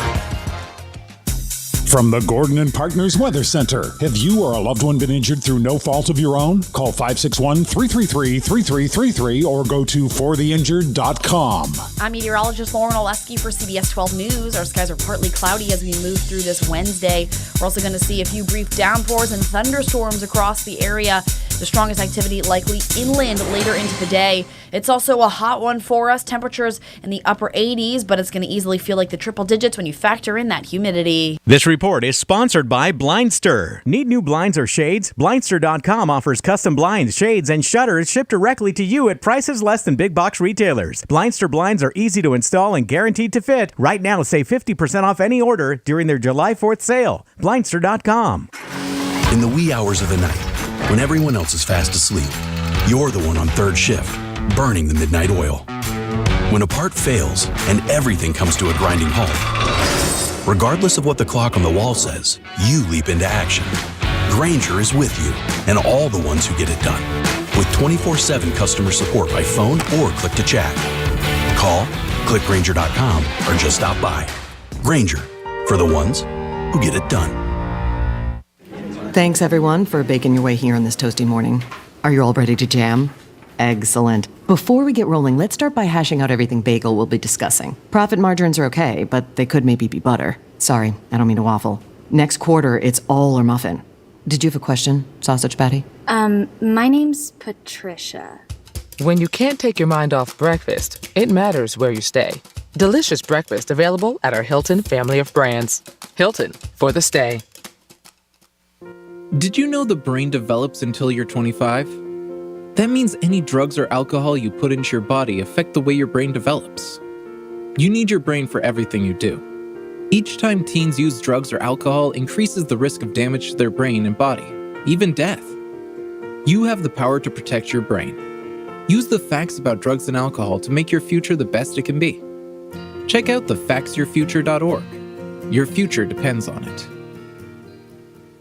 Speaker 9: From the Gordon and Partners Weather Center. Have you or a loved one been injured through no fault of your own? Call 561-333-3333 or go to fortheinjured.com.
Speaker 16: I'm meteorologist Lauren Oleski for CBS 12 News. Our skies are partly cloudy as we move through this Wednesday. We're also going to see a few brief downpours and thunderstorms across the area. The strongest activity likely inland later into the day. It's also a hot one for us. Temperatures in the upper 80s, but it's going to easily feel like the triple digits when you factor in that humidity.
Speaker 15: This report is sponsored by Blindster. Need new blinds or shades? Blindster.com offers custom blinds, shades, and shutters shipped directly to you at prices less than big box retailers. Blindster blinds are easy to install and guaranteed to fit. Right now, save 50% off any order during their July 4th sale. Blindster.com.
Speaker 13: In the wee hours of the night, when everyone else is fast asleep, you're the one on third shift, burning the midnight oil. When a part fails and everything comes to a grinding halt, regardless of what the clock on the wall says, you leap into action. Grainger is with you and all the ones who get it done. With 24/7 customer support by phone or click to chat. Call, click Grainger.com, or just stop by. Grainger, for the ones who get it done.
Speaker 12: Thanks, everyone, for baking your way here on this toasty morning. Are you all ready to jam? Excellent. Before we get rolling, let's start by hashing out everything bagel we'll be discussing. Profit margins are okay, but they could maybe be butter. Sorry, I don't mean to waffle. Next quarter, it's all or muffin. Did you have a question, Sausage Patty?
Speaker 19: My name's Patricia.
Speaker 20: When you can't take your mind off breakfast, it matters where you stay. Delicious breakfast available at our Hilton family of brands. Hilton, for the stay.
Speaker 5: Did you know the brain develops until you're 25? That means any drugs or alcohol you put into your body affect the way your brain develops. You need your brain for everything you do. Each time teens use drugs or alcohol increases the risk of damage to their brain and body, even death. You have the power to protect your brain. Use the facts about drugs and alcohol to make your future the best it can be. Check out thefactsyourfuture.org. Your future depends on it.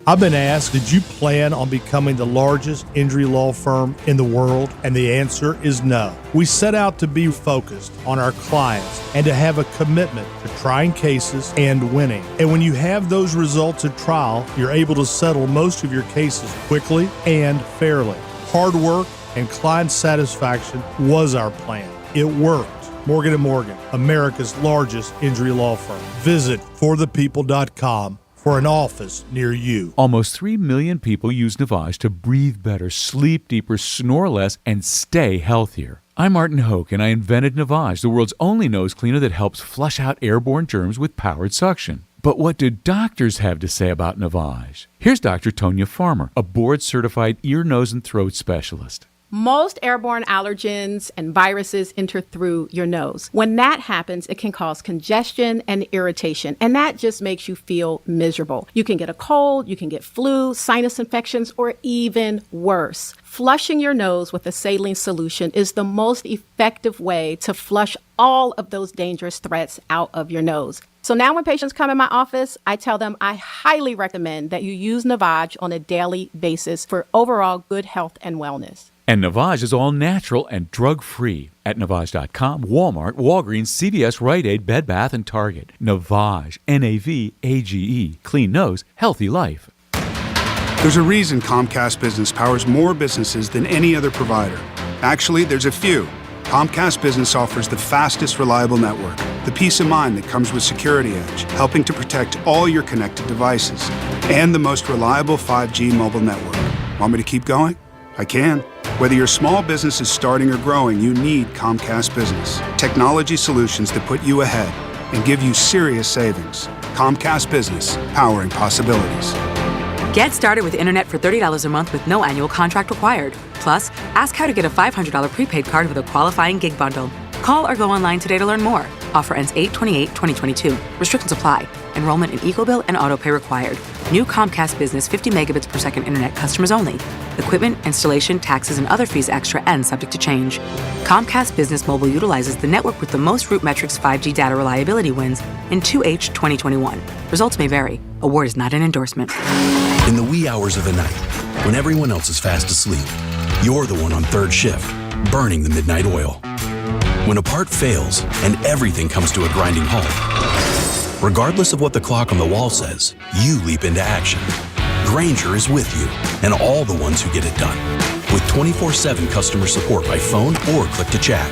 Speaker 10: I've been asked, did you plan on becoming the largest injury law firm in the world? And the answer is no. We set out to be focused on our clients and to have a commitment to trying cases and winning. And when you have those results at trial, you're able to settle most of your cases quickly and fairly. Hard work and client satisfaction was our plan. It worked. Morgan & Morgan, America's largest injury law firm. Visit forthepeople.com for an office near you.
Speaker 18: Almost 3 million people use Navage to breathe better, sleep deeper, snore less, and stay healthier. I'm Martin Hoke, and I invented Navage, the world's only nose cleaner that helps flush out airborne germs with powered suction. But what do doctors have to say about Navage? Here's Dr. Tonya Farmer, a board-certified ear, nose, and throat specialist.
Speaker 22: Most airborne allergens and viruses enter through your nose. When that happens, it can cause congestion and irritation, and that just makes you feel miserable. You can get a cold, you can get flu, sinus infections, or even worse. Flushing your nose with a saline solution is the most effective way to flush all of those dangerous threats out of your nose. So now when patients come in my office, I tell them I highly recommend that you use Navage on a daily basis for overall good health and wellness.
Speaker 18: And Navage is all natural and drug-free at Navage.com, Walmart, Walgreens, CVS, Rite Aid, Bed Bath, and Target. Navage, N-A-V-A-G-E, clean nose, healthy life.
Speaker 23: There's a reason Comcast Business powers more businesses than any other provider. Actually, there's a few. Comcast Business offers the fastest, reliable network, the peace of mind that comes with Security Edge, helping to protect all your connected devices, and the most reliable 5G mobile network. Want me to keep going? I can. Whether your small business is starting or growing, you need Comcast Business. Technology solutions that put you ahead and give you serious savings. Comcast Business, powering possibilities.
Speaker 24: Get started with internet for $30 a month with no annual contract required. Plus, ask how to get a $500 prepaid card with a qualifying gig bundle. Call or go online today to learn more. Offer ends 8/28/2022. Restrictions apply. Enrollment in EcoBill and AutoPay required. New Comcast Business 50 megabits per second internet customers only. Equipment, installation, taxes, and other fees extra and subject to change. Comcast Business Mobile utilizes the network with the most RootMetrics 5G data reliability wins in 2H 2021. Results may vary. Award is not an endorsement.
Speaker 13: In the wee hours of the night, when everyone else is fast asleep, you're the one on third shift, burning the midnight oil. When a part fails and everything comes to a grinding halt, regardless of what the clock on the wall says, you leap into action. Grainger is with you and all the ones who get it done. With 24/7 customer support by phone or click to chat.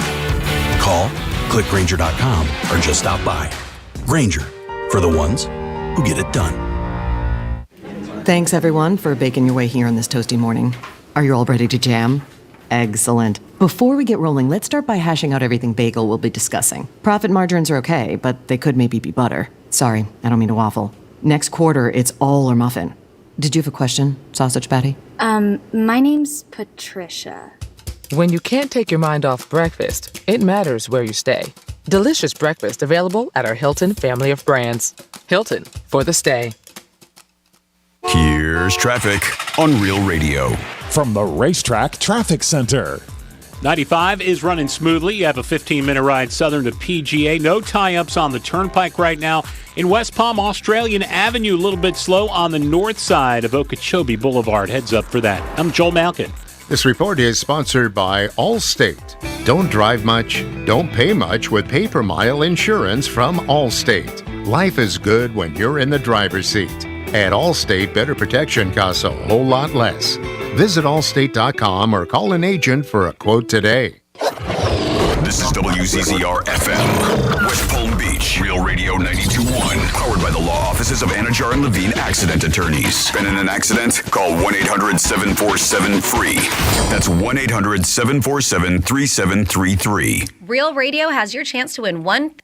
Speaker 13: Call, click Grainger.com, or just stop by. Grainger, for the ones who get it done.
Speaker 12: Thanks, everyone, for baking your way here on this toasty morning. Are you all ready to jam? Excellent. Before we get rolling, let's start by hashing out everything bagel we'll be discussing. Profit margins are okay, but they could maybe be butter. Sorry, I don't mean to waffle. Next quarter, it's all or muffin. Did you have a question, Sausage Patty?
Speaker 19: My name's Patricia.
Speaker 20: When you can't take your mind off breakfast, it matters where you stay. Delicious breakfast available at our Hilton family of brands. Hilton for the stay.
Speaker 6: Here's traffic on Real Radio.
Speaker 9: From the Racetrack Traffic Center.
Speaker 21: 95 is running smoothly. You have a 15-minute ride southern to PGA. No tie-ups on the turnpike right now. In West Palm, Australian Avenue, a little bit slow on the north side of Okeechobee Boulevard. Heads up for that. I'm Joel Malkin.
Speaker 7: This report is sponsored by Allstate. Don't drive much, don't pay much with pay-per-mile insurance from Allstate. Life is good when you're in the driver's seat. At Allstate, better protection costs a whole lot less. Visit allstate.com or call an agent for a quote today.
Speaker 6: This is WCCR-FM, West Palm Beach, Real Radio 92.1, powered by the law offices of Anajar and Levine Accident Attorneys. Been in an accident? Call 1-800-747-FREE. That's 1-800-747-3733.
Speaker 1: Real Radio has your chance to win $1,000.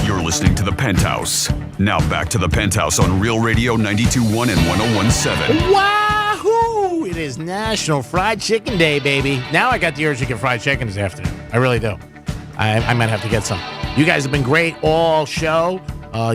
Speaker 6: You're listening to The Penthouse. Now back to The Penthouse on Real Radio 92.1 and 101.7.
Speaker 2: Wahoo! It is National Fried Chicken Day, baby. Now I got the urge to get fried chicken this afternoon. I really do. I might have to get some. You guys have been great all show,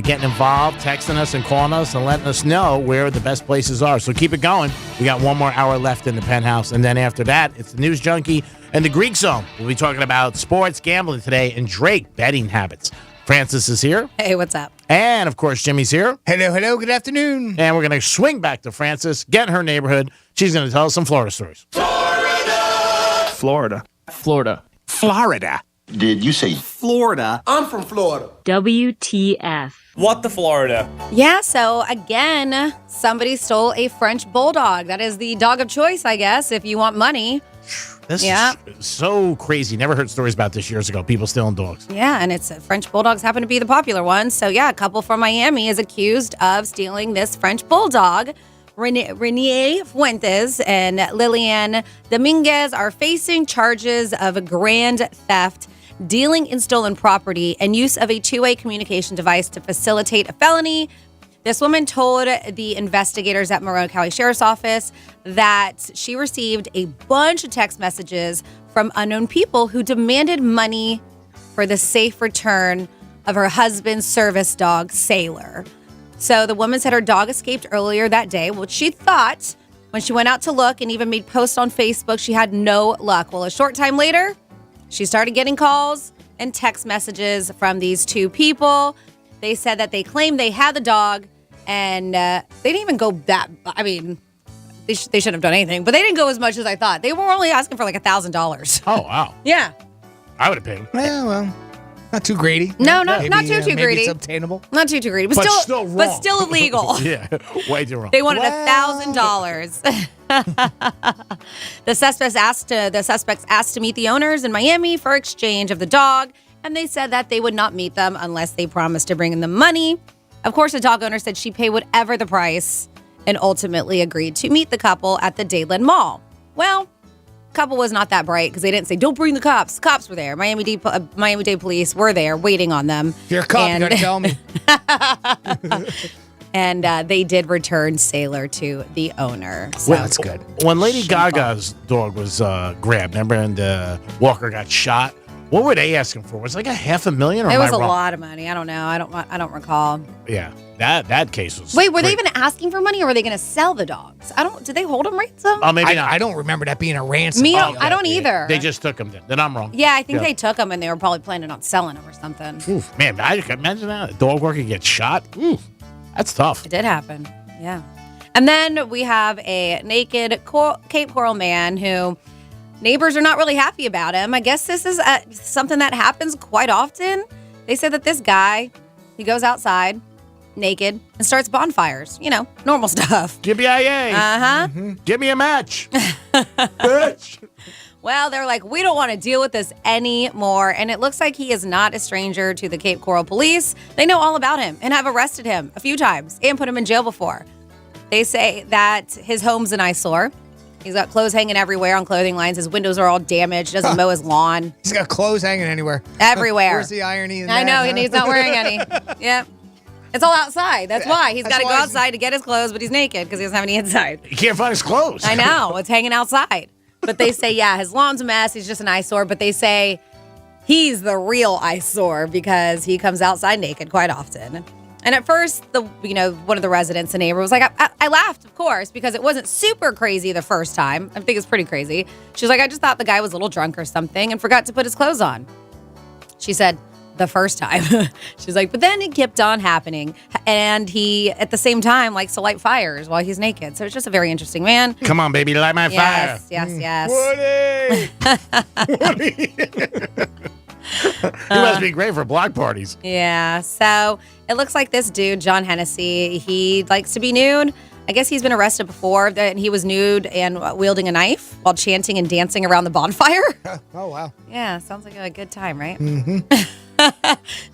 Speaker 2: getting involved, texting us and calling us and letting us know where the best places are. So keep it going. We got one more hour left in the Penthouse. And then after that, it's the News Junkie and the Greek Zone. We'll be talking about sports, gambling today, and Drake betting habits. Francis is here.
Speaker 1: Hey, what's up?
Speaker 2: And, of course, Jimmy's here.
Speaker 3: Hello, good afternoon.
Speaker 2: And we're going to swing back to Francis, get in her neighborhood. She's going to tell us some Florida stories.
Speaker 8: Florida.
Speaker 11: Did you say Florida? I'm from Florida.
Speaker 14: WTF.
Speaker 8: What the Florida?
Speaker 1: Yeah, so again, somebody stole a French bulldog. That is the dog of choice, I guess, if you want money.
Speaker 2: This is so crazy. Never heard stories about this years ago. People stealing dogs.
Speaker 1: Yeah, and it's French bulldogs happen to be the popular ones. So yeah, a couple from Miami is accused of stealing this French bulldog. Renier Fuentes and Lilian Dominguez are facing charges of grand theft, dealing in stolen property, and use of a two-way communication device to facilitate a felony. This woman told the investigators at Moreno County Sheriff's Office that she received a bunch of text messages from unknown people who demanded money for the safe return of her husband's service dog, Sailor. So the woman said her dog escaped earlier that day, which she thought when she went out to look and even made posts on Facebook, she had no luck. Well, a short time later, she started getting calls and text messages from these two people. They said that they claimed they had the dog, and they didn't even go that, I mean, they shouldn't have done anything, but they didn't go as much as I thought. They were only asking for like $1,000.
Speaker 2: Oh, wow.
Speaker 1: Yeah.
Speaker 2: I would have paid him.
Speaker 3: Yeah, well, not too greedy.
Speaker 1: No, not too
Speaker 3: maybe
Speaker 1: greedy.
Speaker 3: It's obtainable.
Speaker 1: Not too greedy, but still wrong. But still illegal.
Speaker 2: Yeah, way too wrong.
Speaker 1: They wanted $1,000. The suspects asked to meet the owners in Miami for exchange of the dog, and they said that they would not meet them unless they promised to bring in the money. Of course, the dog owner said she'd pay whatever the price and ultimately agreed to meet the couple at the Dadeland Mall. Well, couple was not that bright because they didn't say, don't bring the cops. Cops were there. Miami-Dade police were there waiting on them.
Speaker 3: If you're a cop, you gotta tell me.
Speaker 1: And they did return Sailor to the owner. So.
Speaker 3: Well, that's good.
Speaker 2: When Lady Gaga's dog was grabbed, remember, and Walker got shot, what were they asking for? Was it like $500,000 or
Speaker 1: it was
Speaker 2: am I
Speaker 1: a
Speaker 2: wrong?
Speaker 1: lot of money. I don't know. I don't recall.
Speaker 2: Yeah, that case was.
Speaker 1: Wait, were
Speaker 2: great.
Speaker 1: they even asking for money, or were they going to sell the dogs? Did they hold them ransom?
Speaker 2: Oh, maybe not.
Speaker 3: I don't remember that being a ransom.
Speaker 1: Me, I don't either.
Speaker 2: They just took them then I'm wrong.
Speaker 1: Yeah, I think they took them, and they were probably planning on selling them or something.
Speaker 2: Oof, man, I can imagine that. A dog worker gets shot. Oof. That's tough.
Speaker 1: It did happen. Yeah. And then we have a naked Cape Coral man who neighbors are not really happy about him. I guess this is something that happens quite often. They said that this guy, he goes outside naked and starts bonfires. You know, normal stuff.
Speaker 2: Yippee-yi-yay.
Speaker 1: Uh-huh.
Speaker 2: Give me a match. Bitch.
Speaker 1: Well, they're like, we don't want to deal with this anymore. And it looks like he is not a stranger to the Cape Coral police. They know all about him and have arrested him a few times and put him in jail before. They say that his home's an eyesore. He's got clothes hanging everywhere on clothing lines. His windows are all damaged. Doesn't mow his lawn.
Speaker 3: He's got clothes hanging anywhere.
Speaker 1: Everywhere.
Speaker 3: Where's the irony in that?
Speaker 1: I know,
Speaker 3: huh?
Speaker 1: and he's not wearing any. Yep. It's all outside. That's why. He's got to go outside to get his clothes, but he's naked because he doesn't have any inside.
Speaker 2: He can't find his clothes.
Speaker 1: I know. It's hanging outside. But they say, yeah, his lawn's a mess. He's just an eyesore. But they say he's the real eyesore because he comes outside naked quite often. And at first, one of the residents, the neighbor, was like, I laughed, of course, because it wasn't super crazy the first time. I think it's pretty crazy. She was like, I just thought the guy was a little drunk or something and forgot to put his clothes on. She said, the first time. She's like, but then it kept on happening. And he, at the same time, likes to light fires while he's naked. So it's just a very interesting man.
Speaker 2: Come on, baby, light my fire.
Speaker 1: Yes.
Speaker 2: Woody! He must be great for block parties.
Speaker 1: Yeah. So it looks like this dude, John Hennessy, he likes to be nude. I guess he's been arrested before, and he was nude and wielding a knife while chanting and dancing around the bonfire.
Speaker 3: Oh, wow.
Speaker 1: Yeah, sounds like a good time, right?
Speaker 3: Mm-hmm.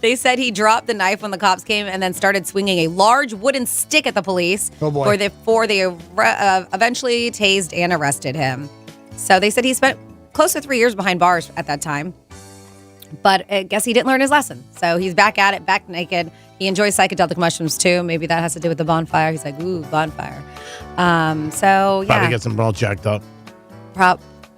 Speaker 1: They said he dropped the knife when the cops came and then started swinging a large wooden stick at the police.
Speaker 3: Oh, boy.
Speaker 1: Before they eventually tased and arrested him. So they said he spent close to 3 years behind bars at that time. But I guess he didn't learn his lesson. So he's back at it, back naked. He enjoys psychedelic mushrooms, too. Maybe that has to do with the bonfire. He's like, ooh, bonfire. So, yeah.
Speaker 2: Probably get some real jacked up.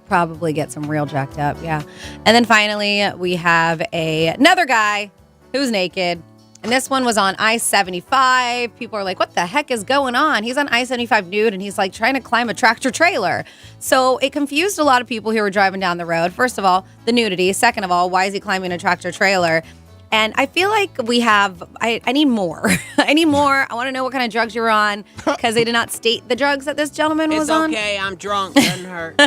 Speaker 1: Probably get some real jacked up, yeah. And then finally, we have another guy who's naked. And this one was on I-75. People are like, what the heck is going on? He's on I-75 nude, and he's like trying to climb a tractor trailer. So it confused a lot of people who were driving down the road. First of all, the nudity. Second of all, why is he climbing a tractor trailer? And I feel like I need more. I need more. I want to know what kind of drugs you're on because they did not state the drugs that this gentleman was on.
Speaker 4: It's okay. I'm drunk. Doesn't hurt.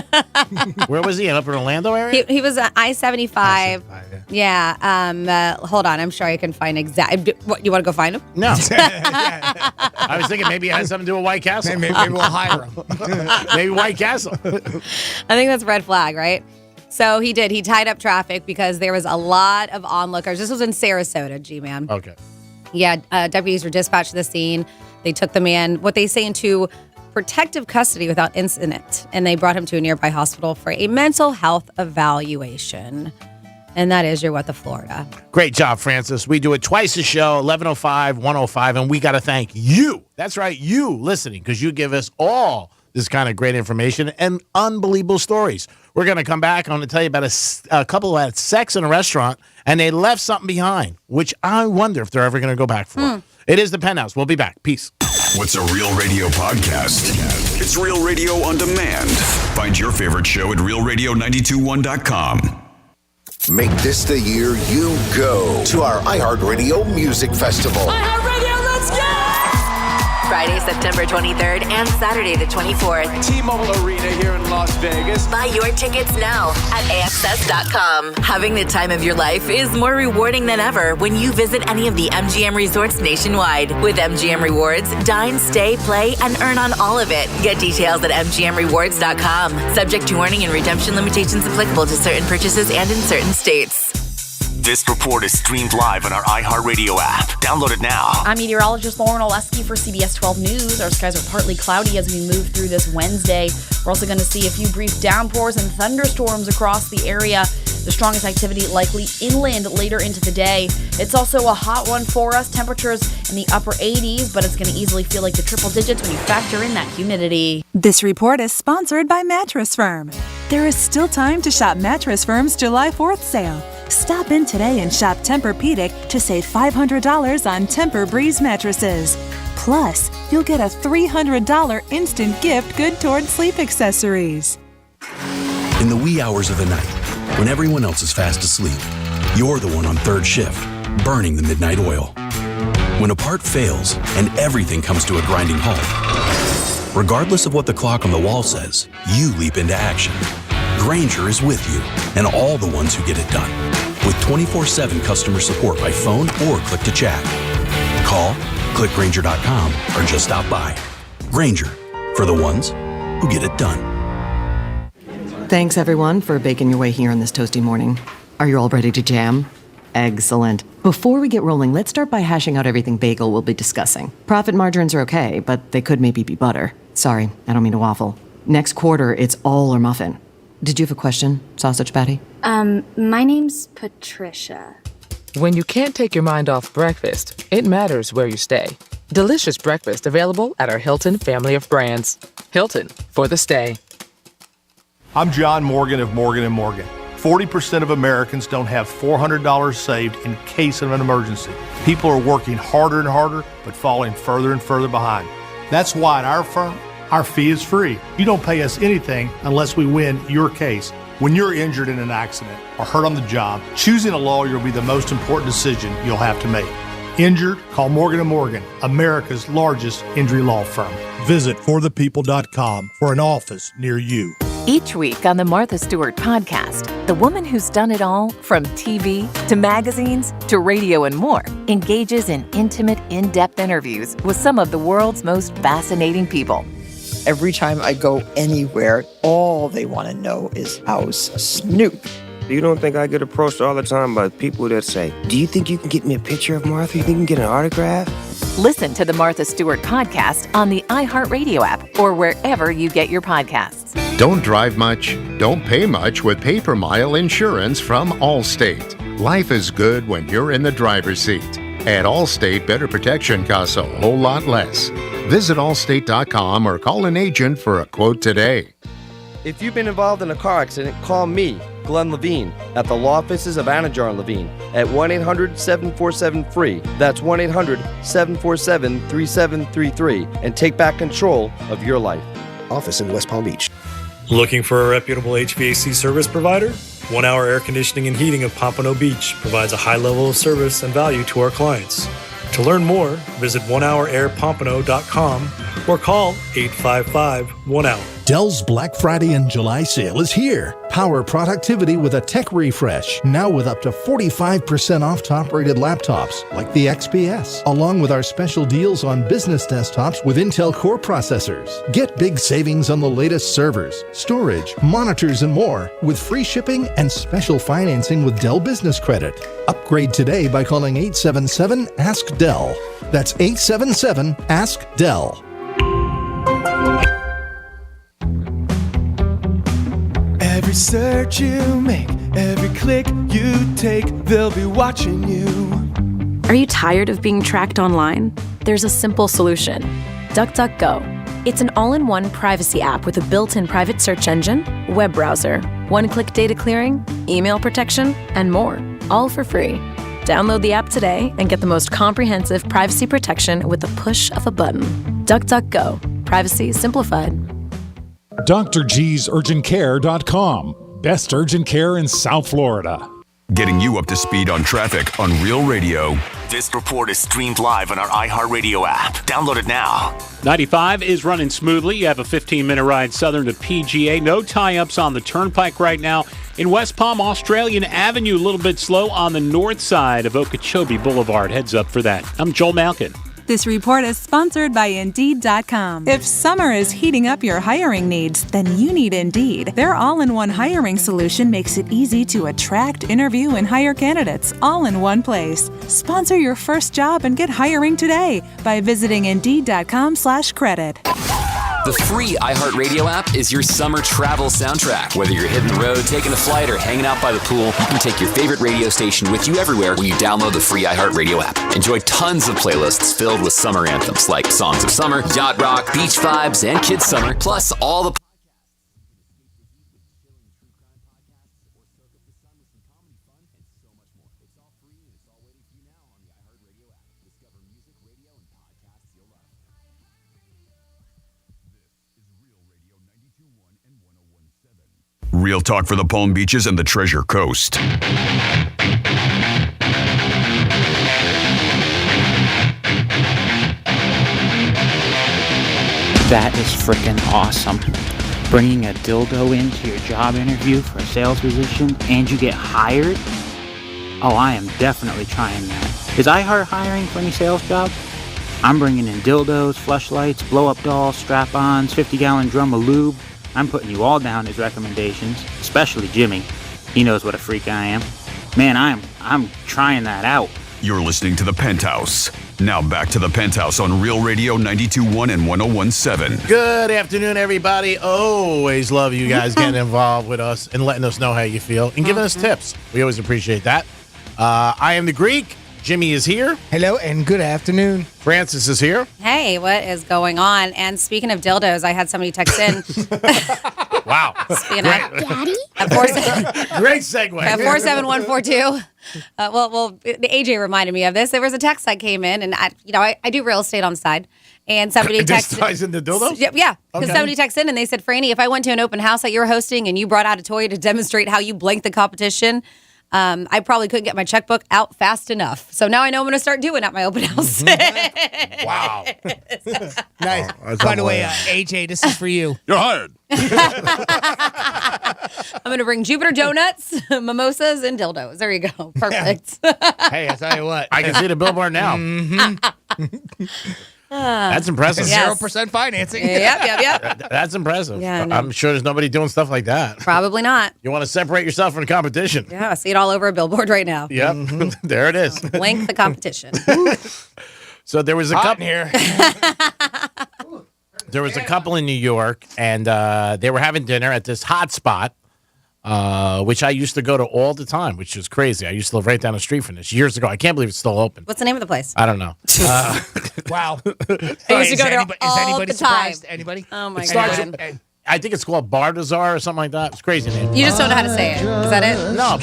Speaker 2: Where was he? Up in Orlando area?
Speaker 1: He was at I-75. Yeah. Hold on. I'm sure I can find exact. What, you want to go find him?
Speaker 2: No. I was thinking maybe it had something to do with White Castle.
Speaker 3: Maybe we'll hire him.
Speaker 2: Maybe White Castle.
Speaker 1: I think that's red flag, right? So he did. He tied up traffic because there was a lot of onlookers. This was in Sarasota, G-Man.
Speaker 2: Okay.
Speaker 1: Yeah, deputies were dispatched to the scene. They took the man, what they say, into protective custody without incident, and they brought him to a nearby hospital for a mental health evaluation. And that is your What the Florida.
Speaker 2: Great job, Francis. We do it twice a show, 11:05, 1:05, and we got to thank you. That's right, you listening, because you give us all this kind of great information and unbelievable stories. We're going to come back. I'm going to tell you about a couple who had sex in a restaurant, and they left something behind, which I wonder if they're ever going to go back for. It is the Penthouse. We'll be back. Peace.
Speaker 6: What's a Real Radio podcast? It's Real Radio on demand. Find your favorite show at realradio921.com.
Speaker 8: Make this the year you go to our iHeartRadio Music Festival.
Speaker 14: iHeartRadio, let's go!
Speaker 17: Friday, September 23rd and Saturday the 24th.
Speaker 25: T-Mobile Arena here in Las Vegas.
Speaker 17: Buy your tickets now at AXS.com. Having the time of your life is more rewarding than ever when you visit any of the MGM resorts nationwide. With MGM Rewards, dine, stay, play, and earn on all of it. Get details at MGMRewards.com. Subject to earning and redemption limitations applicable to certain purchases and in certain states.
Speaker 26: This report is streamed live on our iHeartRadio app. Download it now.
Speaker 16: I'm meteorologist Lauren Oleski for CBS 12 News. Our skies are partly cloudy as we move through this Wednesday. We're also going to see a few brief downpours and thunderstorms across the area. The strongest activity likely inland later into the day. It's also a hot one for us. Temperatures in the upper 80s, but it's going to easily feel like the triple digits when you factor in that humidity.
Speaker 27: This report is sponsored by Mattress Firm. There is still time to shop Mattress Firm's July 4th sale. Stop in today and shop Tempur-Pedic to save $500 on Tempur-Breeze mattresses. Plus, you'll get a $300 instant gift good towards sleep accessories.
Speaker 13: In the wee hours of the night, when everyone else is fast asleep, you're the one on third shift, burning the midnight oil. When a part fails and everything comes to a grinding halt, regardless of what the clock on the wall says, you leap into action. Grainger is with you and all the ones who get it done. With 24/7 customer support by phone or click to chat. Call, click Grainger.com, or just stop by. Grainger, for the ones who get it done.
Speaker 12: Thanks, everyone, for baking your way here on this toasty morning. Are you all ready to jam? Excellent. Before we get rolling, let's start by hashing out everything bagel will be discussing. Profit margins are okay, but they could maybe be butter. Sorry, I don't mean to waffle. Next quarter, it's all or muffin. Did you have a question, Sausage Patty?
Speaker 19: My name's Patricia.
Speaker 20: When you can't take your mind off breakfast, it matters where you stay. Delicious breakfast available at our Hilton family of brands. Hilton, for the stay.
Speaker 5: I'm John Morgan of Morgan & Morgan. 40% of Americans don't have $400 saved in case of an emergency. People are working harder and harder, but falling further and further behind. That's why at our firm, our fee is free. You don't pay us anything unless we win your case. When you're injured in an accident or hurt on the job, choosing a lawyer will be the most important decision you'll have to make. Injured? Call Morgan & Morgan, America's largest injury law firm. Visit forthepeople.com for an office near you.
Speaker 10: Each week on the Martha Stewart podcast, the woman who's done it all, from TV to magazines to radio and more, engages in intimate, in-depth interviews with some of the world's most fascinating people.
Speaker 14: Every time I go anywhere, all they want to know is, how's Snoop?
Speaker 15: You don't think I get approached all the time by people that say, do you think you can get me a picture of Martha? You think you can get an autograph?
Speaker 10: Listen to the Martha Stewart podcast on the iHeartRadio app or wherever you get your podcasts.
Speaker 7: Don't drive much, don't pay much with Paper Mile Insurance from Allstate. Life is good when you're in the driver's seat. At Allstate, better protection costs a whole lot less. Visit allstate.com or call an agent for a quote today.
Speaker 15: If you've been involved in a car accident, call me, Glenn Levine, at the law offices of Anajar and Levine at 1-800-747-FREE. That's 1-800-747-3733, and take back control of your life.
Speaker 18: Office in West Palm Beach.
Speaker 22: Looking for a reputable HVAC service provider? 1 Hour Air Conditioning and Heating of Pompano Beach provides a high level of service and value to our clients. To learn more, visit onehourairpompano.com or call 855-1HOUR.
Speaker 23: Dell's Black Friday and July sale is here. Power productivity with a tech refresh, now with up to 45% off top-rated laptops like the XPS, along with our special deals on business desktops with Intel Core processors. Get big savings on the latest servers, storage, monitors, and more with free shipping and special financing with Dell Business Credit. Upgrade today by calling 877-ASK-DELL. That's 877-ASK-DELL.
Speaker 28: Every search you make, every click you take, they'll be watching you.
Speaker 29: Are you tired of being tracked online? There's a simple solution. DuckDuckGo. It's an all-in-one privacy app with a built-in private search engine, web browser, one-click data clearing, email protection, and more, all for free. Download the app today and get the most comprehensive privacy protection with the push of a button. DuckDuckGo. Privacy simplified.
Speaker 9: DrG'sUrgentCare.com. Best urgent care in South Florida.
Speaker 6: Getting you up to speed on traffic on Real Radio.
Speaker 26: This report is streamed live on our iHeartRadio app. Download it now.
Speaker 21: 95 is running smoothly. You have a 15-minute ride southern to PGA. No tie-ups on the turnpike right now. In West Palm, Australian Avenue, a little bit slow on the north side of Okeechobee Boulevard. Heads up for that. I'm Joel Malkin.
Speaker 27: This report is sponsored by Indeed.com. If summer is heating up your hiring needs, then you need Indeed. Their all-in-one hiring solution makes it easy to attract, interview, and hire candidates all in one place. Sponsor your first job and get hiring today by visiting Indeed.com/credit.
Speaker 30: The free iHeartRadio app is your summer travel soundtrack. Whether you're hitting the road, taking a flight, or hanging out by the pool, you can take your favorite radio station with you everywhere when you download the free iHeartRadio app. Enjoy tons of playlists filled with summer anthems like Songs of Summer, Yacht Rock, Beach Vibes, and Kids Summer, plus all the
Speaker 6: Real talk for the Palm Beaches and the Treasure Coast.
Speaker 1: That is freaking awesome. Bringing a dildo into your job interview for a sales position and you get hired? Oh, I am definitely trying that. Is iHeart hiring for any sales jobs? I'm bringing in dildos, fleshlights, blow-up dolls, strap-ons, 50-gallon drum of lube. I'm putting you all down as recommendations, especially Jimmy. He knows what a freak I am. Man, I'm trying that out.
Speaker 6: You're listening to The Penthouse. Now back to The Penthouse on Real Radio 92.1 and 101.7.
Speaker 2: Good afternoon, everybody. Always love you guys getting involved with us and letting us know how you feel and giving us tips. We always appreciate that. I am the Greek. Jimmy is here.
Speaker 3: Hello and good afternoon.
Speaker 2: Francis is here.
Speaker 4: Hey, what is going on? And speaking of dildos, I had somebody text in.
Speaker 2: Wow.
Speaker 4: Daddy?
Speaker 2: Great segue.
Speaker 4: At 47142. Well, AJ reminded me of this. There was a text that came in, and I do real estate on the side. And somebody texted.
Speaker 2: This ties into dildos?
Speaker 4: Yeah. Because somebody texted in and they said, Franny, if I went to an open house that you were hosting and you brought out a toy to demonstrate how you blanked the competition, I probably couldn't get my checkbook out fast enough. So now I know I'm going to start doing at my open house.
Speaker 2: Wow.
Speaker 3: Nice. By the way, AJ, this is for you.
Speaker 2: You're hired.
Speaker 4: I'm going to bring Jupiter donuts, mimosas, and dildos. There you go. Perfect.
Speaker 3: Hey, I tell you what.
Speaker 2: I can see the billboard now. That's impressive.
Speaker 3: 0% financing.
Speaker 4: Yep.
Speaker 2: That's impressive.
Speaker 4: Yeah, no.
Speaker 2: I'm sure there's nobody doing stuff like that.
Speaker 4: Probably not.
Speaker 2: You want to separate yourself from the competition.
Speaker 4: Yeah, I see it all over a billboard right now.
Speaker 2: Yep. There it is.
Speaker 4: Blank the competition.
Speaker 2: So there was a couple
Speaker 3: here.
Speaker 2: There was a couple in New York, and they were having dinner at this hot spot, which I used to go to all the time, which is crazy. I used to live right down the street from this years ago. I can't believe it's still open.
Speaker 4: What's the name of the place?
Speaker 2: I don't know.
Speaker 3: Wow.
Speaker 4: I used to go there all the time.
Speaker 3: Surprised? Anybody?
Speaker 4: Oh, my God.
Speaker 2: I think it's called Bardazar or something like that. It's a crazy name.
Speaker 4: You just don't know how to say it. Is that it?
Speaker 2: No,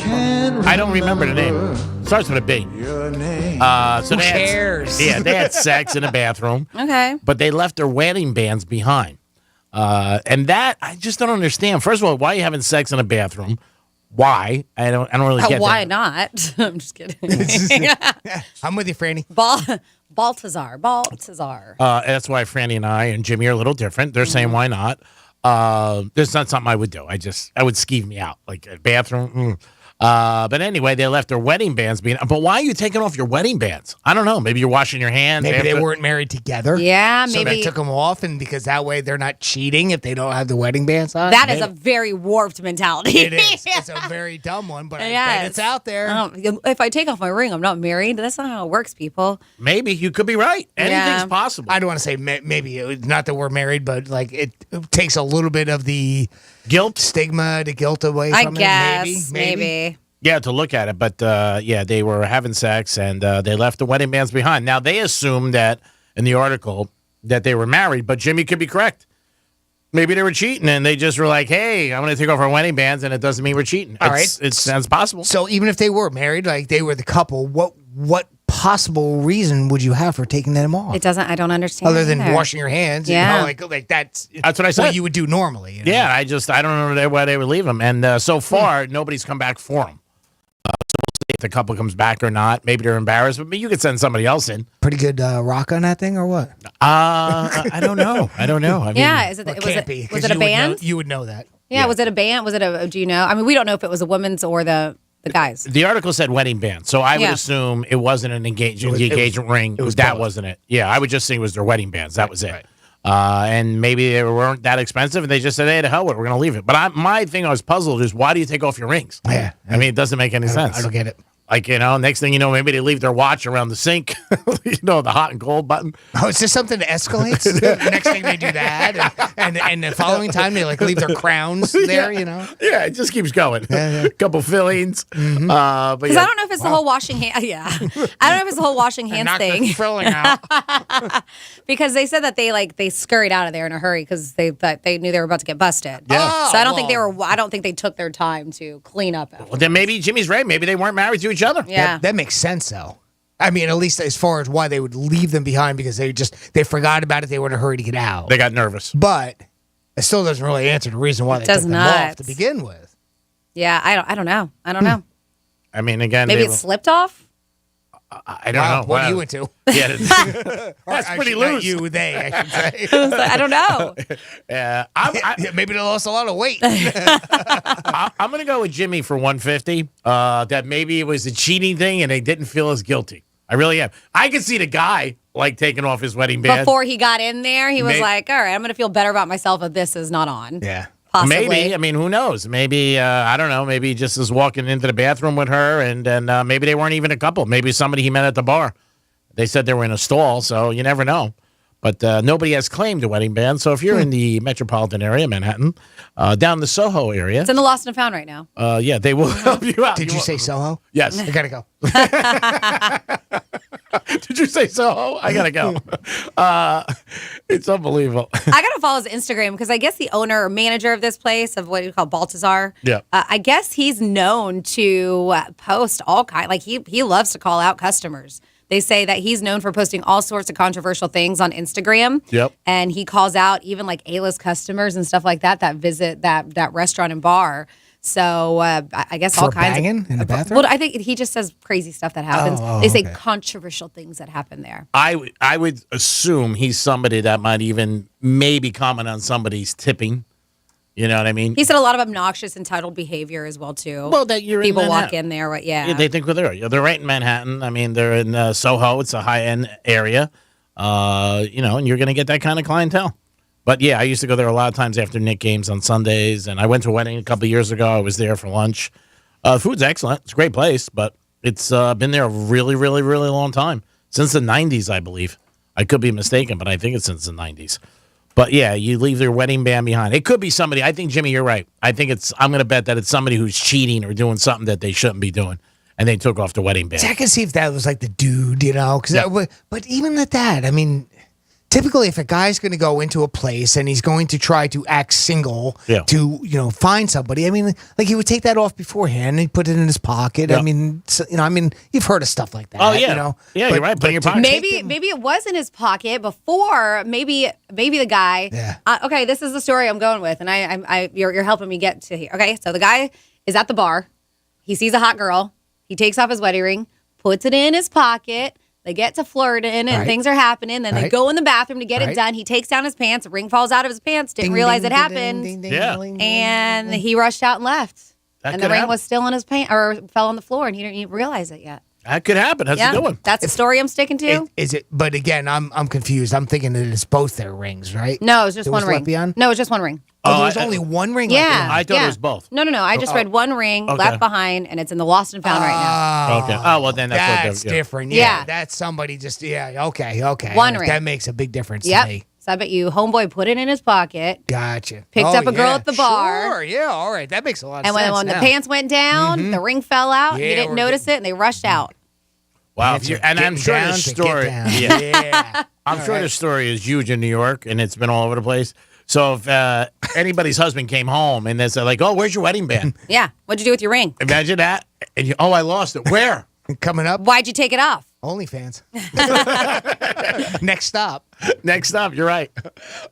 Speaker 2: I don't remember the name. Starts with a B. So
Speaker 3: Who cares?
Speaker 2: They had sex in a bathroom.
Speaker 4: Okay.
Speaker 2: But they left their wedding bands behind. And that, I just don't understand. First of all, why are you having sex in a bathroom? Why? I don't really get
Speaker 4: why
Speaker 2: that.
Speaker 4: not? I'm just kidding.
Speaker 3: I'm with you, Franny.
Speaker 4: Baltazar.
Speaker 2: That's why Franny and I and Jimmy are a little different. They're saying, why not? There's not something I would do. I would skeeve me out. Like a bathroom. But anyway, they left their wedding bands being. But why are you taking off your wedding bands? I don't know. Maybe you're washing your hands.
Speaker 3: Maybe they weren't married together.
Speaker 4: Yeah,
Speaker 3: so
Speaker 4: maybe
Speaker 3: they took them off, and because that way they're not cheating if they don't have the wedding bands on.
Speaker 4: That is a very warped mentality.
Speaker 3: It is. It's a very dumb one, but I bet it's out there.
Speaker 4: If I take off my ring, I'm not married. That's not how it works, people.
Speaker 2: Maybe you could be right. Anything's possible.
Speaker 3: I don't want to say maybe not that we're married, but like it takes a little bit of the
Speaker 2: guilt,
Speaker 3: stigma, the guilt away from
Speaker 4: it. I guess maybe.
Speaker 2: Yeah, to look at it. But, they were having sex, and they left the wedding bands behind. Now, they assumed that, in the article, that they were married, but Jimmy could be correct. Maybe they were cheating, and they just were like, hey, I'm going to take off our wedding bands, and it doesn't mean we're cheating.
Speaker 3: All right.
Speaker 2: It sounds possible.
Speaker 3: So even if they were married, like they were the couple, what possible reason would you have for taking them off?
Speaker 4: It doesn't. I don't understand.
Speaker 3: Other than washing your hands.
Speaker 4: Yeah.
Speaker 3: Like that's
Speaker 2: what I said.
Speaker 3: What you would do normally. You know?
Speaker 2: Yeah, I don't know why they would leave them. And so far, nobody's come back for them. So we'll see if the couple comes back or not. Maybe they're embarrassed, but you could send somebody else in.
Speaker 3: Pretty good rock on that thing, or what?
Speaker 2: I don't know. I mean,
Speaker 4: yeah, was it a band?
Speaker 3: You would know that.
Speaker 4: Yeah, was it a band? Was it do you know? I mean, we don't know if it was a woman's or the guys.
Speaker 2: The article said wedding band, so I would assume it wasn't an engagement ring. Wasn't it? Yeah, I would just think it was their wedding bands. That was it. Right. And maybe they weren't that expensive, and they just said, hey, to hell with it, we're going to leave it. But my thing I was puzzled is, why do you take off your rings?
Speaker 3: Yeah.
Speaker 2: I mean, it doesn't make any sense.
Speaker 3: I don't get it.
Speaker 2: Like, next thing you know, maybe they leave their watch around the sink, the hot and cold button.
Speaker 3: Oh, is this something that escalates? Next thing they do that, and the following time they leave their crowns there,
Speaker 2: Yeah, it just keeps going. A couple fillings.
Speaker 3: Mm-hmm.
Speaker 4: Because I don't know if it's the whole washing hand. Yeah, I don't know if it's the whole washing hands thing.
Speaker 3: Filling out.
Speaker 4: Because they said that they scurried out of there in a hurry because they knew they were about to get busted.
Speaker 2: Yeah.
Speaker 4: So I don't think I don't think they took their time to clean up after.
Speaker 2: Well, then maybe Jimmy's right. Maybe they weren't married to each other.
Speaker 4: Yeah.
Speaker 3: That makes sense, though. I mean, at least as far as why they would leave them behind, because they forgot about it. They were in a hurry to get out.
Speaker 2: They got nervous.
Speaker 3: But it still doesn't really answer the reason why they took them off to begin with.
Speaker 4: Yeah, I don't know. I don't know.
Speaker 2: I mean, again,
Speaker 4: maybe it slipped off.
Speaker 2: I don't know.
Speaker 3: What are you into?
Speaker 2: Yeah, that's pretty loose.
Speaker 3: You, they, I should say.
Speaker 4: I don't know.
Speaker 3: Maybe they lost a lot of weight.
Speaker 2: I'm going to go with Jimmy for 150. That maybe it was a cheating thing and they didn't feel as guilty. I really am. I could see the guy like taking off his wedding band.
Speaker 4: Before he got in there, he was like, all right, I'm going to feel better about myself if this is not on.
Speaker 3: Yeah.
Speaker 4: Possibly.
Speaker 2: Maybe. I mean, who knows? Maybe, I don't know. Maybe he just is walking into the bathroom with her and then maybe they weren't even a couple. Maybe somebody he met at the bar. They said they were in a stall, so you never know. But nobody has claimed a wedding band. So if you're in the metropolitan area, Manhattan, down the Soho area.
Speaker 4: It's in the Lost and Found right now.
Speaker 2: Yeah, they will help you out.
Speaker 3: Did you say Soho?
Speaker 2: Yes.
Speaker 3: I got to go.
Speaker 2: Did you say Soho? I got to go. It's unbelievable.
Speaker 4: I got to follow his Instagram because I guess the owner or manager of this place, of what you call Baltazar,
Speaker 2: Yeah.
Speaker 4: I guess he's known to post all kind. Like he loves to call out customers. They say that he's known for posting all sorts of controversial things on Instagram.
Speaker 2: Yep.
Speaker 4: And he calls out even like A-list customers and stuff like that visit that restaurant and bar. So I guess all kinds
Speaker 3: banging
Speaker 4: of
Speaker 3: in the bathroom.
Speaker 4: Well, I think he just says crazy stuff that happens. They say
Speaker 3: okay.
Speaker 4: controversial things that happen there.
Speaker 2: I would assume he's somebody that might even maybe comment on somebody's tipping. You know what I mean?
Speaker 4: He said a lot of obnoxious, entitled behavior as well too.
Speaker 2: Well, that you're in
Speaker 4: people walk
Speaker 2: Manhattan.
Speaker 4: in there, right? Yeah.
Speaker 2: They think they're right in Manhattan. I mean, they're in Soho. It's a high-end area. And you're going to get that kind of clientele. But, yeah, I used to go there a lot of times after Knick games on Sundays, and I went to a wedding a couple of years ago. I was there for lunch. Food's excellent. It's a great place, but it's been there a really, really, really long time. Since the 90s, I believe. I could be mistaken, but I think it's since the 90s. But, yeah, you leave their wedding band behind. It could be somebody. I think, Jimmy, you're right. I'm going to bet that it's somebody who's cheating or doing something that they shouldn't be doing, and they took off the wedding band.
Speaker 3: See, I can see if that was like the dude, but even at that, I mean, typically if a guy's going to go into a place and he's going to try to act single to, find somebody, I mean, like he would take that off beforehand and he'd put it in his pocket.
Speaker 2: Yeah.
Speaker 3: I mean, you've heard of stuff like that.
Speaker 2: Oh, yeah. Yeah,
Speaker 3: But-
Speaker 2: you're right. Put it in your
Speaker 3: but
Speaker 2: pocket.
Speaker 4: Maybe it was in his pocket before. Maybe the guy.
Speaker 3: Yeah.
Speaker 4: Okay, this is the story I'm going with, and you're helping me get to here. Okay, so the guy is at the bar. He sees a hot girl. He takes off his wedding ring, puts it in his pocket. They get to flirting and things are happening. Then they go in the bathroom to get it done. He takes down his pants. The ring falls out of his pants. Didn't realize it happened. And he rushed out and left.
Speaker 2: That
Speaker 4: And the
Speaker 2: could
Speaker 4: ring
Speaker 2: happen.
Speaker 4: was still in his pants or fell on the floor, and he didn't even realize it yet.
Speaker 2: That could happen. That's a good one.
Speaker 4: That's the story I'm sticking to.
Speaker 3: Is it? But again, I'm confused. I'm thinking that it's both their rings, right?
Speaker 4: No, it was just
Speaker 3: There
Speaker 4: one
Speaker 3: was
Speaker 4: ring.
Speaker 3: left behind?
Speaker 4: No, it was just one ring.
Speaker 3: Oh, there was only one ring. left
Speaker 4: Yeah.
Speaker 3: behind?
Speaker 2: I thought it was both.
Speaker 4: No. I just read one ring left behind, and it's in the Lost and Found right now.
Speaker 2: Okay. Oh, well, then that's
Speaker 3: That's
Speaker 2: what they're-
Speaker 3: different.
Speaker 4: Yeah.
Speaker 3: Yeah, that's somebody just okay.
Speaker 4: One ring.
Speaker 3: That makes a big difference
Speaker 4: Yep.
Speaker 3: to me.
Speaker 4: So I bet you homeboy put it in his pocket,
Speaker 3: Gotcha.
Speaker 4: picked up a girl at the bar.
Speaker 3: Sure, yeah, all right. That makes a lot of
Speaker 4: and
Speaker 3: sense.
Speaker 4: when the
Speaker 3: now.
Speaker 4: pants went down, the ring fell out.
Speaker 3: Yeah,
Speaker 4: he didn't
Speaker 3: we're
Speaker 4: notice it, and they rushed out.
Speaker 2: Wow.
Speaker 3: It's
Speaker 2: And I'm
Speaker 3: getting
Speaker 2: sure
Speaker 3: down
Speaker 2: this
Speaker 3: to get
Speaker 2: story.
Speaker 3: down.
Speaker 2: Yeah.
Speaker 3: Yeah.
Speaker 2: I'm sure this story is huge in New York, and it's been all over the place. So if anybody's husband came home and they said, like, oh, where's your wedding band?
Speaker 4: Yeah. What'd you do with your ring?
Speaker 2: Imagine that. And I lost it. Where?
Speaker 3: Coming up,
Speaker 4: Why'd you take it off?
Speaker 3: OnlyFans. Next stop.
Speaker 2: Next up, you're right.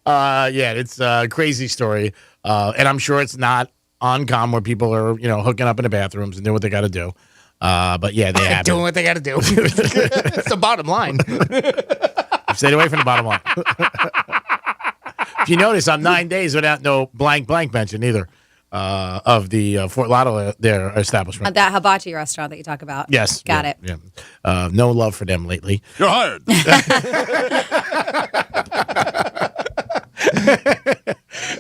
Speaker 2: It's a crazy story. And I'm sure it's not uncommon where people are, hooking up in the bathrooms and doing what they got to do. But yeah, they have
Speaker 3: Doing what they got to do. It's the bottom line.
Speaker 2: Stayed away from the bottom line. If you notice, I'm 9 days without no blank mention either of the Fort Lauderdale their establishment.
Speaker 4: That hibachi restaurant that you talk about.
Speaker 2: Yes.
Speaker 4: Got it.
Speaker 2: Yeah. No love for them lately.
Speaker 6: You're hired.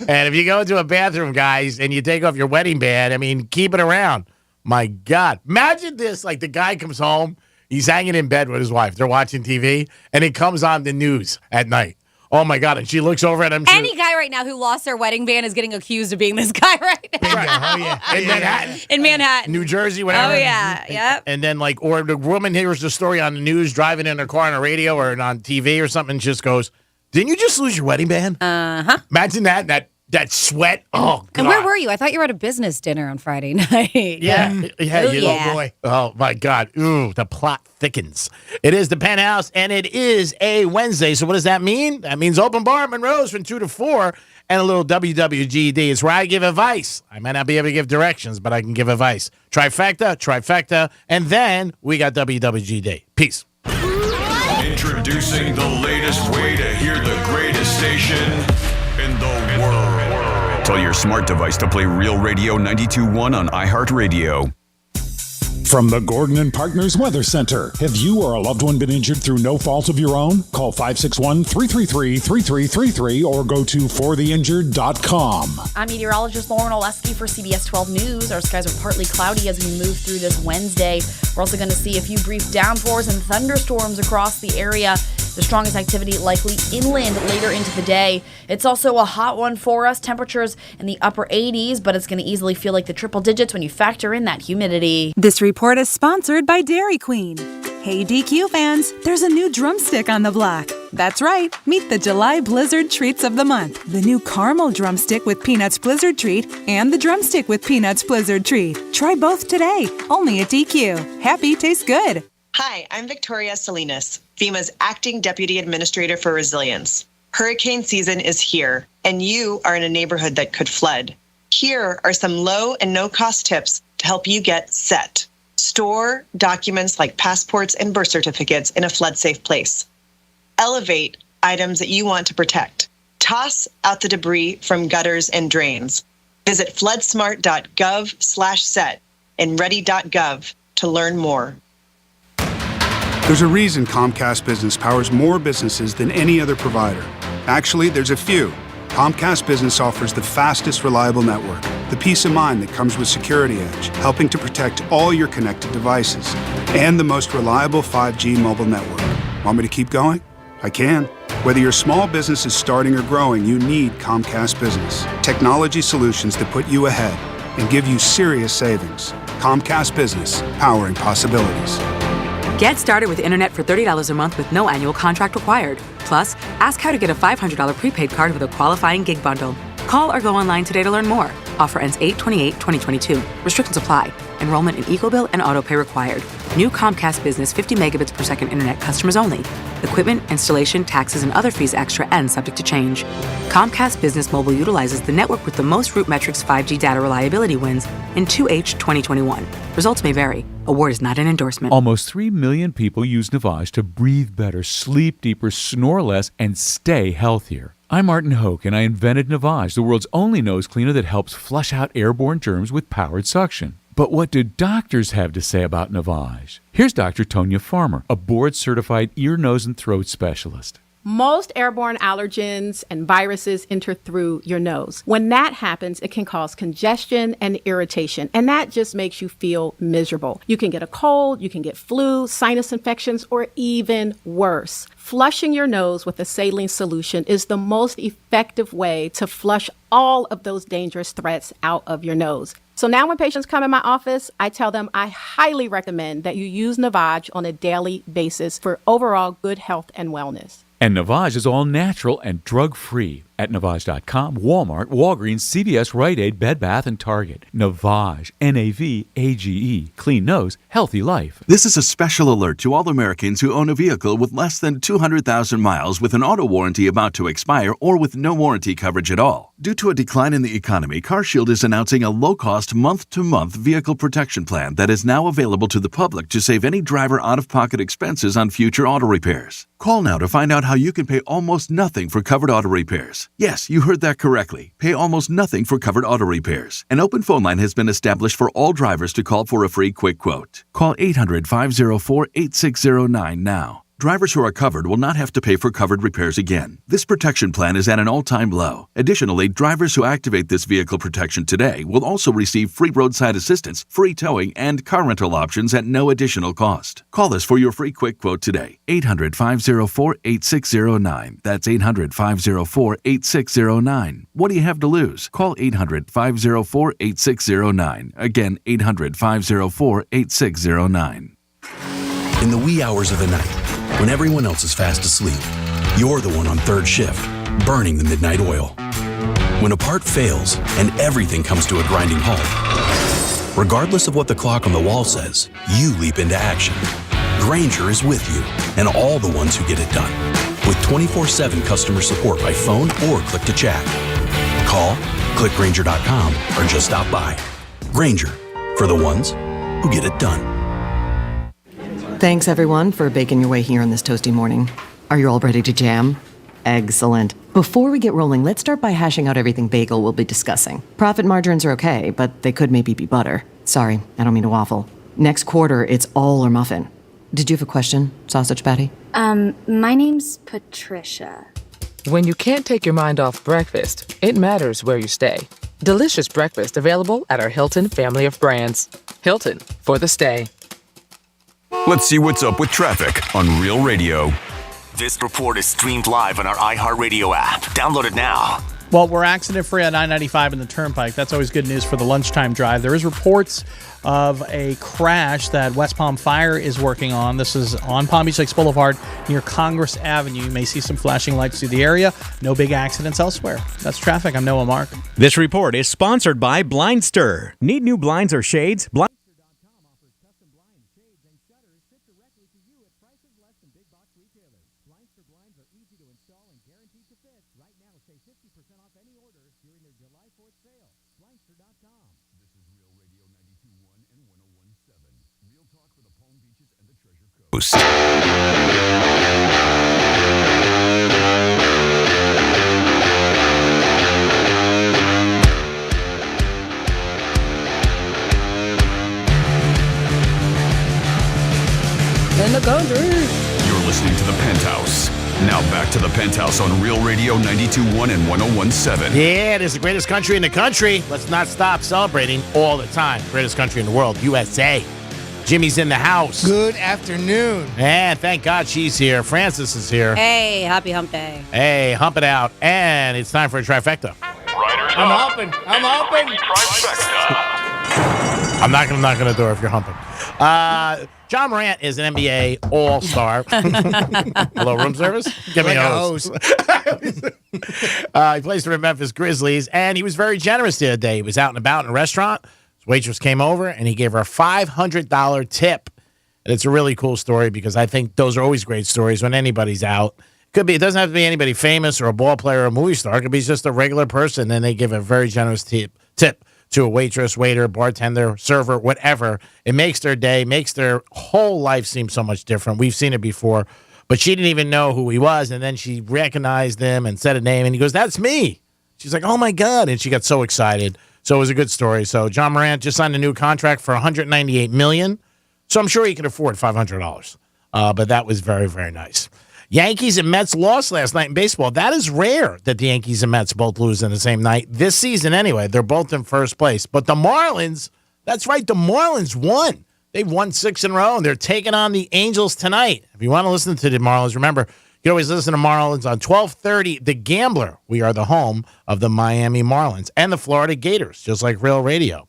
Speaker 2: And if you go into a bathroom, guys, and you take off your wedding band, I mean, keep it around. My God. Imagine this. Like the guy comes home, he's hanging in bed with his wife. They're watching TV, and it comes on the news at night. Oh, my God. And she looks over at him.
Speaker 4: Any guy right now who lost their wedding band is getting accused of being this guy right now.
Speaker 3: Oh, yeah.
Speaker 2: In Manhattan.
Speaker 4: In Manhattan.
Speaker 2: New Jersey, whatever.
Speaker 4: Oh, yeah. Yep.
Speaker 2: And then, or the woman hears the story on the news, driving in her car on the radio or on TV or something, and just goes, didn't you just lose your wedding band?
Speaker 4: Uh-huh.
Speaker 2: Imagine that sweat. Oh, God.
Speaker 4: And where were you? I thought you were at a business dinner on Friday night.
Speaker 2: Yeah.
Speaker 4: Ooh,
Speaker 2: Oh, boy. Oh, my God. Ooh, the plot thickens. It is the Penthouse, and it is a Wednesday. So what does that mean? That means open bar at Monroe's from 2 to 4. and a little WWGD. It's where I give advice. I might not be able to give directions, but I can give advice. Trifecta, and then we got WWGD. Peace.
Speaker 6: Introducing the latest way to hear the greatest station in the world. Tell your smart device to play Real Radio 92.1 on iHeartRadio.
Speaker 9: From the Gordon and Partners Weather Center. Have you or a loved one been injured through no fault of your own? Call 561-333-3333 or go to fortheinjured.com.
Speaker 8: I'm meteorologist Lauren Oleski for CBS 12 News. Our skies are partly cloudy as we move through this Wednesday. We're also going to see a few brief downpours and thunderstorms across the area. The strongest activity likely inland later into the day. It's also a hot one for us. Temperatures in the upper 80s, but it's going to easily feel like the triple digits when you factor in that humidity.
Speaker 27: This report is sponsored by Dairy Queen. Hey DQ fans, there's a new drumstick on the block. That's right, meet the July Blizzard Treats of the Month. The new Caramel Drumstick with Peanuts Blizzard Treat and the Drumstick with Peanuts Blizzard Treat. Try both today, only at DQ. Happy tastes good.
Speaker 11: Hi, I'm Victoria Salinas, FEMA's Acting Deputy Administrator for Resilience. Hurricane season is here, and you are in a neighborhood that could flood. Here are some low and no-cost tips to help you get set. Store documents like passports and birth certificates in a flood-safe place. Elevate items that you want to protect. Toss out the debris from gutters and drains. Visit floodsmart.gov/set and ready.gov to learn more.
Speaker 12: There's a reason Comcast Business powers more businesses than any other provider. Actually, there's a few. Comcast Business offers the fastest, reliable network, the peace of mind that comes with Security Edge, helping to protect all your connected devices, and the most reliable 5G mobile network. Want me to keep going? I can. Whether your small business is starting or growing, you need Comcast Business. Technology solutions that put you ahead and give you serious savings. Comcast Business, powering possibilities.
Speaker 13: Get started with internet for $30 a month with no annual contract required. Plus, ask how to get a $500 prepaid card with a qualifying gig bundle. Call or go online today to learn more. Offer ends 8/28/2022. Restrictions apply. Enrollment in EcoBill and autopay required. New Comcast Business 50 megabits per second internet customers only. Equipment, installation, taxes, and other fees extra and subject to change. Comcast Business Mobile utilizes the network with the most RootMetrics 5G data reliability wins in 2H 2021. Results may vary. Award is not an endorsement.
Speaker 16: Almost 3 million people use Navage to breathe better, sleep deeper, snore less, and stay healthier. I'm Martin Hoke, and I invented Navage, the world's only nose cleaner that helps flush out airborne germs with powered suction. But what do doctors have to say about Navage? Here's Dr. Tonya Farmer, a board-certified ear, nose, and throat specialist.
Speaker 17: Most airborne allergens and viruses enter through your nose. When that happens, it can cause congestion and irritation, and that just makes you feel miserable. You can get a cold, you can get flu, sinus infections, or even worse. Flushing your nose with a saline solution is the most effective way to flush all of those dangerous threats out of your nose. So now when patients come in my office, I tell them I highly recommend that you use Navage on a daily basis for overall good health and wellness.
Speaker 16: And Navage is all natural and drug-free at Navage.com, Walmart, Walgreens, CVS, Rite Aid, Bed Bath, and Target. Navage, N-A-V-A-G-E. Clean nose, healthy life.
Speaker 19: This is a special alert to all Americans who own a vehicle with less than 200,000 miles with an auto warranty about to expire or with no warranty coverage at all. Due to a decline in the economy, CarShield is announcing a low-cost, month-to-month vehicle protection plan that is now available to the public to save any driver out-of-pocket expenses on future auto repairs. Call now to find out how you can pay almost nothing for covered auto repairs. Yes, you heard that correctly. Pay almost nothing for covered auto repairs. An open phone line has been established for all drivers to call for a free quick quote. Call 800-504-8609 now. Drivers who are covered will not have to pay for covered repairs again. This protection plan is at an all-time low. Additionally, drivers who activate this vehicle protection today will also receive free roadside assistance, free towing, and car rental options at no additional cost. Call us for your free quick quote today. 800-504-8609. That's 800-504-8609. What do you have to lose? Call 800-504-8609. Again, 800-504-8609.
Speaker 20: In the wee hours of the night, when everyone else is fast asleep, you're the one on third shift, burning the midnight oil. When a part fails and everything comes to a grinding halt, regardless of what the clock on the wall says, you leap into action. Grainger is with you and all the ones who get it done. With 24/7 customer support by phone or click to chat. Call, click Grainger.com, or just stop by. Grainger, for the ones who get it done.
Speaker 5: Thanks, everyone, for baking your way here on this toasty morning. Are you all ready to jam? Excellent. Before we get rolling, let's start by hashing out everything bagel we'll be discussing. Profit margins are okay, but they could maybe be butter. Sorry, I don't mean to waffle. Next quarter, it's all or muffin. Did you have a question, Sausage Patty?
Speaker 7: My name's Patricia.
Speaker 10: When you can't take your mind off breakfast, it matters where you stay. Delicious breakfast available at our Hilton family of brands. Hilton, for the stay.
Speaker 6: Let's see what's up with traffic on Real Radio.
Speaker 26: This report is streamed live on our iHeartRadio app. Download it now.
Speaker 14: Well, we're accident-free on I-95 and the Turnpike. That's always good news for the lunchtime drive. There is reports of a crash that West Palm Fire is working on. This is on Palm Beach Lakes Boulevard near Congress Avenue. You may see some flashing lights through the area. No big accidents elsewhere. That's traffic. I'm Noah Mark.
Speaker 15: This report is sponsored by Blindster. Need new blinds or shades?
Speaker 6: Coast.
Speaker 10: In the country.
Speaker 6: You're listening to the Penthouse. Now back to the Penthouse on Real Radio 92.1 and 101.7.
Speaker 2: Yeah, it is the greatest country in the country. Let's not stop celebrating all the time. Greatest country in the world, USA. Jimmy's in the house.
Speaker 3: Good afternoon.
Speaker 2: And thank God she's here. Francis is here.
Speaker 4: Hey, happy hump day.
Speaker 2: Hey, hump it out. And it's time for a trifecta.
Speaker 3: I'm humping.
Speaker 2: I'm not going to knock on the door if you're humping. John Morant is an NBA all-star. Hello, room service? Give me a hose. He plays for the Memphis Grizzlies, and he was very generous the other day. He was out and about in a restaurant. His waitress came over, and he gave her a $500 tip. And it's a really cool story because I think those are always great stories when anybody's out. It doesn't have to be anybody famous or a ball player or a movie star. It could be just a regular person, and they give a very generous tip to a waitress, waiter, bartender, server, whatever. It makes their day, makes their whole life seem so much different. We've seen it before, but she didn't even know who he was, and then she recognized him and said a name, and he goes, "That's me." She's like, "Oh, my God," and she got so excited. So it was a good story. So John Morant just signed a new contract for $198 million, so I'm sure he can afford $500, but that was very, very nice. Yankees and Mets lost last night in baseball. That is rare that the Yankees and Mets both lose in the same night. This season, anyway, they're both in first place. But the Marlins, that's right, the Marlins won. They've won 6 in a row, and they're taking on the Angels tonight. If you want to listen to the Marlins, remember, you can always listen to Marlins on 1230 The Gambler. We are the home of the Miami Marlins and the Florida Gators, just like Real Radio.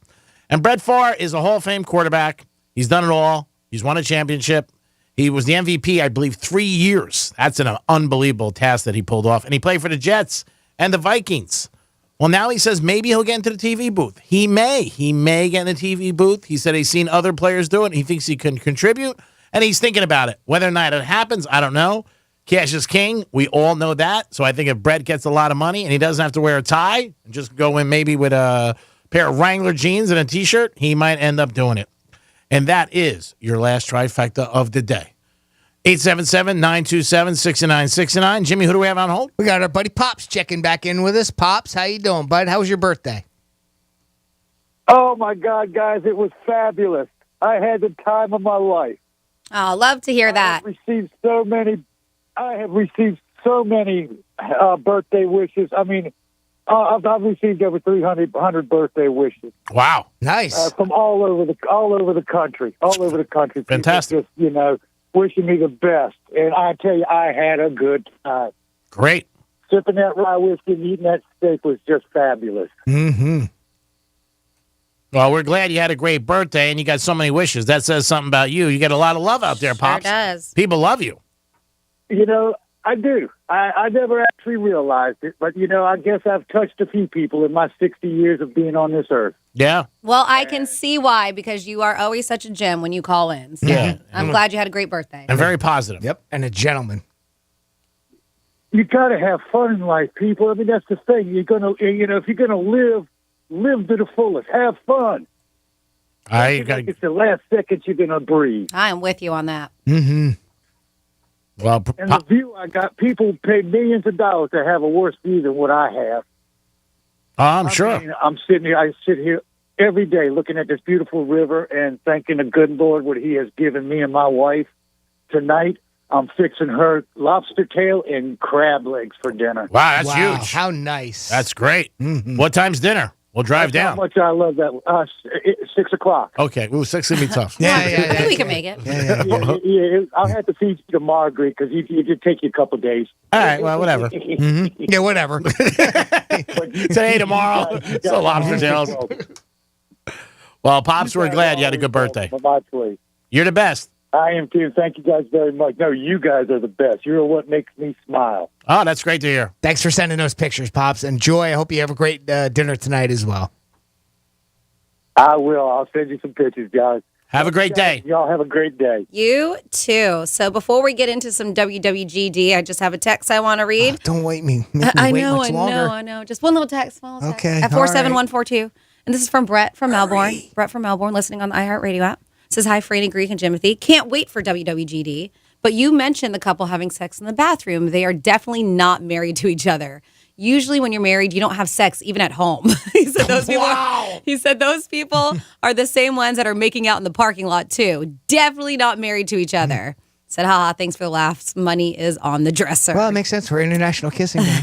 Speaker 2: And Brett Favre is a Hall of Fame quarterback. He's done it all. He's won a championship. He was the MVP, I believe, 3 years. That's an unbelievable task that he pulled off. And he played for the Jets and the Vikings. Well, now he says maybe he'll get into the TV booth. He may. He may get in the TV booth. He said he's seen other players do it. He thinks he can contribute, and he's thinking about it. Whether or not it happens, I don't know. Cash is king. We all know that. So I think if Brett gets a lot of money and he doesn't have to wear a tie and just go in maybe with a pair of Wrangler jeans and a T-shirt, he might end up doing it. And that is your last trifecta of the day. 877-927-6969. Jimmy, who do we have on hold?
Speaker 3: We got our buddy Pops checking back in with us. Pops, how you doing, bud? How was your birthday?
Speaker 18: Oh, my God, guys, it was fabulous. I had the time of my life.
Speaker 4: Oh, love to hear that.
Speaker 18: I have received so many birthday wishes. I mean, I've received over 300 birthday wishes.
Speaker 2: Wow,
Speaker 3: nice
Speaker 18: from all over the country.
Speaker 2: Fantastic.
Speaker 18: People just, wishing me the best. And I tell you, I had a good time.
Speaker 2: Great.
Speaker 18: Sipping that rye whiskey and eating that steak was just fabulous.
Speaker 3: Mm-hmm.
Speaker 2: Well, we're glad you had a great birthday and you got so many wishes. That says something about you. You get a lot of love out there, Pops.
Speaker 4: Sure does.
Speaker 2: People love you.
Speaker 18: I do. I never actually realized it, but, I guess I've touched a few people in my 60 years of being on this earth.
Speaker 2: Yeah.
Speaker 4: Well, I can see why, because you are always such a gem when you call in. So.
Speaker 2: Yeah. I'm,
Speaker 4: I'm glad you had a great birthday.
Speaker 2: And very positive.
Speaker 3: Yep, and a gentleman.
Speaker 18: And, I guess I've touched a few people in my 60 years of being on this earth.
Speaker 2: Yeah.
Speaker 18: Yeah. you got to have fun in life, people. I mean, that's the thing. You're gonna, if you're gonna live to the fullest. Have fun. It's the last seconds you're gonna breathe.
Speaker 4: I am with you on that.
Speaker 3: Mm-hmm.
Speaker 2: Well,
Speaker 18: and the view I got, people pay millions of dollars to have a worse view than what I have.
Speaker 2: I'm sure.
Speaker 18: I sit here every day looking at this beautiful river and thanking the good Lord what He has given me and my wife. Tonight, I'm fixing her lobster tail and crab legs for dinner.
Speaker 2: Wow, that's huge.
Speaker 3: How nice.
Speaker 2: That's great.
Speaker 3: Mm-hmm.
Speaker 2: What time's dinner? We'll drive down.
Speaker 18: How much I love that. 6 o'clock.
Speaker 2: Okay. Ooh, 6 is going to be tough.
Speaker 4: Yeah, we can make it.
Speaker 18: Yeah, I'll have to feed you tomorrow, Greek, because it just take you a couple days.
Speaker 2: All right, well, whatever.
Speaker 3: Mm-hmm. Yeah, whatever.
Speaker 2: Today, tomorrow. So lobster tails. Well, Pops, we're glad you had a good birthday. You're the best.
Speaker 18: I am too. Thank you guys very much. No, you guys are the best. You're what makes me smile.
Speaker 2: Oh, that's great to hear.
Speaker 3: Thanks for sending those pictures, Pops. Enjoy. I hope you have a great dinner tonight as well.
Speaker 18: I will. I'll send you some pictures, guys.
Speaker 2: Have a great day.
Speaker 18: Y'all have a great day.
Speaker 4: You too. So before we get into some WWGD, I just have a text I want to read.
Speaker 3: Don't wait me.
Speaker 4: I know. Just one little text.
Speaker 3: Okay.
Speaker 4: At 47142. And this is from Brett from Melbourne. Brett from Melbourne, listening on the iHeartRadio app. Says, hi, Franny, Greek, and Jimothy. Can't wait for WWGD. But you mentioned the couple having sex in the bathroom. They are definitely not married to each other. Usually when you're married, you don't have sex even at home. He said those people are the same ones that are making out in the parking lot too. Definitely not married to each other. Said, haha, thanks for the laughs. Money is on the dresser.
Speaker 3: Well, it makes sense for International Kissing Day.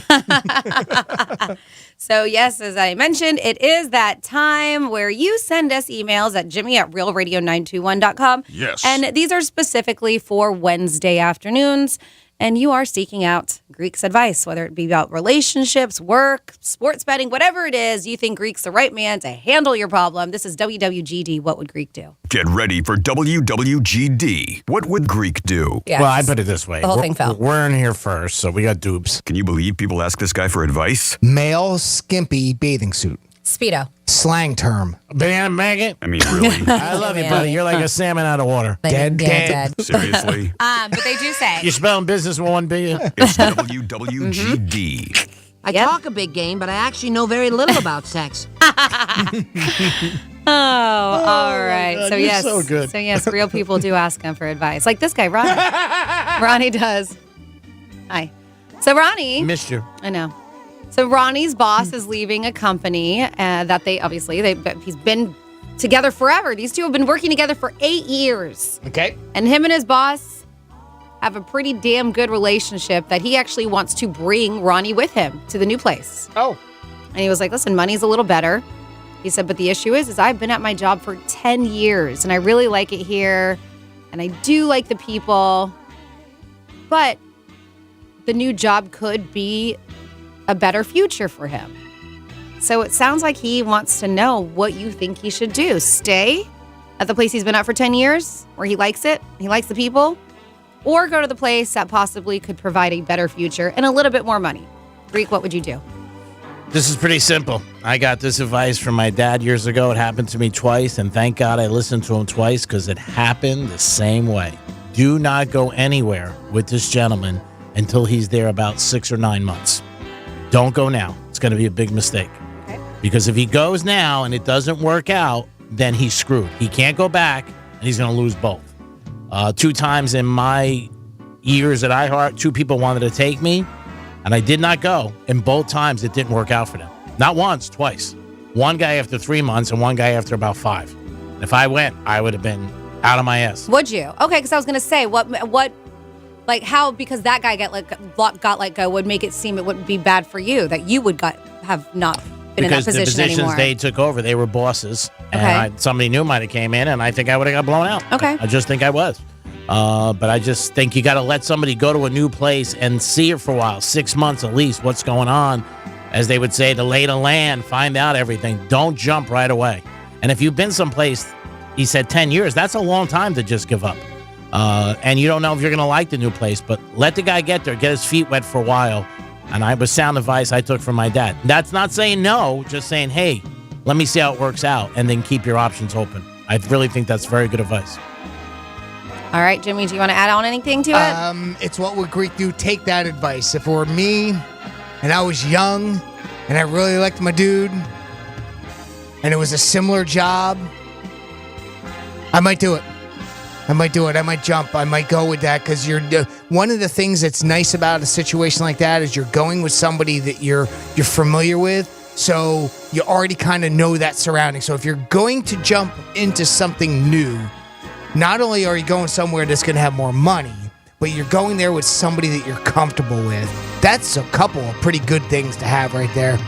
Speaker 4: So, yes, as I mentioned, it is that time where you send us emails at jimmy@realradio921.com.
Speaker 6: Yes.
Speaker 4: And these are specifically for Wednesday afternoons. And you are seeking out Greek's advice, whether it be about relationships, work, sports betting, whatever it is, you think Greek's the right man to handle your problem. This is WWGD. What would Greek do?
Speaker 6: Get ready for WWGD. What would Greek do?
Speaker 4: Yes.
Speaker 2: Well, I put it this way.
Speaker 4: The whole thing fell.
Speaker 2: We're in here first, so we got dupes.
Speaker 6: Can you believe people ask this guy for advice?
Speaker 3: Male skimpy bathing suit.
Speaker 4: Speedo.
Speaker 3: Slang term.
Speaker 2: Banana maggot?
Speaker 6: I mean, really?
Speaker 2: I love you, buddy. You're like a salmon out of water.
Speaker 3: Dead.
Speaker 6: Seriously?
Speaker 4: But they do say.
Speaker 2: You spelling business with one B?
Speaker 6: It's WWGD.
Speaker 1: I talk a big game, but I actually know very little about sex.
Speaker 4: All right.
Speaker 2: God,
Speaker 4: so
Speaker 2: you're
Speaker 4: yes,
Speaker 2: so good.
Speaker 4: Real people do ask him for advice, like this guy, Ronnie. Ronnie does. Hi. So Ronnie,
Speaker 2: Missed you.
Speaker 4: I know. So Ronnie's boss is leaving a company that he's been together forever. These two have been working together for 8 years.
Speaker 3: Okay.
Speaker 4: And him and his boss have a pretty damn good relationship that he actually wants to bring Ronnie with him to the new place.
Speaker 3: Oh.
Speaker 4: And he was like, listen, money's a little better. He said, but the issue is I've been at my job for 10 years and I really like it here. And I do like the people. But the new job could be a better future for him. So it sounds like he wants to know what you think he should do. Stay at the place he's been at for 10 years where he likes it, he likes the people, or go to the place that possibly could provide a better future and a little bit more money. Greek, what would you do?
Speaker 2: This is pretty simple. I got this advice from my dad years ago. It happened to me twice, and thank God I listened to him twice because it happened the same way. Do not go anywhere with this gentleman until he's there about 6 or 9 months. Don't go now. It's going to be a big mistake.
Speaker 4: Okay.
Speaker 2: Because if he goes now and it doesn't work out, then he's screwed. He can't go back, and he's going to lose both. 2 times in my years at iHeart, 2 people wanted to take me, and I did not go. And both times it didn't work out for them. Not once, twice. One guy after 3 months and one guy after about 5. And if I went, I would have been out of my ass.
Speaker 4: Would you? Okay, because I was going to say, like how, because that guy got let go would make it seem it wouldn't be bad for you, that you would have not been in that position
Speaker 2: because the positions
Speaker 4: anymore.
Speaker 2: they took over, they were bosses. And somebody new might have came in, and I think I would have got blown out.
Speaker 4: Okay.
Speaker 2: I just think I was. But I just think you got to let somebody go to a new place and see it for a while, 6 months at least, what's going on. As they would say, to lay the land, find out everything. Don't jump right away. And if you've been someplace, he said 10 years, that's a long time to just give up. And you don't know if you're going to like the new place, but let the guy get there, get his feet wet for a while. And I was sound advice I took from my dad. That's not saying no, just saying, hey, let me see how it works out, and then keep your options open. I really think that's very good advice.
Speaker 4: All right, Jimmy, do you want to add on anything to it?
Speaker 3: It's what would Greek do? Take that advice. If it were me and I was young and I really liked my dude and it was a similar job, I might do it. I might jump. I might go with that because one of the things that's nice about a situation like that is you're going with somebody that you're familiar with. So you already kind of know that surrounding. So if you're going to jump into something new, not only are you going somewhere that's going to have more money, but you're going there with somebody that you're comfortable with. That's a couple of pretty good things to have right there.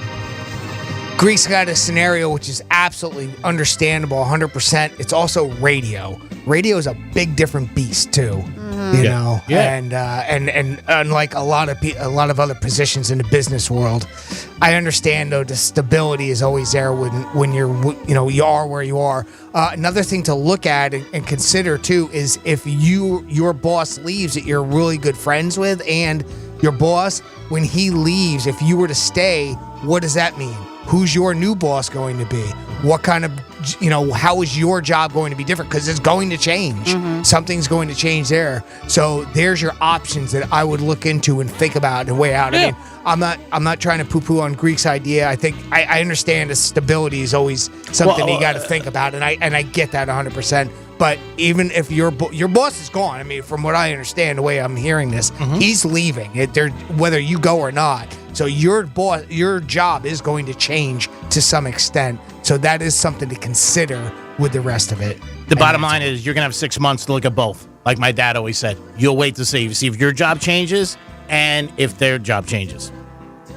Speaker 3: Greek's got a scenario which is absolutely understandable, 100%. It's also radio. Radio is a big different beast too, you know.
Speaker 2: Yeah.
Speaker 3: And unlike a lot of other positions in the business world, I understand though the stability is always there when you are where you are. Another thing to look at and consider too is if your boss leaves that you're really good friends with, and your boss, when he leaves, if you were to stay, what does that mean? Who's your new boss going to be? What kind of, how is your job going to be different? Because it's going to change.
Speaker 4: Mm-hmm.
Speaker 3: Something's going to change there. So there's your options that I would look into and think about and weigh out.
Speaker 2: Yeah.
Speaker 3: I mean, I'm not trying to poo-poo on Greek's idea. I think I understand the stability is always something you got to think about, and I get that 100%. But even if your boss is gone, I mean, from what I understand, the way I'm hearing this, he's leaving. Whether you go or not. So your job is going to change to some extent. So that is something to consider with the rest of it.
Speaker 2: The bottom line is you're going to have 6 months to look at both. Like my dad always said, you'll wait to see if your job changes and if their job changes.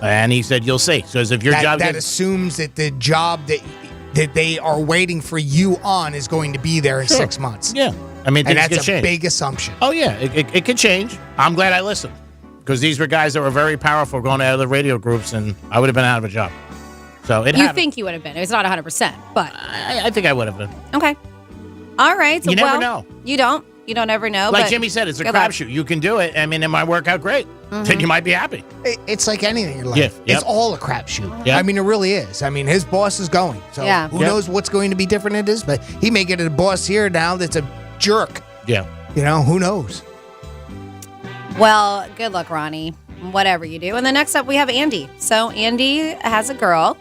Speaker 2: And he said, you'll see. So if your job...
Speaker 3: That assumes that the job that they are waiting for you on is going to be there in 6 months.
Speaker 2: Yeah. I mean,
Speaker 3: and
Speaker 2: things
Speaker 3: that's
Speaker 2: could change.
Speaker 3: Big assumption.
Speaker 2: Oh, yeah. It could change. I'm glad I listened. Because these were guys that were very powerful going to other radio groups, and I would have been out of a job. So
Speaker 4: You think you would have been. It's not 100%, but...
Speaker 2: I think I would have been.
Speaker 4: Okay. All right. So,
Speaker 2: You never know.
Speaker 4: You don't. You don't ever know.
Speaker 2: Like
Speaker 4: but
Speaker 2: Jimmy said, it's a
Speaker 4: good luck.
Speaker 2: crapshoot. You can do it. I mean, it might work out great. Then you might be happy.
Speaker 3: It's like anything in life.
Speaker 2: Yeah, yep.
Speaker 3: It's all a crapshoot.
Speaker 2: Yep.
Speaker 3: I mean, it really is. I mean, his boss is going. So who knows what's going to be different it is, but he may get a boss here now that's a jerk.
Speaker 2: Yeah.
Speaker 3: Who knows?
Speaker 4: Well, good luck, Ronnie. Whatever you do. And then next up, we have Andy. So Andy has a girl,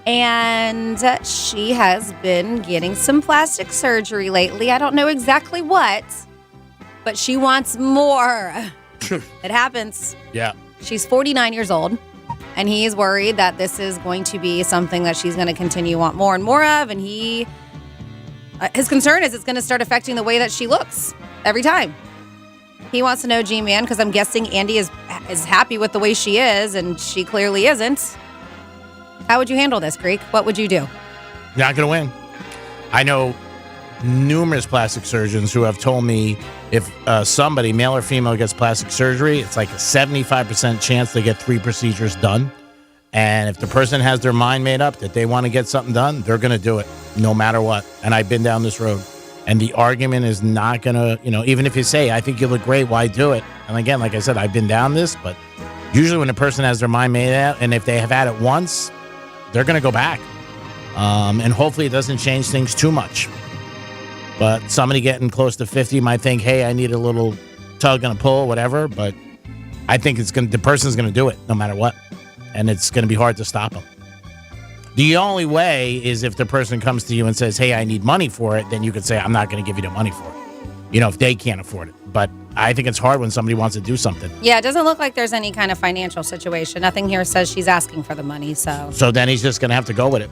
Speaker 4: and she has been getting some plastic surgery lately. I don't know exactly what, but she wants more. It happens.
Speaker 2: Yeah.
Speaker 4: She's 49 years old, and he's worried that this is going to be something that she's going to continue to want more and more of. And his concern is it's going to start affecting the way that she looks every time. He wants to know, G-Man, because I'm guessing Andy is happy with the way she is, and she clearly isn't. How would you handle this, Greek? What would you do?
Speaker 2: You're not going to win. I know numerous plastic surgeons who have told me if somebody, male or female, gets plastic surgery, it's like a 75% chance they get 3 procedures done. And if the person has their mind made up that they want to get something done, they're going to do it no matter what. And I've been down this road. And the argument is not going to, even if you say, I think you look great, why do it? And again, like I said, I've been down this, but usually when a person has their mind made up, and if they have had it once, they're going to go back. And hopefully it doesn't change things too much. But somebody getting close to 50 might think, hey, I need a little tug and a pull, whatever. But I think the person's going to do it no matter what. And it's going to be hard to stop them. The only way is if the person comes to you and says, hey, I need money for it, then you could say, I'm not going to give you the money for it. If they can't afford it. But I think it's hard when somebody wants to do something.
Speaker 4: Yeah, it doesn't look like there's any kind of financial situation. Nothing here says she's asking for the money, so.
Speaker 2: So then he's just going to have to go with it.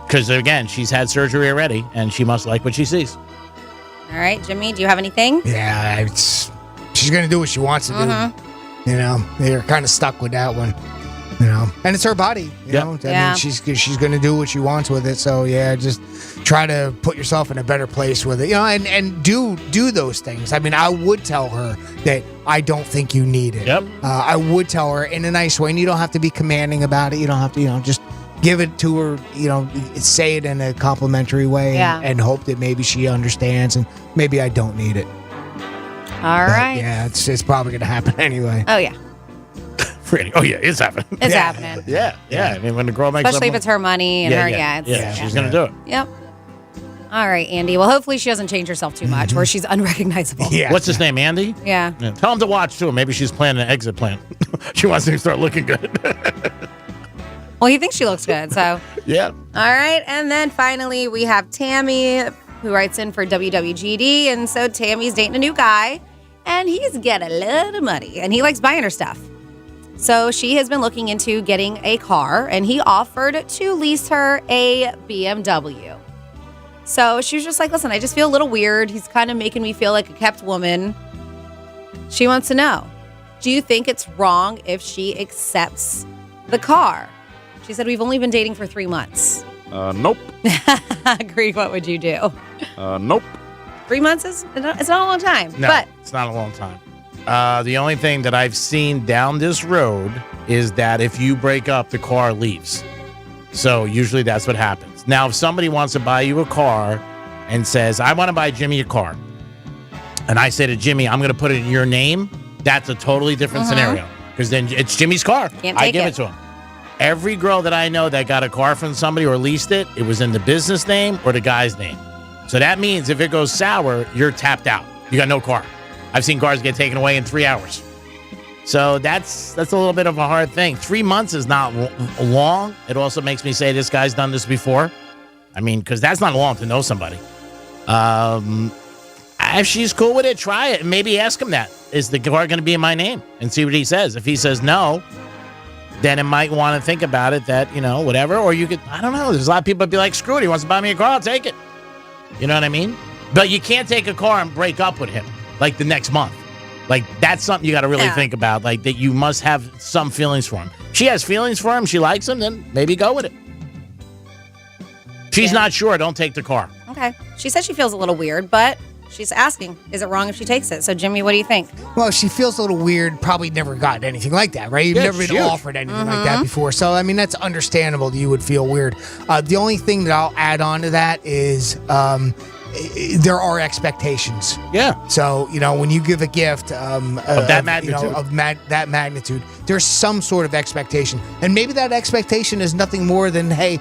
Speaker 2: Because, again, she's had surgery already, and she must like what she sees.
Speaker 4: All right, Jimmy, do you have anything?
Speaker 3: Yeah, she's going to do what she wants to do. They're kind of stuck with that one. And it's her body. You know? I mean, she's going to do what she wants with it. So yeah, just try to put yourself in a better place with it. And do those things. I mean, I would tell her that I don't think you need it.
Speaker 2: Yep.
Speaker 3: I would tell her in a nice way, and you don't have to be commanding about it. You don't have to, just give it to her. Say it in a complimentary way, and hope that maybe she understands, and maybe I don't need it.
Speaker 4: All right.
Speaker 3: Yeah, it's probably going to happen anyway.
Speaker 4: Oh yeah.
Speaker 2: Oh yeah, it's happening.
Speaker 4: It's happening.
Speaker 2: Yeah. I mean, when the girl makes
Speaker 4: especially if it's her money and
Speaker 2: she's gonna do it.
Speaker 4: Yep. All right, Andy. Well, hopefully she doesn't change herself too much where she's unrecognizable.
Speaker 3: Yeah.
Speaker 2: What's his name, Andy?
Speaker 4: Yeah.
Speaker 2: Tell him to watch, too. Maybe she's planning an exit plan. She wants to start looking good.
Speaker 4: Well, he thinks she looks good, so.
Speaker 2: Yeah.
Speaker 4: All right, and then finally we have Tammy, who writes in for WWGD, and so Tammy's dating a new guy, and he's got a lot of money, and he likes buying her stuff. So she has been looking into getting a car, and he offered to lease her a BMW. So she was just like, listen, I just feel a little weird. He's kind of making me feel like a kept woman. She wants to know, do you think it's wrong if she accepts the car? She said, we've only been dating for 3 months.
Speaker 2: Nope.
Speaker 4: Agreed. What would you do?
Speaker 2: Nope.
Speaker 4: 3 months it's not a long time.
Speaker 2: No,
Speaker 4: but
Speaker 2: it's not a long time. The only thing that I've seen down this road is that if you break up, the car leaves. So usually that's what happens. Now, if somebody wants to buy you a car and says, I want to buy Jimmy a car, and I say to Jimmy, I'm going to put it in your name, that's a totally different scenario. Because then it's Jimmy's car. I give it to him. Every girl that I know that got a car from somebody or leased it, it was in the business name or the guy's name. So that means if it goes sour, you're tapped out. You got no car. I've seen cars get taken away in 3 hours. So that's a little bit of a hard thing. 3 months is not long. It also makes me say this guy's done this before. I mean, because that's not long to know somebody. If she's cool with it, try it. And maybe ask him that. Is the car going to be in my name? And see what he says. If he says no, then it might want to think about it that, whatever. Or you could, I don't know. There's a lot of people that be like, screw it. He wants to buy me a car. I'll take it. You know what I mean? But you can't take a car and break up with him like the next month. Like, that's something you got to really think about. Like, that you must have some feelings for him. She has feelings for him. She likes him. Then maybe go with it. She's not sure. Don't take the car.
Speaker 4: Okay. She said she feels a little weird, but she's asking, is it wrong if she takes it? So, Jimmy, what do you think?
Speaker 3: Well, she feels a little weird. Probably never gotten anything like that, right? You've never been offered anything like that before. So, I mean, that's understandable that you would feel weird. The only thing that I'll add on to that is there are expectations.
Speaker 2: Yeah.
Speaker 3: So, when you give a gift of
Speaker 2: that magnitude,
Speaker 3: that magnitude, there's some sort of expectation. And maybe that expectation is nothing more than, hey,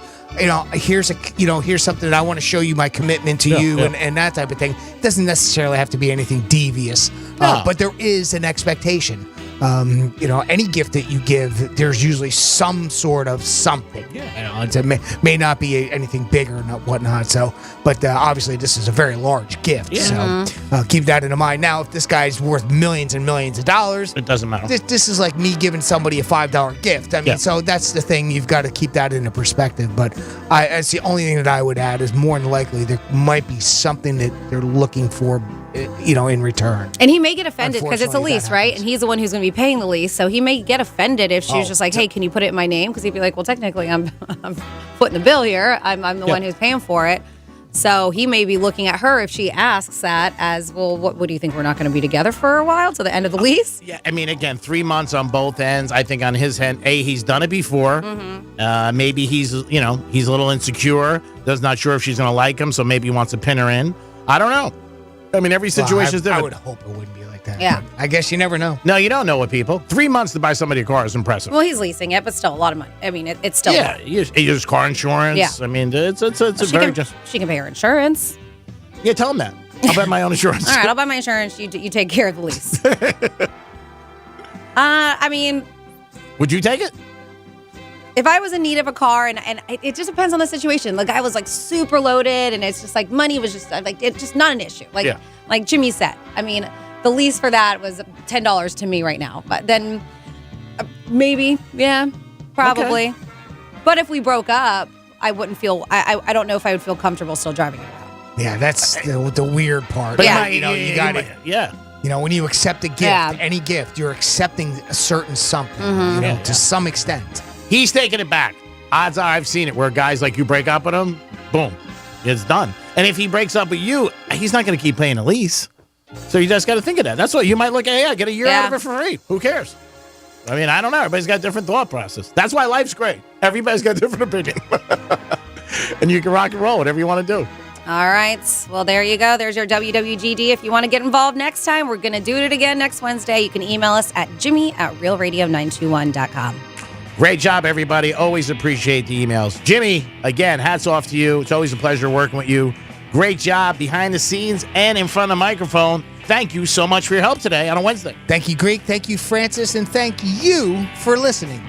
Speaker 3: here's something that I want to show you my commitment to you and that type of thing. It doesn't necessarily have to be anything devious, but there is an expectation. Any gift that you give, there's usually some sort of something. Yeah. It may not be anything bigger and whatnot. So, but obviously this is a very large gift. Yeah. So keep that in mind. Now, if this guy's worth millions and millions of dollars,
Speaker 2: it doesn't matter.
Speaker 3: This is like me giving somebody a $5 gift. I mean, so that's the thing. You've got to keep that into perspective. But that's the only thing that I would add is more than likely there might be something that they're looking for, in return.
Speaker 4: And he may get offended because it's a lease, right? And he's the one who's going to be paying the lease. So he may get offended if she's just like, hey, can you put it in my name? Because he'd be like, well, technically I'm footing the bill here. I'm the one who's paying for it. So he may be looking at her if she asks that as, well, what do you think? We're not going to be together for a while to the end of the lease?
Speaker 2: Yeah, I mean, again, 3 months on both ends. I think on his end, he's done it before. Maybe he's a little insecure, not sure if she's going to like him, so maybe he wants to pin her in. I don't know. I mean, every situation is different.
Speaker 3: I would hope it wouldn't be like that.
Speaker 4: Yeah.
Speaker 3: But I guess you never know.
Speaker 2: No, you don't know what people. 3 months to buy somebody a car is impressive.
Speaker 4: Well, he's leasing it, but still a lot of money. I mean, it's still.
Speaker 2: Yeah, use car insurance.
Speaker 4: Yeah.
Speaker 2: I mean, it's
Speaker 4: she can pay her insurance.
Speaker 2: Yeah, tell him that. I'll buy my own insurance.
Speaker 4: All right, I'll buy my insurance. You take care of the lease. I mean,
Speaker 2: would you take it?
Speaker 4: If I was in need of a car, and it just depends on the situation. The guy was like super loaded, and it's just like money was just like it's just not an issue. Like Jimmy said, I mean, the lease for that was $10 to me right now. But then maybe, probably. Okay. But if we broke up, I wouldn't feel. I don't know if I would feel comfortable still driving it around.
Speaker 3: Yeah, that's the weird part.
Speaker 2: But
Speaker 3: you got it.
Speaker 2: Yeah.
Speaker 3: When you accept a gift, any gift, you're accepting a certain something. To some extent.
Speaker 2: He's taking it back. Odds are I've seen it where guys like you break up with him, boom, it's done. And if he breaks up with you, he's not going to keep paying a lease. So you just got to think of that. That's what you might look at. Get a year out of it for free. Who cares? I mean, I don't know. Everybody's got a different thought process. That's why life's great. Everybody's got a different opinion. And you can rock and roll, whatever you want to do.
Speaker 4: All right. Well, there you go. There's your WWGD. If you want to get involved next time, we're going to do it again next Wednesday. You can email us at jimmy@realradio921.com.
Speaker 2: Great job, everybody. Always appreciate the emails. Jimmy, again, hats off to you. It's always a pleasure working with you. Great job behind the scenes and in front of the microphone. Thank you so much for your help today on a Wednesday.
Speaker 3: Thank you, Greek. Thank you, Francis. And thank you for listening.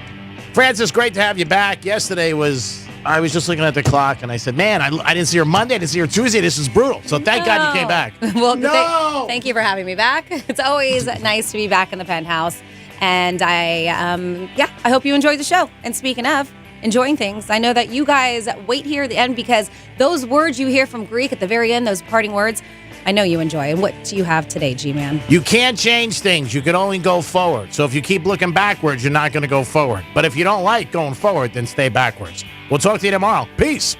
Speaker 2: Francis, great to have you back. Yesterday I was just looking at the clock and I said, man, I didn't see her Monday. I didn't see her Tuesday. This is brutal. So thank God you came back.
Speaker 4: Well, thank you for having me back. It's always nice to be back in the Penthouse. And I hope you enjoyed the show. And speaking of enjoying things, I know that you guys wait here at the end because those words you hear from Greek at the very end, those parting words, I know you enjoy. And what do you have today, G-Man?
Speaker 2: You can't change things. You can only go forward. So if you keep looking backwards, you're not going to go forward. But if you don't like going forward, then stay backwards. We'll talk to you tomorrow. Peace.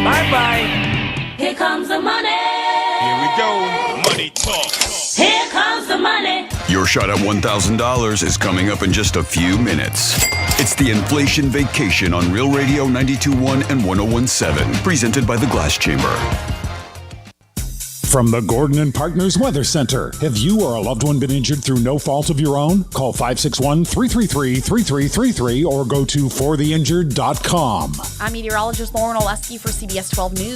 Speaker 8: Bye-bye.
Speaker 9: Here comes the money.
Speaker 8: Here we go. Money talk.
Speaker 9: Here comes the money.
Speaker 6: Your shot at $1,000 is coming up in just a few minutes. It's the Inflation Vacation on Real Radio 92.1 and 101.7, presented by the Glass Chamber.
Speaker 21: From the Gordon and Partners Weather Center. Have you or a loved one been injured through no fault of your own? Call 561-333-3333 or go to fortheinjured.com.
Speaker 22: I'm meteorologist Lauren Oleski for CBS 12 News.